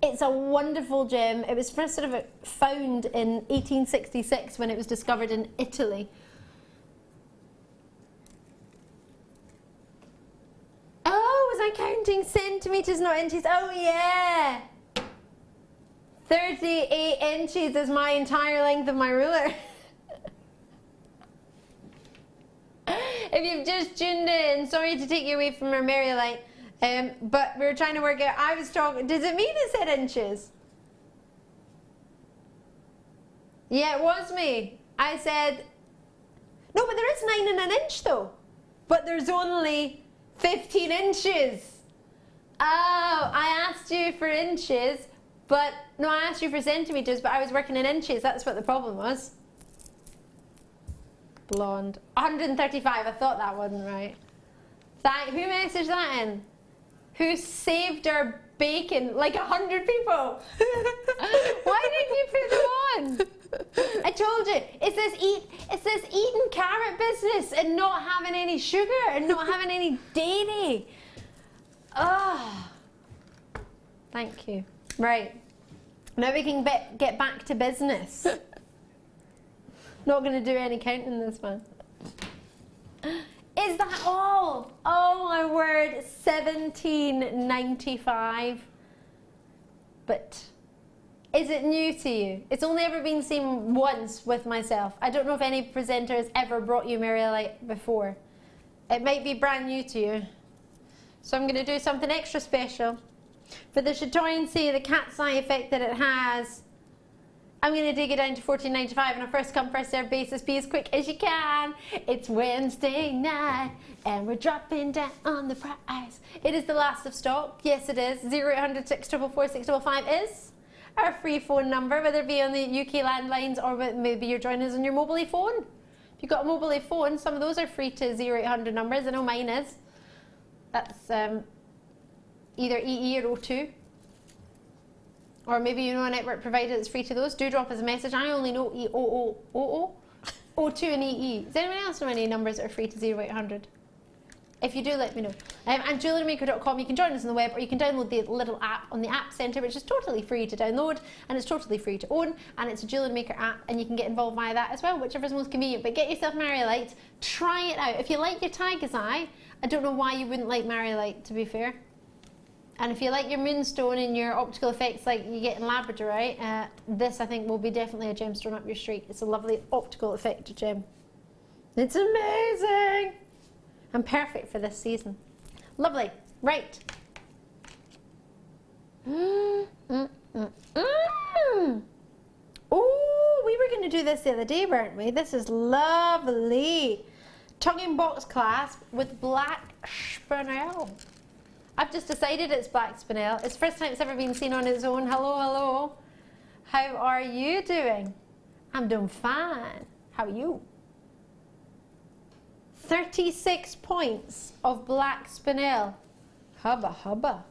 Speaker 10: It's a wonderful gem. It was first sort of found in 1866 when it was discovered in Italy. Oh, was I counting centimetres, not inches? Oh yeah! 38 inches is my entire length of my ruler. If you've just tuned in, sorry to take you away from our merry light, but we were trying to work out, I was talking, does it mean it said inches? Yeah, it was me. I said, no, but there is 9 in an inch though. But there's only 15 inches. Oh, I asked you for inches, but, no, I asked you for centimetres, but I was working in inches. That's what the problem was. Blonde. 135, I thought that wasn't right. Who messaged that in? Who saved our bacon? Like 100 people. Why didn't you put them on? I told you, it's this eating carrot business and not having any sugar and not having any dairy. Oh, thank you. Right, now we can get back to business. Not going to do any counting this one. Is that all? Oh my word, $17.95. But is it new to you? It's only ever been seen once with myself. I don't know if any presenter has ever brought you Marielite before. It might be brand new to you. So I'm going to do something extra special. For the chatoyancy, the cat's eye effect that it has, I'm going to dig it down to $14.95 on a first come first serve basis. Be as quick as you can. It's Wednesday night and we're dropping down on the price. It is the last of stock. Yes, it is. 0800 644 655 is our free phone number, whether it be on the UK landlines or maybe you're joining us on your mobile phone. If you've got a mobile phone, some of those are free to 0800 numbers. I know mine is. That's either EE or O2. Or maybe you know a network provider that's free to those. Do drop us a message. I only know O2 and EE. Does anyone else know any numbers that are free to 0800? If you do, let me know. And JewelleryMaker.com, you can join us on the web, or you can download the little app on the App Centre, which is totally free to download, and it's totally free to own, and it's a Jewellery Maker app, and you can get involved via that as well, whichever is most convenient. But get yourself Mariolite, try it out. If you like your Tiger's Eye, I don't know why you wouldn't like Mariolite, to be fair. And if you like your moonstone and your optical effects like you get in labradorite, this I think will be definitely a gemstone up your street. It's a lovely optical effect gem. It's amazing! And perfect for this season. Lovely. Right. Oh, we were going to do this the other day, weren't we? This is lovely. Tongue box clasp with black spinel. I've just decided it's black spinel. It's the first time it's ever been seen on its own. Hello, hello. How are you doing? I'm doing fine. How are you? 36 points of black spinel. Hubba hubba.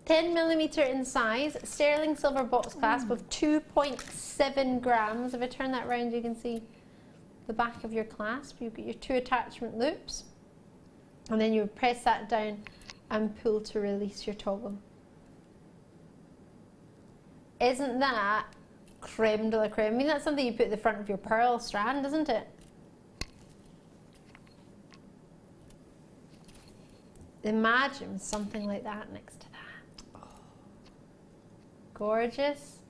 Speaker 10: 10mm in size, sterling silver box clasp of 2.7 grams. If I turn that round, you can see the back of your clasp. You've got your 2 attachment loops. And then you press that down and pull to release your toggle. Isn't that creme de la creme? I mean, that's something you put at the front of your pearl strand, isn't it? Imagine something like that next to that. Oh. Gorgeous.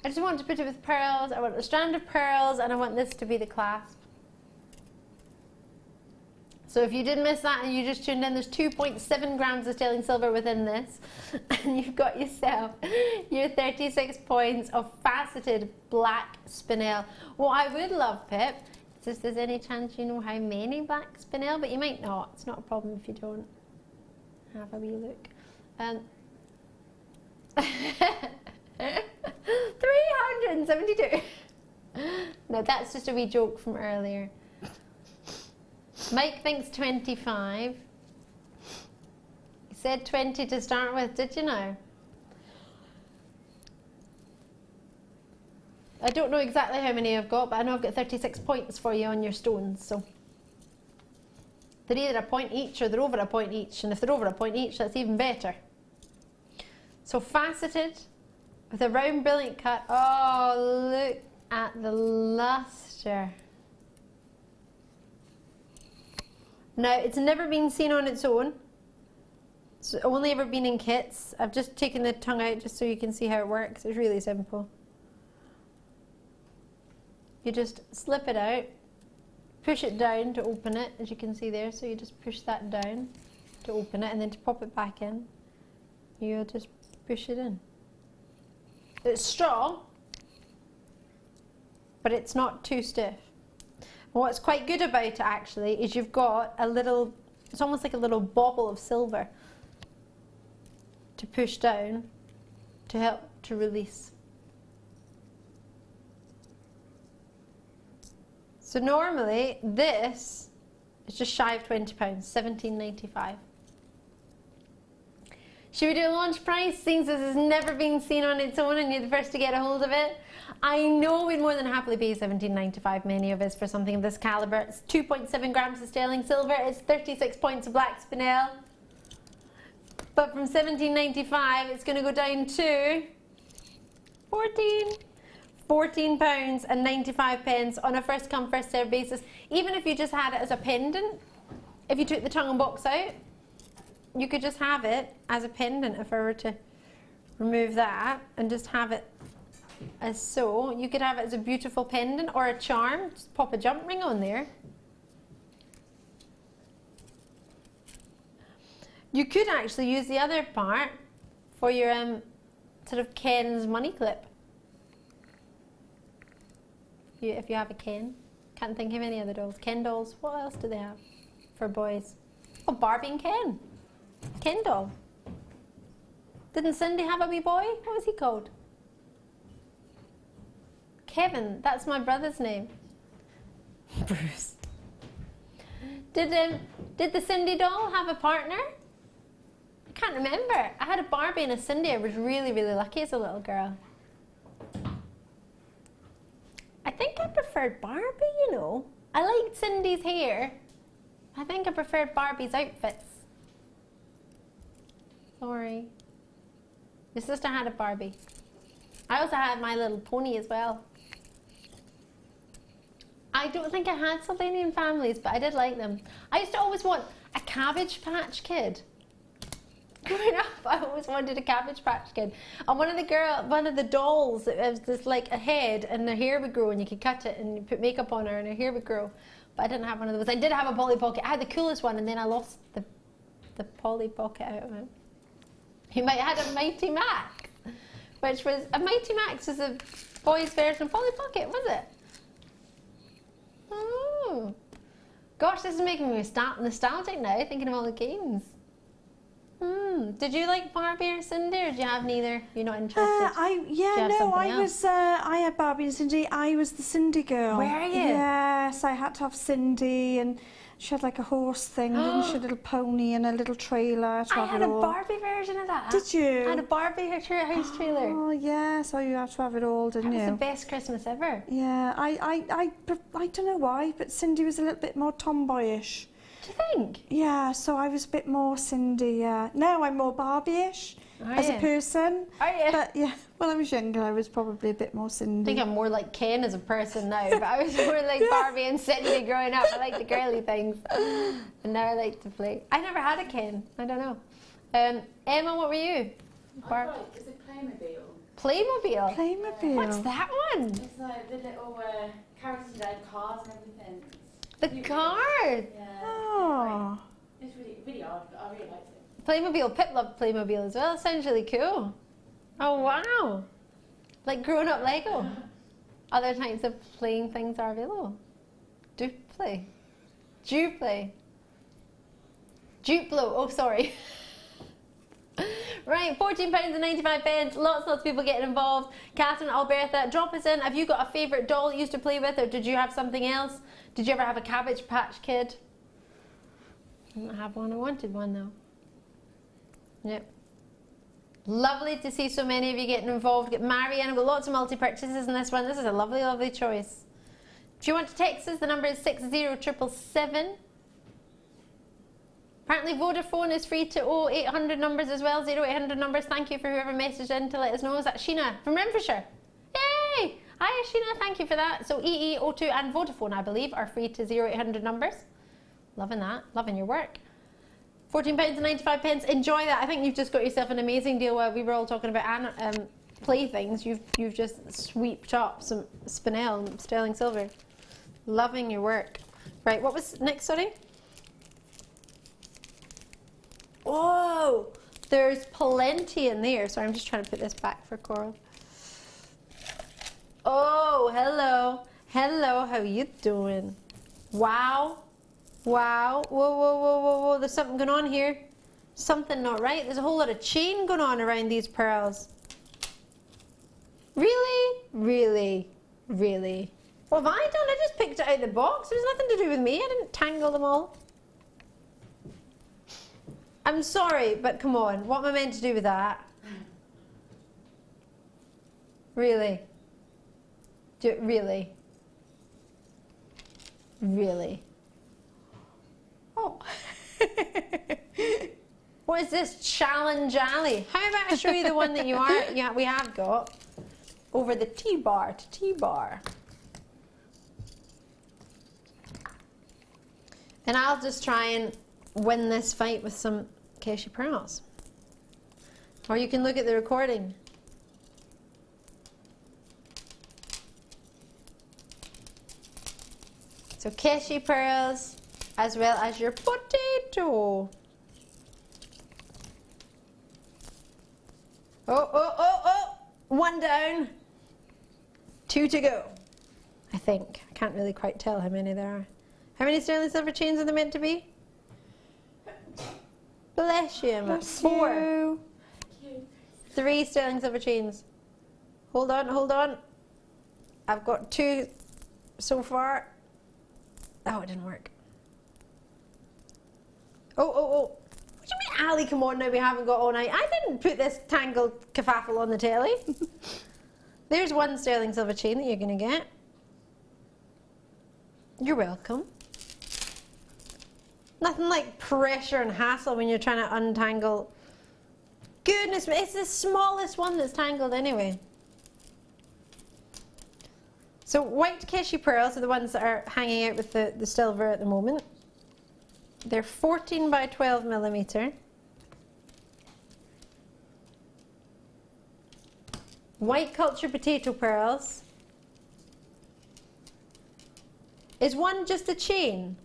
Speaker 10: I just want to put it with pearls. I want a strand of pearls, and I want this to be the clasp. So if you did miss that and you just tuned in, there's 2.7 grams of sterling silver within this, and you've got yourself your 36 points of faceted black spinel. What I would love, Pip, is if there's any chance you know how many black spinel, but you might not. It's not a problem if you don't. Have a wee look. 372. No, that's just a wee joke from earlier. Mike thinks 25. He said 20 to start with, did you know? I don't know exactly how many I've got, but I know I've got 36 points for you on your stones, so. They're either a point each or they're over a point each, and if they're over a point each, that's even better. So faceted, with a round brilliant cut. Oh, look at the luster. Now, it's never been seen on its own. It's only ever been in kits. I've just taken the tongue out just so you can see how it works. It's really simple. You just slip it out, push it down to open it, as you can see there. So you just push that down to open it, and then to pop it back in, you just push it in. It's strong, but it's not too stiff. What's quite good about it actually is you've got a little, it's almost like a little bauble of silver to push down to help to release. So normally this is just shy of £20, £17.95. Should we do a launch price? Since this has never been seen on its own and you're the first to get a hold of it. I know we'd more than happily pay £17.95, many of us, for something of this calibre. It's 2.7 grams of sterling silver. It's 36 points of black spinel. But from £17.95, it's going to go down to £14.95 on a first come first serve basis. Even if you just had it as a pendant, if you took the tongue and box out, you could just have it as a pendant. If I were to remove that and just have it as so, you could have it as a beautiful pendant or a charm. Just pop a jump ring on there. You could actually use the other part for your to sort of Ken's money clip. If you have a Ken. Can't think of any other dolls. Ken dolls. What else do they have for boys? Oh, Barbie and Ken. Ken doll. Didn't Cindy have a wee boy? What was he called? Kevin. That's my brother's name. Bruce. Did the Cindy doll have a partner? I can't remember. I had a Barbie and a Cindy. I was really, really lucky as a little girl. I think I preferred Barbie, you know. I liked Cindy's hair. I think I preferred Barbie's outfits. Sorry. Your sister had a Barbie. I also had My Little Pony as well. I don't think I had Sylvanian families, but I did like them. I used to always want a Cabbage Patch Kid. Growing up, I always wanted a Cabbage Patch Kid. And one of the dolls, it was just like a head and her hair would grow and you could cut it and you put makeup on her and her hair would grow. But I didn't have one of those. I did have a Polly Pocket. I had the coolest one and then I lost the Polly Pocket out of it. You might have had a Mighty Max, which was, a Mighty Max was a boy's version of Polly Pocket, was it? Oh. Gosh, this is making me nostalgic now, thinking of all the games. Did you like Barbie or Cindy, or did you have neither? You're not interested?
Speaker 9: I had Barbie and Cindy. I was the Cindy girl.
Speaker 10: Were you?
Speaker 9: Yes, I had to have Cindy, and she had like a horse thing, and she had a little pony and a little trailer.
Speaker 10: I had a Barbie version of that.
Speaker 9: Did you?
Speaker 10: I had a Barbie house trailer.
Speaker 9: Oh yeah, so you have to have it all, didn't you?
Speaker 10: That was the best Christmas ever.
Speaker 9: Yeah, I don't know why, but Cindy was a little bit more tomboyish.
Speaker 10: Do you think?
Speaker 9: Yeah, so I was a bit more Cindy, yeah. Now I'm more Barbie-ish as a person.
Speaker 10: Are you?
Speaker 9: But yeah, when I was younger, I was probably a bit more Cindy.
Speaker 10: I think I'm more like Ken as a person now, but I was more like Barbie and Cindy growing up. I like the girly things. And now I like to play. I never had a Ken. I don't know. Emma, what were you?
Speaker 12: It's a Playmobil.
Speaker 10: Playmobil?
Speaker 9: Playmobil.
Speaker 10: What's that one?
Speaker 12: It's like the little characters and cars and everything.
Speaker 10: The cars?
Speaker 12: Yeah.
Speaker 9: Oh.
Speaker 12: It's really odd, but I really liked it.
Speaker 10: Playmobil. Pip loved Playmobil as well. Sounds really cool. Oh, wow. Like grown up Lego. Other types of playing things are available. Duplo. Duplo. Oh, sorry. Right, £14.95. Lots of people getting involved. Catherine, Alberta, drop us in. Have you got a favourite doll you used to play with, or did you have something else? Did you ever have a Cabbage Patch Kid? I didn't have one. I wanted one though. Yep. Lovely to see so many of you getting involved. Get Marianne. I've got lots of multi-purchases in this one. This is a lovely, lovely choice. If you want to text us, the number is 60777. Apparently Vodafone is free to 0800 numbers as well, 0800 numbers. Thank you for whoever messaged in to let us know. Is that Sheena from Renfrewshire? Yay! Hi Sheena, thank you for that. So EE, O2 and Vodafone, I believe, are free to 0800 numbers. Loving that, loving your work. £14.95. Enjoy that. I think you've just got yourself an amazing deal while we were all talking about playthings. You've just sweeped up some spinel and sterling silver. Loving your work. Right, what was next, sorry? Whoa, there's plenty in there. Sorry, I'm just trying to put this back for Coral. Oh, hello. Hello, how you doing? Wow. Wow. Whoa, whoa, whoa, whoa, whoa. There's something going on here. Something not right. There's a whole lot of chain going on around these pearls. Really? Really? Really? What have I done? I just picked it out of the box. There's nothing to do with me. I didn't tangle them all. I'm sorry, but come on. What am I meant to do with that? Really? Really? Really? Oh. What is this? Challenge Alley. How about I show you the one that we have got over the T-bar to T-bar. And I'll just try and win this fight with some Keshi pearls. Or you can look at the recording. So Keshi pearls as well as your potato. Oh, oh, oh, oh! 1 down, 2 to go. I think. I can't really quite tell how many there are. How many sterling silver chains are there meant to be? Bless you, Emma. 4. 3 sterling silver chains. Hold on, hold on. I've got 2 so far. Oh, it didn't work. Oh. What do you mean, Ali, come on now, we haven't got all night. I didn't put this tangled kerfuffle on the telly. There's 1 sterling silver chain that you're going to get. You're welcome. Nothing like pressure and hassle when you're trying to untangle. Goodness me, it's the smallest one that's tangled anyway. So white Keshi pearls are the ones that are hanging out with the silver at the moment. They're 14 by 12 millimeter. White culture potato pearls. Is one just a chain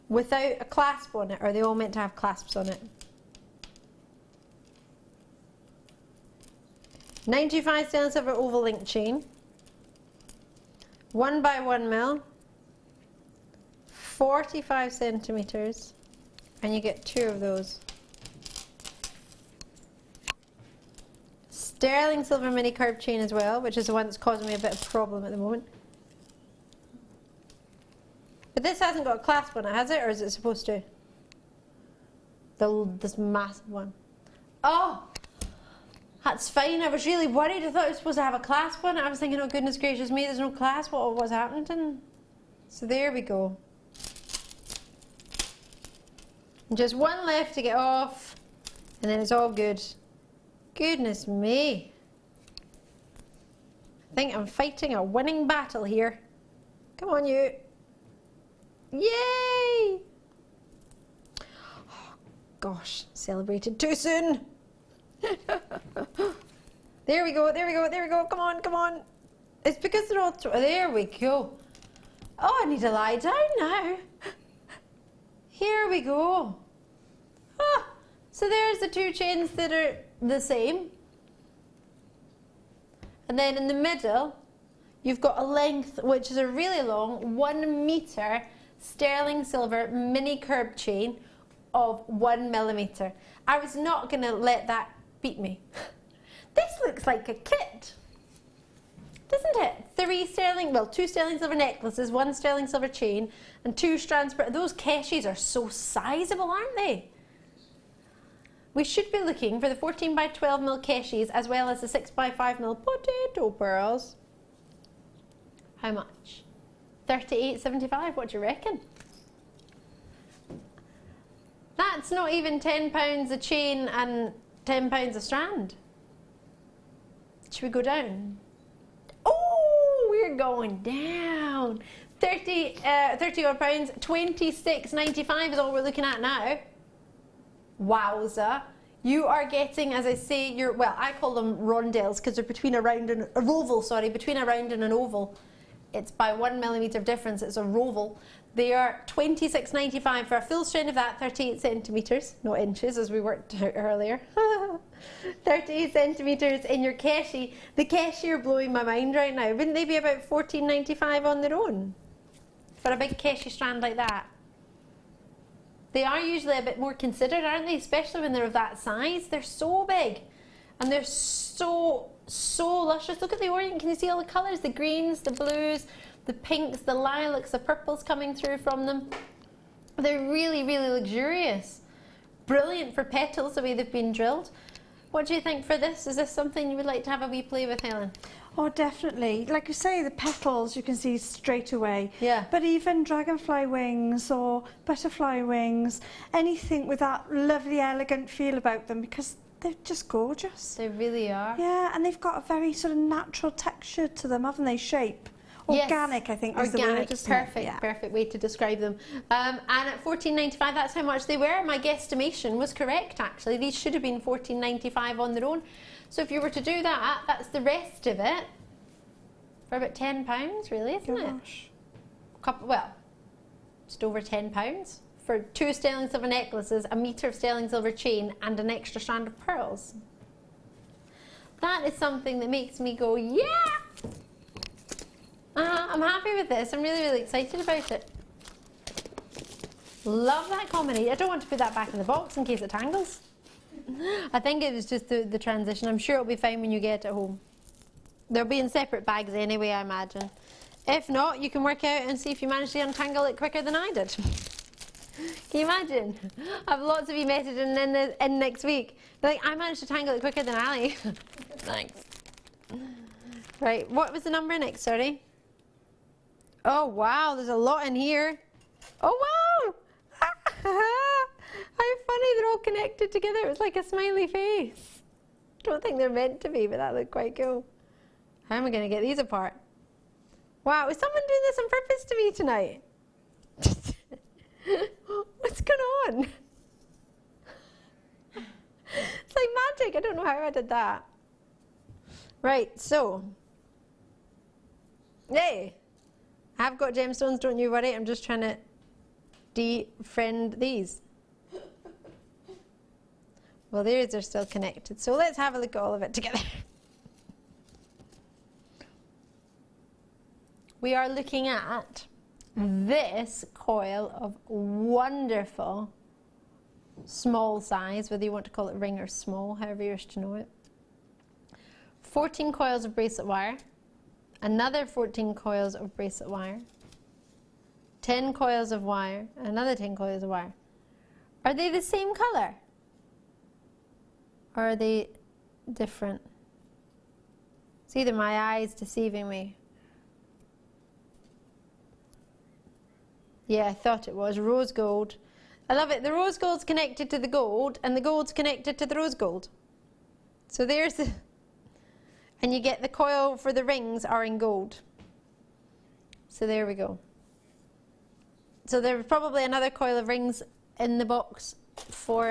Speaker 10: without a clasp on it, or are they all meant to have clasps on it? 925 sterling silver oval link chain. 1 by 1 mil. 45 centimeters, and you get 2 of those. Sterling silver mini curb chain as well, which is the one that's causing me a bit of a problem at the moment. But this hasn't got a clasp on it, has it? Or is it supposed to? This massive one. Oh! That's fine. I was really worried. I thought it was supposed to have a clasp on it. I was thinking, oh goodness gracious me, there's no clasp. What's happening? So there we go. Just 1 left to get off, and then it's all good. Goodness me. I think I'm fighting a winning battle here. Come on, you. Yay! Oh, gosh, celebrated too soon. There we go, there we go, there we go. Come on, come on. It's because they're all... There we go. Oh, I need to lie down now. Here we go. Ah, so there's the 2 chains that are the same. And then in the middle, you've got a length, which is a really long 1 meter sterling silver mini curb chain of 1 millimeter. I was not going to let that beat me. This looks like a kit, doesn't it? 2 sterling silver necklaces, 1 sterling silver chain, and 2 strands. Those Keshis are so sizable, aren't they? We should be looking for the 14 by 12 mil Keshis as well as the 6 by 5 mil potato pearls. How much? £38.75. What do you reckon? That's not even £10 a chain and £10 a strand. Should we go down? Oh, we're going down. 30 odd pounds, £26.95 is all we're looking at now. Wowza. You are getting, as I say, well, I call them rondelles because they're between a round and a roval, sorry, between a round and an oval. It's by 1 millimeter of difference, it's a roval. They are £26.95 for a full strand of that, 38 centimeters, not inches as we worked out earlier. 38 centimeters in your Keshi. The Keshi are blowing my mind right now. Wouldn't they be about £14.95 on their own? For a big Keshi strand like that. They are usually a bit more considered, aren't they? Especially when they're of that size. They're so big. And they're so luscious. Look at the orient. Can you see all the colours? The greens, the blues, the pinks, the lilacs, the purples coming through from them. They're really, really luxurious. Brilliant for petals, the way they've been drilled. What do you think for this? Is this something you would like to have a wee play with, Helen?
Speaker 9: Oh, definitely. Like you say, the petals you can see straight away.
Speaker 10: Yeah.
Speaker 9: But even dragonfly wings or butterfly wings, anything with that lovely, elegant feel about them, because they're just gorgeous.
Speaker 10: They really are.
Speaker 9: Yeah, and they've got a very sort of natural texture to them, haven't they? Shape. Organic, yes. I think is the word.
Speaker 10: Perfect, yeah. Perfect way to describe them. And at £14.95, that's how much they were. My guesstimation was correct, actually. These should have been £14.95 on their own. So if you were to do that, that's the rest of it for about £10, really, isn't it? Well, just over £10 for 2 sterling silver necklaces, a metre of sterling silver chain, and an extra strand of pearls. That is something that makes me go, yeah! I'm happy with this. I'm really, really excited about it. Love that combination. I don't want to put that back in the box in case it tangles. I think it was just the transition. I'm sure it'll be fine when you get it home. They'll be in separate bags anyway, I imagine. If not, you can work out and see if you manage to untangle it quicker than I did. Can you imagine? I have lots of you messaging in next week. They're like, I managed to tangle it quicker than Ali. Thanks. Right, what was the number next, sorry? Oh, wow, there's a lot in here. Oh, wow! How funny, they're all connected together. It was like a smiley face. Don't think they're meant to be, but that looked quite cool. How am I going to get these apart? Wow, is someone doing this on purpose to me tonight? What's going on? It's like magic. I don't know how I did that. Right, so. Yay! I've got gemstones, don't you worry. I'm just trying to defriend these. Well, theirs are still connected. So let's have a look at all of it together. We are looking at this coil of wonderful small size, whether you want to call it ring or small, however you wish to know it. 14 coils of bracelet wire, another 14 coils of bracelet wire, 10 coils of wire, another 10 coils of wire. Are they the same color? Or are they different? It's either my eyes deceiving me. Yeah, I thought it was rose gold. I love it. The rose gold's connected to the gold, and the gold's connected to the rose gold. So there's the, and you get the coil for the rings are in gold. So there we go. So there's probably another coil of rings in the box for,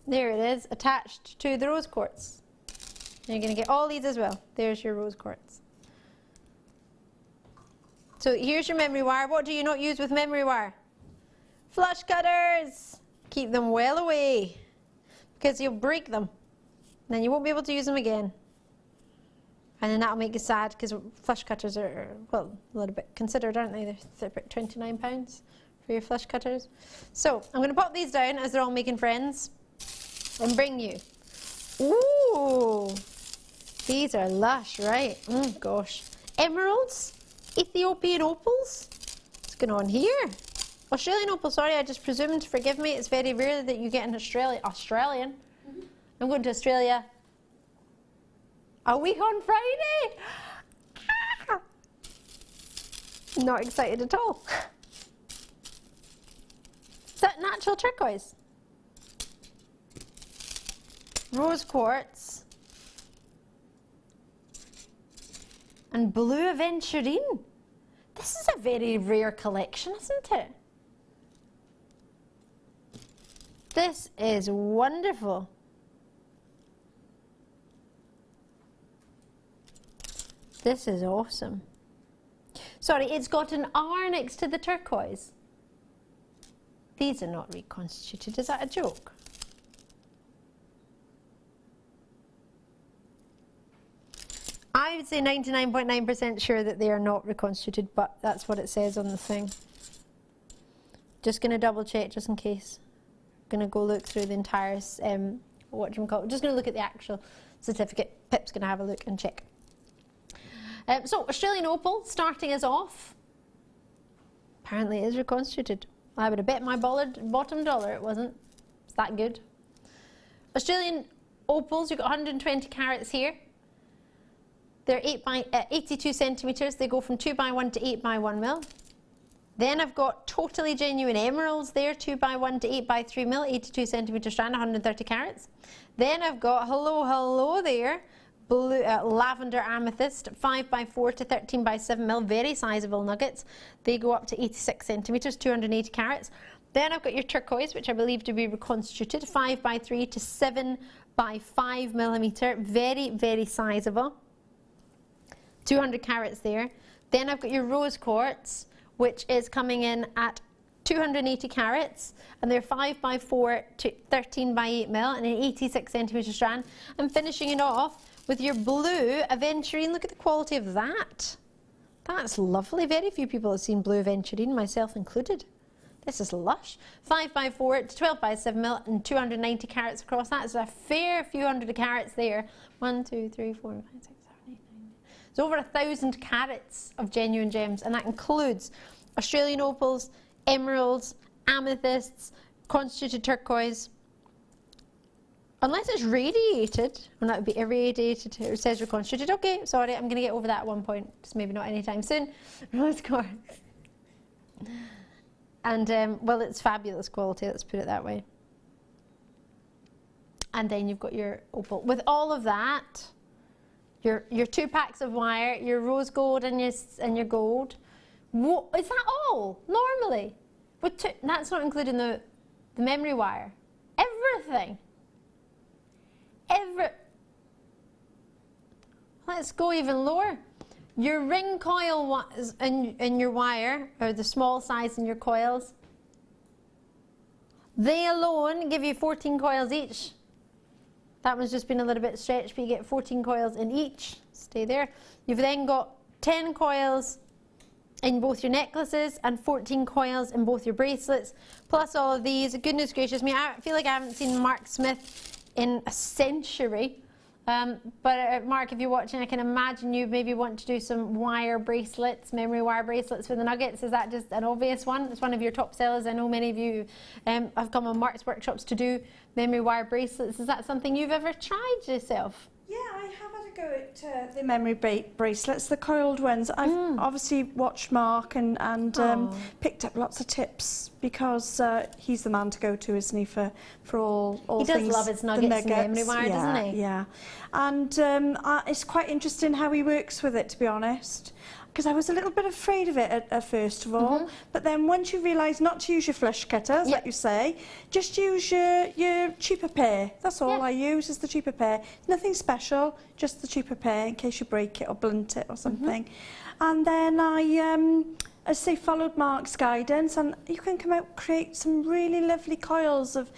Speaker 10: there it is, attached to the rose quartz. And you're going to get all these as well. There's your rose quartz. So here's your memory wire. What do you not use with memory wire? Flush cutters. Keep them well away because you'll break them. Then you won't be able to use them again. And then that'll make you sad because flush cutters are, well, a little bit considered, aren't they? They're about £29 for your flush cutters. So I'm going to pop these down as they're all making friends and bring you. Ooh, these are lush, right? Oh gosh. Emeralds. Ethiopian opals. What's going on here? Australian opal, sorry, I just presumed, forgive me. It's very rare that you get an Australian. Mm-hmm. I'm going to Australia a week on Friday. Ah! Not excited at all. Is that natural turquoise? Rose quartz. And blue aventurine. This is a very rare collection, isn't it? This is wonderful. This is awesome. Sorry, it's got an R next to the turquoise. These are not reconstituted. Is that a joke? I would say 99.9% sure that they are not reconstituted, but that's what it says on the thing. Just going to double check just in case. Going to go look through the entire, what do you call it? Just going to look at the actual certificate. Pip's going to have a look and check. So Australian opal, starting us off. Apparently it is reconstituted. I would have bet my bottom dollar it wasn't. It's that good. Australian opals, you've got 120 carats here. They're 82 centimetres. They go from 2x1 to 8x1 mil. Then I've got totally genuine emeralds there, 2x1 to 8x3 mil, 82 centimetre strand, 130 carats. Then I've got, hello there, blue, lavender amethyst, 5x4 to 13x7 mil, very sizable nuggets. They go up to 86 centimetres, 280 carats. Then I've got your turquoise, which I believe to be reconstituted, 5x3 to 7x5 millimetre, very, very sizable. 200 carats there. Then I've got your rose quartz, which is coming in at 280 carats, and they're 5x4 to 13x8 mil and an 86 centimetre strand. I'm finishing it off with your blue aventurine. Look at the quality of that. That's lovely. Very few people have seen blue aventurine, myself included. This is lush. 5x4 to 12x7mm and 290 carats across. That's a fair few hundred carats there. 1, 2, 3, 4, 5, 6, 7, 8, 9. It's over 1,000 carats of genuine gems, and that includes Australian opals, emeralds, amethysts, constituted turquoise. Unless it's radiated, and that would be irradiated. It says reconstituted. Okay, sorry, I'm going to get over that at one point. Just maybe not anytime soon. Rose quartz. And, well, it's fabulous quality, let's put it that way. And then you've got your opal. With all of that, your 2 packs of wire, your rose gold and your gold. What, is that all? Normally? With that's not including the memory wire. Everything. Let's go even lower. Your ring coil and your wire, or the small size in your coils, they alone give you 14 coils each. That one's just been a little bit stretched, but you get 14 coils in each. Stay there. You've then got 10 coils in both your necklaces and 14 coils in both your bracelets, plus all of these. Goodness gracious me, I feel like I haven't seen Mark Smith in a century. But Mark, if you're watching, I can imagine you maybe want to do some wire bracelets, memory wire bracelets for the nuggets. Is that just an obvious one? It's one of your top sellers. I know many of you have come on Mark's workshops to do memory wire bracelets. Is that something you've ever tried yourself?
Speaker 9: Yeah, I have had a go at the memory bracelets, the coiled ones. I've obviously watched Mark and picked up lots of tips, because he's the man to go to, isn't he, for all things.
Speaker 10: He does love his nuggets and memory wire, doesn't he?
Speaker 9: Yeah, and it's quite interesting how he works with it, to be honest. Because I was a little bit afraid of it at first of all, but then once you realise not to use your flush cutters, like you say, just use your cheaper pair. That's all I use, is the cheaper pair. Nothing special, just the cheaper pair in case you break it or blunt it or something. And then I, as I say, followed Mark's guidance, and you can come out create some really lovely coils of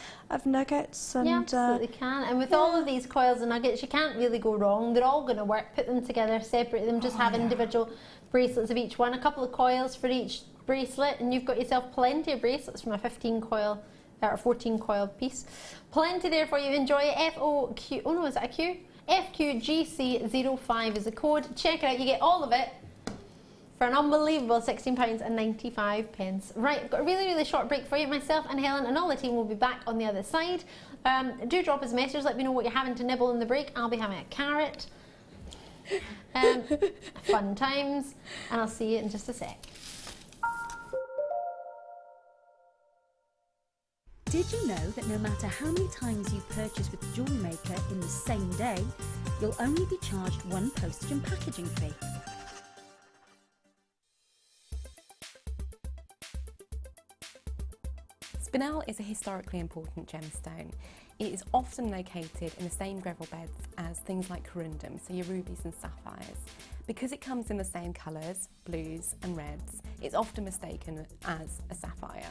Speaker 9: nuggets. And,
Speaker 10: you absolutely can. And with all of these coils and nuggets, you can't really go wrong. They're all going to work. Put them together, separate them, just have individual bracelets of each one, a couple of coils for each bracelet, and you've got yourself plenty of bracelets from a 15 coil or 14 coil piece. Plenty there for you. Enjoy it. FOQ, oh no, is that a Q? FQGC05 is the code. Check it out. You get all of it for an unbelievable £16.95. Right, I've got a really short break for you. Myself and Helen and all the team will be back on the other side. Do drop us a message. Let me know what you're having to nibble in the break. I'll be having a carrot. Fun times, and I'll see you in just a sec.
Speaker 2: Did you know that no matter how many times you purchase with Jewellery Maker in the same day, you'll only be charged one postage and packaging fee?
Speaker 1: Spinel is a historically important gemstone. It is often located in the same gravel beds as things like corundum, so your rubies and sapphires. Because it comes in the same colours, blues and reds, it's often mistaken as a sapphire.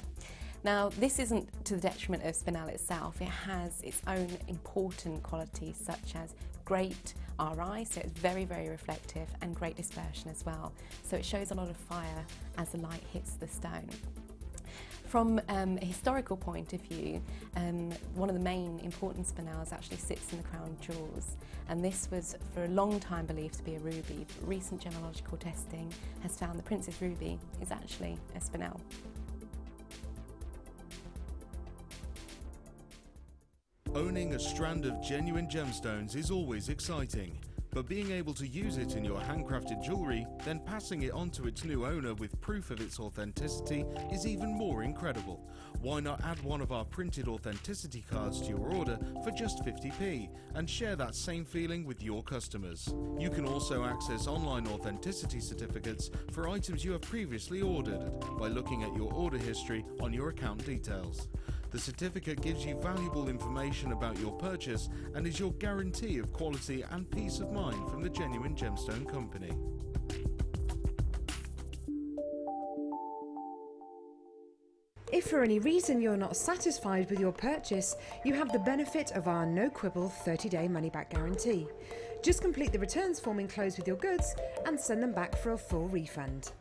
Speaker 1: Now, this isn't to the detriment of Spinel itself. It has its own important qualities, such as great RI, so it's very reflective, and great dispersion as well. So it shows a lot of fire as the light hits the stone. From a historical point of view, one of the main important spinels actually sits in the crown jewels, and this was for a long time believed to be a ruby, but recent gemological testing has found the Princess Ruby is actually a spinel.
Speaker 5: Owning a strand of genuine gemstones is always exciting. But being able to use it in your handcrafted jewellery, then passing it on to its new owner with proof of its authenticity is even more incredible. Why not add one of our printed authenticity cards to your order for just 50p and share that same feeling with your customers? You can also access online authenticity certificates for items you have previously ordered by looking at your order history on your account details. The certificate gives you valuable information about your purchase and is your guarantee of quality and peace of mind from the Genuine Gemstone Company.
Speaker 11: If for any reason you're not satisfied with your purchase, you have the benefit of our no-quibble 30-day money-back guarantee. Just complete the returns form enclosed with your goods and send them back for a full refund.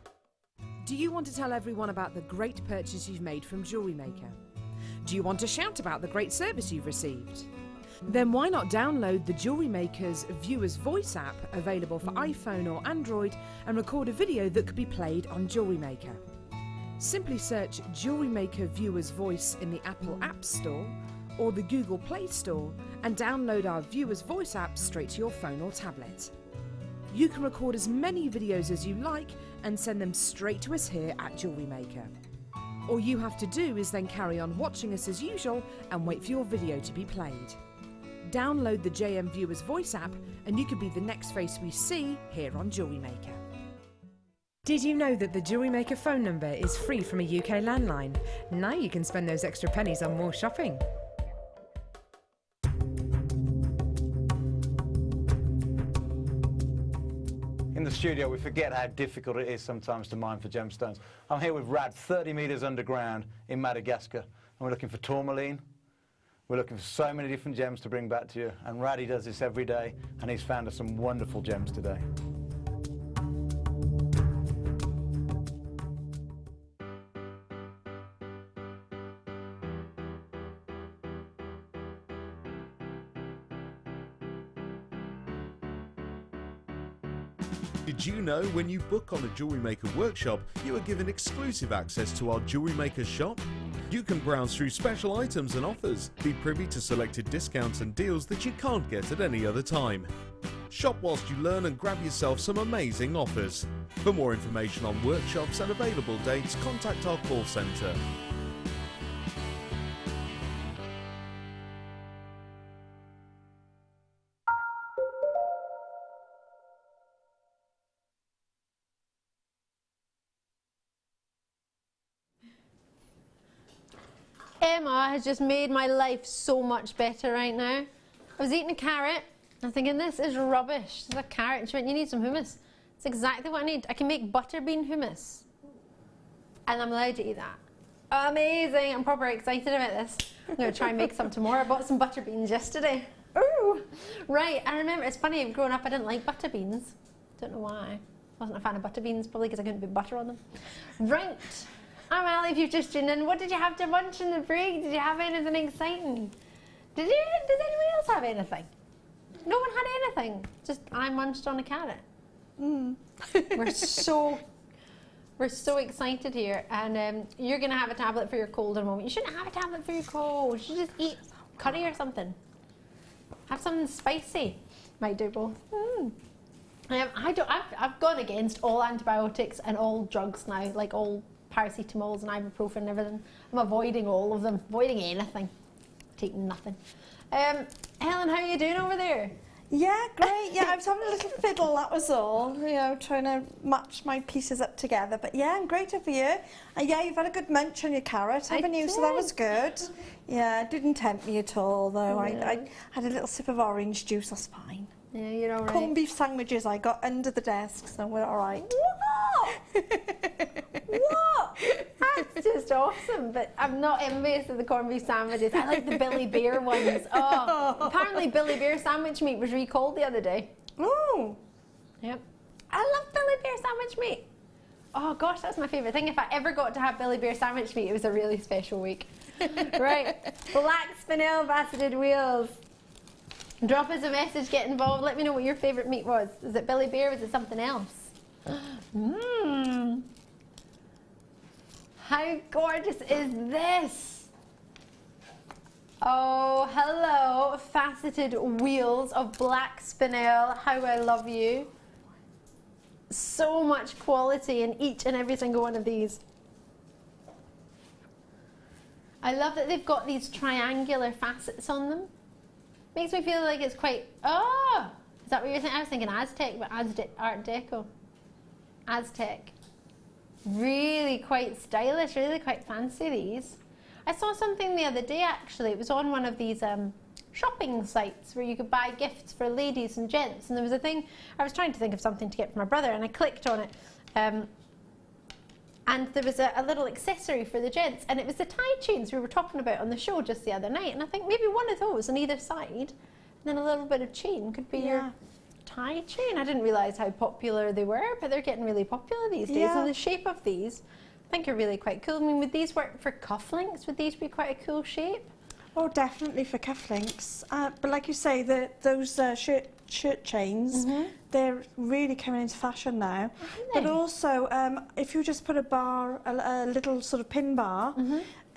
Speaker 7: Do you want to tell everyone about the great purchase you've made from Jewellery Maker? Do you want to shout about the great service you've received? Then why not download the Jewellery Maker's Viewer's Voice app, available for iPhone or Android, and record a video that could be played on Jewellery Maker. Simply search Jewellery Maker Viewer's Voice in the Apple App Store or the Google Play Store and download our Viewer's Voice app straight to your phone or tablet. You can record as many videos as you like and send them straight to us here at Jewellery Maker. All you have to do is then carry on watching us as usual and wait for your video to be played. Download the JM Viewer's Voice app and you could be the next face we see here on Jewellery Maker.
Speaker 11: Did you know that the Jewellery Maker phone number is free from a UK landline? Now you can spend those extra pennies on more shopping.
Speaker 13: In the studio, we forget how difficult it is sometimes to mine for gemstones. I'm here with Rad, 30 metres underground in Madagascar, and we're looking for tourmaline. We're looking for so many different gems to bring back to you, and Raddy does this every day, and he's found us some wonderful gems today.
Speaker 5: Did you know when you book on a Jewellery Maker workshop, you are given exclusive access to our Jewellery Maker shop? You can browse through special items and offers, be privy to selected discounts and deals that you can't get at any other time. Shop whilst you learn and grab yourself some amazing offers. For more information on workshops and available dates, contact our call centre.
Speaker 10: Emma has just made my life so much better right now. I was eating a carrot, I'm thinking this is rubbish. It's a carrot, and she went, you need some hummus. It's exactly what I need. I can make butterbean hummus. And I'm allowed to eat that. Amazing, I'm proper excited about this. I'm going to try and make some tomorrow. I bought some butter beans yesterday. Ooh! Right, I remember, it's funny, growing up I didn't like butter beans. Don't know why. Wasn't a fan of butter beans, probably because I couldn't put butter on them. Right. I'm Ali, if you've just tuned in. What did you have to munch in the break? Did you have anything exciting? Does anyone else have anything? No one had anything. Just I munched on a carrot. We're so excited here, and you're gonna have a tablet for your cold in a moment. You shouldn't have a tablet for your cold. You should just eat curry or something. Have something spicy. Might do both. I've gone against all antibiotics and all drugs now, like all paracetamols and ibuprofen and everything. I'm avoiding all of them, avoiding anything, taking nothing. Helen, how are you doing over there?
Speaker 9: Yeah, great. Yeah, I was having a little fiddle, that was all. You know, trying to match my pieces up together. But yeah, I'm great over here. And yeah, you've had a good munch on your carrot, haven't you? So that was good. Yeah, it didn't tempt me at all, though. I had a little sip of orange juice, that's fine.
Speaker 10: Yeah, you're all right.
Speaker 9: Corned beef sandwiches I got under the desk, so we're all right.
Speaker 10: What? That's just awesome, but I'm not envious of the corned beef sandwiches. I like the Billy Bear ones. Oh, apparently Billy Bear sandwich meat was recalled the other day.
Speaker 9: Oh.
Speaker 10: Yep. I love Billy Bear sandwich meat. Oh gosh, that's my favourite thing. If I ever got to have Billy Bear sandwich meat, it was a really special week. Right, black spinel faceted wheels. Drop us a message, get involved. Let me know what your favourite meat was. Was it Billy Bear or was it something else? How gorgeous is this? Oh, hello, faceted wheels of black spinel. How I love you. So much quality in each and every single one of these. I love that they've got these triangular facets on them. Makes me feel like it's quite, oh, is that what you're thinking? I was thinking Aztec, but Art Deco. Aztec. Really quite stylish, really quite fancy these. I saw something the other day actually, it was on one of these shopping sites where you could buy gifts for ladies and gents, and there was a thing, I was trying to think of something to get for my brother and I clicked on it, and there was a little accessory for the gents, and it was the tie chains we were talking about on the show just the other night, and I think maybe one of those on either side, and then a little bit of chain could be your tie chain. I didn't realise how popular they were, but they're getting really popular these days.
Speaker 9: Yeah.
Speaker 10: And the shape of these, I think, are really quite cool. I mean, would these work for cufflinks? Would these be quite a cool shape?
Speaker 9: Oh, definitely for cufflinks. But like you say, those shirt chains, they're really coming into fashion now. But also, if you just put a bar, a little sort of pin bar,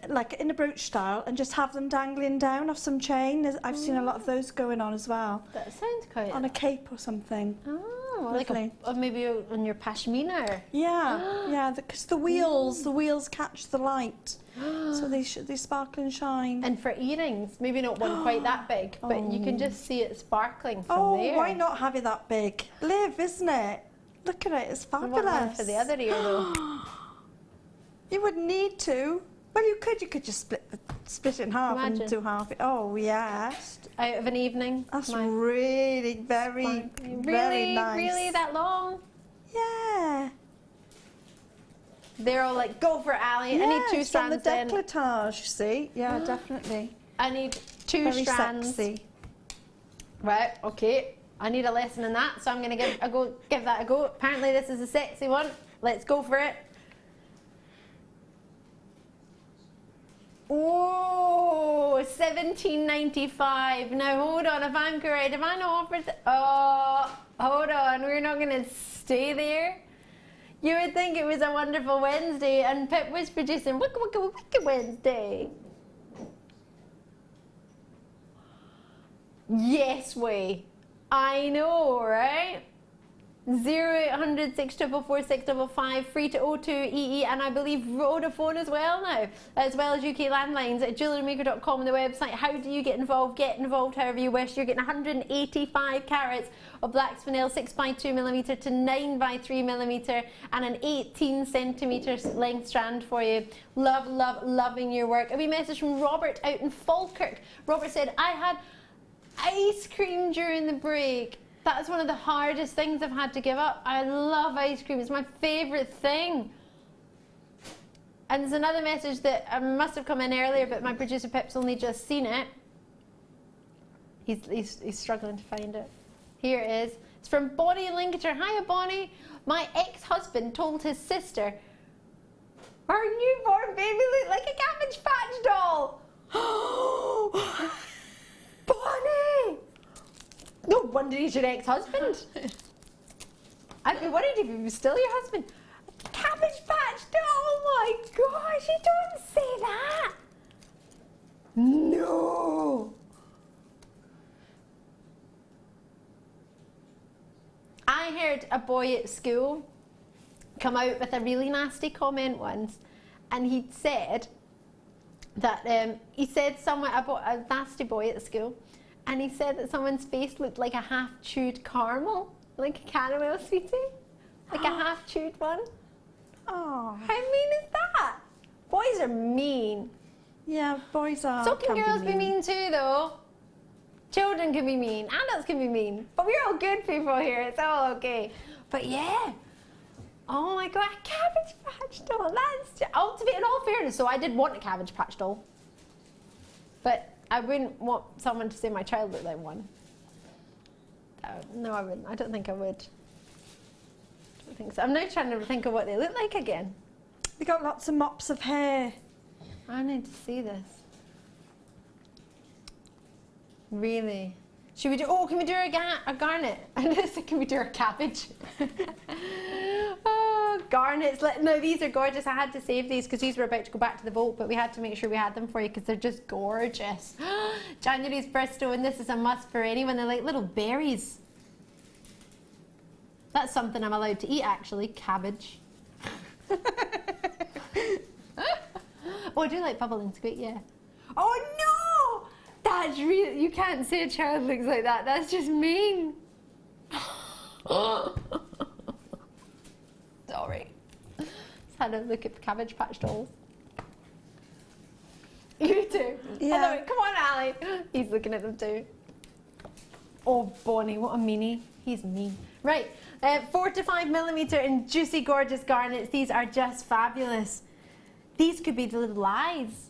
Speaker 9: like in a brooch style, and just have them dangling down off some chain. I've seen a lot of those going on as well.
Speaker 10: That sounds quite...
Speaker 9: On a cape or something.
Speaker 10: Oh, like or maybe on your pashmina.
Speaker 9: Yeah, yeah, because the wheels catch the light. So they sparkle and shine.
Speaker 10: And for earrings, maybe not one quite that big, but you can just see it sparkling from there.
Speaker 9: Oh, why not have it that big? Live, isn't it? Look at it, it's fabulous.
Speaker 10: One for the other ear though.
Speaker 9: You wouldn't need to. Well, you could just split it in half and do half. Oh, yeah.
Speaker 10: Out of an evening.
Speaker 9: That's really very nice.
Speaker 10: Really that long?
Speaker 9: Yeah.
Speaker 10: They're all like, go for it, Ali.
Speaker 9: Yeah,
Speaker 10: I need 2 strands
Speaker 9: on the décolletage, you see. Yeah, definitely.
Speaker 10: I need 2
Speaker 9: very
Speaker 10: strands.
Speaker 9: Sexy.
Speaker 10: Right, okay. I need a lesson in that, so I'm going to give that a go. Apparently this is a sexy one. Let's go for it. Oh, $17.95. Now hold on, if I'm correct, if I not offered, oh, hold on, we're not going to stay there. You would think it was a wonderful Wednesday, and Pip was producing Wicked Wednesday. Yes, way. I know, right? 0800 644 655, free to O2 EE, and I believe Vodafone as well now, as well as UK landlines at JewelleryMaker.com on the website. How do you get involved? Get involved however you wish. You're getting 185 carats of black spinel 6x2mm to 9x3mm and an 18cm length strand for you. Loving your work. A wee message from Robert out in Falkirk. Robert said, I had ice cream during the break. That is one of the hardest things I've had to give up. I love ice cream. It's my favourite thing. And there's another message that must have come in earlier, but my producer Pip's only just seen it. He's struggling to find it. Here it is. It's from Bonnie in Lincolnshire. Hiya, Bonnie. My ex-husband told his sister our newborn baby looked like a Cabbage Patch doll. Bonnie! No wonder he's your ex-husband. I'd be worried if he was still your husband. Cabbage Patch doll! Oh my gosh, you don't say that! No! I heard a boy at school come out with a really nasty comment once, and he'd said that, he said someone, a nasty boy at school, and he said that someone's face looked like a half-chewed caramel, like a caramel sweetie, like a half-chewed one. Oh, how mean is that? Boys are mean.
Speaker 9: Yeah, boys are.
Speaker 10: So can girls be mean too, though. Children can be mean, adults can be mean, but we're all good people here. It's all okay. But yeah. Oh my God, a Cabbage Patch doll. That's just, to be in all fairness, so I did want a Cabbage Patch doll, but I wouldn't want someone to say my child looked like one. No, I wouldn't. I don't think I would. I don't think so. I'm now trying to think of what they look like again.
Speaker 9: They got lots of mops of hair.
Speaker 10: I need to see this. Really? Should we do? Oh, can we do a garnet? I just said, can we do a cabbage? Oh, garnets. No, these are gorgeous. I had to save these because these were about to go back to the vault, but we had to make sure we had them for you because they're just gorgeous. January's birthstone, and this is a must for anyone. They're like little berries. That's something I'm allowed to eat, actually. Cabbage. Oh, I do like bubble and squeak, yeah. Oh no! That's really, you can't say a child looks like that. That's just mean. Sorry. Just had a look at Cabbage Patch dolls. You too. Yeah. Come on, Ali. He's looking at them too. Oh, Bonnie, what a meanie. He's mean. Right, 4 to 5mm in juicy, gorgeous garnets. These are just fabulous. These could be the little eyes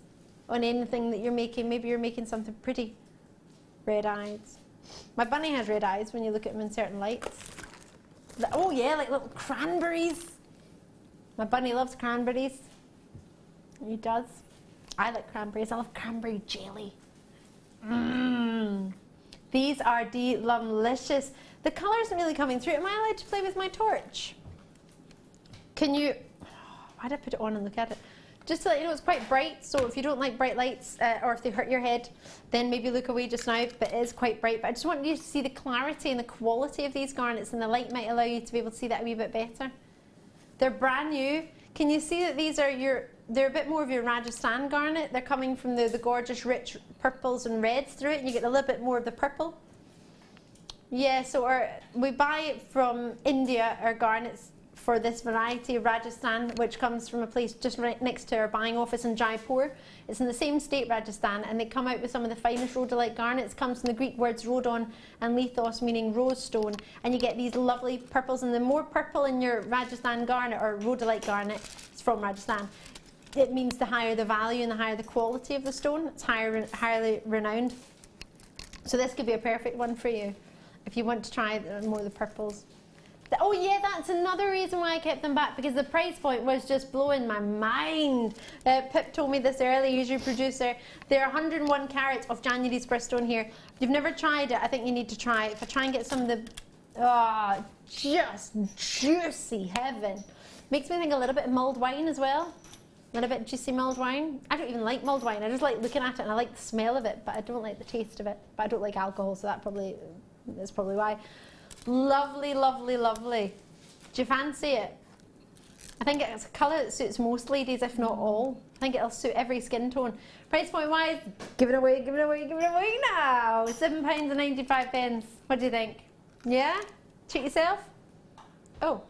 Speaker 10: on anything that you're making. Maybe you're making something pretty. Red eyes. My bunny has red eyes when you look at him in certain lights. Oh yeah, like little cranberries. My bunny loves cranberries. He does. I like cranberries. I love cranberry jelly. Mmm. These are delicious. The colour isn't really coming through. Am I allowed to play with my torch? Can you... Why did I put it on and look at it? Just to let you know, it's quite bright, so if you don't like bright lights or if they hurt your head, then maybe look away just now, but it is quite bright. But I just want you to see the clarity and the quality of these garnets, and the light might allow you to be able to see that a wee bit better. They're brand new. Can you see that these are they're a bit more of your Rajasthan garnet. They're coming from the gorgeous rich purples and reds through it, and you get a little bit more of the purple. Yeah, so we buy it from India, our garnets, for this variety of Rajasthan, which comes from a place just right next to our buying office in Jaipur. It's in the same state, Rajasthan, and they come out with some of the finest rhodolite garnets. It comes from the Greek words rhodon and lithos, meaning rose stone, and you get these lovely purples, and the more purple in your Rajasthan garnet, or rhodolite garnet, it's from Rajasthan, it means the higher the value and the higher the quality of the stone. It's highly renowned. So this could be a perfect one for you if you want to try more of the purples. Oh yeah, that's another reason why I kept them back, because the price point was just blowing my mind. Pip told me this earlier, he's your producer. There are 101 carats of January's birthstone here. If you've never tried it, I think you need to try it. If I try and get some of the, just juicy heaven. Makes me think a little bit of mulled wine as well. A little bit juicy mulled wine. I don't even like mulled wine, I just like looking at it and I like the smell of it, but I don't like the taste of it. But I don't like alcohol, so that's probably why. Lovely, lovely, lovely. Do you fancy it? I think it's a colour that suits most ladies, if not all. I think it'll suit every skin tone. Price point wise, give it away, give it away, give it away now. £7.95. What do you think? Yeah? Treat yourself? Oh.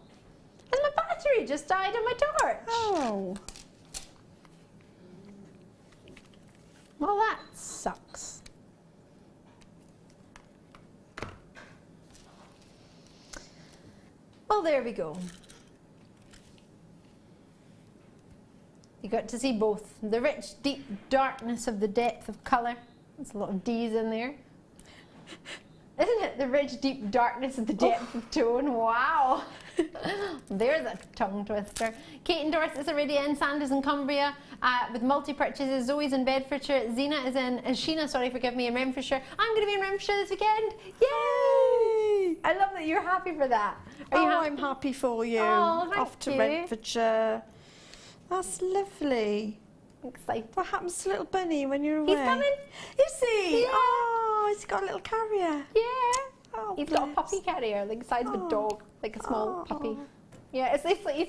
Speaker 10: And my battery just died on my torch. Oh. Well, that sucks. Well, there we go. You got to see both. The rich, deep darkness of the depth of colour. There's a lot of D's in there. Isn't it? The rich, deep darkness of the depth of tone. Wow. There's a tongue twister. Kate in Dorset's Iridian, Sanders in Cumbria, with multi-purchases. Zoe's in Bedfordshire. Sheena, forgive me, in Renfrewshire. I'm going to be in Renfrewshire this weekend. Yay! I love that you're happy for that.
Speaker 9: I'm happy for you.
Speaker 10: Oh, thank
Speaker 9: Off to
Speaker 10: you.
Speaker 9: Renfrewshire. That's lovely.
Speaker 10: Exciting.
Speaker 9: What happens to little Bunny when you're away?
Speaker 10: He's coming.
Speaker 9: Is he?
Speaker 10: Yeah.
Speaker 9: Oh, he's got a little carrier.
Speaker 10: Yeah.
Speaker 9: Oh,
Speaker 10: He's got a puppy carrier, like the size of a dog, like a small puppy. Yeah, it's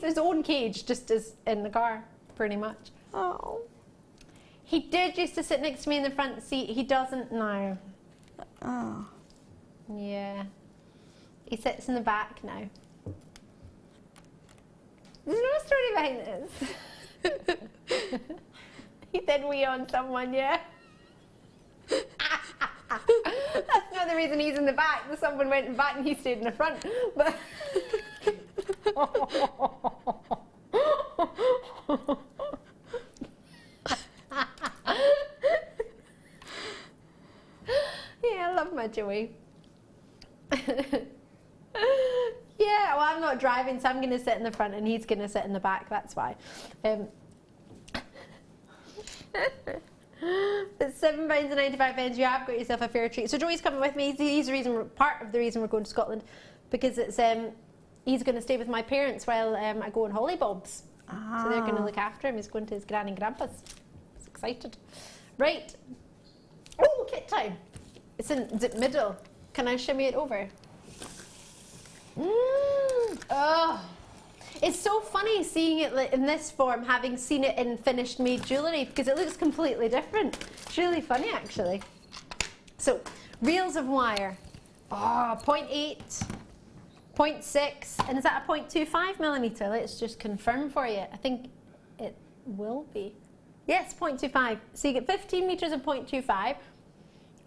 Speaker 10: his own cage, just as in the car, pretty much.
Speaker 9: Oh.
Speaker 10: He did used to sit next to me in the front seat. He doesn't now.
Speaker 9: Oh.
Speaker 10: Yeah. He sits in the back now. There's no story behind this. He did wee on someone, yeah? That's not the reason he's in the back. Someone went in the back and he stayed in the front. But yeah, I love my Joey. Yeah, well, I'm not driving, so I'm going to sit in the front and he's going to sit in the back. That's why. It's £7.95. You have got yourself a fair treat. So Joey's coming with me. He's part of the reason we're going to Scotland, because it's he's going to stay with my parents while I go on hollybobs. So they're going to look after him. He's going to his gran and grandpa's. He's excited. Right. Oh, kit time. It's in the middle. Can I shimmy it over? Oh. It's so funny seeing it in this form, having seen it in finished made jewellery, because it looks completely different. It's really funny, actually. So, reels of wire. 0.8, 0.6, and is that a 0.25 millimetre? Let's just confirm for you. I think it will be. Yes, 0.25. So you get 15 metres of 0.25,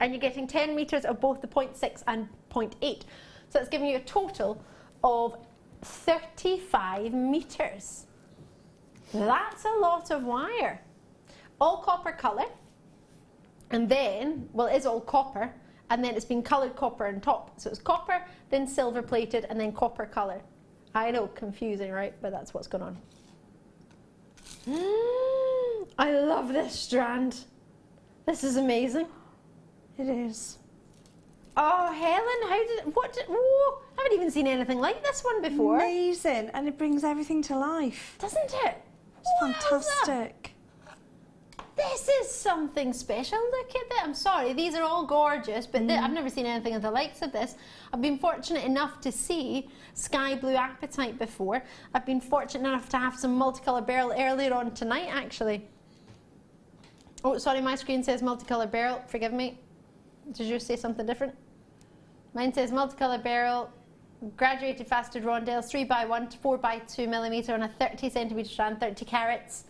Speaker 10: and you're getting 10 metres of both the 0.6 and 0.8. So it's giving you a total of 35 metres. That's a lot of wire. All copper colour, and then, well, it is all copper, and then it's been coloured copper on top. So it's copper, then silver plated, and then copper colour. I know, confusing, right? But that's what's going on. I love this strand. This is amazing.
Speaker 9: It is.
Speaker 10: Oh, Helen, oh, I haven't even seen anything like this one before.
Speaker 9: Amazing, and it brings everything to life.
Speaker 10: Doesn't it?
Speaker 9: It's fantastic.
Speaker 10: This is something special. Look at that. I'm sorry, these are all gorgeous, but I've never seen anything of the likes of this. I've been fortunate enough to see sky blue apatite before. I've been fortunate enough to have some multicolour beryl earlier on tonight, actually. Oh, sorry, my screen says multicolour beryl. Forgive me. Did yours say something different? Mine says multicolour beryl, graduated faceted rondelles, 3x1 to 4x2 millimetre on a 30 centimetre strand, 30 carats.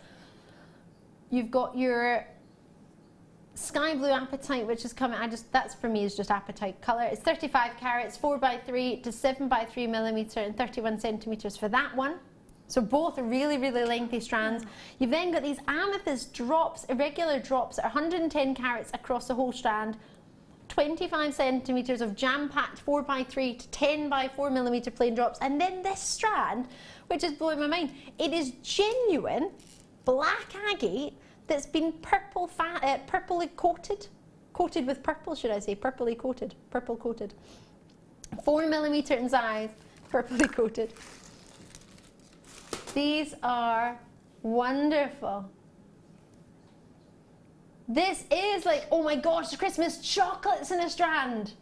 Speaker 10: You've got your sky blue apatite, which is coming, that's for me is just apatite colour. It's 35 carats, 4x3 to 7x3 millimetre and 31 centimetres for that one. So both are really, really lengthy strands. You've then got these amethyst drops, irregular drops, at 110 carats across the whole strand. 25 centimetres of jam-packed 4x3 to 10x4 millimetre plain drops, and then this strand, which is blowing my mind. It is genuine black agate that's been purpley coated with purple, should I say? Purple coated. 4 millimetre in size, purpley coated. These are wonderful. This is like, oh my gosh, Christmas chocolates in a strand.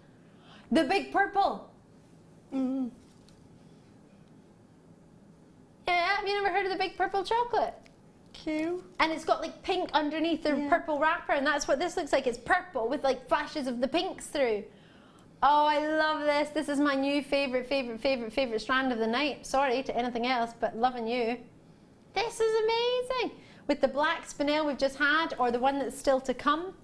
Speaker 10: The big purple. Yeah, have you never heard of the big purple chocolate?
Speaker 9: Cute.
Speaker 10: And it's got like pink underneath the purple wrapper, and that's what this looks like. It's purple with like flashes of the pinks through. Oh, I love this. This is my new favorite strand of the night. Sorry to anything else, but loving you. This is amazing. With the black spinel we've just had, or the one that's still to come.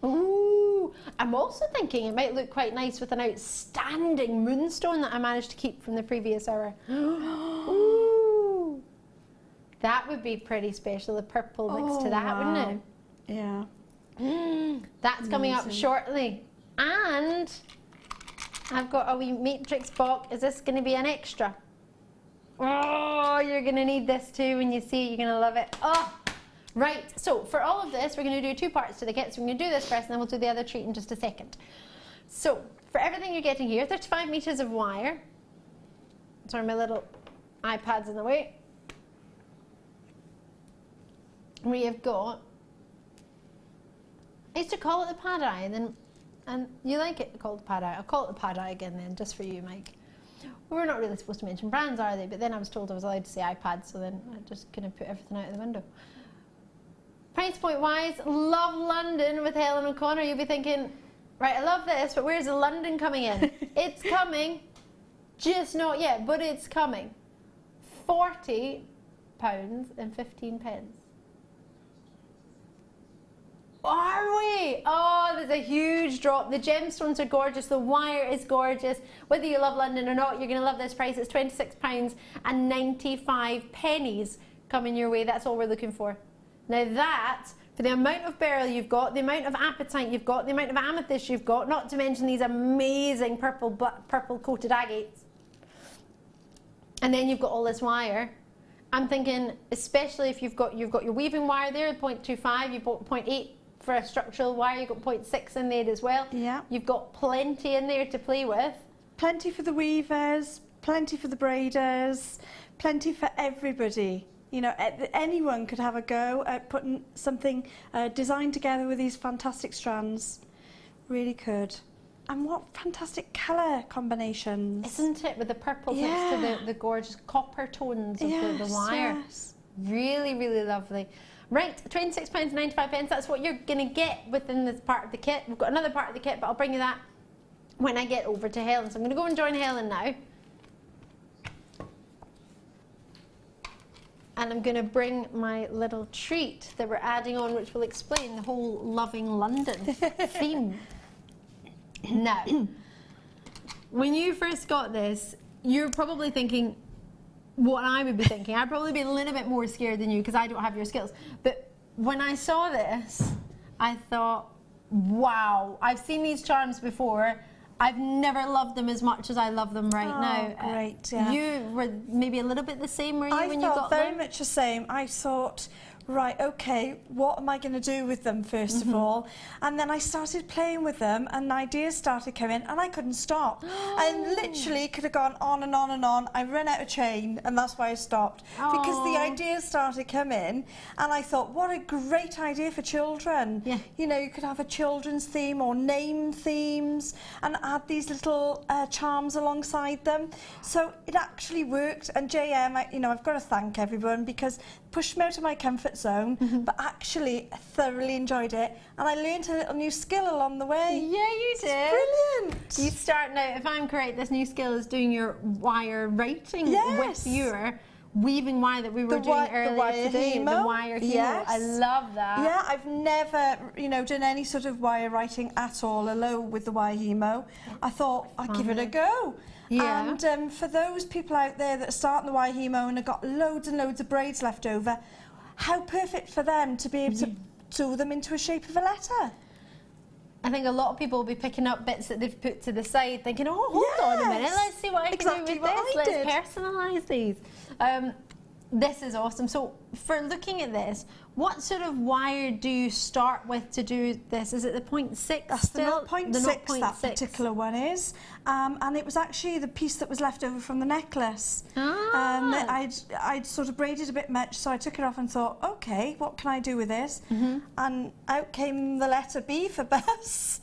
Speaker 10: Ooh, I'm also thinking it might look quite nice with an outstanding moonstone that I managed to keep from the previous hour. Ooh, that would be pretty special, the purple next to that, wouldn't it?
Speaker 9: Yeah.
Speaker 10: That's coming up shortly. And I've got a wee matrix box. Is this going to be an extra? Oh, you're going to need this too when you see it. You're going to love it. Oh, right. So for all of this, we're going to do 2 parts to the kit. So we're going to do this first, and then we'll do the other treat in just a second. So for everything you're getting here, 35 metres of wire. Sorry, my little iPad's in the way. We have got, I used to call it the pad eye, and you like it called the pad eye. I'll call it the pad eye again then, just for you, Mike. We're not really supposed to mention brands, are they? But then I was told I was allowed to say iPad, so then I just kind of put everything out of the window. Price point wise, love London with Helen O'Connor. You'll be thinking, right, I love this, but where's the London coming in? It's coming, just not yet, but it's coming. £40.15. Are we? Oh, there's a huge drop. The gemstones are gorgeous. The wire is gorgeous. Whether you love London or not, you're going to love this price. It's £26.95 coming your way. That's all we're looking for. Now that, for the amount of beryl you've got, the amount of apatite you've got, the amount of amethyst you've got, not to mention these amazing purple coated agates, and then you've got all this wire. I'm thinking, especially if you've got your weaving wire there, 0.25, you've got 0.8 for a structural wire, you've got 0.6 in there as well. Yeah. You've got plenty in there to play with.
Speaker 9: Plenty for the weavers, plenty for the braiders, plenty for everybody. You know, anyone could have a go at putting something designed together with these fantastic strands. Really could. And what fantastic colour combinations.
Speaker 10: Isn't it? With the purples next to the gorgeous copper tones of the wire. Yes. Really, really lovely. Right, £26.95. That's what you're going to get within this part of the kit. We've got another part of the kit, but I'll bring you that when I get over to Helen. So I'm going to go and join Helen now. And I'm going to bring my little treat that we're adding on, which will explain the whole loving London theme. Now, when you first got this, you're probably thinking what I would be thinking. I'd probably be a little bit more scared than you because I don't have your skills. But when I saw this, I thought, Wow, I've seen these charms before. I've never loved them as much as I love them right now.
Speaker 9: Great, yeah.
Speaker 10: You were maybe a little bit the same, were you, when you got them?
Speaker 9: I felt very much the same. I thought, right, okay, what am I going to do with them first of all? And then I started playing with them and ideas started coming and I couldn't stop. I literally could have gone on and on and on. I ran out of chain and that's why I stopped. Because the ideas started coming and I thought, what a great idea for children.
Speaker 10: Yeah.
Speaker 9: You know, you could have a children's theme or name themes and add these little charms alongside them. So it actually worked, and JM, you know, I've got to thank everyone because pushed me out of my comfort zone, but actually I thoroughly enjoyed it and I learned a little new skill along the way.
Speaker 10: Yeah, you did.
Speaker 9: Brilliant.
Speaker 10: You start now, if I'm correct, this new skill is doing your wire writing with your weaving wire that we were doing earlier today. The wire hemo.
Speaker 9: Yes.
Speaker 10: I love that.
Speaker 9: Yeah, I've never, you know, done any sort of wire writing at all alone with the wire hemo. I thought I'd give it a go.
Speaker 10: Yeah.
Speaker 9: And for those people out there that are starting the wire hemo and have got loads and loads of braids left over, how perfect for them to be able to sew them into a shape of a letter.
Speaker 10: I think a lot of people will be picking up bits that they've put to the side thinking, oh, hold on a minute, let's see what I can do with this. Let's personalise these. This is awesome. So for looking at this, what sort of wire do you start with to do this? Is it the 0.6?
Speaker 9: That's
Speaker 10: still?
Speaker 9: the 0.6 that particular one is. And it was actually the piece that was left over from the necklace. I'd sort of braided a bit much, so I took it off and thought, okay, what can I do with this? And out came the letter B for bus.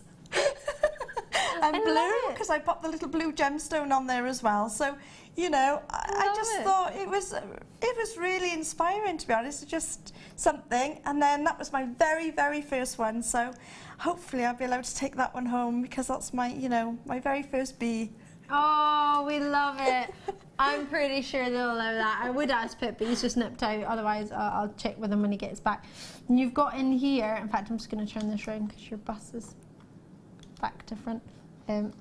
Speaker 9: And blue, because I popped the little blue gemstone on there as well. So, you know, I just thought it was really inspiring, to be honest. Just something. And then that was my very, very first one. So hopefully I'll be allowed to take that one home because that's my, you know, my very first bee.
Speaker 10: Oh, we love it. I'm pretty sure they'll allow that. I would ask Pip, but he's just nipped out. Otherwise, I'll check with him when he gets back. And you've got in here, in fact, I'm just going to turn this round because your bus is back to front.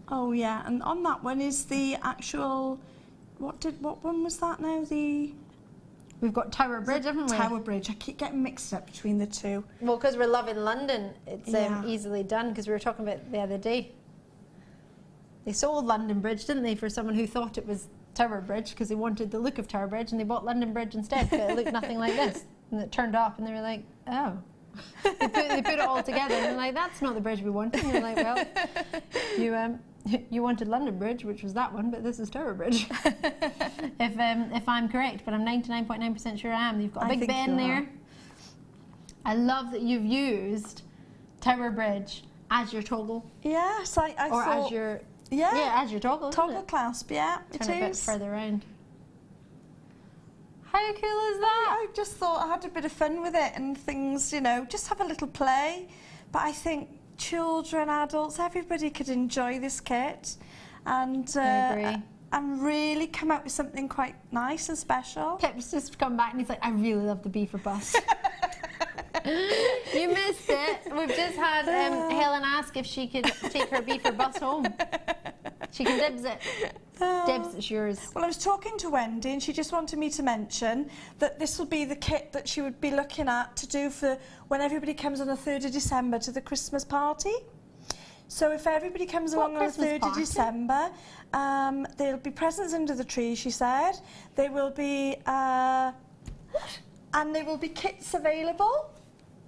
Speaker 9: Oh yeah, and on that one is the actual, what one was that now?
Speaker 10: We've got Tower Bridge, haven't we?
Speaker 9: Tower Bridge. I keep getting mixed up between the two.
Speaker 10: Well, because we're loving London, it's easily done, because we were talking about it the other day. They sold London Bridge, didn't they, for someone who thought it was Tower Bridge, because they wanted the look of Tower Bridge, and they bought London Bridge instead, but it looked nothing like this. And it turned off, and they were like, oh. They put it all together, and they're like, that's not the bridge we wanted. And you're like, well, you wanted London Bridge, which was that one, but this is Tower Bridge. if I'm correct, but I'm 99.9% sure I am. You've got a big bend there. I love that you've used Tower Bridge as your toggle.
Speaker 9: Yes, I thought,
Speaker 10: as your as your toggle.
Speaker 9: Toggle clasp, yeah.
Speaker 10: Turn it a bit further round. How cool is that?
Speaker 9: I just thought I had a bit of fun with it and things, you know, just have a little play. But I think children, adults, everybody could enjoy this kit and really come out with something quite nice and special.
Speaker 10: Pip's just come back and he's like, I really love the bee for bus. You missed it. We've just had Helen ask if she could take her bee for bus home. She can dibs it. Dibs, it's yours.
Speaker 9: Well, I was talking to Wendy and she just wanted me to mention that this will be the kit that she would be looking at to do for when everybody comes on the 3rd of December to the Christmas party. So if everybody comes along on the 3rd of December, there'll be presents under the tree, she said. There will be, and there will be kits available.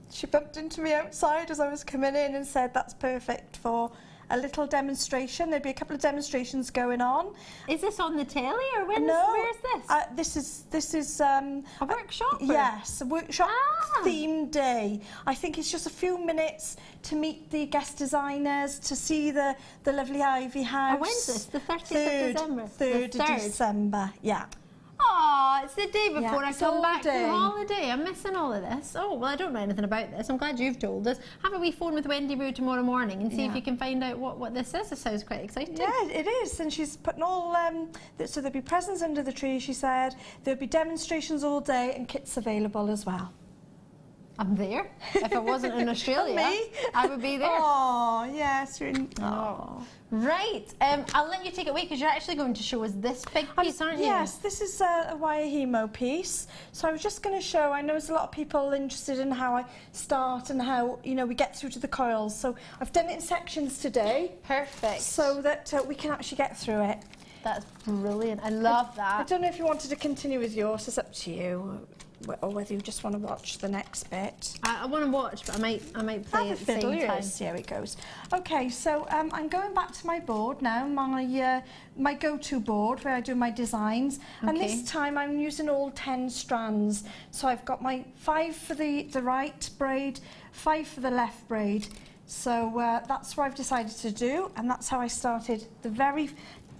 Speaker 9: She bumped into me outside as I was coming in and said that's perfect for a little demonstration. There'll be a couple of demonstrations going on.
Speaker 10: Is this on the telly or where's this?
Speaker 9: This is a
Speaker 10: workshop?
Speaker 9: Yes, a workshop themed day. I think it's just a few minutes to meet the guest designers, to see the lovely Ivy House.
Speaker 10: Oh, when's this? The 30th of December?
Speaker 9: 3rd of December, yeah.
Speaker 10: Oh, it's the day before I come back
Speaker 9: from
Speaker 10: holiday. I'm missing all of this. Oh, well, I don't know anything about this. I'm glad you've told us. Have a wee phone with Wendy Roo tomorrow morning and see if you can find out what this is. This sounds quite exciting.
Speaker 9: Yeah, it is. And she's putting all, so there'll be presents under the tree, she said. There'll be demonstrations all day and kits available as well.
Speaker 10: I'm there. If I wasn't in Australia,
Speaker 9: Me?
Speaker 10: I would be there.
Speaker 9: Oh, yes. You're in,
Speaker 10: Right. I'll let you take it away because you're actually going to show us this big piece, aren't you?
Speaker 9: Yes, this is a wire hemo piece. So I was just going to show, I know there's a lot of people interested in how I start and how, you know, we get through to the coils. So I've done it in sections today.
Speaker 10: Perfect.
Speaker 9: So that we can actually get through it.
Speaker 10: That's brilliant. I love that.
Speaker 9: I don't know if you wanted to continue with yours, it's up to you. Or whether you just want to watch the next bit.
Speaker 10: I want to watch, but I might play at the same time.
Speaker 9: Here it goes. Okay, so I'm going back to my board now, my go-to board where I do my designs. Okay. And this time I'm using all 10 strands. So I've got my 5 for the right braid, 5 for the left braid. So that's what I've decided to do, and that's how I started the very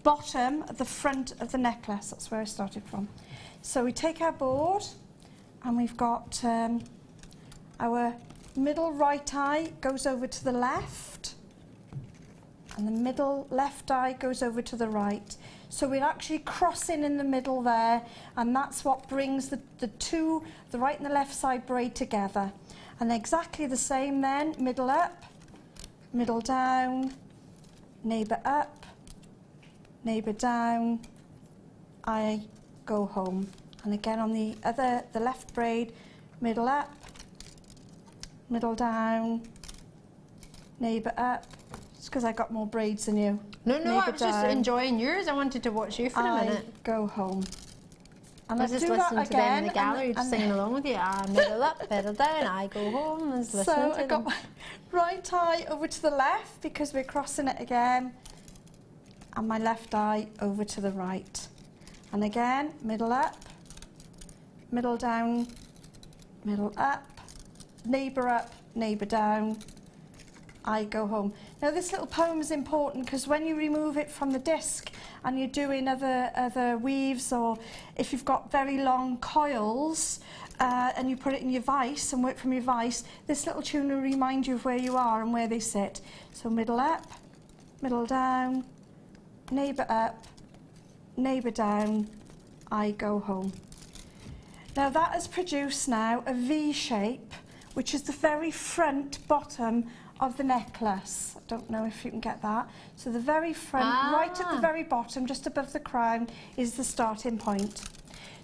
Speaker 9: bottom of the front of the necklace. That's where I started from. So we take our board, and we've got our middle right eye goes over to the left, and the middle left eye goes over to the right. So we're actually crossing in the middle there, and that's what brings the right and the left side braid together. And exactly the same then, middle up, middle down, neighbour up, neighbour down, I go home. And again on the left braid, middle up, middle down, neighbour up. It's because I got more braids than you.
Speaker 10: No, I was just enjoying yours. I wanted to watch you for a minute.
Speaker 9: Go home. And
Speaker 10: I was just listening to them in the gallery, just singing along with you. Middle up, middle down, I go home. I was listening to them.
Speaker 9: I got my right eye over to the left because we're crossing it again, and my left eye over to the right. And again, middle up, middle down, middle up, neighbour down, I go home. Now this little poem is important because when you remove it from the disc and you're doing other weaves, or if you've got very long coils and you put it in your vise and work from your vise, this little tune will remind you of where you are and where they sit. So middle up, middle down, neighbour up, neighbour down, I go home. Now that has produced now a V shape, which is the very front bottom of the necklace. I don't know if you can get that. So the very front, right at the very bottom, just above the crown, is the starting point.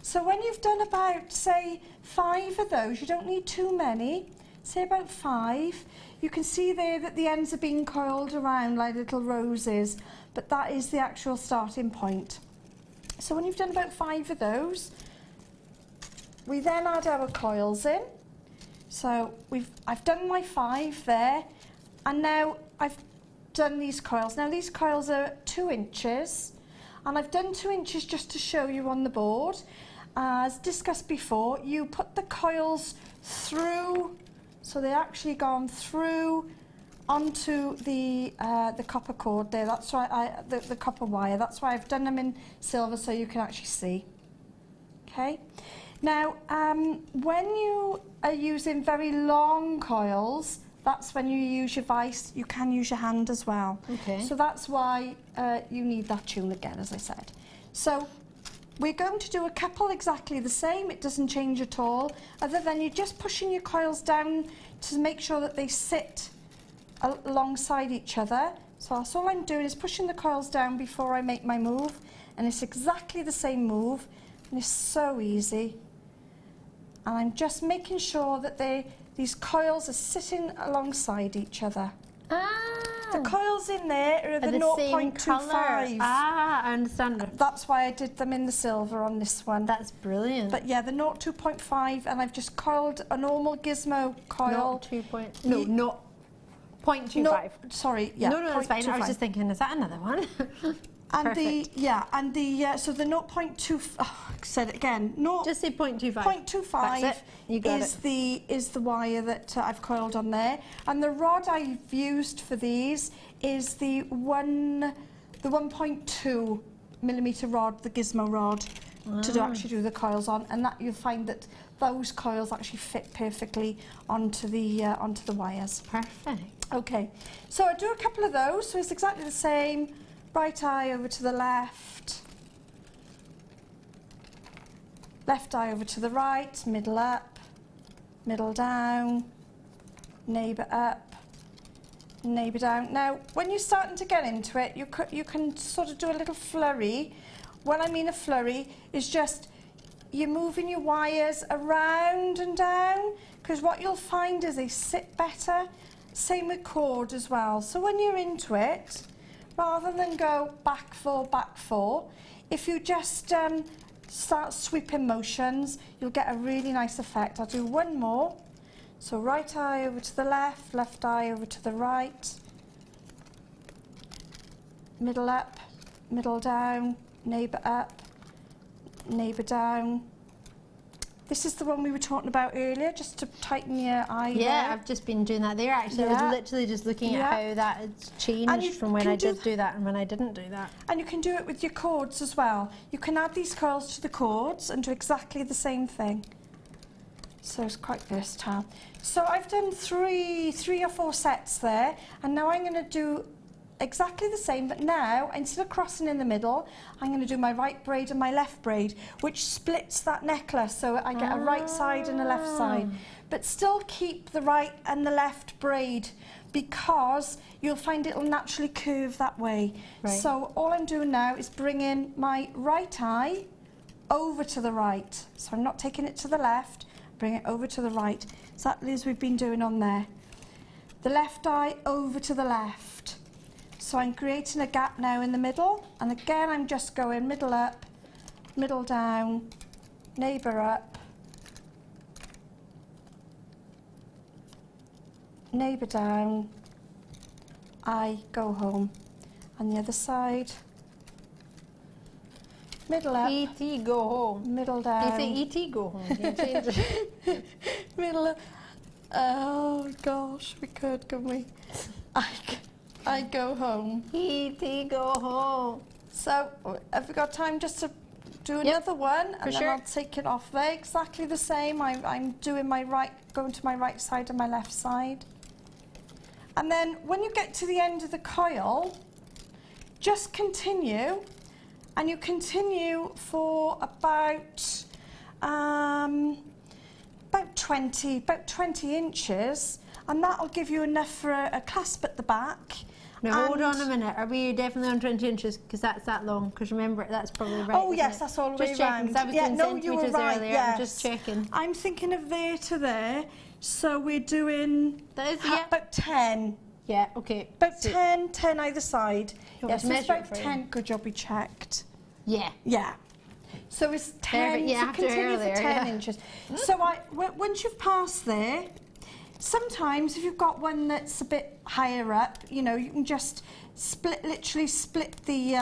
Speaker 9: So when you've done about, say, 5 of those, you don't need too many, say about 5, you can see there that the ends are being coiled around like little roses, but that is the actual starting point. So when you've done about 5 of those, we then add our coils in. So I've done my 5 there, and now I've done these coils. Now these coils are 2 inches, and I've done 2 inches just to show you on the board. As discussed before, you put the coils through, so they're actually gone through onto the copper cord there. That's why the copper wire. That's why I've done them in silver so you can actually see. Okay. Now, when you are using very long coils, that's when you use your vise. You can use your hand as well. Okay. So that's why you need that tune again, as I said. So we're going to do a couple exactly the same. It doesn't change at all, other than you're just pushing your coils down to make sure that they sit alongside each other. So that's all I'm doing, is pushing the coils down before I make my move, and it's exactly the same move, and it's so easy. And I'm just making sure that these coils are sitting alongside each other. The coils in there are the 0.25.
Speaker 10: I understand.
Speaker 9: That's why I did them in the silver on this one.
Speaker 10: That's brilliant.
Speaker 9: But yeah, the 0.2.5, and I've just coiled a normal gizmo coil.
Speaker 10: 0.25.
Speaker 9: Sorry, yeah.
Speaker 10: No, that's fine. I was just thinking, is that another one?
Speaker 9: And so the 0.2, I said it again.
Speaker 10: Just say 0.25.
Speaker 9: 0.25 is the wire that I've coiled on there, and the rod I've used for these is the 1.2 millimeter rod, the gizmo rod, to actually do the coils on, and that you'll find that those coils actually fit perfectly onto the wires.
Speaker 10: Perfect.
Speaker 9: Okay, so I do a couple of those, so it's exactly the same. Right eye over to the left, left eye over to the right, middle up, middle down, neighbour up, neighbour down. Now, when you're starting to get into it, you can sort of do a little flurry. What I mean a flurry is just you're moving your wires around and down, because what you'll find is they sit better. Same with cord as well. So when you're into it, rather than go back four, if you just start sweeping motions, you'll get a really nice effect. I'll do one more. So right eye over to the left, left eye over to the right, middle up, middle down, neighbour up, neighbour down. This is the one we were talking about earlier, just to tighten your eye there.
Speaker 10: Yeah, I've just been doing that there actually. I was literally just looking at how that has changed from when I did do that and when I didn't do that.
Speaker 9: And you can do it with your cords as well. You can add these curls to the cords and do exactly the same thing. So it's quite versatile. So I've done three or four sets there, and now I'm going to do exactly the same, but now instead of crossing in the middle, I'm going to do my right braid and my left braid, which splits that necklace, so I get a right side and a left side, but still keep the right and the left braid, because you'll find it'll naturally curve that way. Right. So all I'm doing now is bringing my right eye over to the right, so I'm not taking it to the left, bring it over to the right, exactly as we've been doing on there. The left eye over to the left. So I'm creating a gap now in the middle, and again I'm just going middle up, middle down, neighbour up, neighbour down, I go home. On the other side, middle up,
Speaker 10: E.T. go home.
Speaker 9: Middle down.
Speaker 10: You say E.T. go home. You change it.
Speaker 9: Middle up. Oh gosh, we could, couldn't we? I go home.
Speaker 10: E.T. go home.
Speaker 9: So, have we got time just to do another one? And then I'll take it off there. Exactly the same. I'm doing my right, going to my right side and my left side. And then when you get to the end of the coil, just continue. And you continue for about 20 inches. And that'll give you enough for a clasp at the back.
Speaker 10: Now hold on a minute, are we definitely on 20 inches? Because that's that long, because remember, that's probably right.
Speaker 9: Oh yes, that's all the way around.
Speaker 10: I was doing centimetres earlier,
Speaker 9: yes.
Speaker 10: I'm just checking.
Speaker 9: I'm thinking of there to there, so we're doing about 10.
Speaker 10: Yeah, okay.
Speaker 9: About 10 either side.
Speaker 10: Yes,
Speaker 9: so it's about 10, good job we checked.
Speaker 10: Yeah.
Speaker 9: Yeah. So it's 10, so continue for 10 inches. So once you've passed there, sometimes if you've got one that's a bit higher up, you know, you can just literally split the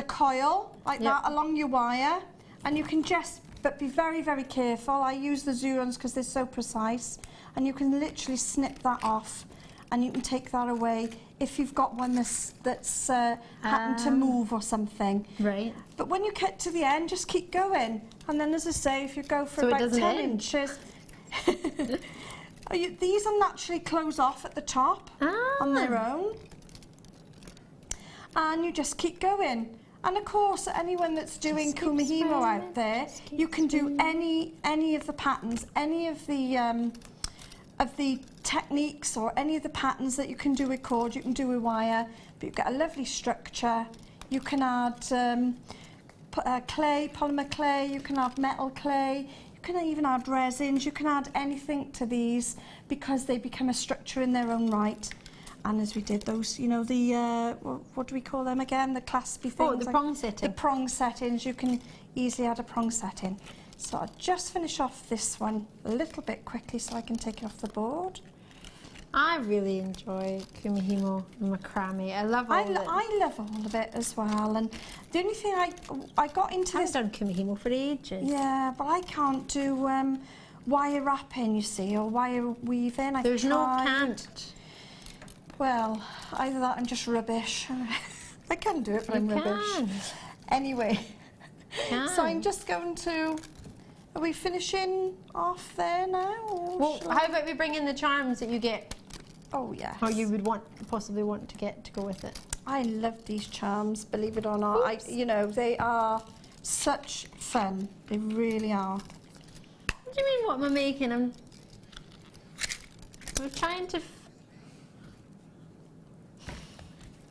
Speaker 9: coil like that along your wire, and you can just, but be very, very careful. I use the Zurons because they're so precise, and you can literally snip that off, and you can take that away if you've got one that's happened to move or something.
Speaker 10: Right.
Speaker 9: But when you get to the end, just keep going. And then, as I say, if you go for about 10 inches, these will naturally close off at the top on their own. And you just keep going. And of course, anyone that's doing kumihimo out there, you can do any of the patterns, any of the techniques, or any of the patterns that you can do with cord, you can do with wire, but you get a lovely structure. You can add clay, polymer clay, you can add metal clay, you can even add resins, you can add anything to these, because they become a structure in their own right. And as we did those, you know, the, what do we call them again? The claspy things.
Speaker 10: Oh, the prong setting.
Speaker 9: The prong settings, you can easily add a prong setting. So I'll just finish off this one a little bit quickly so I can take it off the board.
Speaker 10: I really enjoy kumihimo and macrame. I love all of it.
Speaker 9: I love all of it as well. And the only thing I got into this...
Speaker 10: I've done kumihimo for ages.
Speaker 9: Yeah, but I can't do wire wrapping, you see, or wire weaving.
Speaker 10: There's no can't.
Speaker 9: Well, either that I'm just rubbish. I can do it, but I'm rubbish. Anyway, so I'm just going to... Are we finishing off there now?
Speaker 10: Well, how about we bring in the charms that you get?
Speaker 9: Oh, yes.
Speaker 10: Or you would possibly want to get to go with it.
Speaker 9: I love these charms, believe it or not. You know, they are such fun. They really are.
Speaker 10: do you mean, what am I making? I'm trying to...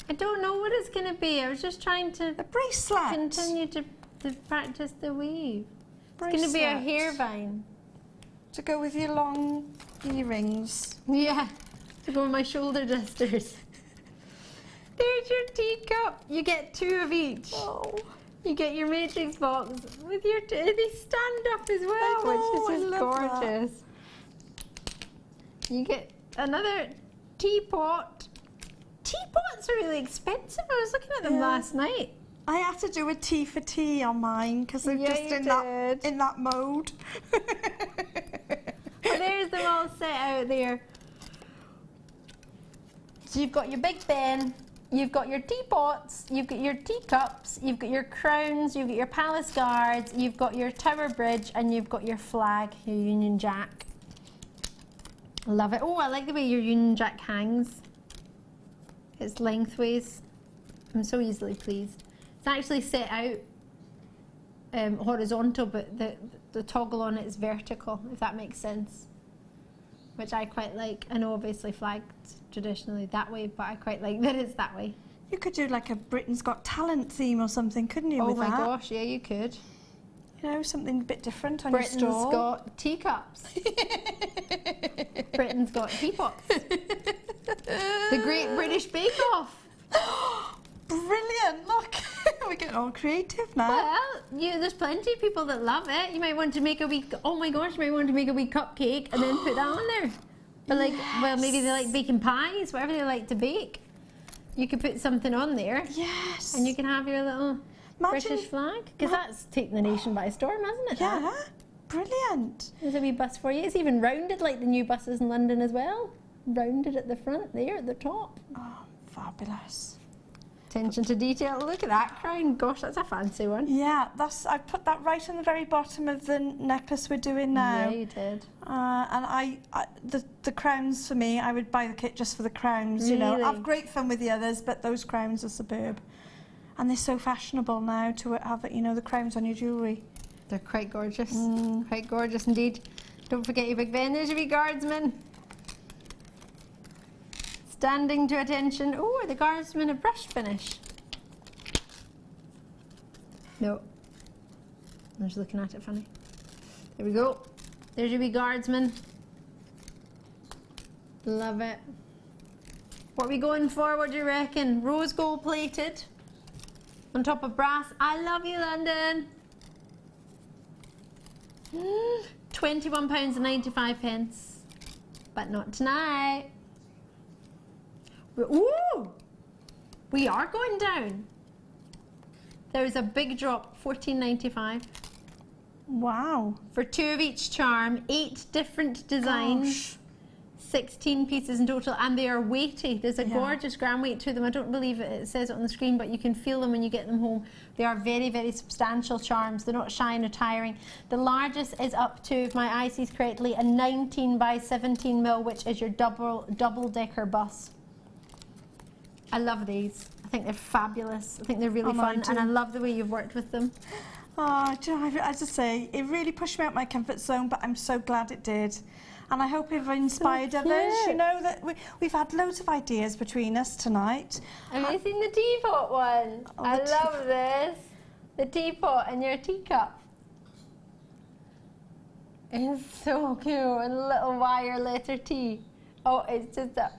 Speaker 10: I don't know what it's going to be. I was just trying to...
Speaker 9: A bracelet.
Speaker 10: Continue to practice the weave. It's going to be a hair vine.
Speaker 9: To go with your long earrings.
Speaker 10: Yeah, to go with my shoulder dusters. There's your teacup. You get 2 of each. Oh. You get your matrix box with your... They stand up as well, which is just gorgeous. You get another teapot. Teapots are really expensive. I was looking at them last night.
Speaker 9: I had to do a tea for tea on mine because they're just in that mode.
Speaker 10: Well, there's them all set out there. So you've got your Big Ben, you've got your teapots, you've got your teacups, you've got your crowns, you've got your palace guards, you've got your Tower Bridge, and you've got your flag, your Union Jack. Love it. Oh, I like the way your Union Jack hangs. It's lengthways. I'm so easily pleased. It's actually set out horizontal, but the toggle on it is vertical, if that makes sense. Which I quite like. I know obviously flagged traditionally that way, but I quite like that it's that way.
Speaker 9: You could do like a Britain's Got Talent theme or something, couldn't you?
Speaker 10: Oh my gosh, yeah, you could.
Speaker 9: You know, something a bit different on
Speaker 10: Britain's
Speaker 9: your stall.
Speaker 10: got teacups. Britain's got teapots. The Great British Bake Off.
Speaker 9: Brilliant! Look, we're getting all creative now.
Speaker 10: Well, there's plenty of people that love it. You might want to make a wee, oh my gosh, you might want to make a wee cupcake and then put that on there. Or like, well, maybe they like baking pies, whatever they like to bake. You could put something on there.
Speaker 9: Yes.
Speaker 10: And you can have your little British flag. Because that's taken the nation by storm, hasn't it?
Speaker 9: Yeah, brilliant.
Speaker 10: There's a wee bus for you. It's even rounded like the new buses in London as well. Rounded at the front there, at the top.
Speaker 9: Oh, fabulous.
Speaker 10: Attention to detail. Look at that crown. Gosh, that's a fancy one.
Speaker 9: Yeah, I put that right on the very bottom of the necklace we're doing now.
Speaker 10: Yeah, you did.
Speaker 9: And the crowns for me, I would buy the kit just for the crowns. You know, I have great fun with the others, but those crowns are superb. And they're so fashionable now to have, you know, the crowns on your jewellery.
Speaker 10: They're quite gorgeous. Quite gorgeous indeed. Don't forget your Big Ben. There's your wee guardsman. Standing to attention. Oh, the guardsman a brush finish. No. I'm just looking at it funny. There we go. There's your wee guardsman. Love it. What are we going for? What do you reckon? Rose gold plated. On top of brass. I love you, London. £21.95. But not tonight. Ooh! We are going down. There's a big drop, £14.95.
Speaker 9: Wow.
Speaker 10: For 2 of each charm, 8 different designs. Gosh. 16 pieces in total, and they are weighty. There's a gorgeous gram weight to them. I don't believe it says it on the screen, but you can feel them when you get them home. They are very, very substantial charms. They're not shy or tiring. The largest is up to, if my eye sees correctly, a 19 by 17 mil, which is your double-decker bus. I love these. I think they're fabulous. I think they're really fun, and I love the way you've worked with them.
Speaker 9: Oh, as I say, it really pushed me out my comfort zone, but I'm so glad it did. And I hope it inspired others. You know that we've had loads of ideas between us tonight.
Speaker 10: Have you seen the teapot one? Oh, I love this. The teapot and your teacup. It's so cute. And a little wire letter T. Oh, it's just a...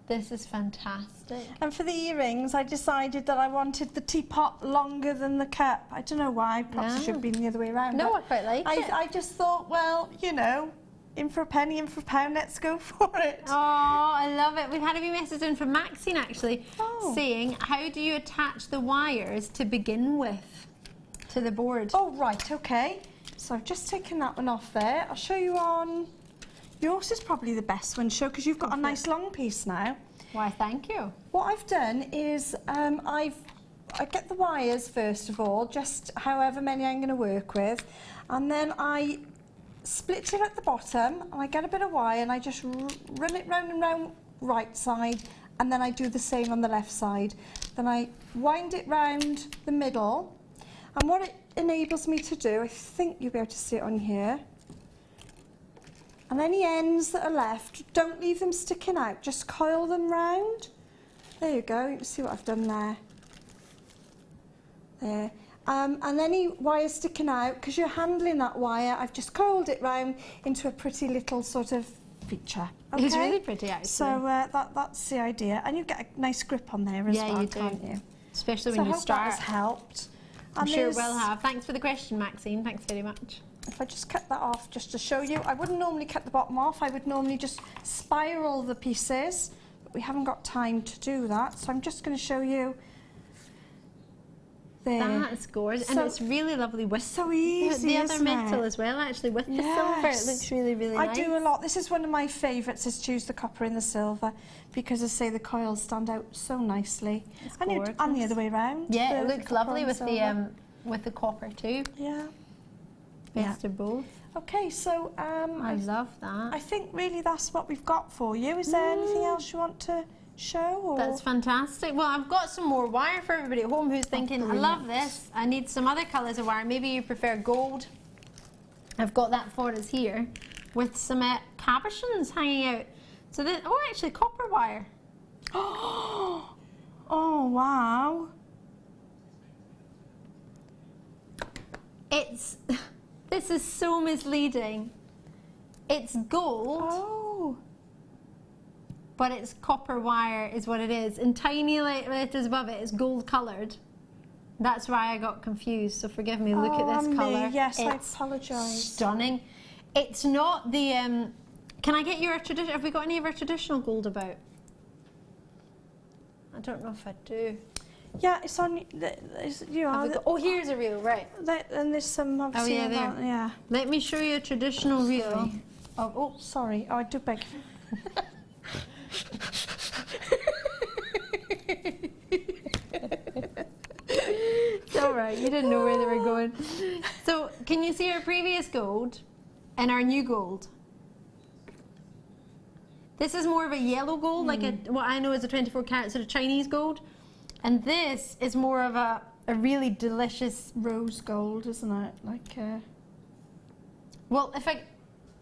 Speaker 10: This is fantastic.
Speaker 9: And for the earrings, I decided that I wanted the teapot longer than the cup. I don't know why. Perhaps it should have been the other way around.
Speaker 10: No, I quite like it.
Speaker 9: I just thought, well, you know, in for a penny, in for a pound, let's go for it.
Speaker 10: Oh, I love it. We've had a wee message in from Maxine, actually, saying, how do you attach the wires to begin with to the board?
Speaker 9: Oh, right, okay. So I've just taken that one off there. I'll show you on... Yours is probably the best one to show because you've got a nice long piece now.
Speaker 10: Why, thank you.
Speaker 9: What I've done is I get the wires first of all, just however many I'm going to work with, and then I split it at the bottom and I get a bit of wire and I just run it round and round right side, and then I do the same on the left side. Then I wind it round the middle, And what it enables me to do, I think you'll be able to see it on here. And any ends that are left, don't leave them sticking out, just coil them round. There you go, you can see what I've done there. There. And any wire sticking out, because you're handling that wire, I've just coiled it round into a pretty little sort of feature. Okay?
Speaker 10: It's really pretty actually.
Speaker 9: So that's the idea. And you get a nice grip on there as well, can't you?
Speaker 10: Especially
Speaker 9: So
Speaker 10: when
Speaker 9: I
Speaker 10: you
Speaker 9: hope
Speaker 10: start.
Speaker 9: that has helped.
Speaker 10: I'm
Speaker 9: And
Speaker 10: sure it
Speaker 9: there's-
Speaker 10: will have. Thanks for the question, Maxine. Thanks very much.
Speaker 9: If I just cut that off just to show you, I wouldn't normally cut the bottom off, I would normally just spiral the pieces, but we haven't got time to do that, so I'm just going to show you there.
Speaker 10: That's gorgeous, and
Speaker 9: So-
Speaker 10: it's really lovely with
Speaker 9: so easy,
Speaker 10: the other
Speaker 9: isn't
Speaker 10: metal
Speaker 9: it?
Speaker 10: as well. Actually, with the silver, it looks really, really nice.
Speaker 9: I do a lot. This is one of my favourites, is choose the copper in the silver, because I say the coils stand out so nicely.
Speaker 10: It's
Speaker 9: And,
Speaker 10: gorgeous.
Speaker 9: and the other way round.
Speaker 10: Yeah, it
Speaker 9: the
Speaker 10: looks
Speaker 9: copper
Speaker 10: lovely
Speaker 9: and
Speaker 10: with
Speaker 9: silver.
Speaker 10: the copper too.
Speaker 9: Yeah.
Speaker 10: Best of both.
Speaker 9: Okay, so
Speaker 10: I love that.
Speaker 9: I think really that's what we've got for you. Is there anything else you want to show? Or?
Speaker 10: That's fantastic. Well, I've got some more wire for everybody at home who's thinking, I love this. I need some other colours of wire. Maybe you prefer gold. I've got that for us here with some cabochons hanging out. So this, oh, actually copper wire.
Speaker 9: Oh, wow.
Speaker 10: It's, this is so misleading. It's gold.
Speaker 9: Oh.
Speaker 10: But it's copper wire is what it is. And tiny letters above it is gold coloured. That's why I got confused, so forgive me. Look at this colour.
Speaker 9: Yes, I
Speaker 10: It's
Speaker 9: apologise.
Speaker 10: stunning. It's not the, can I get your tradition, have we got any of our traditional gold about? I don't know if I do.
Speaker 9: Yeah, it's on. You
Speaker 10: Have
Speaker 9: are.
Speaker 10: we got, oh, here's a reel, right.
Speaker 9: And there's some obviously.
Speaker 10: yeah, there.
Speaker 9: Yeah.
Speaker 10: Let me show you a traditional reel.
Speaker 9: Oh, sorry. Oh, I do beg.
Speaker 10: It's all right, you didn't know where they were going. So, can you see our previous gold and our new gold? This is more of a yellow gold, like what I know is a 24 karat sort of Chinese gold. And this is more of a really delicious
Speaker 9: Rose gold, isn't it? Like
Speaker 10: well, if I,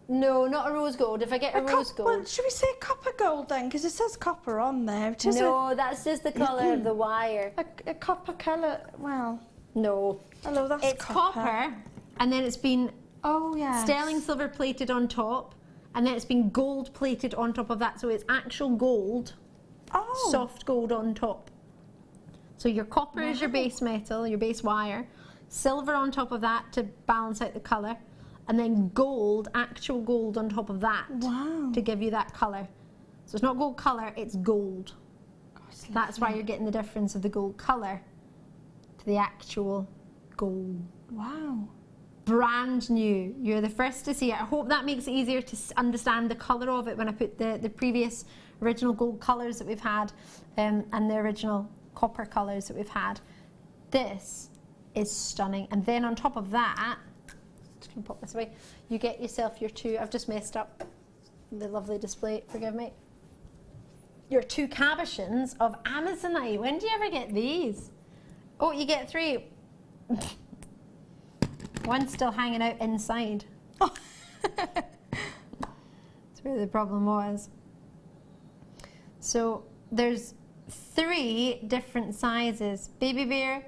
Speaker 10: no, not a rose gold. If I get a rose gold.
Speaker 9: Well, should we say copper gold then? Because it says copper on there. It is
Speaker 10: No, that's just the colour of the wire.
Speaker 9: a copper colour. Well,
Speaker 10: No.
Speaker 9: hello, that's
Speaker 10: It's copper, and then it's been
Speaker 9: Oh, yeah.
Speaker 10: sterling silver plated on top, and then it's been gold plated on top of that. So it's actual gold,
Speaker 9: Oh.
Speaker 10: soft gold on top. So your copper is your base metal, your base wire, silver on top of that to balance out the colour, and then gold, actual gold on top of that
Speaker 9: Wow.
Speaker 10: to give you that colour. So it's not gold colour, it's gold. That's why you're getting the difference of the gold colour to the actual gold.
Speaker 9: Wow.
Speaker 10: Brand new. You're the first to see it. I hope that makes it easier to understand the colour of it when I put the previous original gold colours that we've had and the original copper colours that we've had. This is stunning. And then on top of that, just going to pop this away, you get yourself your two, I've just messed up the lovely display, forgive me. Your two cabochons of Amazonite. When do you ever get these? Oh, you get three. One's still hanging out inside. That's where the problem was. So there's 3 different sizes: baby bear,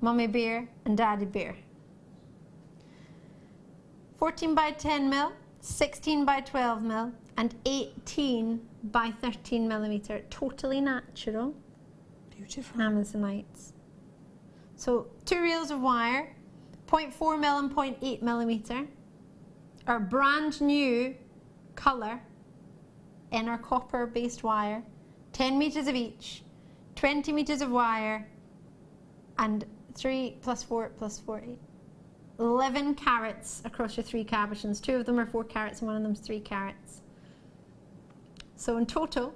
Speaker 10: mummy bear, and daddy bear. 14 by 10 mil, 16 by 12 mil, and 18 by 13 millimeter. Totally natural.
Speaker 9: Beautiful.
Speaker 10: Amazonites. So 2 reels of wire, 0.4 mil and 0.8 millimeter. Our brand new colour in our copper based wire, 10 meters of each, 20 meters of wire, and 3 plus 4 plus 4, 8. 11 carats across your 3 cabochons. 2 of them are 4 carats and one of them is 3 carats. So in total,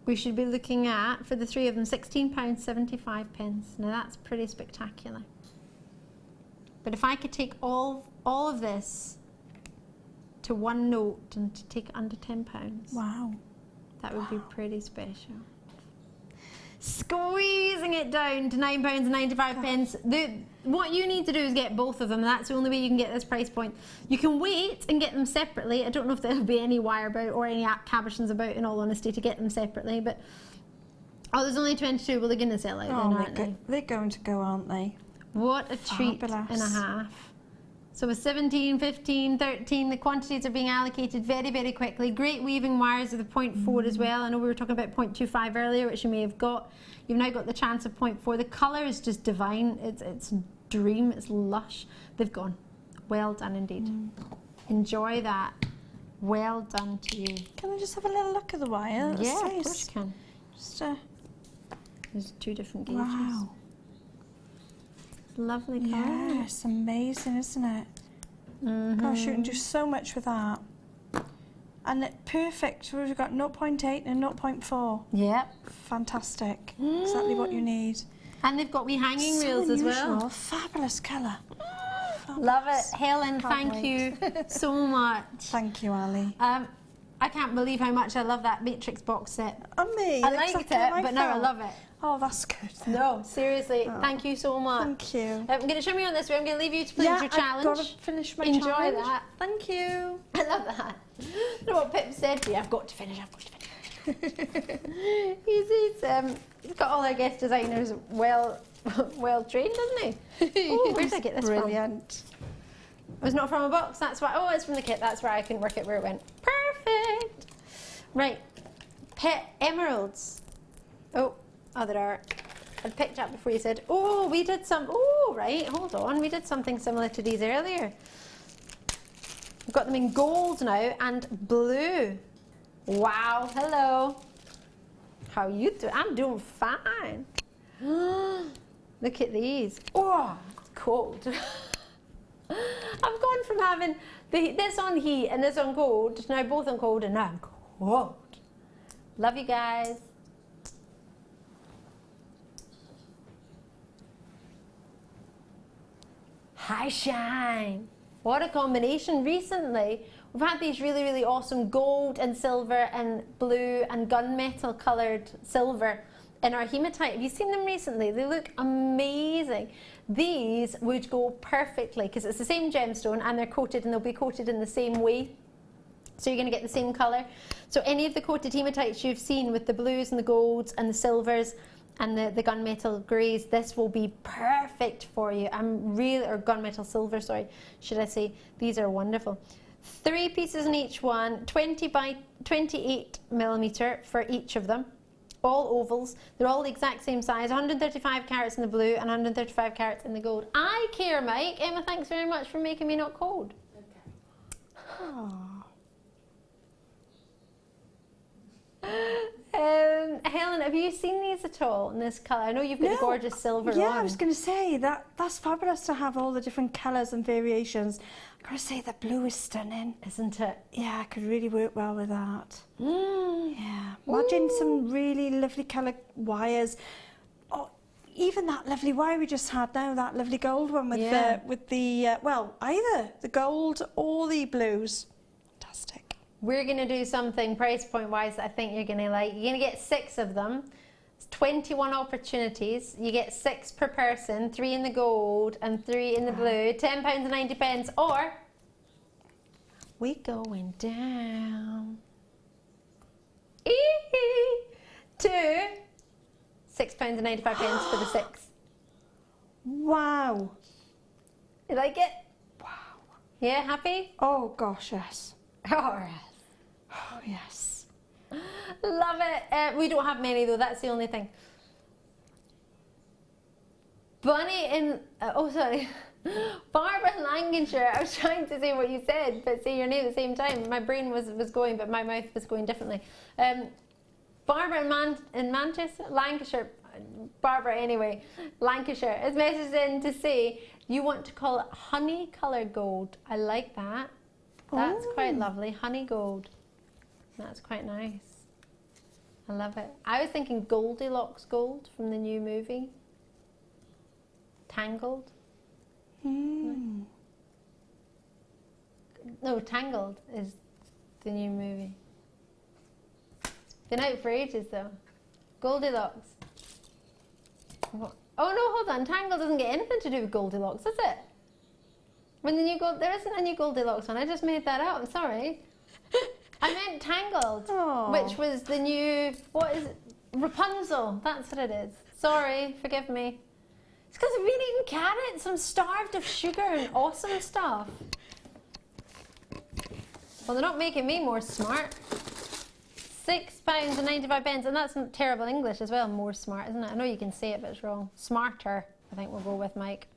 Speaker 10: we should be looking at, for the 3 of them, £16.75. Now that's pretty spectacular. But if I could take all of this to one note and to take it under £10,
Speaker 9: wow,
Speaker 10: that would be pretty special. squeezing it down to £9.95. What you need to do is get both of them. That's the only way you can get this price point. You can wait and get them separately. I don't know if there'll be any wire about or any cabochons about, in all honesty, to get them separately. But oh, there's only 22. Well, they're going to sell out then, aren't they?
Speaker 9: They're going to go, aren't they?
Speaker 10: What a treat and a half. So with 17, 15, 13, the quantities are being allocated very, very quickly. Great weaving wires with a 0.4 as well. I know we were talking about 0.25 earlier, which you may have got. You've now got the chance of 0.4. The colour is just divine. It's dream. It's lush. They've gone. Well done indeed. Enjoy that. Well done to you.
Speaker 9: Can I just have a little look at the wire?
Speaker 10: Yeah, of course you can.
Speaker 9: Just,
Speaker 10: there's 2 different gauges.
Speaker 9: wow.
Speaker 10: Lovely colour.
Speaker 9: Yeah, it's amazing, isn't it? Gosh, you can do so much with that. And it perfect. We've got 0.8 and 0.4.
Speaker 10: Yep.
Speaker 9: Fantastic. Exactly what you need.
Speaker 10: And they've got wee hanging reels as well.
Speaker 9: Fabulous colour.
Speaker 10: Love it. Helen, thank you so much.
Speaker 9: Thank you, Ali.
Speaker 10: I can't believe how much I love that Matrix box set.
Speaker 9: And me.
Speaker 10: I liked it, but now I love it.
Speaker 9: Oh, that's good.
Speaker 10: No, seriously, thank you so much.
Speaker 9: Thank you.
Speaker 10: I'm going to show me on this way. I'm going to leave you to play your challenge.
Speaker 9: I've got to finish my
Speaker 10: Enjoy
Speaker 9: challenge.
Speaker 10: that.
Speaker 9: Thank you.
Speaker 10: I love that. You know what Pip said to you? I've got to finish, I've got to finish. He's got all our guest designers well trained, doesn't he? Oh, where did I get this from?
Speaker 9: Brilliant.
Speaker 10: It was not from a box, that's why. Oh, it's from the kit, that's why I couldn't work out where it went. Perfect. Right, pet emeralds. Oh, there are. I picked up before you said, oh, we did right, hold on. We did something similar to these earlier. We've got them in gold now and blue. Wow, hello. How you doing? I'm doing fine. Look at these. Oh, cold. I've gone from having this on heat and this on cold, now both on cold, and now I'm cold. Love you guys. Hi shine. What a combination. Recently we've had these really, really awesome gold and silver and blue and gunmetal coloured silver in our hematite. Have you seen them recently? They look amazing. These would go perfectly because it's the same gemstone and they're coated, and they'll be coated in the same way. So you're going to get the same colour. So any of the coated hematites you've seen with the blues and the golds and the silvers and the gunmetal greys, this will be perfect for you. Or gunmetal silver, sorry, should I say. These are wonderful. 3 pieces in each one, 20 by 28 millimetre for each of them. All ovals. They're all the exact same size, 135 carats in the blue and 135 carats in the gold. I care, Mike. Emma, thanks very much for making me not cold. Okay. Oh. Helen, have you seen these at all in this colour? I know you've got the gorgeous silver on.
Speaker 9: Yeah, I was going to say, that's fabulous to have all the different colours and variations. I've got to say, the blue is stunning.
Speaker 10: Isn't it?
Speaker 9: Yeah, I could really work well with that. Yeah. Imagine some really lovely coloured wires. Oh, even that lovely wire we just had now, that lovely gold one with well, either the gold or the blues. Fantastic.
Speaker 10: We're going to do something price point wise that I think you're going to like. You're going to get 6 of them. It's 21 opportunities. You get 6 per person, 3 in the gold and 3 in the blue. £10.90, or we going down to £6.95 for the 6.
Speaker 9: Wow.
Speaker 10: You like it? Wow. Yeah, happy?
Speaker 9: Oh gosh, yes.
Speaker 10: Oh, yes.
Speaker 9: Oh, yes.
Speaker 10: Love it. We don't have many though, that's the only thing. Bunny in, Barbara in Lancashire. I was trying to say what you said, but say your name at the same time. My brain was going, but my mouth was going differently. Barbara in Manchester, Lancashire, Barbara anyway, Lancashire, has messaged in to say you want to call it honey coloured gold. I like that. That's quite lovely. Honey gold. That's quite nice. I love it. I was thinking Goldilocks gold from the new movie. Tangled. No, Tangled is the new movie. Been out for ages though. Goldilocks. What? Oh no, hold on. Tangle doesn't get anything to do with Goldilocks, does it? When the new there isn't a new Goldilocks one. I just made that up. I'm sorry. I meant Tangled, which was the new, what is it? Rapunzel. That's what it is. Sorry, forgive me. It's because I've been eating carrots. I'm starved of sugar and awesome stuff. Well, they're not making me more smart. £6.95, and that's terrible English as well. More smart, isn't it? I know you can say it, but it's wrong. Smarter, I think we'll go with, Mike.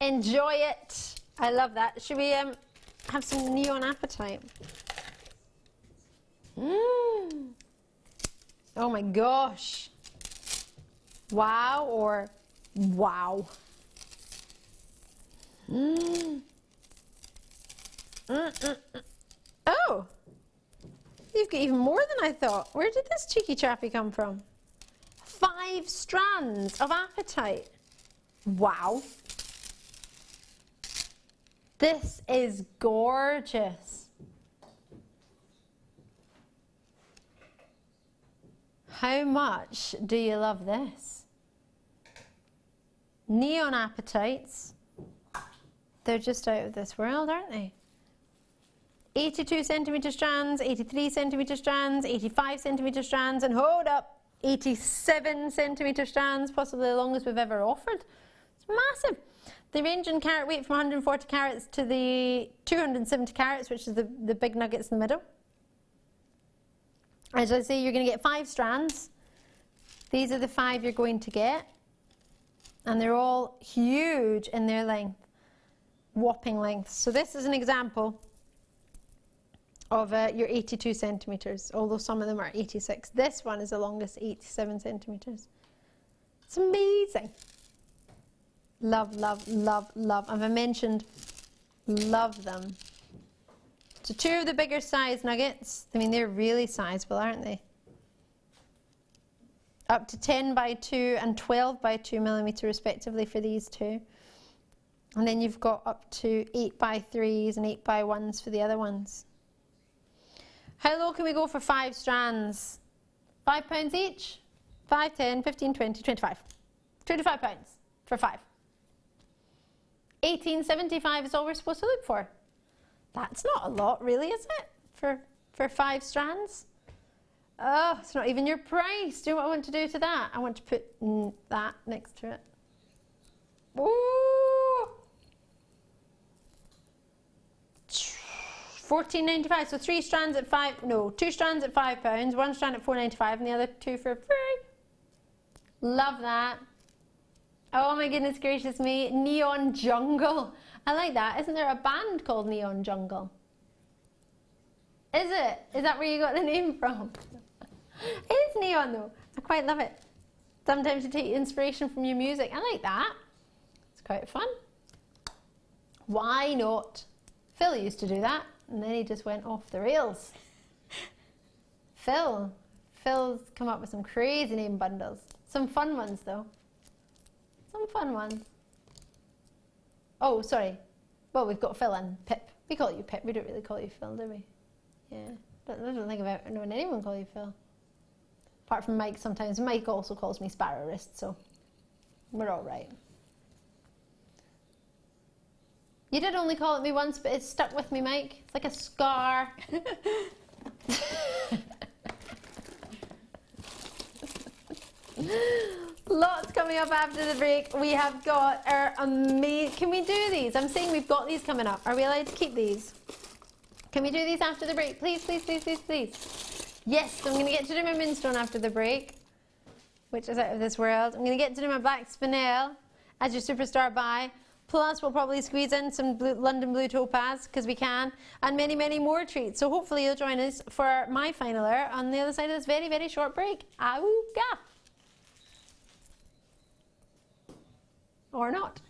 Speaker 10: Enjoy it. I love that. Should we have some neon apatite? Oh my gosh. Wow or wow. Oh, you've got even more than I thought. Where did this cheeky chappy come from? 5 strands of apatite. Wow. This is gorgeous. How much do you love this? Neon apatites. They're just out of this world, aren't they? 82 centimetre strands, 83 centimetre strands, 85 centimetre strands, and hold up, 87 centimetre strands, possibly the longest we've ever offered. It's massive. They range in carat weight from 140 carats to the 270 carats, which is the big nuggets in the middle. As I say, you're going to get 5 strands. These are the 5 you're going to get. And they're all huge in their length, whopping lengths. So this is an example of your 82 centimetres, although some of them are 86. This one is the longest, 87 centimetres. It's amazing. Love, love, love, love. As I mentioned, love them. So 2 of the bigger size nuggets. I mean, they're really sizable, aren't they? Up to 10 by 2 and 12 by 2 millimetre respectively for these 2. And then you've got up to 8 by 3s and 8 by 1s for the other ones. How low can we go for 5 strands? £5 each? 5, 10, 15, 20, 25. £25 for 5. $18.75 is all we're supposed to look for. That's not a lot, really, is it? For 5 strands? Oh, it's not even your price. Do you know what I want to do to that? I want to put that next to it. Ooh! $14.95. So 3 strands at 5. No, 2 strands at £5. 1 strand at $4.95, and the other 2 for free. Love that. Oh my goodness gracious me! Neon Jungle. I like that. Isn't there a band called Neon Jungle? Is it? Is that where you got the name from? It is neon though. I quite love it. Sometimes you take inspiration from your music. I like that. It's quite fun. Why not? Phil used to do that, and then he just went off the rails. Phil's come up with some crazy name bundles. Some fun ones though. Some fun ones. Oh, sorry. Well, we've got Phil and Pip. We call you Pip. We don't really call you Phil, do we? Yeah. I don't think I've ever known anyone call you Phil. Apart from Mike sometimes. Mike also calls me Sparrow Wrist, so we're all right. You did only call it me once, but it's stuck with me, Mike. It's like a scar. Lots coming up after the break. We have got our amazing... Can we do these? I'm saying we've got these coming up. Are we allowed to keep these? Can we do these after the break? Please, please, please, please, please. Yes, I'm going to get to do my moonstone after the break, which is out of this world. I'm going to get to do my black spinel as your superstar buy. Plus, we'll probably squeeze in some London Blue Topaz, because we can, and many, many more treats. So hopefully you'll join us for my final hour on the other side of this very, very short break. Auga! Or not.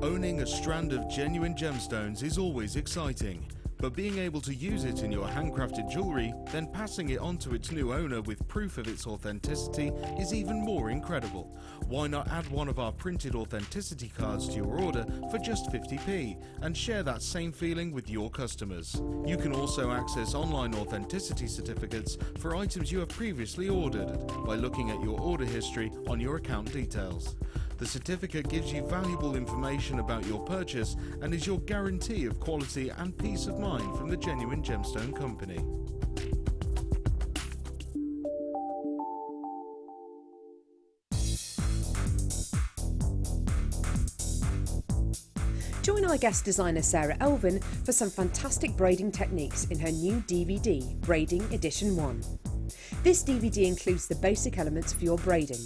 Speaker 5: Owning a strand of genuine gemstones is always exciting, but being able to use it in your handcrafted jewellery, then passing it on to its new owner with proof of its authenticity is even more incredible. Why not add one of our printed authenticity cards to your order for just 50p and share that same feeling with your customers? You can also access online authenticity certificates for items you have previously ordered by looking at your order history on your account details. The certificate gives you valuable information about your purchase and is your guarantee of quality and peace of mind from the Genuine Gemstone Company.
Speaker 11: Join our guest designer Sarah Elvin for some fantastic braiding techniques in her new DVD, Braiding Edition 1. This DVD includes the basic elements for your braiding: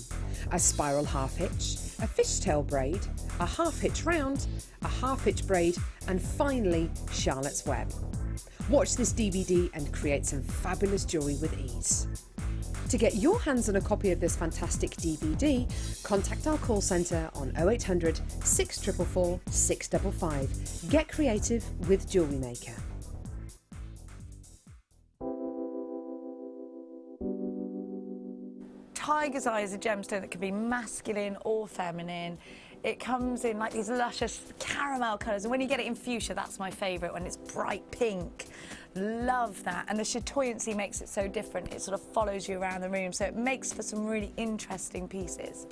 Speaker 11: a spiral half hitch, a fishtail braid, a half hitch round, a half hitch braid, and finally Charlotte's Web. Watch this DVD and create some fabulous jewellery with ease. To get your hands on a copy of this fantastic DVD, contact our call centre on 0800 644 655. Get creative with Jewellery Maker.
Speaker 6: Tiger's Eye is a gemstone that can be masculine or feminine. It comes in like these luscious caramel colours, and when you get it in fuchsia, that's my favourite, when it's bright pink. Love that, and the chatoyancy makes it so different. It sort of follows you around the room, so it makes for some really interesting pieces.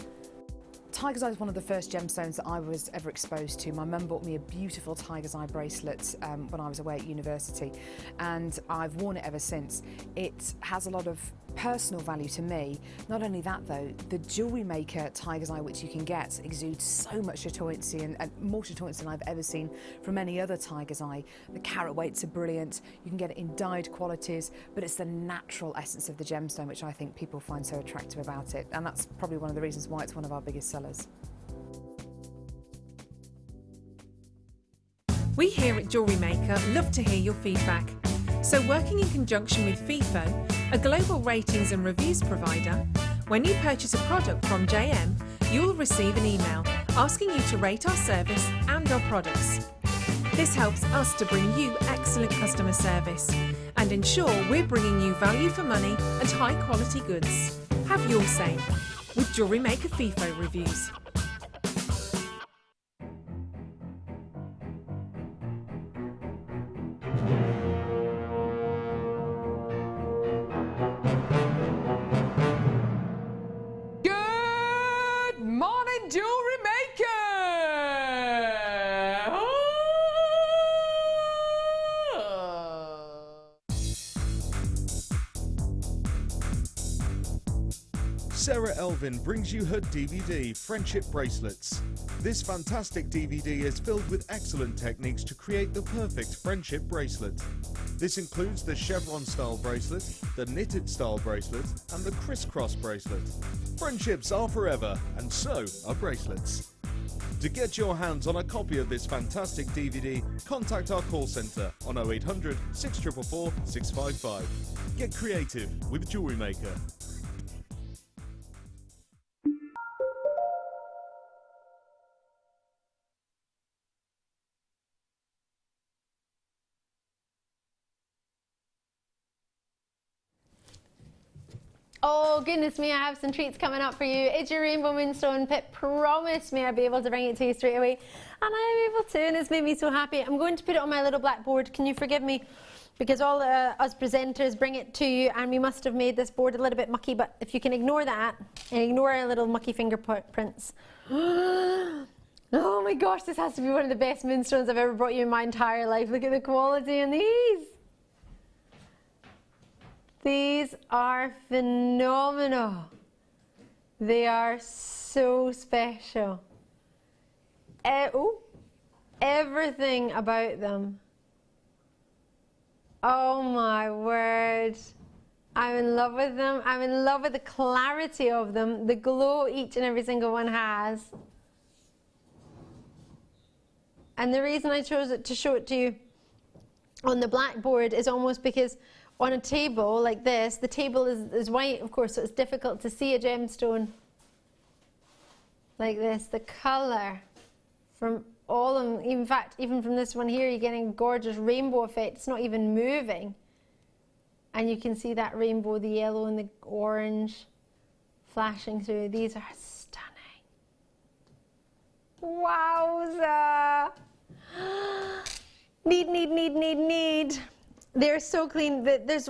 Speaker 7: Tiger's Eye is one of the first gemstones that I was ever exposed to. My mum bought me a beautiful Tiger's Eye bracelet when I was away at university, and I've worn it ever since. It has a lot of personal value to me. Not only that though, the Jewellery Maker Tiger's Eye, which you can get, exudes so much chatoyancy, and more chatoyancy than I've ever seen from any other Tiger's Eye. The carat weights are brilliant, you can get it in dyed qualities, but it's the natural essence of the gemstone which I think people find so attractive about it, and that's probably one of the reasons why it's one of our biggest sellers.
Speaker 8: We here at Jewellery Maker love to hear your feedback. So working in conjunction with FIFO, a global ratings and reviews provider, when you purchase a product from JM, you'll receive an email asking you to rate our service and our products. This helps us to bring you excellent customer service and ensure we're bringing you value for money and high quality goods. Have your say with Jewellery Maker FIFO reviews.
Speaker 14: Jewellery Maker!
Speaker 5: Sarah Elvin brings you her DVD, Friendship Bracelets. This fantastic DVD is filled with excellent techniques to create the perfect friendship bracelet. This includes the chevron style bracelet, the knitted style bracelet, and the crisscross bracelet. Friendships are forever, and so are bracelets. To get your hands on a copy of this fantastic DVD, contact our call centre on 0800 644 655. Get creative with Jewellery Maker.
Speaker 10: Oh goodness me, I have some treats coming up for you. It's your Rainbow Moonstone Pip. Promised me I'd be able to bring it to you straight away, and I'm able to, and it's made me so happy. I'm going to put it on my little blackboard. Can you forgive me? Because all us presenters bring it to you, and we must have made this board a little bit mucky, but if you can ignore that and ignore our little mucky fingerprints. Oh my gosh, this has to be one of the best moonstones I've ever brought you in my entire life. Look at the quality in these. These are phenomenal. They are so special. Everything about them. Oh my word. I'm in love with them. I'm in love with the clarity of them, the glow each and every single one has. And the reason I chose it to show it to you on the blackboard is almost because on a table like this, the table is white, of course, so it's difficult to see a gemstone like this. The colour from all of them. In fact, even from this one here, you're getting a gorgeous rainbow effect. It's not even moving. And you can see that rainbow, the yellow and the orange flashing through. These are stunning. Wowza! Need. They're so clean. There's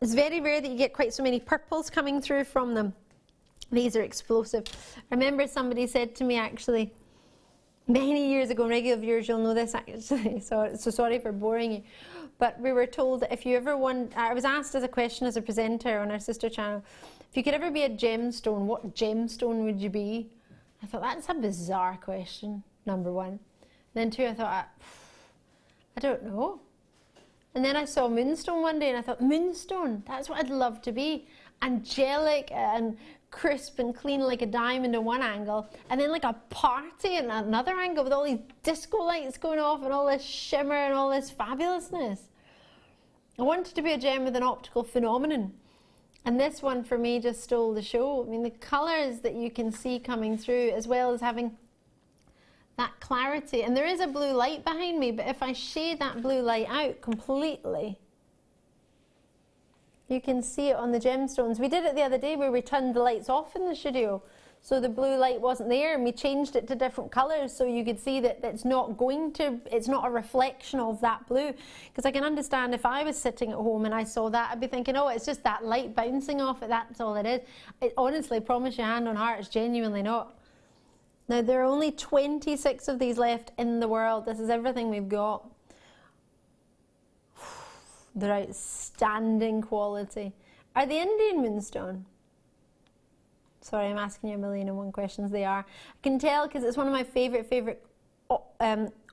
Speaker 10: it's very rare that you get quite so many purples coming through from them. These are explosive. I remember somebody said to me actually many years ago, regular viewers you'll know this actually, so sorry for boring you, but we were told that if you ever want, I was asked as a question as a presenter on our sister channel, if you could ever be a gemstone, what gemstone would you be? I thought that's a bizarre question, number one. Then two, I thought, I don't know. And then I saw moonstone one day and I thought, moonstone, that's what I'd love to be. Angelic and crisp and clean like a diamond in one angle, and then like a party in another angle with all these disco lights going off and all this shimmer and all this fabulousness. I wanted to be a gem with an optical phenomenon. And this one for me just stole the show. I mean, the colours that you can see coming through, as well as having that clarity. And there is a blue light behind me, but if I shade that blue light out completely, you can see it on the gemstones. We did it the other day where we turned the lights off in the studio, so the blue light wasn't there, and we changed it to different colours so you could see that it's not a reflection of that blue. Because I can understand if I was sitting at home and I saw that, I'd be thinking, oh, it's just that light bouncing off it, that's all it is. Honestly, promise you hand on heart, it's genuinely not. Now, there are only 26 of these left in the world. This is everything we've got. They're outstanding quality. Are they Indian moonstone? Sorry, I'm asking you a million and one questions. They are. I can tell because it's one of my favourite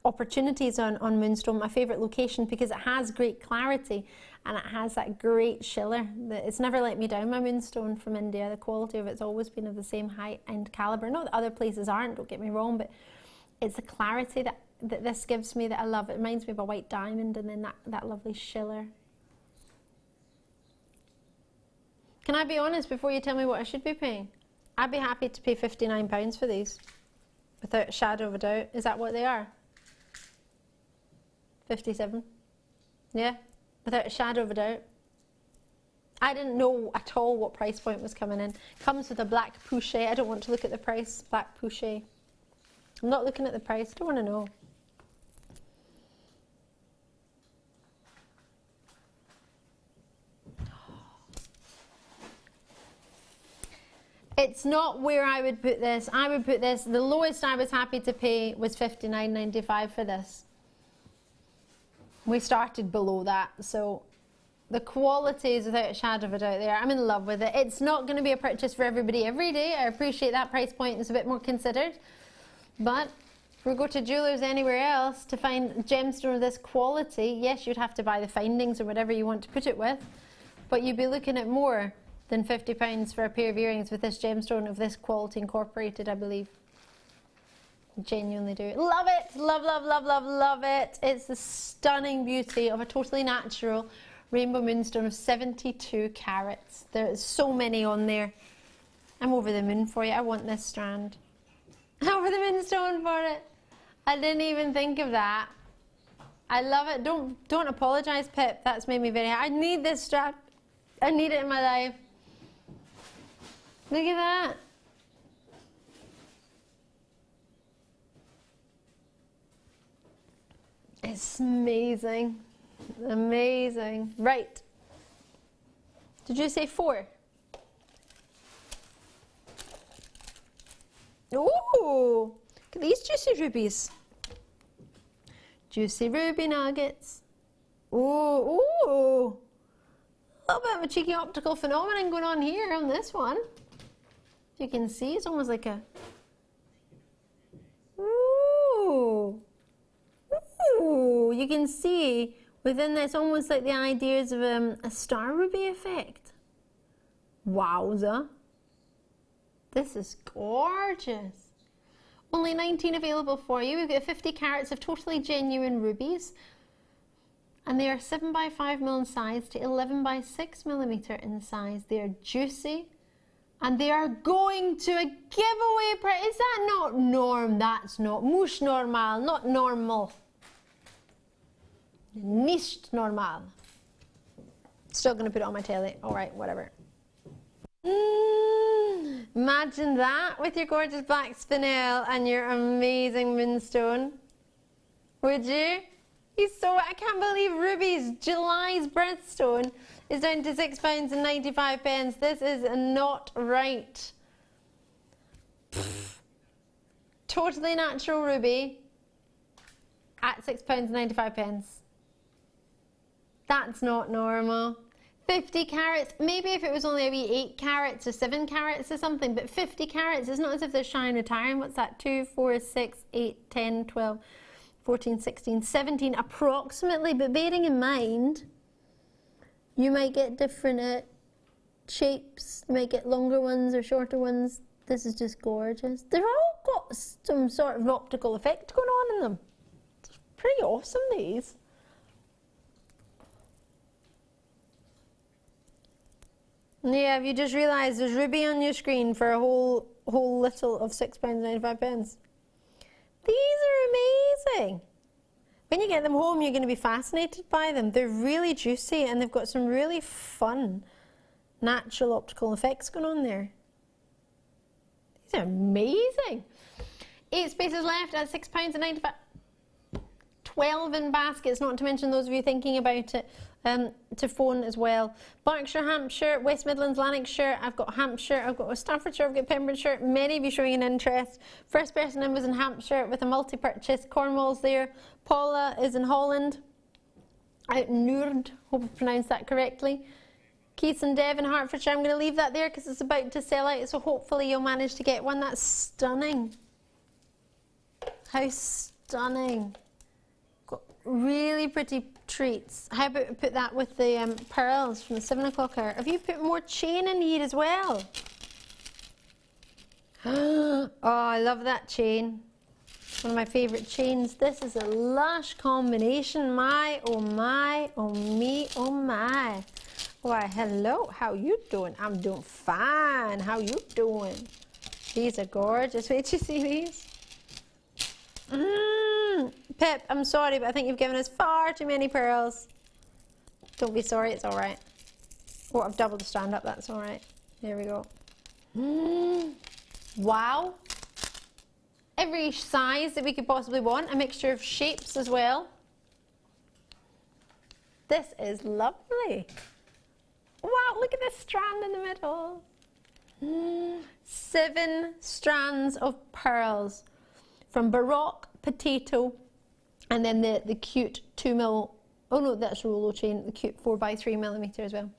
Speaker 10: opportunities on moonstone, my favourite location, because it has great clarity and it has that great shiller. It's never let me down, my moonstone from India. The quality of it's always been of the same height and calibre. Not that other places aren't, don't get me wrong, but it's the clarity that this gives me that I love. It reminds me of a white diamond, and then that lovely shiller. Can I be honest before you tell me what I should be paying? I'd be happy to pay £59 for these, without a shadow of a doubt. Is that what they are? 57? Yeah, without a shadow of a doubt. I didn't know at all what price point was coming in. Comes with a black poché. I don't want to look at the price. Black poché. I'm not looking at the price. I don't want to know. It's not where I would put this. I would put this, the lowest I was happy to pay was £59.95 for this. We started below that, so the quality is without a shadow of a doubt there. I'm in love with it. It's not going to be a purchase for everybody every day. I appreciate that price point is a bit more considered. But if we go to jewellers anywhere else to find gemstone of this quality, yes, you'd have to buy the findings or whatever you want to put it with, but you'd be looking at more than £50 for a pair of earrings with this gemstone of this quality incorporated, I believe. Genuinely do. Love it! Love, love, love, love, love it! It's the stunning beauty of a totally natural rainbow moonstone of 72 carats. There's so many on there. I'm over the moon for you. I want this strand. Over the moonstone for it. I didn't even think of that. I love it. Don't apologise, Pip. That's made me very happy. I need this strand. I need it in my life. Look at that. It's amazing. Amazing. Right. Did you say 4? Ooh, look at these juicy rubies. Juicy ruby nuggets. Ooh, ooh. A little bit of a cheeky optical phenomenon going on here on this one. You can see it's almost like a... Ooh. Ooh, you can see within this almost like the ideas of a star ruby effect. Wowza. This is gorgeous. Only 19 available for you. We've got 50 carats of totally genuine rubies. And they are 7 by 5 mm in size to 11 by 6 mm in size. They are juicy, And they are going to a giveaway. Is that not norm? That's not. Mush normal, not normal. Nicht normal. Still going to put it on my telly. All right, whatever. Imagine that with your gorgeous black spinel and your amazing moonstone. Would you? I can't believe Ruby's July's birthstone is down to £6.95. This is not right. Totally natural ruby at £6.95. That's not normal. 50 carats, maybe if it was only a wee 8 carats or 7 carats or something, but 50 carats, it's not as if they're shy and retiring. What's that? 2, 4, 6, 8, 10, 12, 14, 16, 17 approximately, but bearing in mind, you might get different shapes. You might get longer ones or shorter ones. This is just gorgeous. They've all got some sort of optical effect going on in them. It's pretty awesome, these. Yeah, have you just realised there's ruby on your screen for a whole little of £6.95? These are amazing. When you get them home, you're going to be fascinated by them. They're really juicy and they've got some really fun natural optical effects going on there. These are amazing. 8 spaces left at £6.95. 12 in baskets, not to mention those of you thinking about it, to phone as well. Berkshire, Hampshire, West Midlands, Lanarkshire, I've got Hampshire, I've got Staffordshire, I've got Pembrokeshire, many of you showing an interest. First person in was in Hampshire with a multi-purchase. Cornwall's there. Paula is in Holland. Out in Noord, hope I pronounced that correctly. Keith and Dev in Hertfordshire, I'm going to leave that there because it's about to sell out, so hopefully you'll manage to get one. That's stunning. How stunning. Got really pretty treats. How about we put that with the pearls from the 7 o'clock hour? Have you put more chain in here as well? Oh, I love that chain. One of my favourite chains. This is a lush combination. My, oh my, oh me, oh my. Why, hello, how you doing? I'm doing fine. How you doing? These are gorgeous. Wait till you see these. Pip, I'm sorry, but I think you've given us far too many pearls. Don't be sorry, it's all right. Oh, I've doubled the strand up, that's all right. There we go. Wow. Every size that we could possibly want, a mixture of shapes as well. This is lovely. Wow, look at this strand in the middle. 7 strands of pearls from Baroque, Potato, and then the cute 2mm, oh no, that's Rollo chain, the cute 4x3mm as well.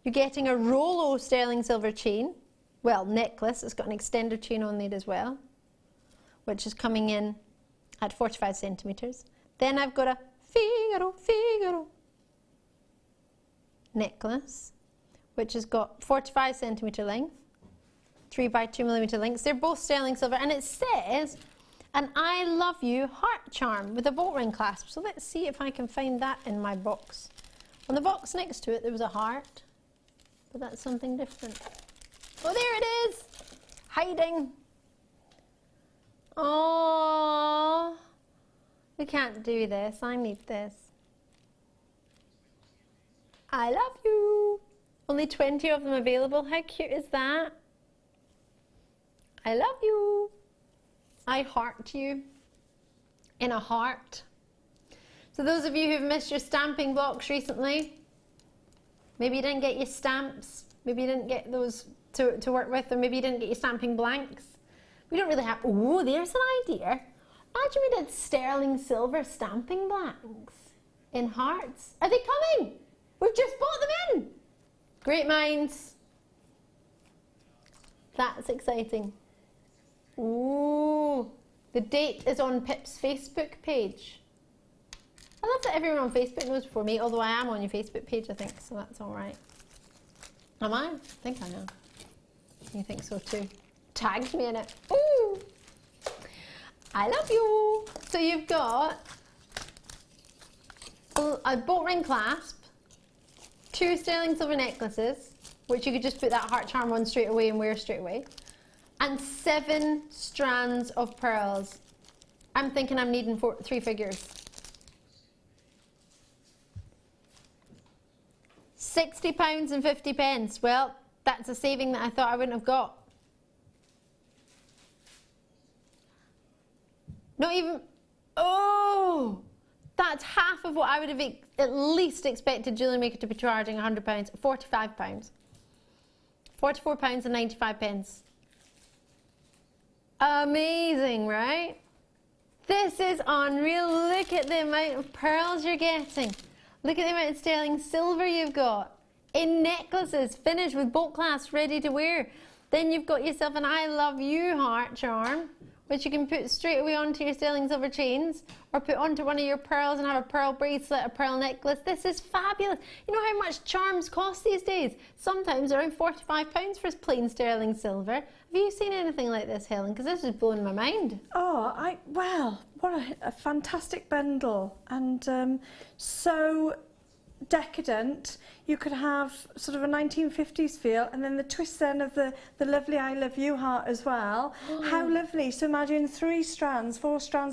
Speaker 10: You're getting a Rollo sterling silver chain, well, necklace. It's got an extender chain on it as well, which is coming in at 45 centimetres. Then I've got a Figaro necklace, which has got 45 centimetre length, 3x2mm lengths. They're both sterling silver, and it says an I love you heart charm with a bolt ring clasp. So let's see if I can find that in my box. On the box next to it there was a heart, but that's something different. Oh, there it is, hiding. Oh, we can't do this. I need this. I love you. Only 20 of them available. How cute is that? I love you. I heart you in a heart. So those of you who've missed your stamping blocks recently, maybe you didn't get your stamps, maybe you didn't get those to work with, or maybe you didn't get your stamping blanks. We don't really have, oh, there's an idea. Imagine we did sterling silver stamping blanks in hearts. Are they coming? We've just bought them in. Great minds. That's exciting. Ooh, the date is on Pip's Facebook page. I love that everyone on Facebook knows before me, although I am on your Facebook page, I think, so that's all right. Am I? I think I am. You think so too. Tagged me in it. Ooh, I love you. So you've got a bolt ring clasp, 2 sterling silver necklaces, which you could just put that heart charm on straight away and wear straight away. And 7 strands of pearls. I'm thinking I'm needing 3 figures. £60 and 50 pence. Well, that's a saving that I thought I wouldn't have got. Not even, oh, that's half of what I would have at least expected Jewellery Maker to be charging £100, £45. £44 and 95 pence. Amazing, right? This is unreal. Look at the amount of pearls you're getting. Look at the amount of sterling silver you've got. In necklaces, finished with bolt clasp, ready to wear. Then you've got yourself an I love you heart charm, which you can put straight away onto your sterling silver chains or put onto one of your pearls and have a pearl bracelet, a pearl necklace. This is fabulous. You know how much charms cost these days? Sometimes around £45 for plain sterling silver. Have you seen anything like this, Helen? Because this is blowing my mind.
Speaker 9: Oh, well, what a fantastic bundle. And so decadent. You could have sort of a 1950s feel, and then the twist then of the lovely I love you heart as well. How lovely. So imagine 4 strands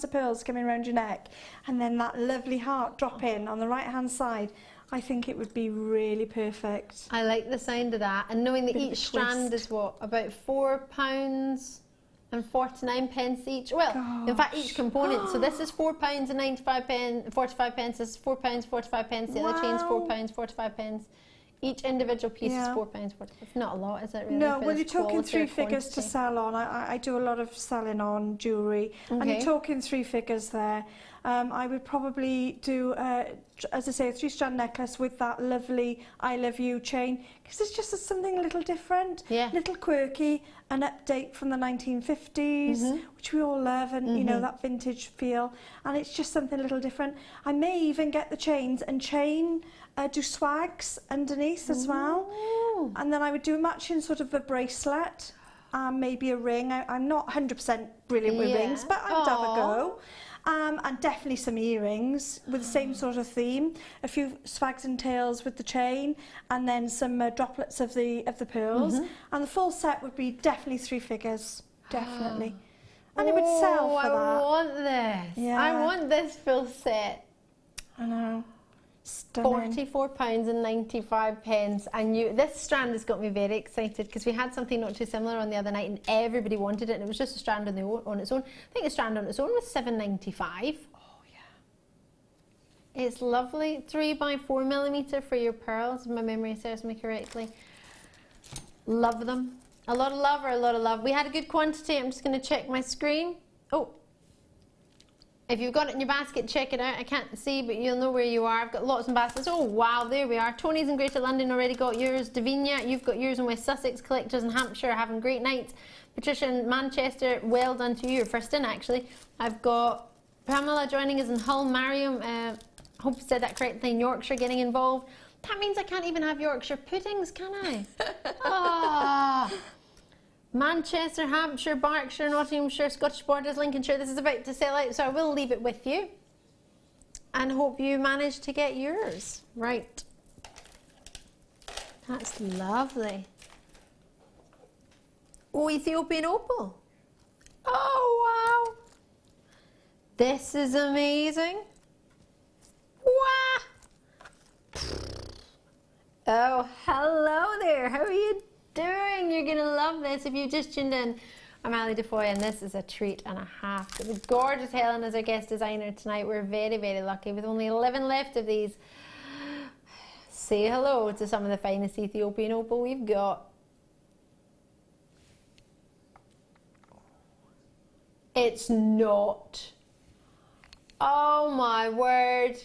Speaker 9: of pearls coming around your neck, and then that lovely heart drop in on the right hand side. I think it would be really perfect.
Speaker 10: I like the sound of that, and knowing that each strand is what, about £4 and 49 pence each. Well, in fact, each component. So this is £4 and 95 pence, 45 pence. This is £4, 45 pence. The other chain's £4, 45 pence. Each individual piece is £4, 45. It's not a lot, is it? Really?
Speaker 9: No, well, you're talking 3 figures to sell on. I do a lot of selling on jewellery, and you're talking 3 figures there. I would probably do, as I say, a 3-strand necklace with that lovely I love you chain, because it's just something a little different, little quirky, an update from the 1950s, which we all love, and you know, that vintage feel, and it's just something a little different. I may even get the chains and do swags underneath as well, and then I would do a matching sort of a bracelet, maybe a ring. I'm not 100% brilliant with rings, but I would have a go. And definitely some earrings with the same sort of theme. A few swags and tails with the chain, and then some droplets of the pearls. And the full set would be definitely 3 figures, definitely. And it would sell for that.
Speaker 10: I want this.
Speaker 9: Yeah.
Speaker 10: I want this full set.
Speaker 9: I know. Stunning.
Speaker 10: £44 and 95 pence. And this strand has got me very excited, because we had something not too similar on the other night and everybody wanted it, and it was just a strand on its own. I think a strand on its own was £7.95.
Speaker 9: Oh yeah.
Speaker 10: It's lovely. 3x4mm for your pearls, if my memory serves me correctly. Love them. A lot of love or a lot of love. We had a good quantity. I'm just going to check my screen. Oh. If you've got it in your basket, check it out. I can't see, but you'll know where you are. I've got lots in baskets. Oh, wow, there we are. Tony's in Greater London already got yours. Davinia, you've got yours in West Sussex. Collectors in Hampshire are having great nights. Patricia in Manchester, well done to you. You're first in, actually. I've got Pamela joining us in Hull. Mariam, hope I said that correctly, in Yorkshire getting involved. That means I can't even have Yorkshire puddings, can I? Ah. Manchester, Hampshire, Berkshire, Nottinghamshire, Scottish Borders, Lincolnshire. This is about to sell out, so I will leave it with you. And hope you manage to get yours. Right. That's lovely. Oh, Ethiopian opal. Oh, wow. This is amazing. Wow. Oh, hello there. How are you doing? You're gonna love this if you just tuned in. I'm Ali Defoy, and this is a treat and a half. The gorgeous Helen is our guest designer tonight. We're very, very lucky with only 11 left of these. Say hello to some of the finest Ethiopian opal we've got. It's not. Oh my word.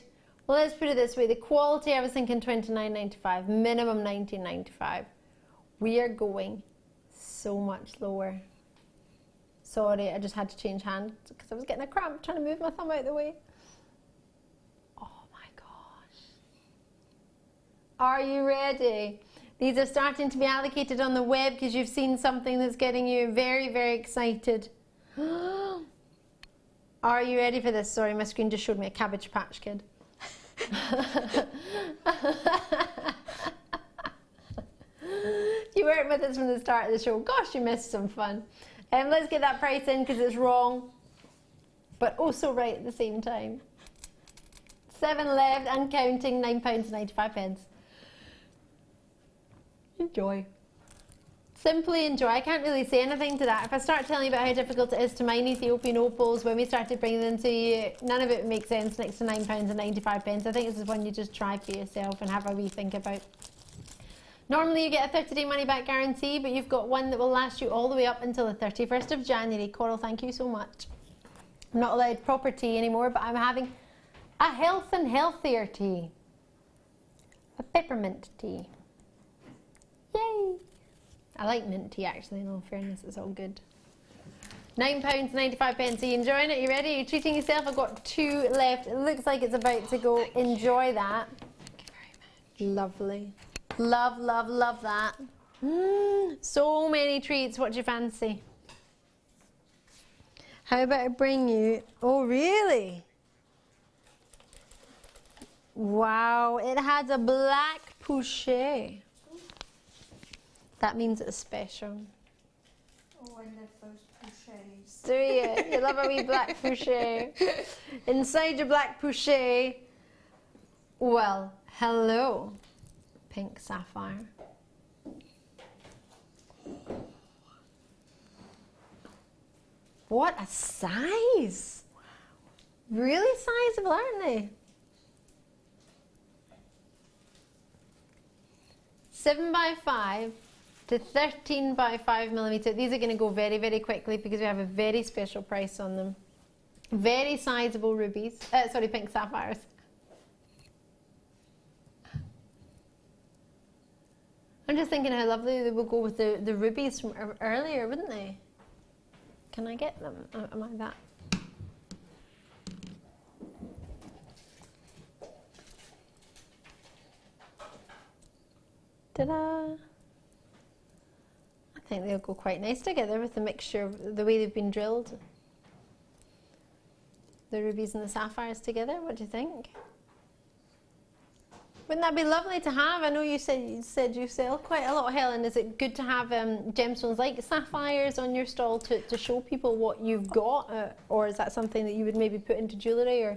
Speaker 10: Well, let's put it this way. The quality, I was thinking $29.95, minimum $19.95. We are going so much lower. Sorry, I just had to change hands because I was getting a cramp trying to move my thumb out of the way. Oh my gosh. Are you ready? These are starting to be allocated on the web because you've seen something that's getting you very, very excited. Are you ready for this? Sorry, my screen just showed me a Cabbage Patch Kid. you weren't with us from the start of the show, gosh, you missed some fun. Let's get that price in because it's wrong, but also right at the same time. 7 left and counting, £9.95. Enjoy. Simply enjoy. I can't really say anything to that. If I start telling you about how difficult it is to mine Ethiopian opals when we started bringing them to you, none of it makes sense next to £9.95. I think this is one you just try for yourself and have a wee think about. Normally you get a 30-day money-back guarantee, but you've got one that will last you all the way up until the 31st of January. Coral, thank you so much. I'm not allowed proper tea anymore, but I'm having a health and healthier tea. A peppermint tea. Yay! I like mint tea actually, in all fairness, it's all good. £9.95. Are you enjoying it? You ready? Are you treating yourself? I've got 2 left. It looks like it's about to go. Enjoy that.
Speaker 4: Thank you very much.
Speaker 10: Lovely. Love, love, love that. So many treats. What do you fancy? How about I bring you... Oh, really? Wow, it has a black poché. That means it's special.
Speaker 9: Oh, I love those pochés.
Speaker 10: Do you? You love a wee black poché. Inside your black poché, well, hello, pink sapphire. What a size! Really sizable, aren't they? 7 by 5 to 13 by 5 millimeter. These are going to go very, very quickly because we have a very special price on them. Very sizable rubies. Sorry, pink sapphires. I'm just thinking how lovely they will go with the rubies from earlier, wouldn't they? Can I get them? Am I that? Ta-da! I think they'll go quite nice together with the mixture of the way they've been drilled. The rubies and the sapphires together. What do you think? Wouldn't that be lovely to have? I know you said you sell quite a lot, Helen. Is it good to have gemstones like sapphires on your stall to show people what you've got? Or is that something that you would maybe put into jewellery? Or?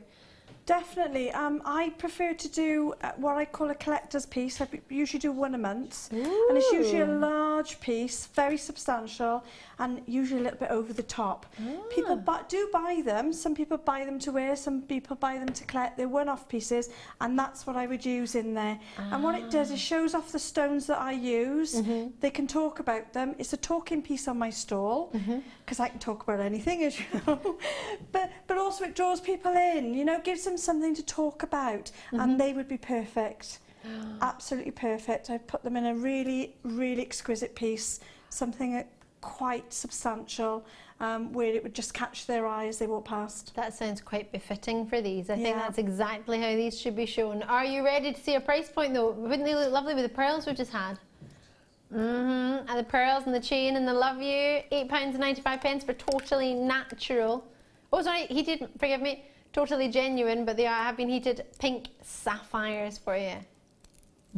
Speaker 9: Definitely. I prefer to do what I call a collector's piece. I usually do one a month.
Speaker 10: Ooh.
Speaker 9: And it's usually a large piece, very substantial, and usually a little bit over the top. People do buy them. Some people buy them to wear, some people buy them to collect. They're one-off pieces, and that's what I would use in there. And what it does is shows off the stones that I use. They can talk about them. It's a talking piece on my stall, because I can talk about anything, as you know. But also it draws people in, you know, gives them something to talk about, and they would be perfect. Absolutely perfect. I put them in a really, really exquisite piece, something quite substantial, where it would just catch their eye as they walk past.
Speaker 10: That sounds quite befitting for these. I think that's exactly how these should be shown. Are you ready to see a price point though? Wouldn't they look lovely with the pearls we've just had? And the pearls and the chain and the love you. £8.95 for totally natural. Oh, sorry, heated, forgive me. Totally genuine, but they have been heated pink sapphires for you.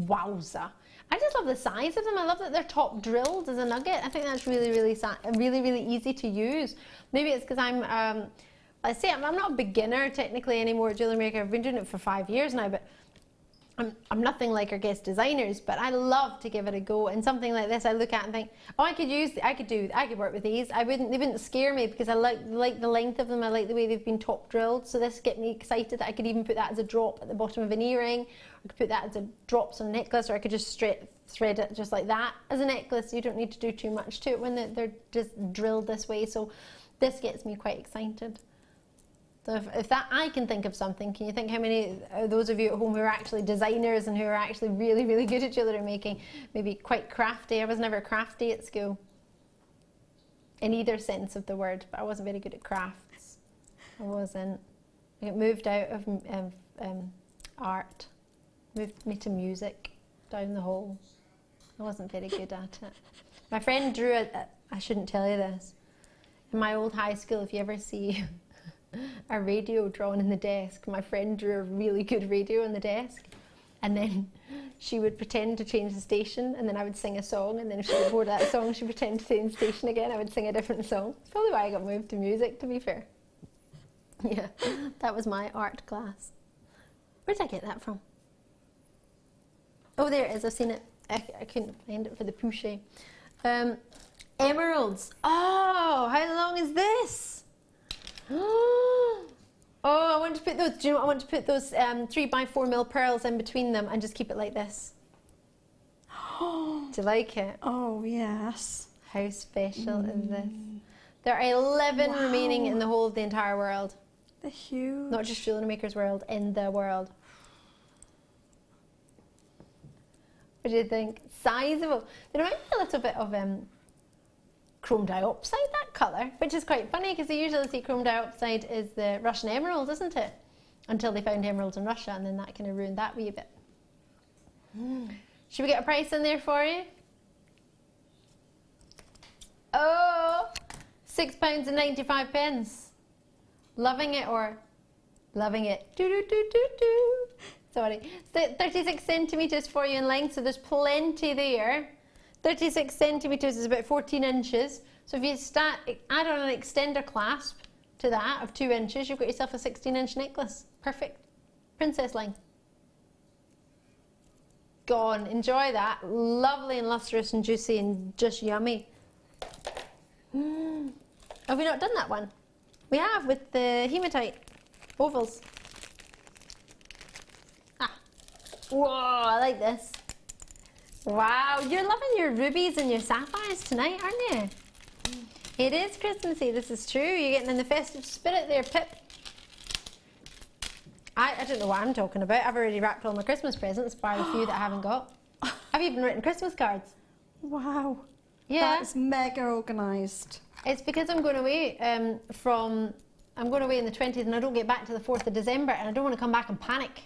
Speaker 10: Wowza. I just love the size of them. I love that they're top drilled as a nugget. I think that's really, really easy to use. Maybe it's because I'm not a beginner technically anymore at Jewellery Maker. I've been doing it for 5 years now, but I'm nothing like our guest designers, but I love to give it a go. And something like this, I look at and think, oh, I could work with these. They wouldn't scare me because I like the length of them. I like the way they've been top drilled. So this gets me excited that I could even put that as a drop at the bottom of an earring. I could put that as a drops on a necklace, or I could just thread it just like that as a necklace. You don't need to do too much to it when they're just drilled this way. So this gets me quite excited. So if that, I can think of something. Can you think how many those of you at home who are actually designers and who are actually really, really good at jewellery making, maybe quite crafty? I was never crafty at school, in either sense of the word, but I wasn't very good at crafts. I wasn't. I got moved out of art, moved me to music down the hall. I wasn't very good at it. My friend drew I shouldn't tell you this. In my old high school, if you ever see a radio drawn in the desk, my friend drew a really good radio on the desk, and then she would pretend to change the station, and then I would sing a song, and then if she got bored of that song, she'd pretend to change the station again. I would sing a different song. It's probably why I got moved to music, to be fair. Yeah, that was my art class. Where did I get that from? Oh, there it is. I've seen it. I couldn't find it for the poochet. Emeralds. Oh, how long is this? Oh, I want to put those. Do you know what? I want to put those 3x4mm pearls in between them and just keep it like this. Do you like it?
Speaker 9: Oh, yes.
Speaker 10: How special is this? There are 11 remaining in the whole of the entire world.
Speaker 9: They're huge.
Speaker 10: Not just Jewellery Maker's world, in the world. What do you think? Sizable. They remind me a little bit of chrome dioxide, that colour, which is quite funny because they usually see chrome dioxide is the Russian emerald, isn't it? Until they found emeralds in Russia, and then that kind of ruined that wee bit. Should we get a price in there for you? Oh, £6.95. Loving it or loving it? Do do do do do. Sorry, 36 centimetres for you in length, so there's plenty there. 36 centimetres is about 14 inches. So if you add on an extender clasp to that of 2 inches, you've got yourself a 16-inch necklace. Perfect. Princess line. Gone. Enjoy that. Lovely and lustrous and juicy and just yummy. Have we not done that one? We have with the hematite ovals. Whoa, I like this. Wow, you're loving your rubies and your sapphires tonight, aren't you? It is Christmassy, this is true. You're getting in the festive spirit there, Pip. I don't know what I'm talking about. I've already wrapped all my Christmas presents, bar the few that I haven't got. I've even written Christmas cards.
Speaker 9: Wow.
Speaker 10: Yeah.
Speaker 9: That's mega organised.
Speaker 10: It's because I'm going away I'm going away on the 20th and I don't get back to the 4th of December and I don't want to come back and panic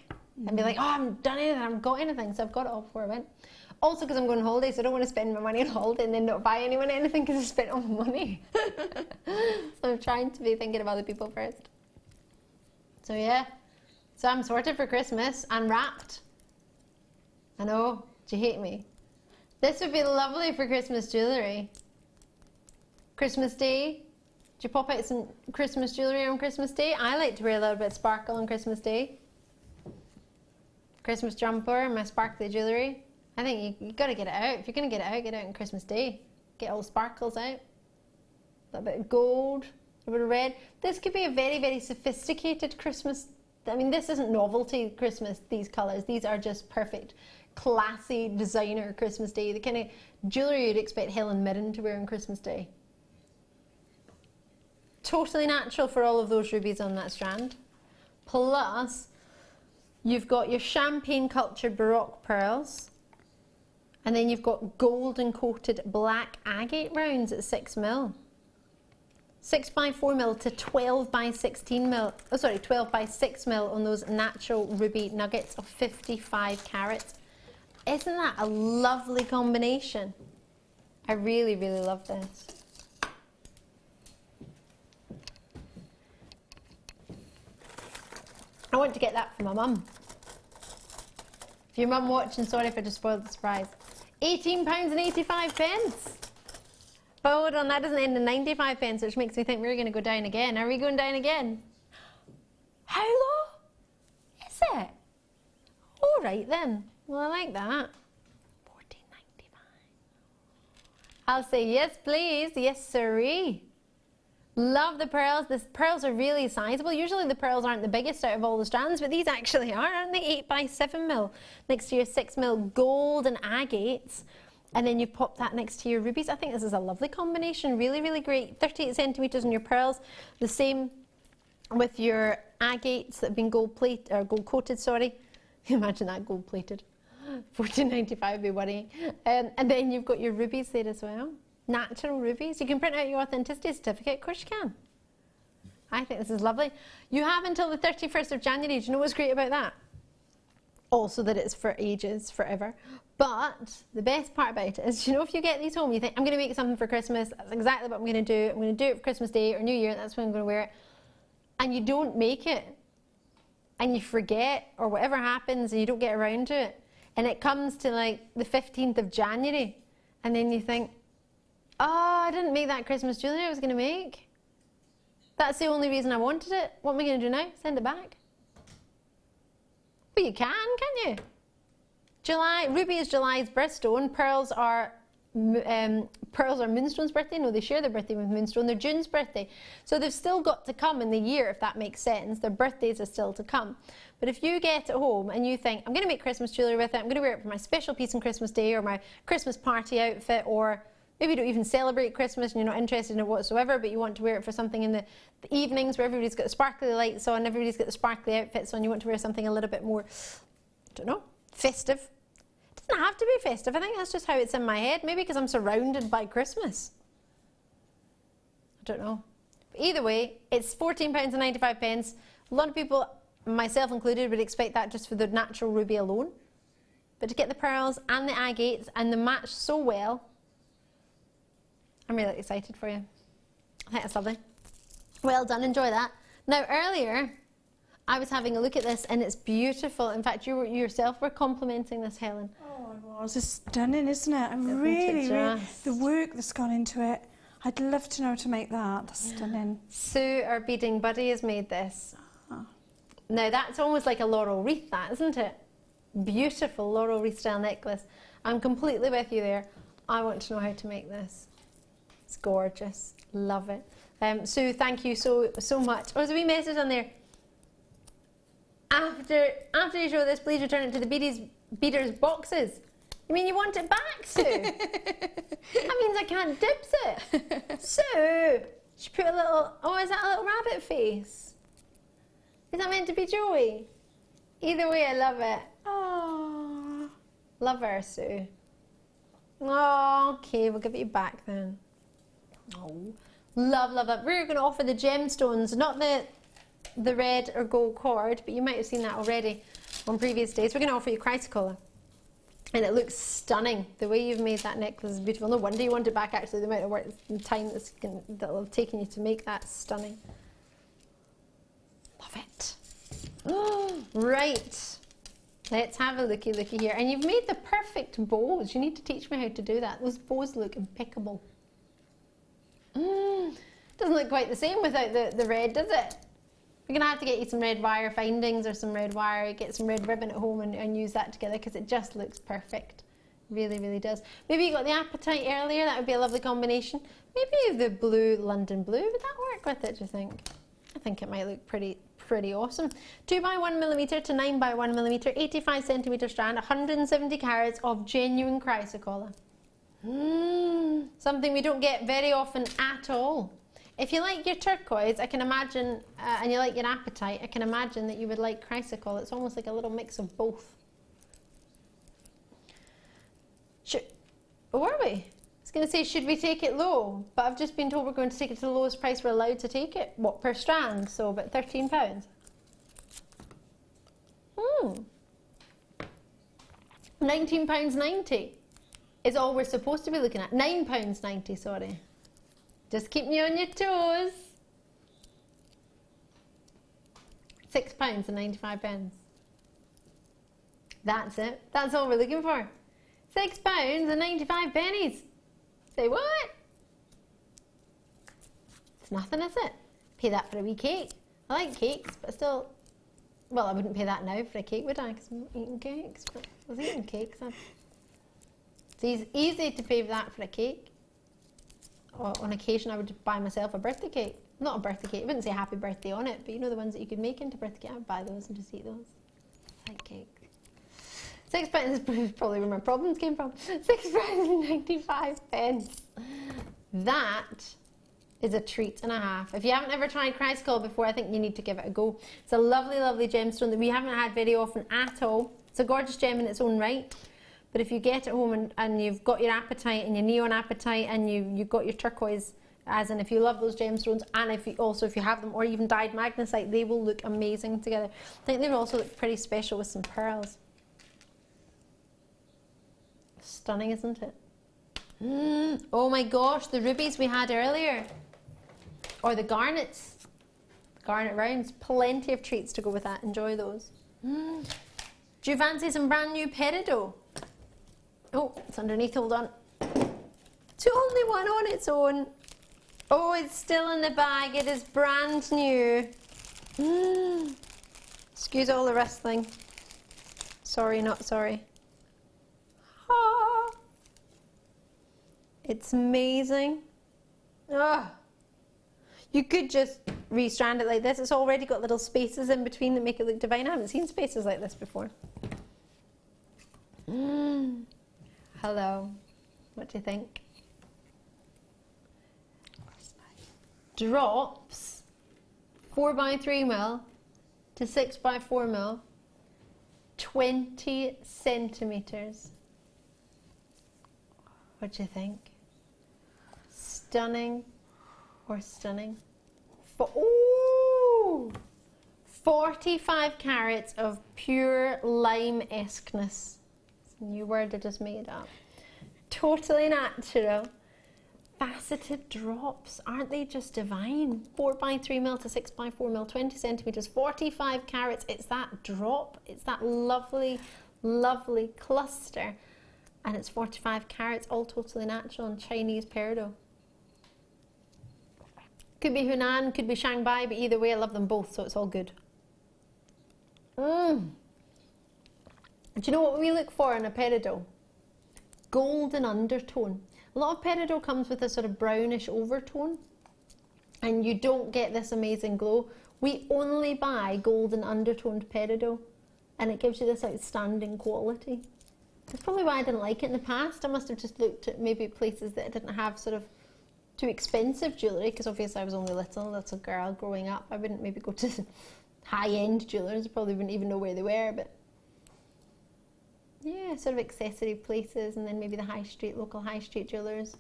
Speaker 10: and be like, oh, I haven't done anything, I haven't got anything, so I've got it all before I went. Also because I'm going on holiday, so I don't want to spend my money on holiday and then not buy anyone anything because I spent all my money. So I'm trying to be thinking of other people first. So yeah, so I'm sorted for Christmas and wrapped. I know, do you hate me? This would be lovely for Christmas jewellery. Christmas Day, do you pop out some Christmas jewellery on Christmas Day? I like to wear a little bit of sparkle on Christmas Day. Christmas jumper and my sparkly jewellery. I think you got to get it out. If you're going to get it out on Christmas Day. Get all the sparkles out. A little bit of gold, a bit of red. This could be a very, very sophisticated Christmas. I mean, this isn't novelty Christmas, these colours. These are just perfect, classy designer Christmas Day. The kind of jewellery you'd expect Helen to wear on Christmas Day. Totally natural for all of those rubies on that strand. Plus, you've got your champagne cultured Baroque pearls. And then you've got golden coated black agate rounds at 6mm. 6x4mm to 12x16mm. Oh, sorry, 12x6mm on those natural ruby nuggets of 55 carats. Isn't that a lovely combination? I really, really love this. I want to get that for my mum. If your mum watching, sorry if I just spoiled the surprise. £18.85. But hold on, that doesn't end in 95 pence, which makes me think we're going to go down again. Are we going down again? How low is it? All right then. Well, I like that. £14.95. I'll say yes, please. Yes, sirree. Love the pearls. The pearls are really sizable. Usually the pearls aren't the biggest out of all the strands, but these actually are, aren't they? 8x7mm next to your 6mm gold and agates. And then you pop that next to your rubies. I think this is a lovely combination. Really, really great. 38 centimetres on your pearls. The same with your agates that have been gold coated, sorry. Imagine that gold plated. £14.95 would be worrying. And then you've got your rubies there as well. Natural rubies. You can print out your authenticity certificate. Of course you can. I think this is lovely. You have until the 31st of January. Do you know what's great about that? Also that it's for ages, forever. But the best part about it is, you know, if you get these home, you think, I'm going to make something for Christmas. That's exactly what I'm going to do. I'm going to do it for Christmas Day or New Year. That's when I'm going to wear it. And you don't make it. And you forget, or whatever happens, and you don't get around to it. and it comes to like the 15th of January, and then you think, oh, I didn't make that Christmas jewellery I was going to make. That's the only reason I wanted it. What am I going to do now? Send it back? But you can't you? July, ruby is July's birthstone. Pearls are Moonstone's birthday. No, they share their birthday with Moonstone. They're June's birthday. So they've still got to come in the year, if that makes sense. Their birthdays are still to come. But if you get it home and you think, I'm going to make Christmas jewellery with it, I'm going to wear it for my special piece on Christmas Day or my Christmas party outfit, or maybe you don't even celebrate Christmas and you're not interested in it whatsoever, but you want to wear it for something in the evenings where everybody's got the sparkly lights on, everybody's got the sparkly outfits on, you want to wear something a little bit more, I don't know, festive. It doesn't have to be festive. I think that's just how it's in my head. Maybe because I'm surrounded by Christmas. I don't know. But either way, it's £14.95. A lot of people, myself included, would expect that just for the natural ruby alone. But to get the pearls and the agates and the match so well, I'm really excited for you. I think that's lovely. Well done, enjoy that. Now earlier, I was having a look at this and it's beautiful. In fact, you yourself were complimenting this, Helen.
Speaker 9: Oh, it was. It's stunning, isn't it? I'm really, the work that's gone into it. I'd love to know how to make that. That's stunning.
Speaker 10: Sue, our beading buddy, has made this.
Speaker 9: Oh.
Speaker 10: Now that's almost like a laurel wreath, that, isn't it? Beautiful laurel wreath style necklace. I'm completely with you there. I want to know how to make this. It's gorgeous. Love it. Sue, thank you so much. Oh, there's a wee message on there. After you show this, please return it to the beaders boxes. You mean you want it back, Sue? That means I can't dips it. Sue, she put a little, oh, is that a little rabbit face? Is that meant to be Joey? Either way, I love it. Oh, love her, Sue. Oh, okay, we'll give it you back then. Oh, love, love, love. We're going to offer the gemstones, not the red or gold cord, but you might have seen that already on previous days. We're going to offer you chrysocolla, and it looks stunning. The way you've made that necklace is beautiful. No wonder you want it back, actually, the amount of work and time that'll have taken you to make that stunning. Love it. Right, let's have a looky here. And you've made the perfect bows. You need to teach me how to do that. Those bows look impeccable. Doesn't look quite the same without the red, does it? We're going to have to get you some red wire findings or some red wire, get some red ribbon at home and use that together, because it just looks perfect. Really, really does. Maybe you got the apatite earlier, that would be a lovely combination. Maybe the blue, London blue, would that work with it, do you think? I think it might look pretty awesome. 2 by 1 millimeter to 9 by 1 millimeter, 85 centimeter strand, 170 carats of genuine chrysocolla. Something we don't get very often at all. If you like your turquoise, I can imagine, and you like your apatite, I can imagine that you would like chrysocolla. It's almost like a little mix of both. Were we? I was going to say, should we take it low? But I've just been told we're going to take it to the lowest price we're allowed to take it. What, per strand? So about £13. £19.90 is all we're supposed to be looking at. £9.90, sorry. Just keep me on your toes. £6.95. That's it. That's all we're looking for. £6.95. Say what? It's nothing, is it? Pay that for a wee cake. I like cakes, but still, well, I wouldn't pay that now for a cake, would I? Because I'm not eating cakes. But I was eating cakes. It's easy to pay that for a cake. Or on occasion, I would buy myself a birthday cake. Not a birthday cake. I wouldn't say happy birthday on it, but you know the ones that you could make into birthday cake. I would buy those and just eat those. I like cake. £6 is probably where my problems came from. £6.95. That is a treat and a half. If you haven't ever tried chrysocolla before, I think you need to give it a go. It's a lovely, lovely gemstone that we haven't had very often at all. It's a gorgeous gem in its own right. But if you get it home and you've got your apatite and your neon apatite and you've got your turquoise, as in if you love those gemstones, and if you have them, or even dyed magnesite, they will look amazing together. I think they will also look pretty special with some pearls. Stunning, isn't it? Oh my gosh, the rubies we had earlier, or the garnets, garnet rounds, plenty of treats to go with that. Enjoy those. Do you fancy some brand new Peridot? Oh, it's underneath, hold on. It's the only one on its own. Oh, it's still in the bag, it is brand new. Excuse all the rustling. Sorry, not sorry. Ah, it's amazing. Ah. You could just restrand it like this. It's already got little spaces in between that make it look divine. I haven't seen spaces like this before. Hello. What do you think? Drops 4x3mm to 6x4mm, 20 centimeters. What do you think? Stunning or stunning? Ooh! 45 carats of pure lime-esqueness. It's a new word I just made up. Totally natural. Faceted drops, aren't they just divine? 4x3mm to 6x4mm, 20 centimeters, 45 carats. It's that drop, it's that lovely, lovely cluster, and it's 45 carats, all totally natural and Chinese Peridot. Could be Hunan, could be Shanghai, but either way I love them both, so it's all good. Do you know what we look for in a Peridot? Golden undertone. A lot of Peridot comes with a sort of brownish overtone, and you don't get this amazing glow. We only buy golden undertoned Peridot, and it gives you this outstanding quality. That's probably why I didn't like it in the past. I must have just looked at maybe places that didn't have sort of too expensive jewellery, because obviously I was only little girl growing up. I wouldn't maybe go to high-end jewellers. I probably wouldn't even know where they were, but yeah, sort of accessory places, and then maybe the high street, local high street jewellers.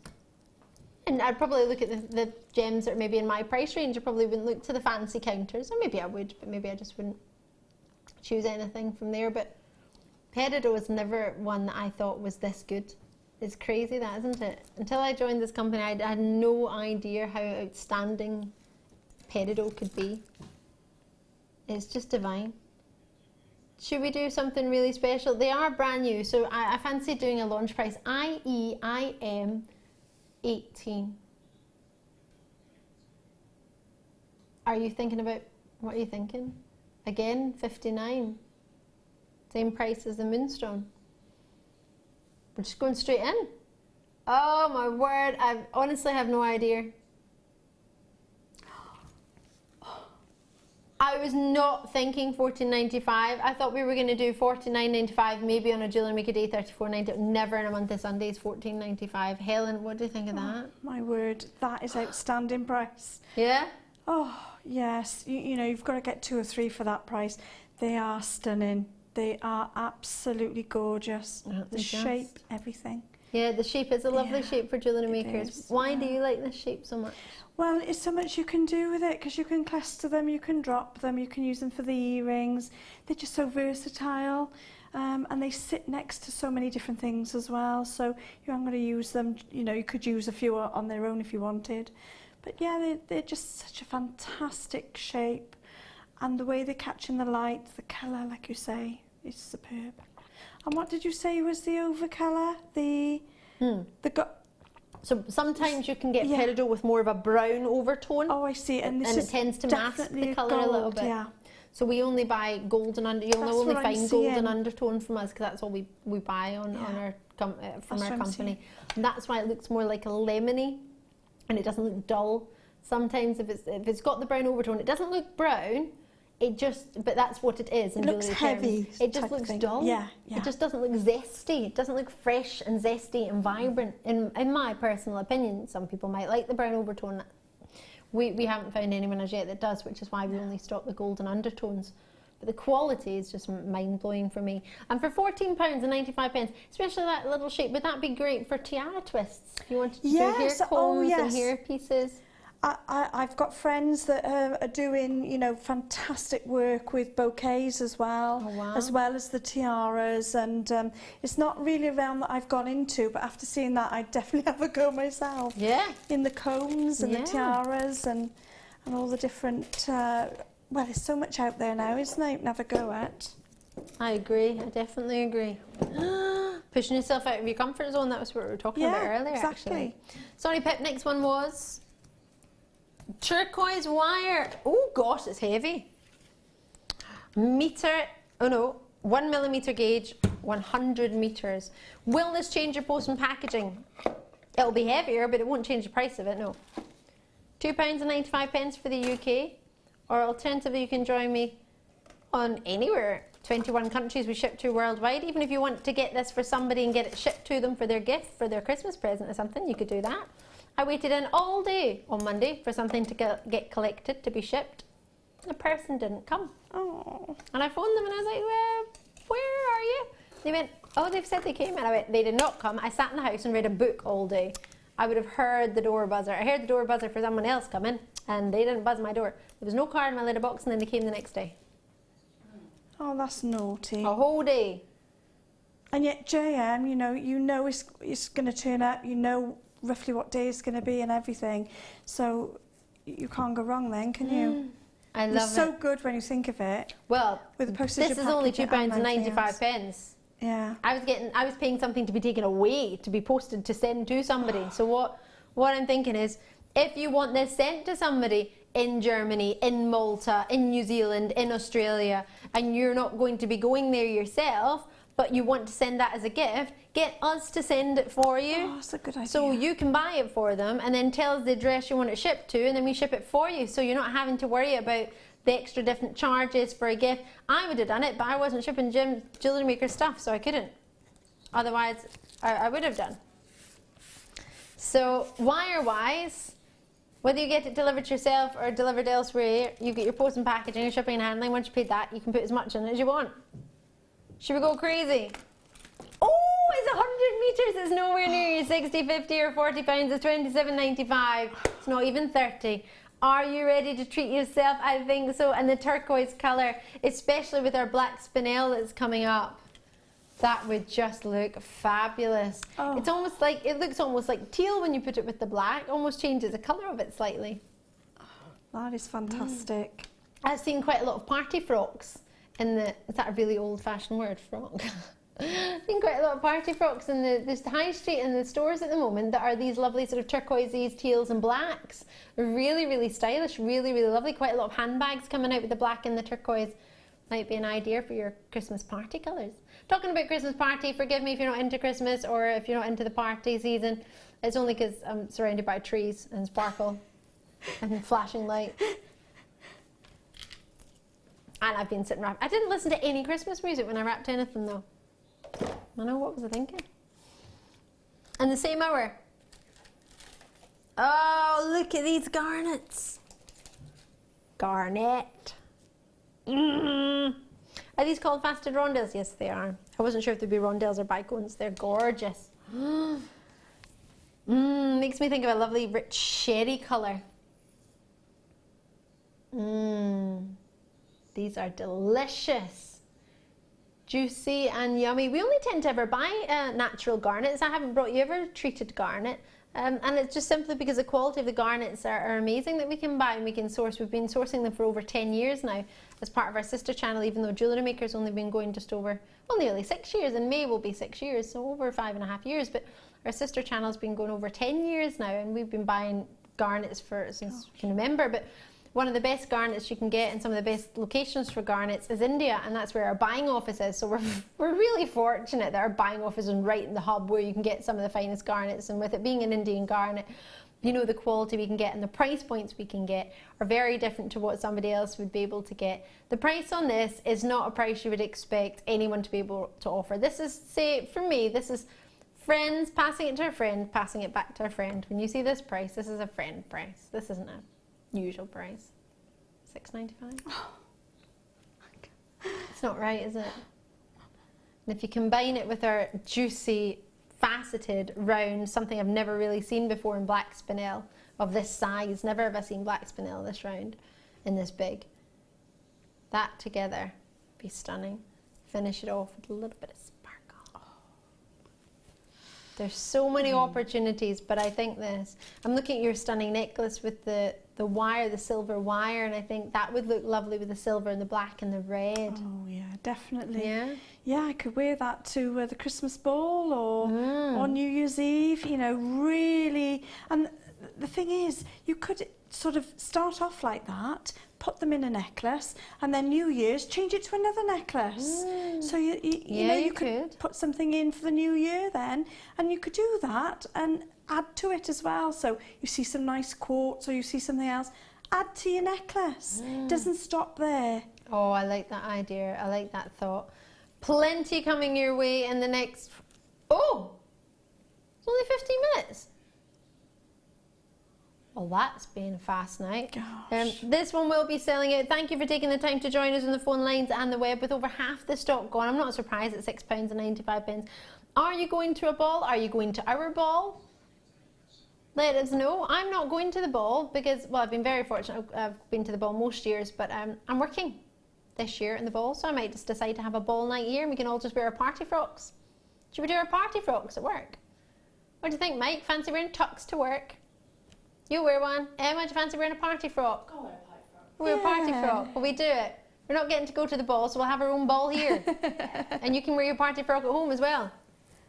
Speaker 10: And I'd probably look at the gems that are maybe in my price range. I probably wouldn't look to the fancy counters, or maybe I would, but maybe I just wouldn't choose anything from there. But Peridot was never one that I thought was this good. It's crazy that, isn't it? Until I joined this company, I had no idea how outstanding Peridot could be. It's just divine. Should we do something really special? They are brand new, so I fancy doing a launch price. IEIM 18. Are you thinking about, what are you thinking? Again, 59. Same price as the Moonstone. We're just going straight in. Oh my word, I honestly have no idea. I was not thinking $14.95. I thought we were going to do $49.95, maybe on a Jewellery Maker day, $34.90. Never in a month of Sundays, $14.95. Helen, what do you think of that?
Speaker 9: My word, that is outstanding price.
Speaker 10: Yeah?
Speaker 9: Oh, yes. You know, you've got to get 2 or 3 for that price. They are stunning. They are absolutely gorgeous. The shape, everything.
Speaker 10: Yeah, the shape is a lovely shape for Jewellery Makers. Why do you like this shape so much?
Speaker 9: Well, it's so much you can do with it, because you can cluster them, you can drop them, you can use them for the earrings. They're just so versatile, and they sit next to so many different things as well. So you aren't going to use them, you know, you could use a few on their own if you wanted. But yeah, they're just such a fantastic shape. And the way they catch in the light, the colour, like you say, is superb. And what did you say was the over colour?
Speaker 10: So sometimes you can get Peridot with more of a brown overtone.
Speaker 9: Oh, I see. And this
Speaker 10: it tends to mask the colour a little bit. Yeah. So we only buy golden you'll only find golden undertone from us, because that's all we buy on our from our company. And that's why it looks more like a lemony, and it doesn't look dull. Sometimes if it's got the brown overtone, it doesn't look brown. But that's what it is in jewellery terms.
Speaker 9: Heavy.
Speaker 10: It just looks dull. Yeah. It just doesn't look zesty. It doesn't look fresh and zesty and vibrant, in my personal opinion. Some people might like the brown overtone. We haven't found anyone as yet that does, which is why we only stock the golden undertones. But the quality is just mind-blowing for me. And for £14.95, especially that little shape, would that be great for tiara twists? If you wanted to do hair combs and hair pieces?
Speaker 9: I've got friends that are doing, you know, fantastic work with bouquets as well, as well as the tiaras, and it's not really a realm that I've gone into, but after seeing that, I'd definitely have a go myself. Yeah. In the combs and the tiaras and all the different, well, there's so much out there now, isn't there, you can have a go at.
Speaker 10: I agree. I definitely agree. Pushing yourself out of your comfort zone, that was what we were talking about earlier, actually. Sorry, Pip, next one was turquoise wire. Oh gosh, it's heavy. 1 millimetre gauge, 100 metres. Will this change your post and packaging? It'll be heavier, but it won't change the price of it, no. £2.95 for the UK, or alternatively you can join me on anywhere. 21 countries we ship to worldwide. Even if you want to get this for somebody and get it shipped to them for their gift, for their Christmas present or something, you could do that. I waited in all day on Monday for something to get collected, to be shipped. The person didn't come. Oh. And I phoned them and I was like, well, where are you? They went, oh, they've said they came. And I went, they did not come. I sat in the house and read a book all day. I would have heard the door buzzer. I heard the door buzzer for someone else coming, and they didn't buzz my door. There was no card in my letter box, and then they came the next day.
Speaker 9: Oh, that's naughty.
Speaker 10: A whole day.
Speaker 9: And yet JM, you know it's going to turn up, you know roughly what day it's going to be and everything. So you can't go wrong then, can you?
Speaker 10: I love it.
Speaker 9: It's so good when you think of it.
Speaker 10: Well,
Speaker 9: with the postage
Speaker 10: this is only £2.95.
Speaker 9: Yeah.
Speaker 10: I was paying something to be taken away, to be posted, to send to somebody. So what I'm thinking is, if you want this sent to somebody in Germany, in Malta, in New Zealand, in Australia, and you're not going to be going there yourself, but you want to send that as a gift, get us to send it for you.
Speaker 9: Oh, that's a good idea.
Speaker 10: So you can buy it for them and then tell us the address you want it shipped to, and then we ship it for you. So you're not having to worry about the extra different charges for a gift. I would have done it, but I wasn't shipping Jewellery Maker stuff, so I couldn't. Otherwise, I would have done. So wire-wise, whether you get it delivered yourself or delivered elsewhere, you get your post and packaging, your shipping and handling. Once you paid that, you can put as much in it as you want. Should we go crazy? Oh, it's 100 metres. It's nowhere near your 60, 50 or 40 pounds. It's £27.95. It's not even 30. Are you ready to treat yourself? I think so. And the turquoise colour, especially with our black spinel that's coming up, that would just look fabulous. Oh. It's almost like, it looks almost like teal when you put it with the black. Almost changes the colour of it slightly.
Speaker 9: Oh, that is fantastic.
Speaker 10: I've seen quite a lot of party frocks in the, is that a really old-fashioned word, frock? I've seen quite a lot of party frocks in the high street and the stores at the moment that are these lovely sort of turquoises, teals and blacks. They're really, really stylish, really, really lovely. Quite a lot of handbags coming out with the black and the turquoise. Might be an idea for your Christmas party colours. Talking about Christmas party, forgive me if you're not into Christmas or if you're not into the party season. It's only because I'm surrounded by trees and sparkle and flashing light. And I've been sitting wrapped. I didn't listen to any Christmas music when I wrapped anything though. I know, what was I thinking? And the same hour. Oh, look at these garnets. Garnet. Are these called Faceted Rondelles? Yes, they are. I wasn't sure if they'd be Rondelles or bicones. They're gorgeous. Makes me think of a lovely rich sherry colour. These are delicious. Juicy and yummy. We only tend to ever buy natural garnets. I haven't brought you ever treated garnet. And it's just simply because the quality of the garnets are amazing that we can buy and we can source. We've been sourcing them for over 10 years now as part of our sister channel, even though Jewellery Maker's only been going just over, well, nearly 6 years. In May will be 6 years, so over 5.5 years. But our sister channel's been going over 10 years now, and we've been buying garnets since you can remember. But one of the best garnets you can get and some of the best locations for garnets is India, and that's where our buying office is. So we're really fortunate that our buying office is right in the hub where you can get some of the finest garnets, and with it being an Indian garnet, you know, the quality we can get and the price points we can get are very different to what somebody else would be able to get. The price on this is not a price you would expect anyone to be able to offer. This is, say, for me, this is friends passing it to a friend, passing it back to a friend. When you see this price, this is a friend price. This isn't a usual price. $6.95. It's not right, is it? And if you combine it with our juicy, faceted, round, something I've never really seen before in black spinel of this size, never ever seen black spinel this round and this big. That together be stunning. Finish it off with a little bit of sparkle. There's so many opportunities, but I think this, I'm looking at your stunning necklace with the wire, the silver wire, and I think that would look lovely with the silver and the black and the red.
Speaker 9: Oh yeah, definitely.
Speaker 10: Yeah?
Speaker 9: Yeah, I could wear that to the Christmas ball or New Year's Eve, you know, really. And the thing is, you could sort of start off like that, put them in a necklace, and then New Year's change it to another necklace. So you know, you could put something in for the New Year then, and you could do that and add to it as well. So you see some nice quartz or you see something else, add to your necklace. Doesn't stop there.
Speaker 10: Oh, I like that idea. I like that thought. Plenty coming your way in the next... Oh! It's only 15 minutes. Well, that's been a fast night. This one will be selling out. Thank you for taking the time to join us on the phone lines and the web. With over half the stock gone, I'm not surprised at £6.95. Are you going to a ball? Are you going to our ball? Let us know. I'm not going to the ball because, well, I've been very fortunate. I've been to the ball most years, but I'm working this year in the ball, so I might just decide to have a ball night here and we can all just wear our party frocks. Should we do our party frocks at work? What do you think, Mike? Fancy wearing tux to work? You wear one. Emma, do you fancy wearing a party frock?
Speaker 12: I'll wear a party frock.
Speaker 10: Wear a party frock. Well, we do it. We're not getting to go to the ball, so we'll have our own ball here. And you can wear your party frock at home as well.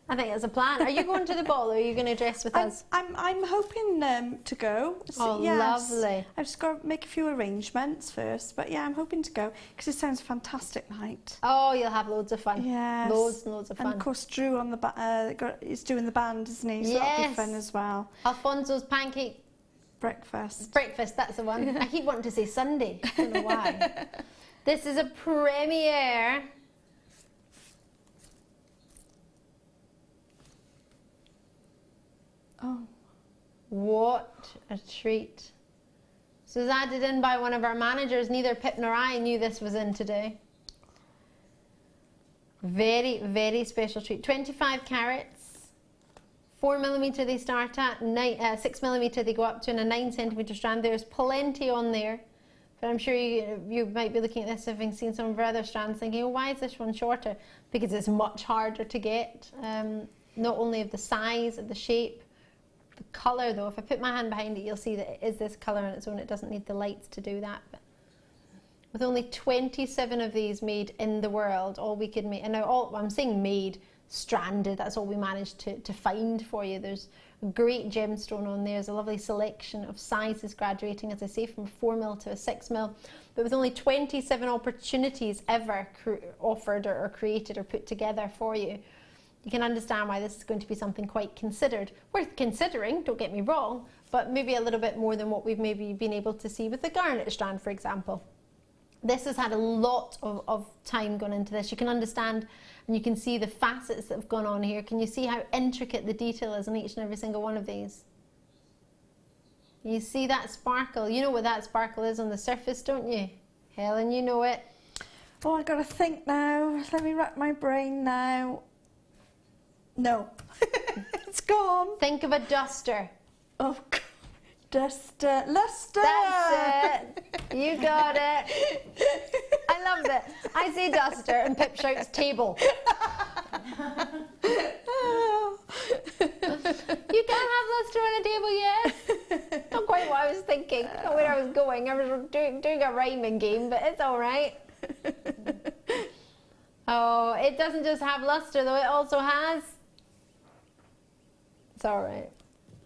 Speaker 10: I think that's a plan. Are you going to the ball or are you going to dress with us?
Speaker 9: I'm hoping to go.
Speaker 10: Oh, yes. Lovely.
Speaker 9: I've just got to make a few arrangements first, but yeah, I'm hoping to go because it sounds a fantastic night.
Speaker 10: Oh, you'll have loads of fun.
Speaker 9: Yes.
Speaker 10: Loads and loads of fun.
Speaker 9: And of course, Drew on the is doing the band, isn't he? So that'll be fun as well.
Speaker 10: Alfonso's pancake
Speaker 9: breakfast.
Speaker 10: Breakfast, that's the one. I keep wanting to say Sunday. I don't know why. This is a premiere.
Speaker 9: Oh.
Speaker 10: What a treat. So it was added in by one of our managers. Neither Pip nor I knew this was in today. Very, very special treat. 25 carats. 4mm they start at, 6mm they go up to, and a 9cm strand. There's plenty on there. But I'm sure you might be looking at this having seen some of our other strands thinking, oh, why is this one shorter? Because it's much harder to get. Not only of the size, of the shape, the colour though. If I put my hand behind it, you'll see that it is this colour on its own. It doesn't need the lights to do that. But with only 27 of these made in the world, all we could make, and now I'm saying made, stranded, that's all we managed to find for you. There's a great gemstone on there. There's a lovely selection of sizes graduating, as I say, from 4mm to a 6mm. But with only 27 opportunities ever offered or created or put together for you, you can understand why this is going to be something quite considered. Worth considering, don't get me wrong, but maybe a little bit more than what we've maybe been able to see with the garnet strand, for example. This has had a lot of time gone into this. You can understand and you can see the facets that have gone on here. Can you see how intricate the detail is on each and every single one of these? You see that sparkle? You know what that sparkle is on the surface, don't you? Helen, you know it.
Speaker 9: Oh, I've got to think now. Let me rack my brain now. No, it's gone.
Speaker 10: Think of a duster.
Speaker 9: Oh, God. Duster, luster.
Speaker 10: That's it. You got it. I love it. I say duster and Pip shouts table. You can't have luster on a table yet. Not quite what I was thinking. Not where I was going. I was doing a rhyming game, but it's all right. Oh, it doesn't just have luster though. It also has. It's all right.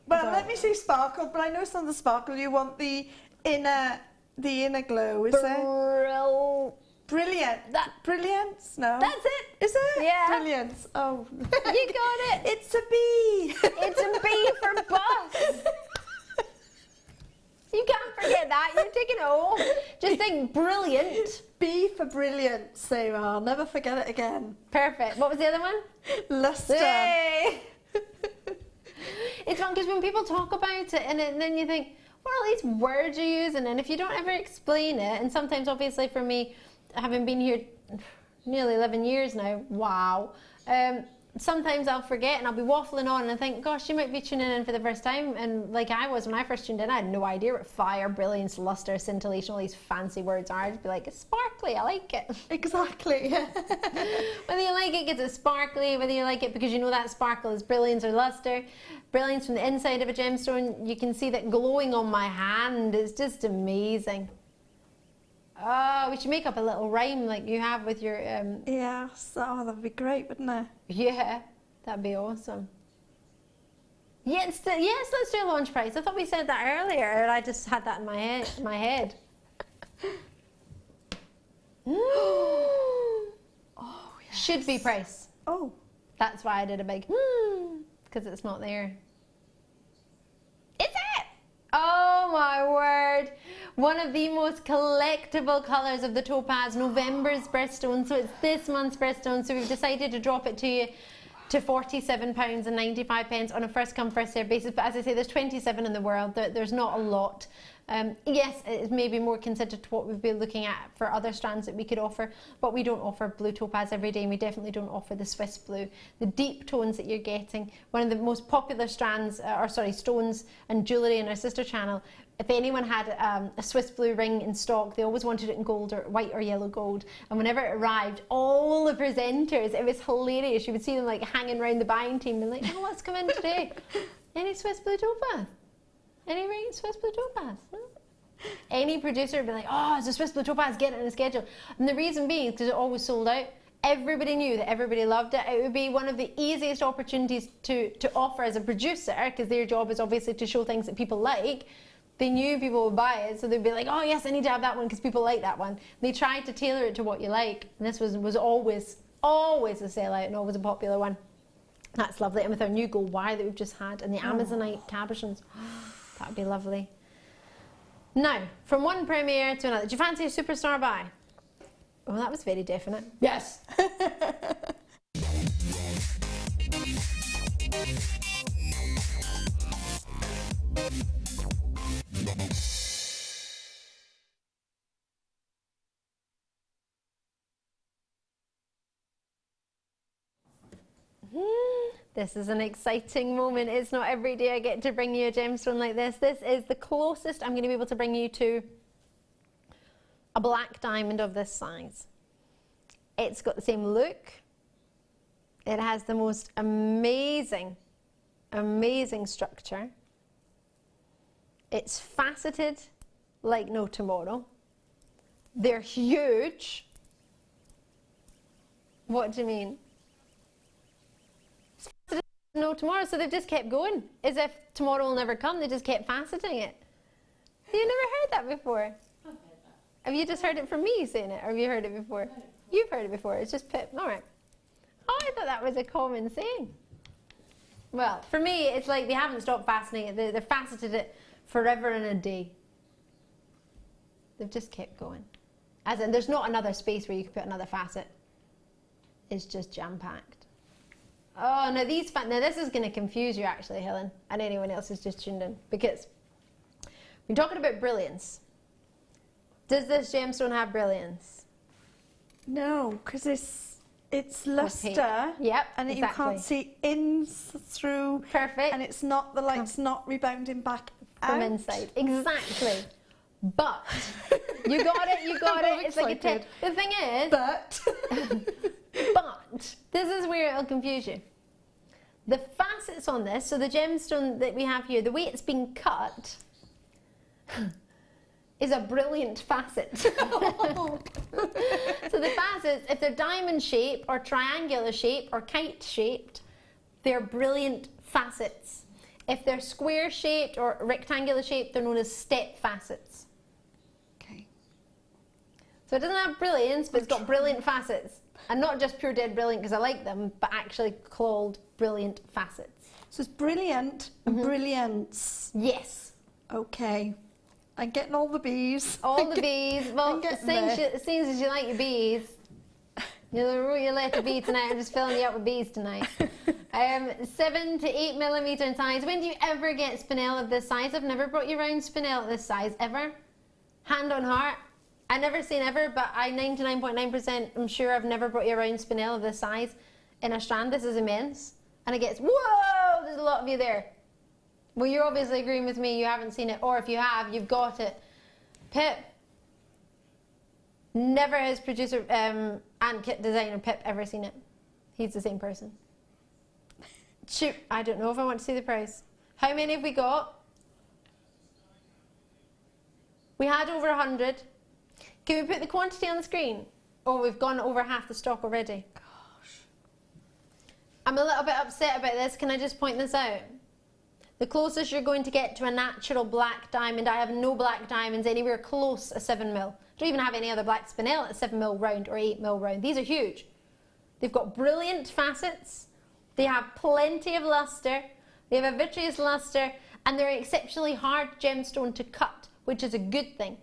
Speaker 9: Well, let me say sparkle, but I know it's not the sparkle. You want the inner glow, is it? Brilliant. Brilliance? No.
Speaker 10: That's it.
Speaker 9: Is it?
Speaker 10: Yeah.
Speaker 9: Brilliance. Oh.
Speaker 10: You got it.
Speaker 9: It's a B.
Speaker 10: It's a B for bus. You can't forget that. You're taking it home. Just think brilliant.
Speaker 9: B for brilliance. So I'll never forget it again.
Speaker 10: Perfect. What was the other one?
Speaker 9: Luster.
Speaker 10: Hey. It's fun because when people talk about it and then you think, what are these words you're using? And if you don't ever explain it, and sometimes obviously for me, having been here nearly 11 years now, wow, sometimes I'll forget and I'll be waffling on and I think, gosh, you might be tuning in for the first time, and like I was when I first tuned in, I had no idea what fire, brilliance, luster, scintillation, all these fancy words are. I'd be like, it's sparkly, I like it.
Speaker 9: Exactly.
Speaker 10: Whether you like it because it's sparkly, whether you like it because you know that sparkle is brilliance or luster. Brilliance from the inside of a gemstone, you can see that glowing on my hand. It's just amazing. Oh, we should make up a little rhyme like you have with your...
Speaker 9: Yes, oh, that'd be great, wouldn't it?
Speaker 10: Yeah, that'd be awesome. Yes, let's do a launch price. I thought we said that earlier, and I just had that in my head. Oh, yes. Should be price.
Speaker 9: Oh.
Speaker 10: That's why I did a big because it's not there. Is it? Oh my word. One of the most collectible colours of the topaz, November's birthstone. So it's this month's birthstone. So we've decided to drop it to you to £47.95 on a first come first served basis. But as I say, there's 27 in the world. There's not a lot. Yes, it's maybe more considered to what we've been looking at for other strands that we could offer, but we don't offer blue topaz every day, and we definitely don't offer the Swiss blue. The deep tones that you're getting, one of the most popular strands, stones and jewellery in our sister channel. If anyone had a Swiss blue ring in stock, they always wanted it in gold or white or yellow gold. And whenever it arrived, all the presenters, it was hilarious. You would see them like hanging around the buying team and like, oh, what's come in today? Any Swiss blue topaz? Any ring Swiss blue topaz? No? Any producer would be like, oh, it's a Swiss blue topaz, get it in the schedule. And the reason being is because it always sold out. Everybody knew that everybody loved it. It would be one of the easiest opportunities to offer as a producer, because their job is obviously to show things that people like. They knew people would buy it, so they'd be like, oh yes, I need to have that one because people like that one. And they tried to tailor it to what you like, and this was always a sellout and always a popular one. That's lovely. And with our new gold wire that we've just had and the Amazonite cabochons, that would be lovely. Now, from one premiere to another, do you fancy a superstar buy? Oh, that was very definite. Yes. This is an exciting moment. It's not every day I get to bring you a gemstone like this. This is the closest I'm going to be able to bring you to a black diamond of this size. It's got the same look. It has the most amazing, amazing structure. It's faceted like no tomorrow. They're huge. What do you mean? No tomorrow, so they've just kept going as if tomorrow will never come. They just kept faceting it. You never heard that before? I've heard that. Have you just heard it from me saying it, or have you heard it before? You've heard it before. It's just pip. All right. Oh, I thought that was a common saying. Well, for me, it's like they haven't stopped fastening it. They've faceted it forever and a day. They've just kept going. As in, there's not another space where you could put another facet. It's just jam-packed. Oh, now this is going to confuse you actually, Helen, and anyone else who's just tuned in, because we're talking about brilliance. Does this gemstone have brilliance?
Speaker 9: No, because it's luster.
Speaker 10: Yep,
Speaker 9: and
Speaker 10: exactly.
Speaker 9: You can't see in through.
Speaker 10: Perfect.
Speaker 9: And it's not, the light's not rebounding back
Speaker 10: from
Speaker 9: out.
Speaker 10: inside. Exactly. But you got it. You got it. It's like a tip. The thing is, but this is where it'll confuse you. The facets on this, so the gemstone that we have here, the way it's been cut is a brilliant facet. So the facets, if they're diamond shaped or triangular shaped or kite shaped, they're brilliant facets. If they're square shaped or rectangular shaped, they're known as step facets.
Speaker 9: Okay.
Speaker 10: So it doesn't have brilliance, but it's got brilliant facets. And not just pure dead brilliant because I like them, but actually called brilliant facets.
Speaker 9: So it's brilliant and brilliance.
Speaker 10: Yes.
Speaker 9: Okay. I'm getting all the bees.
Speaker 10: All the bees. Well, it seems as you like your bees. You'll let the bee tonight. I'm just filling you up with bees tonight. 7 to 8 millimeter in size. When do you ever get spinel of this size? I've never brought you around spinel of this size, ever. Hand on heart. I've never seen ever, but I 99.9% I'm sure I've never brought you around spinel of this size. in a strand. This is immense. And it gets, whoa, there's a lot of you there. Well, you're obviously agreeing with me, you haven't seen it, or if you have, you've got it. Pip, never has producer and kit designer Pip ever seen it. He's the same person. Shoot, I don't know if I want to see the price. How many have we got? We had over 100. Can we put the quantity on the screen? Oh, we've gone over half the stock already. Gosh. I'm a little bit upset about this. Can I just point this out? The closest you're going to get to a natural black diamond, I have no black diamonds anywhere close to 7mm. Don't even have any other black spinel at 7mm round or 8mm round. These are huge. They've got brilliant facets. They have plenty of luster. They have a vitreous luster, and they're an exceptionally hard gemstone to cut, which is a good thing.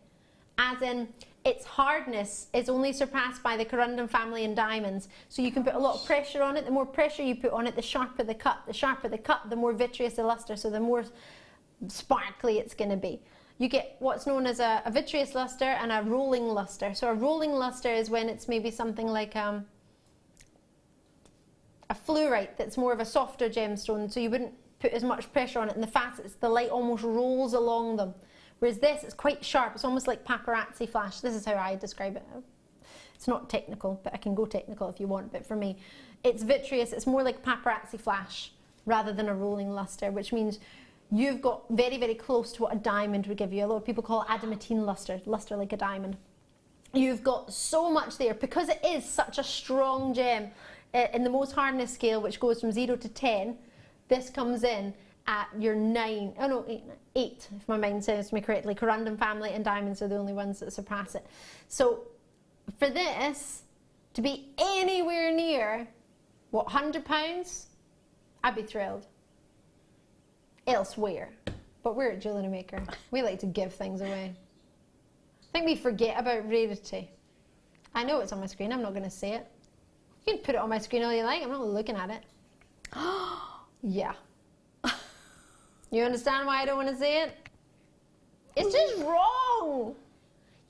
Speaker 10: As in, its hardness is only surpassed by the corundum family in diamonds. So you can put a lot of pressure on it. The more pressure you put on it, the sharper the cut. The sharper the cut, the more vitreous the luster, so the more sparkly it's going to be. You get what's known as a vitreous luster and a rolling luster. So a rolling luster is when it's maybe something like a fluorite that's more of a softer gemstone, so you wouldn't put as much pressure on it, and the facets, the light almost rolls along them. Whereas this, it's quite sharp. It's almost like paparazzi flash. This is how I describe it. It's not technical, but I can go technical if you want. But for me, it's vitreous. It's more like paparazzi flash rather than a rolling luster, which means you've got very, very close to what a diamond would give you. A lot of people call it adamantine luster, luster like a diamond. You've got so much there because it is such a strong gem. In the most hardness scale, which goes from 0 to 10, this comes in at your 8, if my mind serves me correctly. Corundum family and diamonds are the only ones that surpass it. So for this to be anywhere near, what, £100, I'd be thrilled. Elsewhere. But we're at Jewellery Maker. We like to give things away. I think we forget about rarity. I know it's on my screen, I'm not going to say it. You can put it on my screen all you like, I'm not looking at it. Yeah. You understand why I don't want to say it? It's just wrong.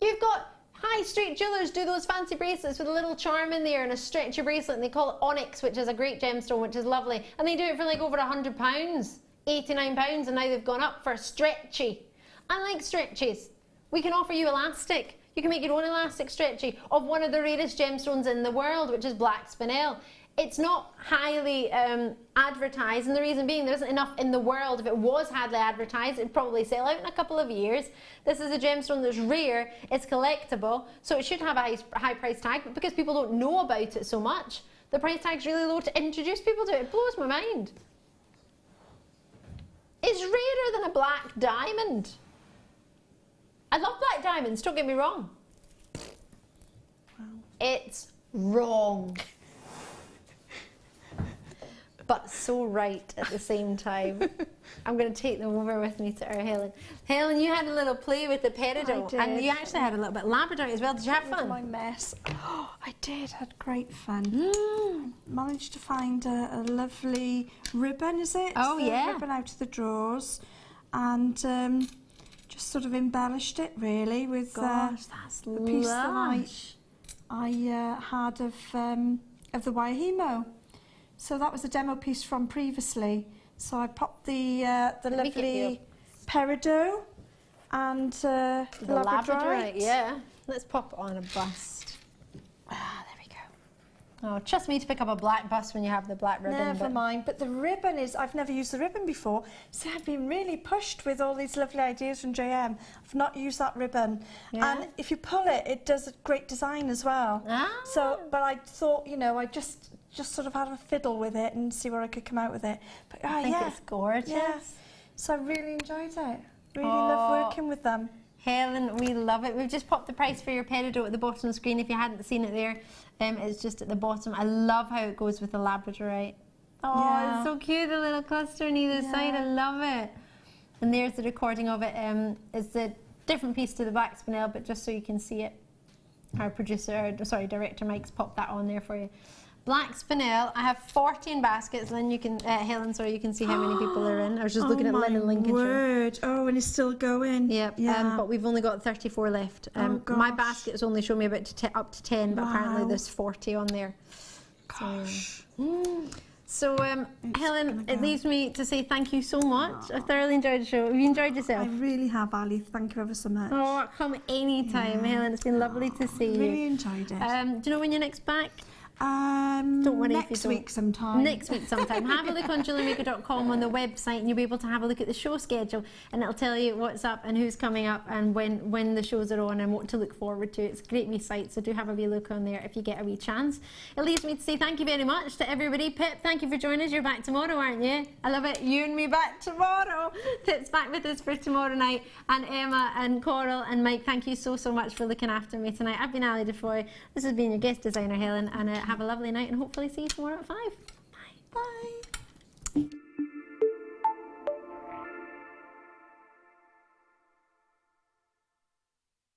Speaker 10: You've got high street jewellers do those fancy bracelets with a little charm in there and a stretchy bracelet, and they call it onyx, which is a great gemstone, which is lovely. And they do it for like over £100, £89, and now they've gone up for stretchy. I like stretchies. We can offer you elastic. You can make your own elastic stretchy of one of the rarest gemstones in the world, which is black spinel. It's not highly advertised, and the reason being there isn't enough in the world. If it was highly advertised, it'd probably sell out in a couple of years. This is a gemstone that's rare, it's collectible, so it should have a high price tag, but because people don't know about it so much, the price tag's really low to introduce people to it. It blows my mind. It's rarer than a black diamond. I love black diamonds, don't get me wrong. Wow. It's wrong. But so right at the same time. I'm going to take them over with me to our Helen. Helen, you had a little play with the Peridot, and you actually had a little bit of Labradorite as well. Did you have fun?
Speaker 9: My mess. Oh, I did. Had great fun. Managed to find a lovely ribbon, is it?
Speaker 10: Oh, yeah.
Speaker 9: Ribbon out of the drawers, and just sort of embellished it really with
Speaker 10: Gosh, that's
Speaker 9: the piece that I had of the wire hemo. So that was a demo piece from previously. So I popped the lovely Peridot and the Labradorite.
Speaker 10: Yeah. Let's pop it on a bust. Ah, there we go. Oh, trust me to pick up a black bust when you have the black ribbon.
Speaker 9: Never mind. But the ribbon is, I've never used the ribbon before, so I've been really pushed with all these lovely ideas from JM. I've not used that ribbon. Yeah. And if you pull it, it does a great design as well. Ah. So, but I thought, you know, I just sort of had a fiddle with it and see where I could come out with it. But
Speaker 10: I think it's gorgeous.
Speaker 9: Yeah. So I really enjoyed it. Really love working with them.
Speaker 10: Helen, we love it. We've just popped the price for your Peridot at the bottom of the screen if you hadn't seen it there. It's just at the bottom. I love how it goes with the Labradorite. Oh, it's so cute, the little cluster on either side. I love it. And there's the recording of it. It's a different piece to the black spinel, but just so you can see it. Our director Mike's popped that on there for you. Black spinel, I have 14 baskets. Lynn, you can, Helen, sorry, you can see how many people are in. I was just looking at Lynn in Lincolnshire.
Speaker 9: Word. Oh, and it's still going.
Speaker 10: Yep. Yeah. But we've only got 34 left. My baskets only show me about up to 10, but apparently there's 40 on there. Gosh. So, Helen, it leaves me to say thank you so much. I thoroughly enjoyed the show. Have you enjoyed yourself?
Speaker 9: I really have, Ali. Thank you ever so much.
Speaker 10: Oh, come anytime, Helen. It's been lovely to see you.
Speaker 9: Really enjoyed it.
Speaker 10: Do you know when you're next back? Don't worry if you
Speaker 9: next
Speaker 10: don't.
Speaker 9: week sometime.
Speaker 10: Next week sometime. Have a look on JewelleryMaker.com on the website, and you'll be able to have a look at the show schedule, and it'll tell you what's up and who's coming up and when the shows are on and what to look forward to. It's a great wee site, so do have a wee look on there if you get a wee chance. It leaves me to say thank you very much to everybody. Pip, thank you for joining us. You're back tomorrow, aren't you? I love it. You and me back tomorrow. Pip's back with us for tomorrow night, and Emma and Coral and Mike, thank you so much for looking after me tonight. I've been Ali Defoy. This has been your guest designer, Helen, and have a lovely night, and hopefully see you tomorrow at 5. Bye. Bye.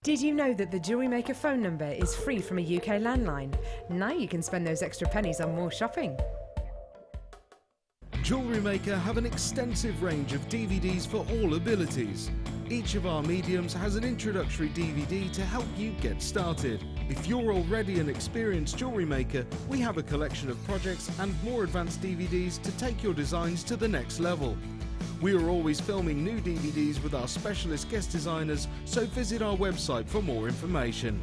Speaker 11: Did you know that the Jewellery Maker phone number is free from a UK landline? Now you can spend those extra pennies on more shopping.
Speaker 5: Jewellery Maker have an extensive range of DVDs for all abilities. Each of our mediums has an introductory DVD to help you get started. If you're already an experienced jewellery maker, we have a collection of projects and more advanced DVDs to take your designs to the next level. We are always filming new DVDs with our specialist guest designers, so visit our website for more information.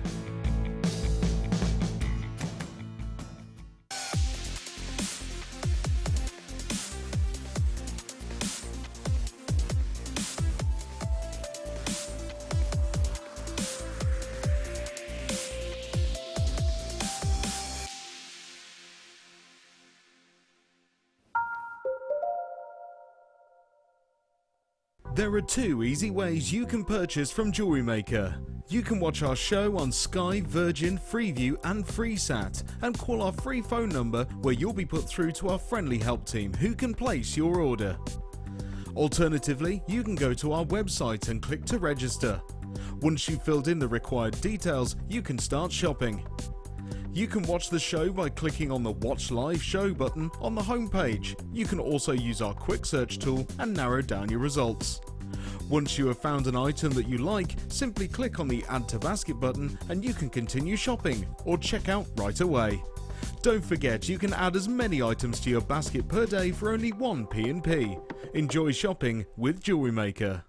Speaker 5: There are 2 easy ways you can purchase from Jewellery Maker. You can watch our show on Sky, Virgin, Freeview and FreeSat, and call our free phone number where you'll be put through to our friendly help team who can place your order. Alternatively, you can go to our website and click to register. Once you've filled in the required details, you can start shopping. You can watch the show by clicking on the Watch Live Show button on the homepage. You can also use our quick search tool and narrow down your results. Once you have found an item that you like, simply click on the Add to Basket button and you can continue shopping or check out right away. Don't forget, you can add as many items to your basket per day for only 1 P&P. Enjoy shopping with Jewellery Maker.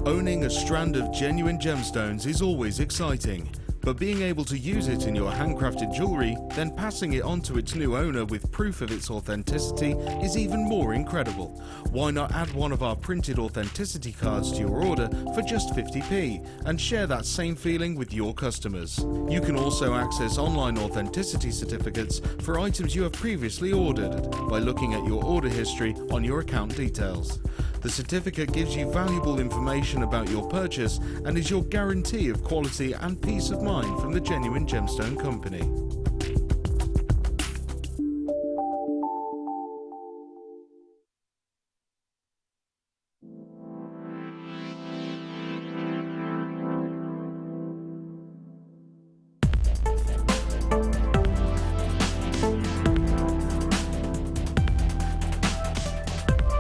Speaker 5: Owning a strand of genuine gemstones is always exciting, but being able to use it in your handcrafted jewellery, then passing it on to its new owner with proof of its authenticity is even more incredible. Why not add one of our printed authenticity cards to your order for just 50p and share that same feeling with your customers? You can also access online authenticity certificates for items you have previously ordered by looking at your order history on your account details. The certificate gives you valuable information about your purchase and is your guarantee of quality and peace of mind from the Genuine Gemstone Company.